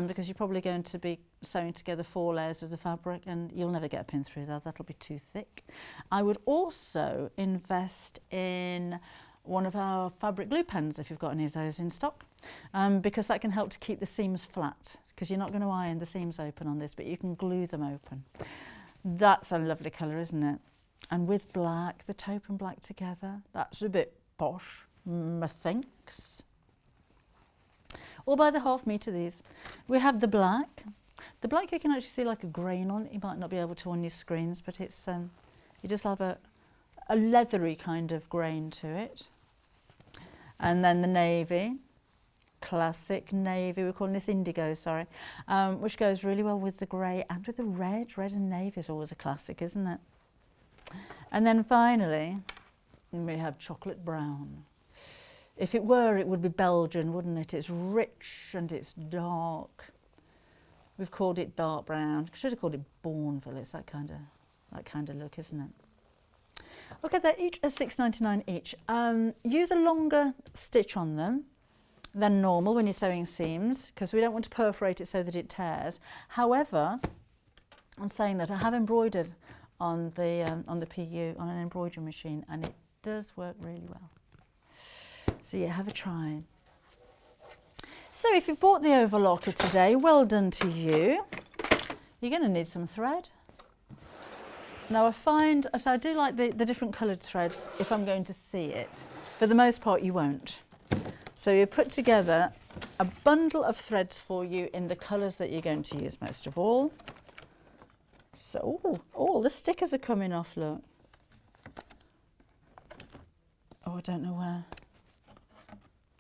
because you're probably going to be sewing together 4 layers of the fabric and you'll never get a pin through that. That'll be too thick. I would also invest in one of our fabric glue pens if you've got any of those in stock, because that can help to keep the seams flat, because you're not going to iron the seams open on this, but you can glue them open. That's a lovely colour, isn't it? And with black, the taupe and black together, that's a bit posh, methinks. All by the half metre these. We have the black. The black you can actually see like a grain on it. You might not be able to on your screens, but it's you just have a leathery kind of grain to it. And then the navy, classic navy, we're calling this indigo, sorry, which goes really well with the grey and with the red. Red and navy is always a classic, isn't it? And then finally, we have chocolate brown. If it were, it would be Belgian, wouldn't it? It's rich and it's dark. We've called it dark brown. Should have called it Bourneville. It's that kind of look, isn't it? Okay, they're each at $6.99 each. Use a longer stitch on them. than normal when you're sewing seams, because we don't want to perforate it so that it tears. However, I'm saying that I have embroidered on the PU on an embroidery machine, and it does work really well. So yeah, have a try. So if you've bought the overlocker today, well done to you. You're going to need some thread. Now I find, so I do like the different coloured threads if I'm going to see it. For the most part you won't. So you put together a bundle of threads for you in the colours that you're going to use most of all. So, oh, the stickers are coming off, look. Oh, I don't know where.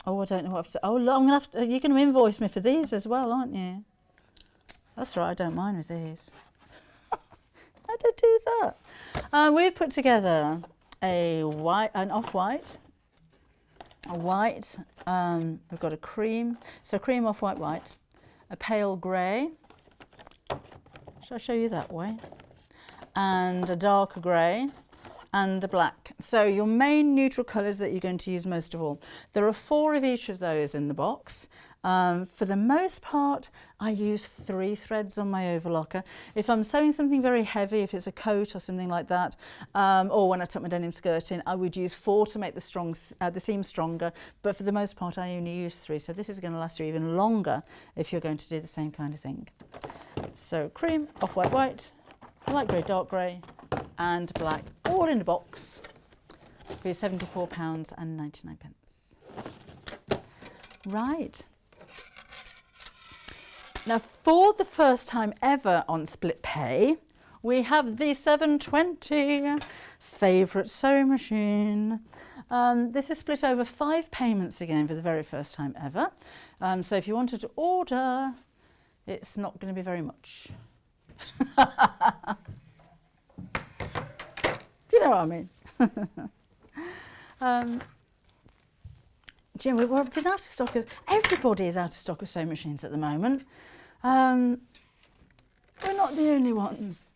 Oh, I don't know what I've to, oh, look, I'm gonna have to, you're going to invoice me for these as well, aren't you? That's right, I don't mind with these. How did I do that? We've put together an off-white, a white, we've got a cream, so cream, off-white, white, a pale grey, shall I show you that way, and a darker grey, and a black. So your main neutral colours that you're going to use most of all. There are 4 of each of those in the box. For the most part, I use 3 threads on my overlocker. If I'm sewing something very heavy, if it's a coat or something like that, or when I tuck my denim skirt in, I would use 4 to make the seam stronger. But for the most part, I only use 3. So this is going to last you even longer if you're going to do the same kind of thing. So cream, off-white, white, light grey, dark grey, and black, all in a box for your £74.99. Right. Now, for the first time ever on Split Pay, we have the 720 favourite sewing machine. This is split over 5 payments again for the very first time ever. So if you wanted to order, it's not going to be very much. You know what I mean? Jim, we've been out of stock of, everybody is out of stock of sewing machines at the moment. We're not the only ones.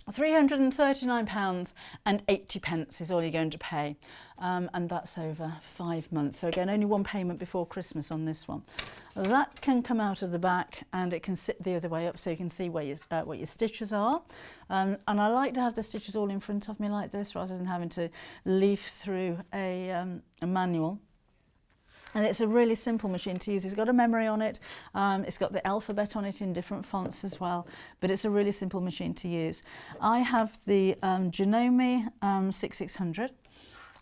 £339.80 is all you're going to pay, and that's over 5 months. So again, only 1 payment before Christmas on this one. That can come out of the back, and it can sit the other way up, so you can see where what your stitches are. And I like to have the stitches all in front of me like this, rather than having to leaf through a manual. And it's a really simple machine to use. It's got a memory on it. It's got the alphabet on it in different fonts as well. But it's a really simple machine to use. I have the Janome 6600,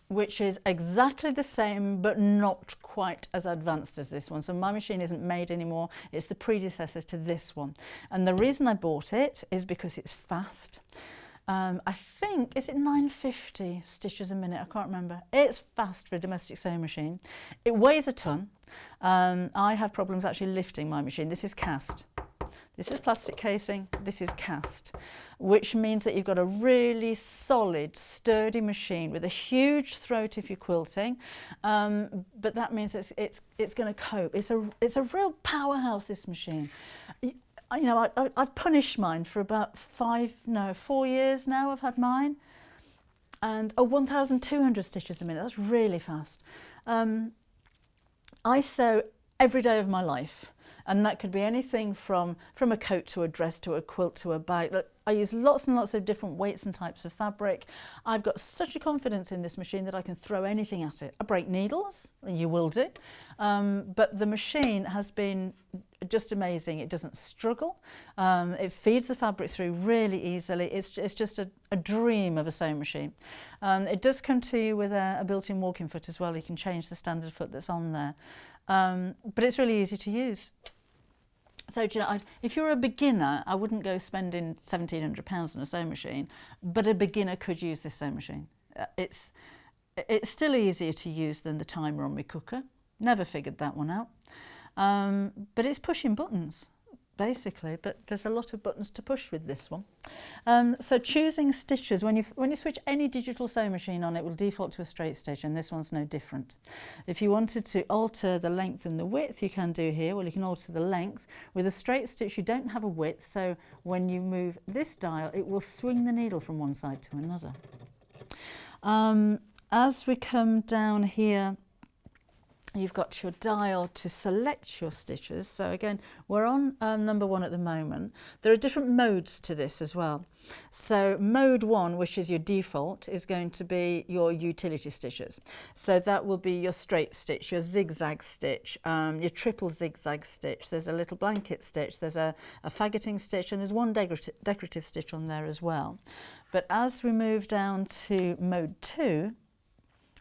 which is exactly the same, but not quite as advanced as this one. So my machine isn't made anymore. It's the predecessor to this one. And the reason I bought it is because it's fast. I think, is it 950 stitches a minute? I can't remember. It's fast for a domestic sewing machine. It weighs a ton. I have problems actually lifting my machine. This is cast. This is plastic casing. This is cast, which means that you've got a really solid, sturdy machine with a huge throat if you're quilting. But that means it's going to cope. It's a real powerhouse, this machine. You know, I've punished mine for about 4 years now. I've had mine, and 1,200 stitches a minute. That's really fast. I sew every day of my life, and that could be anything from a coat to a dress to a quilt to a bag. Look, I use lots and lots of different weights and types of fabric. I've got such a confidence in this machine that I can throw anything at it. I break needles, you will do, but the machine has been just amazing. It doesn't struggle. It feeds the fabric through really easily. It's just a dream of a sewing machine. It does come to you with a built-in walking foot as well. You can change the standard foot that's on there, but it's really easy to use. So, you know, if you're a beginner, I wouldn't go spending £1,700 on a sewing machine, but a beginner could use this sewing machine. It's still easier to use than the timer on my cooker. Never figured that one out. But it's pushing buttons, basically, but there's a lot of buttons to push with this one. So choosing stitches, when you switch any digital sewing machine on, it will default to a straight stitch, and this one's no different. If you wanted to alter the length and the width, you can do here. Well, you can alter the length. With a straight stitch, you don't have a width, so when you move this dial, it will swing the needle from one side to another. As we come down here, you've got your dial to select your stitches. So again, we're on number 1 at the moment. There are different modes to this as well. So mode 1, which is your default, is going to be your utility stitches. So that will be your straight stitch, your zigzag stitch, your triple zigzag stitch. There's a little blanket stitch, there's a faggoting stitch, and there's one decorative stitch on there as well. But as we move down to mode 2,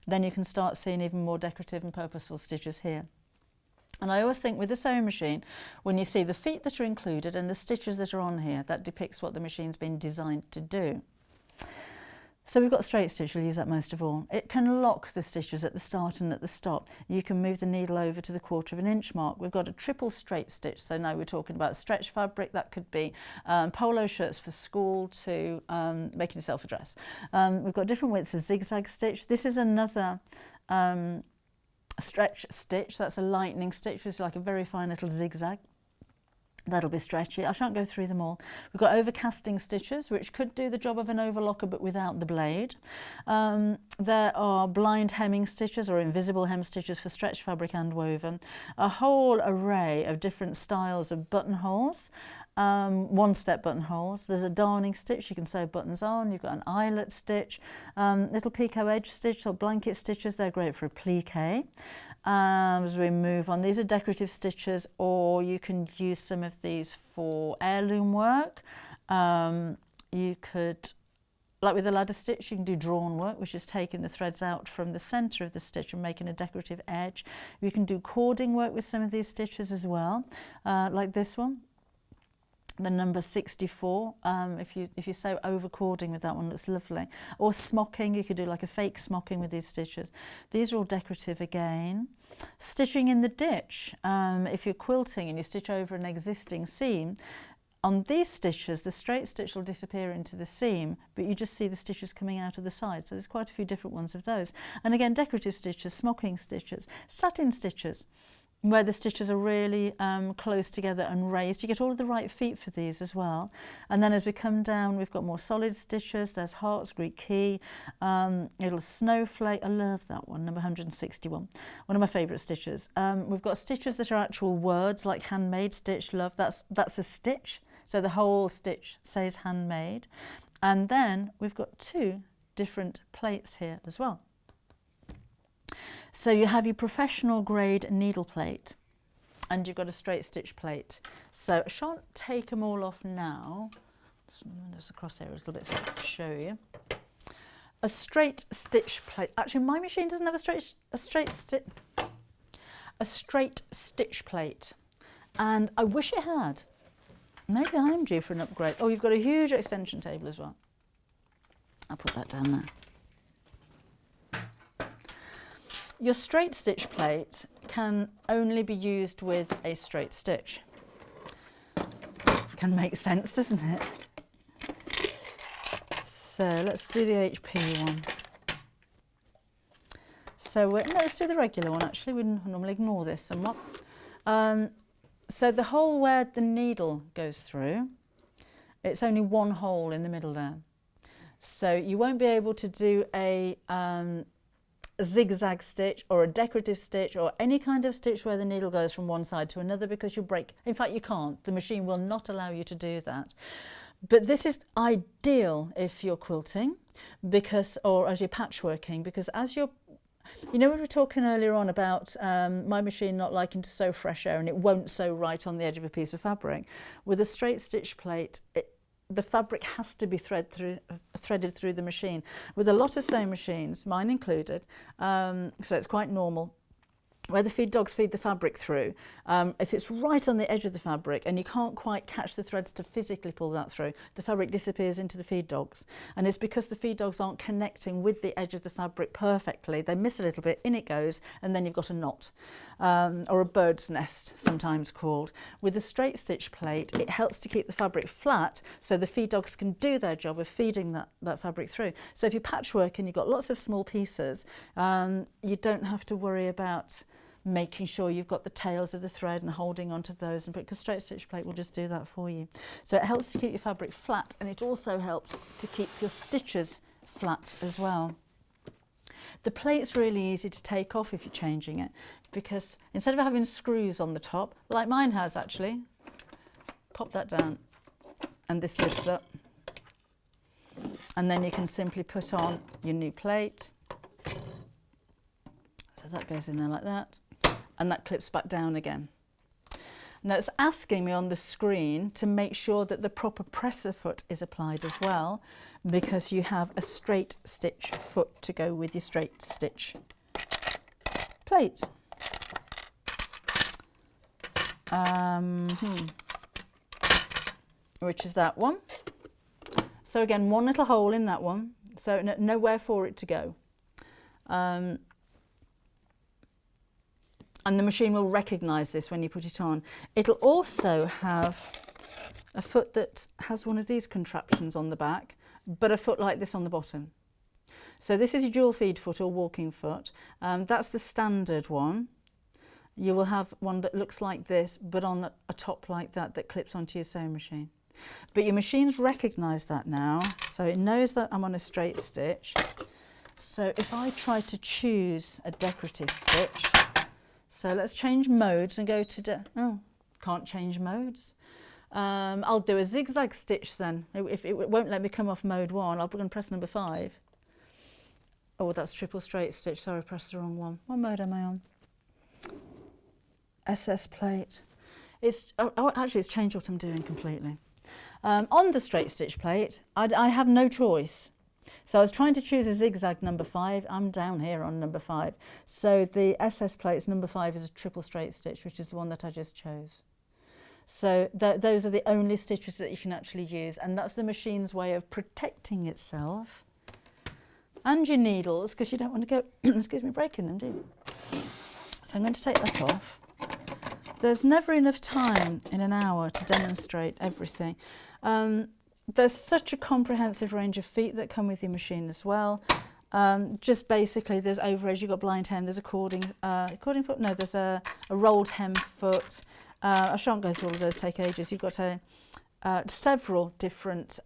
then you can start seeing even more decorative and purposeful stitches here. And I always think with the sewing machine, when you see the feet that are included and the stitches that are on here, that depicts what the machine's been designed to do. So we've got straight stitch, we'll use that most of all. It can lock the stitches at the start and at the stop. You can move the needle over to the 1/4 inch mark. We've got a triple straight stitch, so now we're talking about stretch fabric. That could be polo shirts for school to making yourself a dress. We've got different widths of zigzag stitch. This is another stretch stitch. That's a lightning stitch, which is like a very fine little zigzag. That'll be stretchy. I shan't go through them all. We've got overcasting stitches, which could do the job of an overlocker but without the blade. There are blind hemming stitches or invisible hem stitches for stretch fabric and woven. A whole array of different styles of buttonholes. One-step buttonholes. There's a darning stitch, you can sew buttons on. You've got an eyelet stitch, little picot edge stitch or blanket stitches. They're great for a plique. As we move on, these are decorative stitches, or you can use some of these for heirloom work. You could, like with the ladder stitch, you can do drawn work, which is taking the threads out from the centre of the stitch and making a decorative edge. You can do cording work with some of these stitches as well, like this one. The number 64, if you sew over cording with that one, looks lovely. Or smocking, you could do like a fake smocking with these stitches. These are all decorative again. Stitching in the ditch, if you're quilting and you stitch over an existing seam, on these stitches, the straight stitch will disappear into the seam, but you just see the stitches coming out of the side. So there's quite a few different ones of those. And again, decorative stitches, smocking stitches, satin stitches, where the stitches are really close together and raised. You get all of the right feet for these as well. And then as we come down, we've got more solid stitches. There's hearts, Greek key, little snowflake. I love that one, number 161. One of my favourite stitches. We've got stitches that are actual words, like handmade, stitch, love. That's a stitch. So the whole stitch says handmade. And then we've got 2 different plates here as well. So you have your professional grade needle plate and you've got a straight stitch plate. So I shan't take them all off now. There's a crosshair a little bit so I can show you. A straight stitch plate. Actually, my machine doesn't have a straight stitch plate, and I wish it had. Maybe I'm due for an upgrade. Oh, you've got a huge extension table as well. I'll put that down there. Your straight stitch plate can only be used with a straight stitch. Can make sense, doesn't it? So let's do the HP one. So let's do the regular one actually. We normally ignore this somewhat. So the hole where the needle goes through, it's only one hole in the middle there. So you won't be able to do a zigzag stitch or a decorative stitch or any kind of stitch where the needle goes from one side to another because you'll break. In fact, you can't. The machine will not allow you to do that. But this is ideal if you're quilting or as you're patchworking, because as you're, you know, we were talking earlier on about my machine not liking to sew fresh air and it won't sew right on the edge of a piece of fabric. With a straight stitch plate, the fabric has to be threaded through the machine. With a lot of sewing machines, mine included, so it's quite normal, where the feed dogs feed the fabric through, if it's right on the edge of the fabric and you can't quite catch the threads to physically pull that through, the fabric disappears into the feed dogs. And it's because the feed dogs aren't connecting with the edge of the fabric perfectly. They miss a little bit, in it goes, and then you've got a knot, or a bird's nest, sometimes called. With a straight stitch plate, it helps to keep the fabric flat so the feed dogs can do their job of feeding that fabric through. So if you're patchworking, you've got lots of small pieces, you don't have to worry about making sure you've got the tails of the thread and holding onto those, and because straight stitch plate will just do that for you. So it helps to keep your fabric flat, and it also helps to keep your stitches flat as well. The plate's really easy to take off if you're changing it, because instead of having screws on the top, like mine has actually, pop that down and this lifts up. And then you can simply put on your new plate. So that goes in there like that, and that clips back down again. Now it's asking me on the screen to make sure that the proper presser foot is applied as well, because you have a straight stitch foot to go with your straight stitch plate. Which is that one. So again, one little hole in that one, so nowhere for it to go. And the machine will recognise this when you put it on. It'll also have a foot that has one of these contraptions on the back, but a foot like this on the bottom. So this is your dual feed foot or walking foot. That's the standard one. You will have one that looks like this, but on a top like that, that clips onto your sewing machine. But your machine's recognised that now, so it knows that I'm on a straight stitch. So if I try to choose a decorative stitch, so let's change modes and go to, can't change modes. I'll do a zigzag stitch then. If it won't let me come off mode 1, I'm going to press number 5. Oh, that's triple straight stitch. Sorry, I pressed the wrong one. What mode am I on? SS plate. Actually, it's changed what I'm doing completely. On the straight stitch plate, I have no choice. So I was trying to choose a zigzag number 5. I'm down here on number 5. So the SS plate's number 5 is a triple straight stitch, which is the one that I just chose. So those are the only stitches that you can actually use, and that's the machine's way of protecting itself and your needles, because you don't want to go, excuse me, breaking them, do you? So I'm going to take that off. There's never enough time in an hour to demonstrate everything. There's such a comprehensive range of feet that come with your machine as well. Just basically, there's overedge, you've got blind hem, there's a cording foot, no, there's a rolled hem foot. I shan't go through all of those, take ages. You've got several different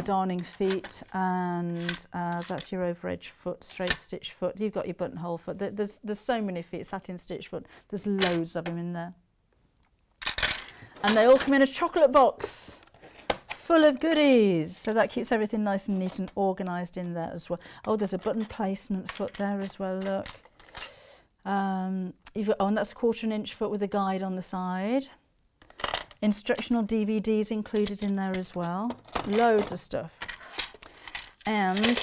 darning feet, and that's your overedge foot, straight stitch foot. You've got your buttonhole foot. There's so many feet, satin stitch foot. There's loads of them in there. And they all come in a chocolate box full of goodies. So that keeps everything nice and neat and organised in there as well. Oh, there's a button placement foot there as well, look. And that's a 1/4 inch foot with a guide on the side. Instructional DVDs included in there as well. Loads of stuff. And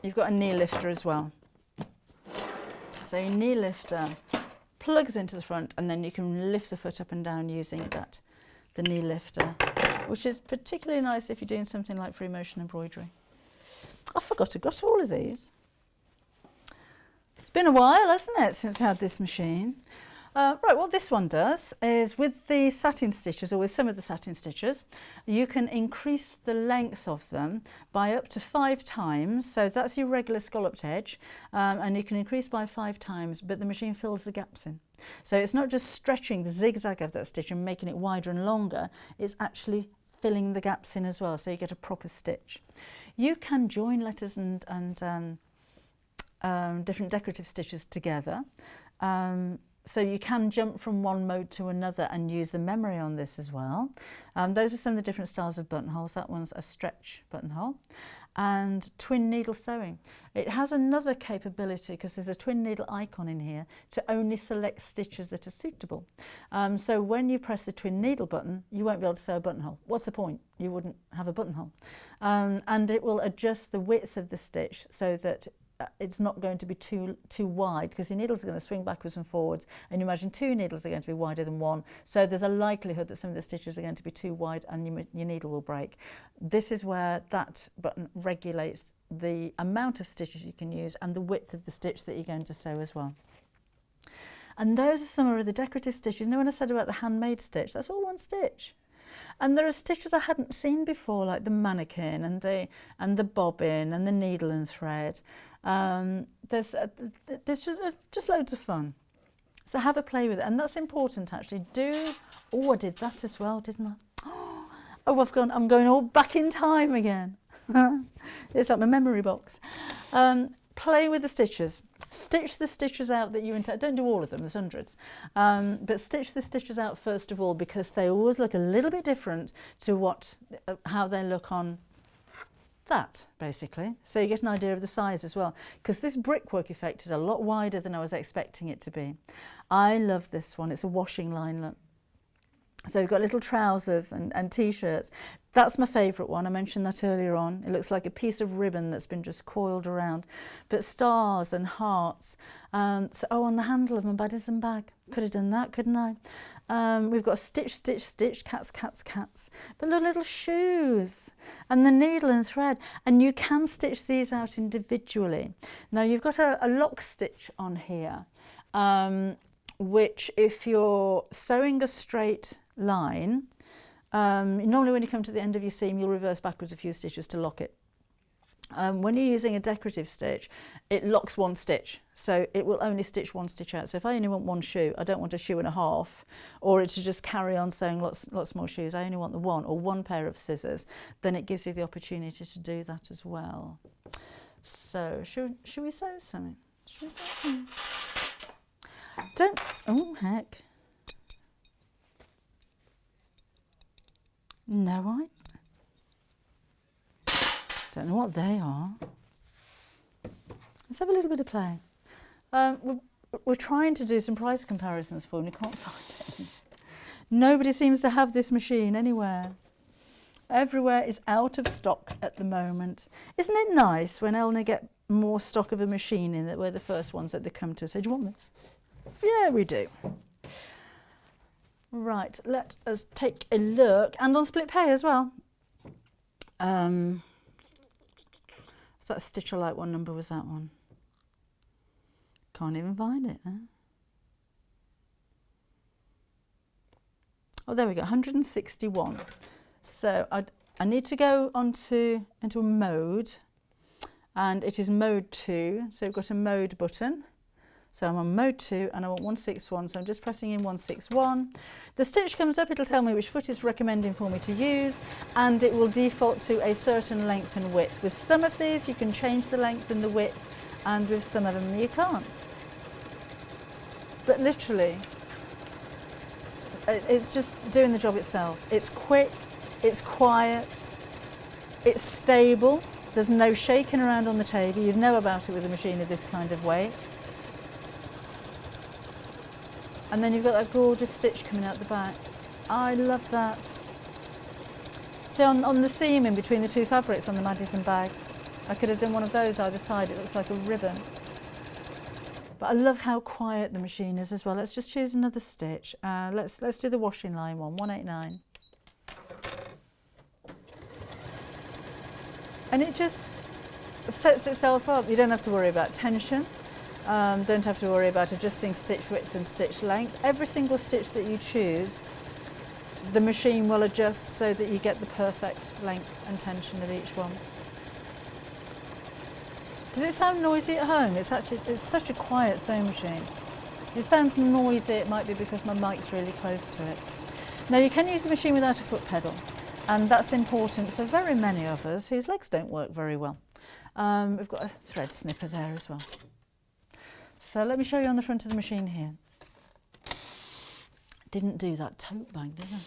you've got a knee lifter as well. So your knee lifter plugs into the front, and then you can lift the foot up and down using the knee lifter, which is particularly nice if you're doing something like free motion embroidery. I forgot I got all of these. It's been a while, hasn't it, since I had this machine. Right, what this one does is with the satin stitches, or with some of the satin stitches, you can increase the length of them by up to 5 times. So that's your regular scalloped edge, and you can increase by 5 times, but the machine fills the gaps in. So it's not just stretching the zigzag of that stitch and making it wider and longer, it's actually filling the gaps in as well, so you get a proper stitch. You can join letters and different decorative stitches together. So you can jump from one mode to another and use the memory on this as well. Those are some of the different styles of buttonholes. That one's a stretch buttonhole. And twin needle sewing. It has another capability, because there's a twin needle icon in here, to only select stitches that are suitable. So when you press the twin needle button, you won't be able to sew a buttonhole. What's the point? You wouldn't have a buttonhole. And it will adjust the width of the stitch so that it's not going to be too wide, because your needles are going to swing backwards and forwards, and you imagine 2 needles are going to be wider than 1, so there's a likelihood that some of the stitches are going to be too wide and your needle will break. This is where that button regulates the amount of stitches you can use and the width of the stitch that you're going to sew as well. And those are some of the decorative stitches. You know, when I said about the handmade stitch, that's all one stitch. And there are stitches I hadn't seen before, like the mannequin and the bobbin and the needle and thread. There's just loads of fun. So have a play with it, and that's important actually. I did that as well, didn't I? Oh, I'm going all back in time again. It's like my memory box. Play with the stitches. Stitch the stitches out that you intend. Don't do all of them, there's hundreds. But stitch the stitches out first of all, because they always look a little bit different to how they look on that, basically. So you get an idea of the size as well, because this brickwork effect is a lot wider than I was expecting it to be. I love this one. It's a washing line look. So we've got little trousers and t-shirts. That's my favourite one. I mentioned that earlier on. It looks like a piece of ribbon that's been just coiled around. But stars and hearts. On the handle of my Madison bag. Could have done that, couldn't I? We've got stitch, stitch, stitch, cats, cats, cats. But look, little shoes. And the needle and thread. And you can stitch these out individually. Now you've got a lock stitch on here, which if you're sewing a straight line, normally when you come to the end of your seam you'll reverse backwards a few stitches to lock it. When you're using a decorative stitch, it locks one stitch, so it will only stitch one stitch out. So if I only want one shoe, I don't want a shoe and a half, or it to just carry on sewing lots more shoes. I only want the one, or one pair of scissors. Then it gives you the opportunity to do that as well. So should we sew something? Should we sew something? Oh heck. No, I don't know what they are. Let's have a little bit of play. We're trying to do some price comparisons for them. We can't find any. Nobody seems to have this machine anywhere. Everywhere is out of stock at the moment. Isn't it nice when Elna get more stock of a machine in that we're the first ones that they come to say, do you want this? Yeah, we do. Right, let us take a look. And on split pay as well. So that stitch I like, what number was that one? Can't even find it. Huh? Oh, there we go, 161. So I need to go into a mode, and it is mode 2. So we've got a mode button. So I'm on mode 2 and I want 161, so I'm just pressing in 161. The stitch comes up, it'll tell me which foot it's recommending for me to use, and it will default to a certain length and width. With some of these you can change the length and the width, and with some of them you can't. But literally, it's just doing the job itself. It's quick, it's quiet, it's stable, there's no shaking around on the table. You'd know about it with a machine of this kind of weight. And then you've got that gorgeous stitch coming out the back. I love that. So on the seam in between the two fabrics on the Madison bag, I could have done one of those either side. It looks like a ribbon. But I love how quiet the machine is as well. Let's just choose another stitch. Let's do the washing line one, 189. And it just sets itself up. You don't have to worry about tension. Don't have to worry about adjusting stitch width and stitch length. Every single stitch that you choose, the machine will adjust so that you get the perfect length and tension of each one. Does it sound noisy at home? It's such a quiet sewing machine. If it sounds noisy, it might be because my mic's really close to it. Now you can use the machine without a foot pedal, and that's important for very many of us whose legs don't work very well. We've got a thread snipper there as well. So let me show you on the front of the machine here. Didn't do that tote bag, did I?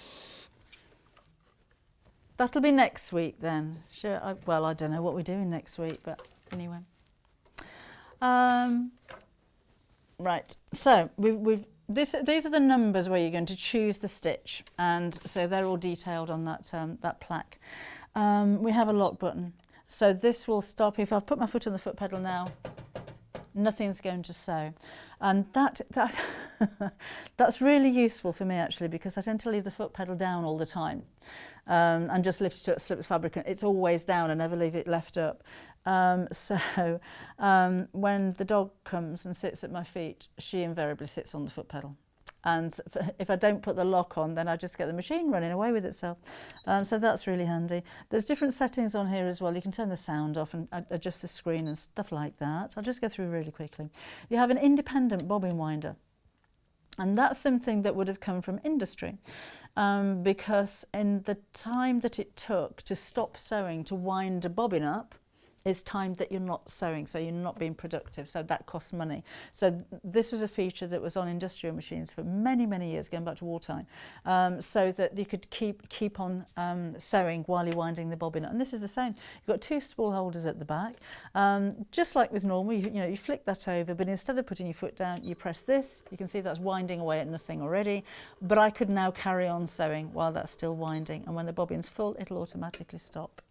That'll be next week then. Sure. Well, I don't know what we're doing next week, but anyway. Right. So these are the numbers where you're going to choose the stitch, and so they're all detailed on that plaque. We have a lock button, so this will stop if I put my foot on the foot pedal now. Nothing's going to sew, and that's really useful for me actually, because I tend to leave the foot pedal down all the time and just lift it up, slip the fabric, and it's always down. I never leave it left up. So when the dog comes and sits at my feet, she invariably sits on the foot pedal. And if I don't put the lock on, then I just get the machine running away with itself. So that's really handy. There's different settings on here as well. You can turn the sound off and adjust the screen and stuff like that. I'll just go through really quickly. You have an independent bobbin winder. And that's something that would have come from industry, because in the time that it took to stop sewing to wind a bobbin up is time that you're not sewing, so you're not being productive, so that costs money. So this was a feature that was on industrial machines for many, many years, going back to wartime, so that you could keep on sewing while you're winding the bobbin up. And this is the same. You've got two spool holders at the back, just like with normal. You flick that over, but instead of putting your foot down, you press this. You can see that's winding away at nothing already, but I could now carry on sewing while that's still winding, and when the bobbin's full, it'll automatically stop.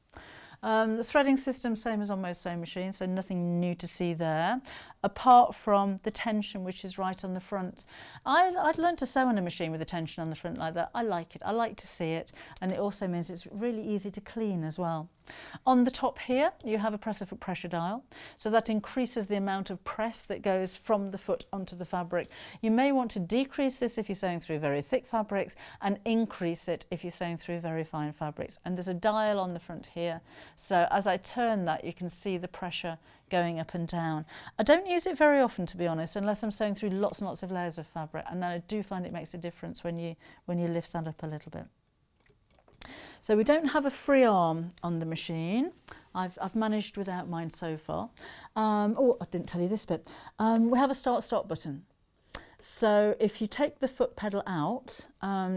The threading system, same as on most sewing machines, so nothing new to see there, apart from the tension, which is right on the front. I'd learned to sew on a machine with the tension on the front like that. I like it. I like to see it, and it also means it's really easy to clean as well. On the top here, you have a presser foot pressure dial, so that increases the amount of press that goes from the foot onto the fabric. You may want to decrease this if you're sewing through very thick fabrics, and increase it if you're sewing through very fine fabrics. And there's a dial on the front here, so as I turn that, you can see the pressure going up and down. I don't use it very often, to be honest, unless I'm sewing through lots and lots of layers of fabric, and then I do find it makes a difference when you lift that up a little bit. So we don't have a free arm on the machine. I've managed without mine so far. Oh, I didn't tell you this bit. We have a start-stop button. So if you take the foot pedal out,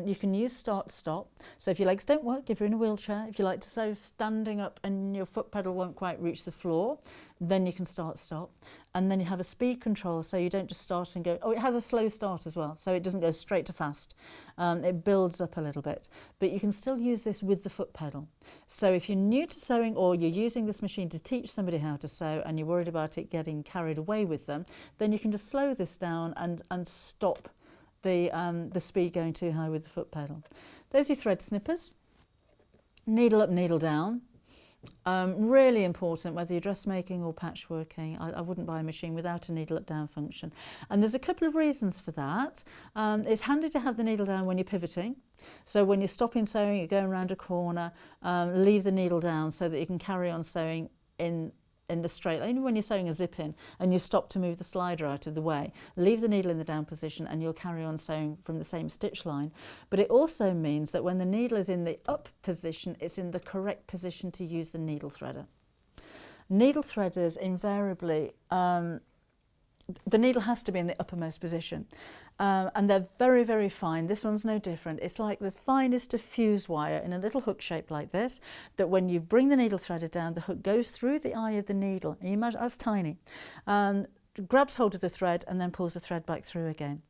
you can use start-stop. So if your legs don't work, if you're in a wheelchair, if you like to sew standing up and your foot pedal won't quite reach the floor, then you can start-stop. And then you have a speed control, so you don't just start and go. Oh, it has a slow start as well, so it doesn't go straight to fast. It builds up a little bit, but you can still use this with the foot pedal. So if you're new to sewing, or you're using this machine to teach somebody how to sew and you're worried about it getting carried away with them, then you can just slow this down and stop the speed going too high with the foot pedal. There's your thread snippers. Needle up, needle down. Really important, whether you're dressmaking or patchworking. I wouldn't buy a machine without a needle up down function, and there's a couple of reasons for that. It's handy to have the needle down when you're pivoting, so when you're stopping sewing, you're going around a corner, leave the needle down so that you can carry on sewing in the straight line. When you're sewing a zip in and you stop to move the slider out of the way, leave the needle in the down position and you'll carry on sewing from the same stitch line. But it also means that when the needle is in the up position, it's in the correct position to use the needle threader. Needle threaders invariably, the needle has to be in the uppermost position, and they're very, very fine. This one's no different. It's like the finest of fuse wire in a little hook shape like this, that when you bring the needle threader down, the hook goes through the eye of the needle, and you imagine that's tiny, grabs hold of the thread and then pulls the thread back through again.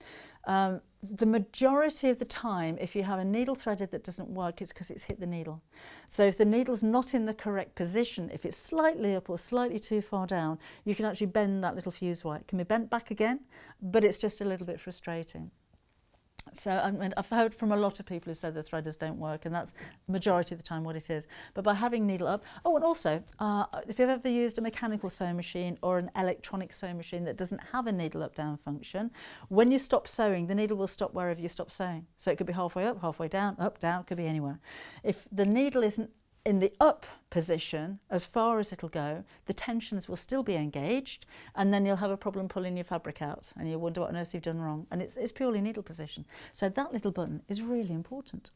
The majority of the time, if you have a needle threaded that doesn't work, it's because it's hit the needle. So if the needle's not in the correct position, if it's slightly up or slightly too far down, you can actually bend that little fuse wire. It can be bent back again, but it's just a little bit frustrating. So I've heard from a lot of people who said the threaders don't work, and that's majority of the time what it is. But by having needle up, oh, and also if you've ever used a mechanical sewing machine or an electronic sewing machine that doesn't have a needle up down function, when you stop sewing, the needle will stop wherever you stop sewing. So it could be halfway up, halfway down, up, down, could be anywhere. If the needle isn't in the up position, as far as it'll go, the tensions will still be engaged, and then you'll have a problem pulling your fabric out and you'll wonder what on earth you've done wrong, and it's purely needle position. So that little button is really important.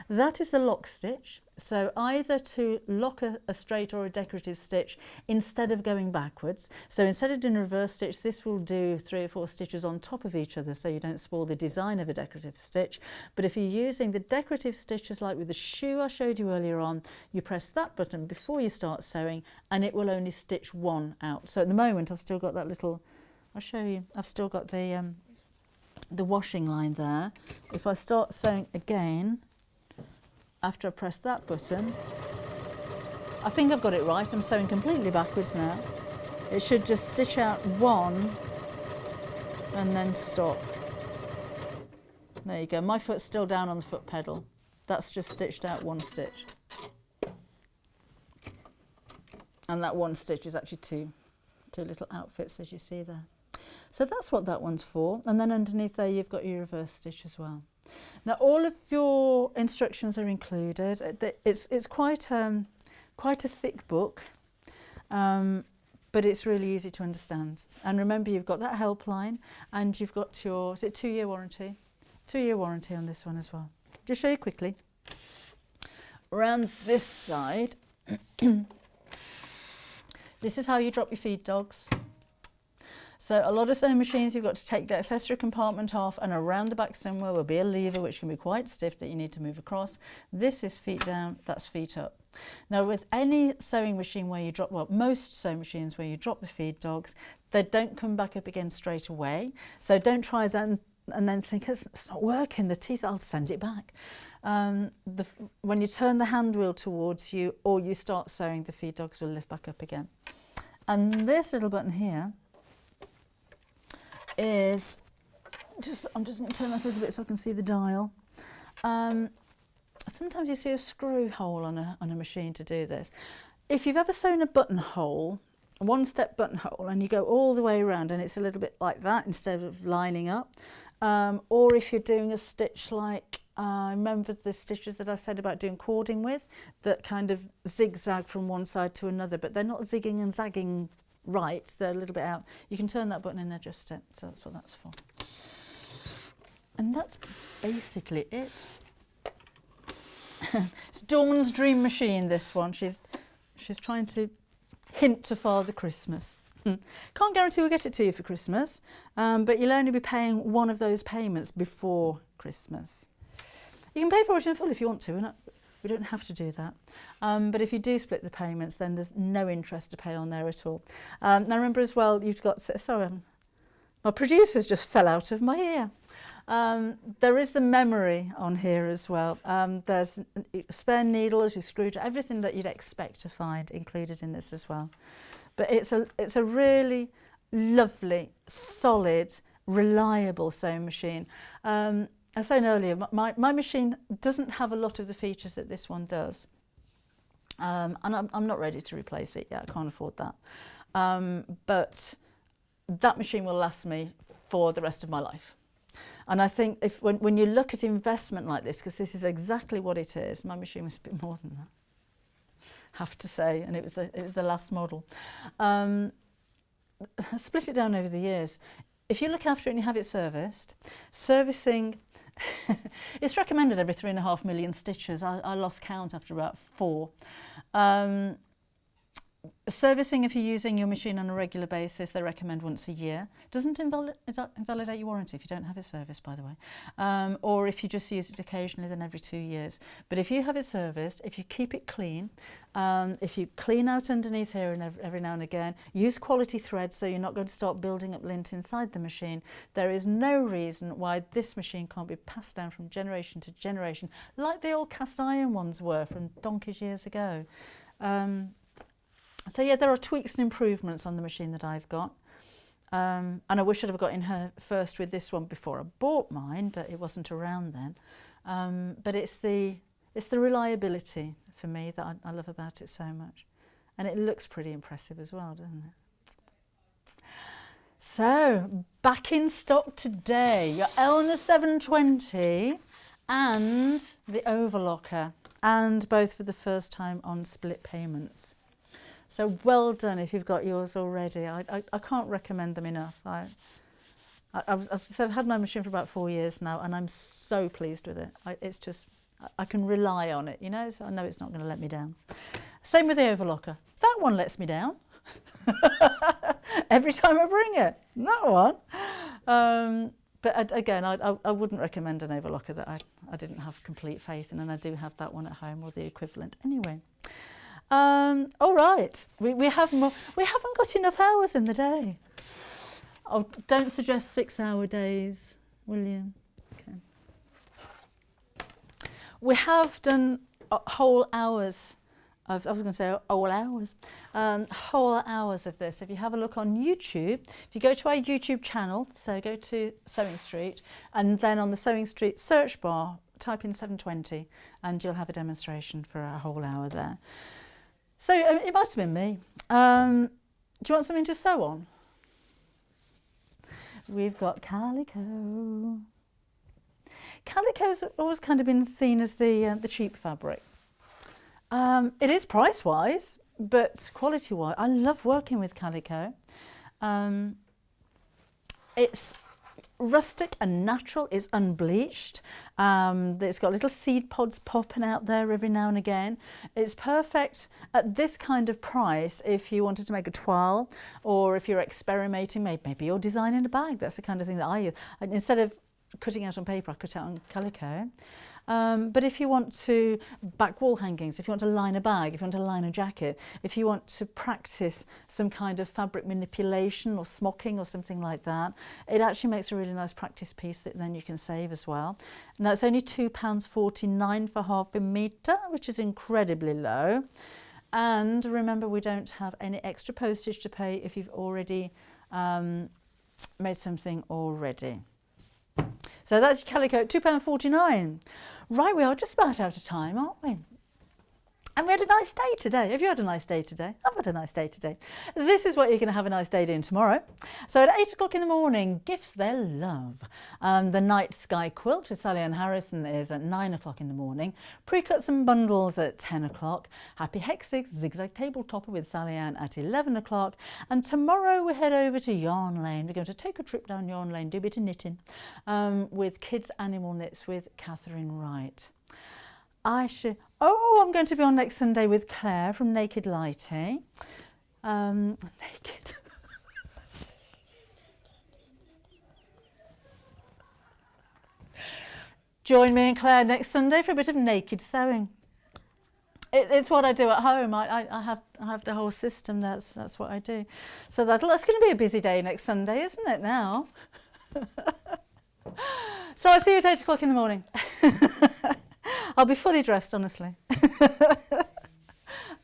That is the lock stitch, so either to lock a straight or a decorative stitch instead of going backwards. So instead of doing a reverse stitch, this will do 3 or 4 stitches on top of each other so you don't spoil the design of a decorative stitch. But if you're using the decorative stitches like with the shoe I showed you earlier on, you press that button before you start sewing and it will only stitch one out. So at the moment I've still got that little, I'll show you, I've still got the washing line there. If I start sewing again, after I press that button, I think I've got it right. I'm sewing completely backwards now. It should just stitch out one and then stop. There you go. My foot's still down on the foot pedal. That's just stitched out one stitch. And that one stitch is actually two little outfits, as you see there. So that's what that one's for. And then underneath there, you've got your reverse stitch as well. Now all of your instructions are included. It's quite a thick book, but it's really easy to understand. And remember, you've got that helpline, and you've got your, is it 2-year warranty? 2-year warranty on this one as well. Just show you quickly. Around this side, this is how you drop your feed dogs. So a lot of sewing machines, you've got to take the accessory compartment off, and around the back somewhere will be a lever which can be quite stiff that you need to move across. This is feet down, that's feet up. Now with any sewing machine where you drop, well, most sewing machines where you drop the feed dogs, they don't come back up again straight away. So don't try that and then think it's not working, the teeth, I'll send it back. When you turn the hand wheel towards you or you start sewing, the feed dogs will lift back up again. And this little button here is I'm just going to turn that a little bit so I can see the dial. Sometimes you see a screw hole on a machine to do this. If you've ever sewn a buttonhole, a one-step buttonhole, and you go all the way around and it's a little bit like that instead of lining up, or if you're doing a stitch like, remember the stitches that I said about doing cording with, that kind of zigzag from one side to another, but they're not zigging and zagging right, they're a little bit out. You can turn that button and adjust it, so that's what that's for. And that's basically it. It's Dawn's dream machine, this one. She's trying to hint to Father Christmas. Can't guarantee we'll get it to you for Christmas, but you'll only be paying one of those payments before Christmas. You can pay for it in full if you want to, we don't have to do that. But if you do split the payments, then there's no interest to pay on there at all. Now remember as well, you've got, sorry, my producers just fell out of my ear. There is the memory on here as well. There's spare needles, your screwdriver, everything that you'd expect to find included in this as well. But it's a really lovely, solid, reliable sewing machine. I was saying earlier, my machine doesn't have a lot of the features that this one does. And I'm not ready to replace it yet, I can't afford that. But that machine will last me for the rest of my life. And I think when you look at investment like this, because this is exactly what it is, my machine was a bit more than that, have to say, and it was the last model. I split it down over the years. If you look after it and you have it serviced, servicing, it's recommended every 3.5 million stitches. I lost count after about 4. Servicing, if you're using your machine on a regular basis, they recommend once a year. Doesn't invalidate your warranty if you don't have it serviced, by the way. Or if you just use it occasionally, then every 2 years. But if you have it serviced, if you keep it clean, if you clean out underneath here and every now and again, use quality thread so you're not going to start building up lint inside the machine, there is no reason why this machine can't be passed down from generation to generation, like the old cast iron ones were from donkey's years ago. So yeah, there are tweaks and improvements on the machine that I've got. And I wish I'd have got in her first with this one before I bought mine, but it wasn't around then. But it's the reliability for me that I love about it so much. And it looks pretty impressive as well, doesn't it? So, back in stock today, your Elna 720 and the Overlocker, and both for the first time on split payments. So well done if you've got yours already. I can't recommend them enough. I've had my machine for about 4 years now, and I'm so pleased with it. It's just, I can rely on it, you know, so I know it's not going to let me down. Same with the Overlocker. That one lets me down. Every time I bring it, that one. But again, I wouldn't recommend an Overlocker that I didn't have complete faith in, and I do have that one at home, or the equivalent anyway. All right, we have more. We haven't got enough hours in the day. Oh, don't suggest 6-hour days, will you? Okay. We have done whole hours of, I was going to say whole hours, whole hours of this. If you have a look on YouTube, if you go to our YouTube channel, so go to Sewing Street, and then on the Sewing Street search bar, type in 720, and you'll have a demonstration for a whole hour there. So it might have been me. Do you want something to sew on? We've got calico. Calico's always kind of been seen as the cheap fabric. It is price-wise, but quality-wise, I love working with calico. It's rustic and natural, it's unbleached, it's got little seed pods popping out there every now and again. It's perfect at this kind of price if you wanted to make a toile, or if you're experimenting, maybe you're designing a bag. That's the kind of thing that I use. Instead of cutting out on paper, I cut out on calico. But if you want to back wall hangings, if you want to line a bag, if you want to line a jacket, if you want to practice some kind of fabric manipulation or smocking or something like that, it actually makes a really nice practice piece that then you can save as well. Now it's only £2.49 for half a metre, which is incredibly low. And remember, we don't have any extra postage to pay if you've already made something already. So that's calico, £2.49. Right, we are just about out of time, aren't we? And we had a nice day today. Have you had a nice day today? I've had a nice day today. This is what you're going to have a nice day doing tomorrow. So at 8 o'clock in the morning, gifts their love. The Night Sky Quilt with Sally Ann Harrison is at 9 o'clock in the morning. Pre-cuts and bundles at 10 o'clock. Happy Hexix Zigzag Table Topper with Sally Ann at 11 o'clock. And tomorrow we head over to Yarn Lane. We're going to take a trip down Yarn Lane, do a bit of knitting with Kids Animal Knits with Catherine Wright. I'm going to be on next Sunday with Claire from Naked Lighting. Naked. Join me and Claire next Sunday for a bit of naked sewing. It's what I do at home. I have the whole system. That's what I do. So that's going to be a busy day next Sunday, isn't it now? So I'll see you at 8 o'clock in the morning. I'll be fully dressed, honestly. I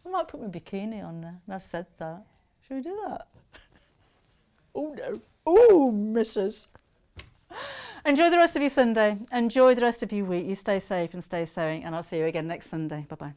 might put my bikini on there. I've said that. Should we do that? Oh no. Oh, missus. Enjoy the rest of your Sunday. Enjoy the rest of your week. You stay safe and stay sewing, and I'll see you again next Sunday. Bye-bye.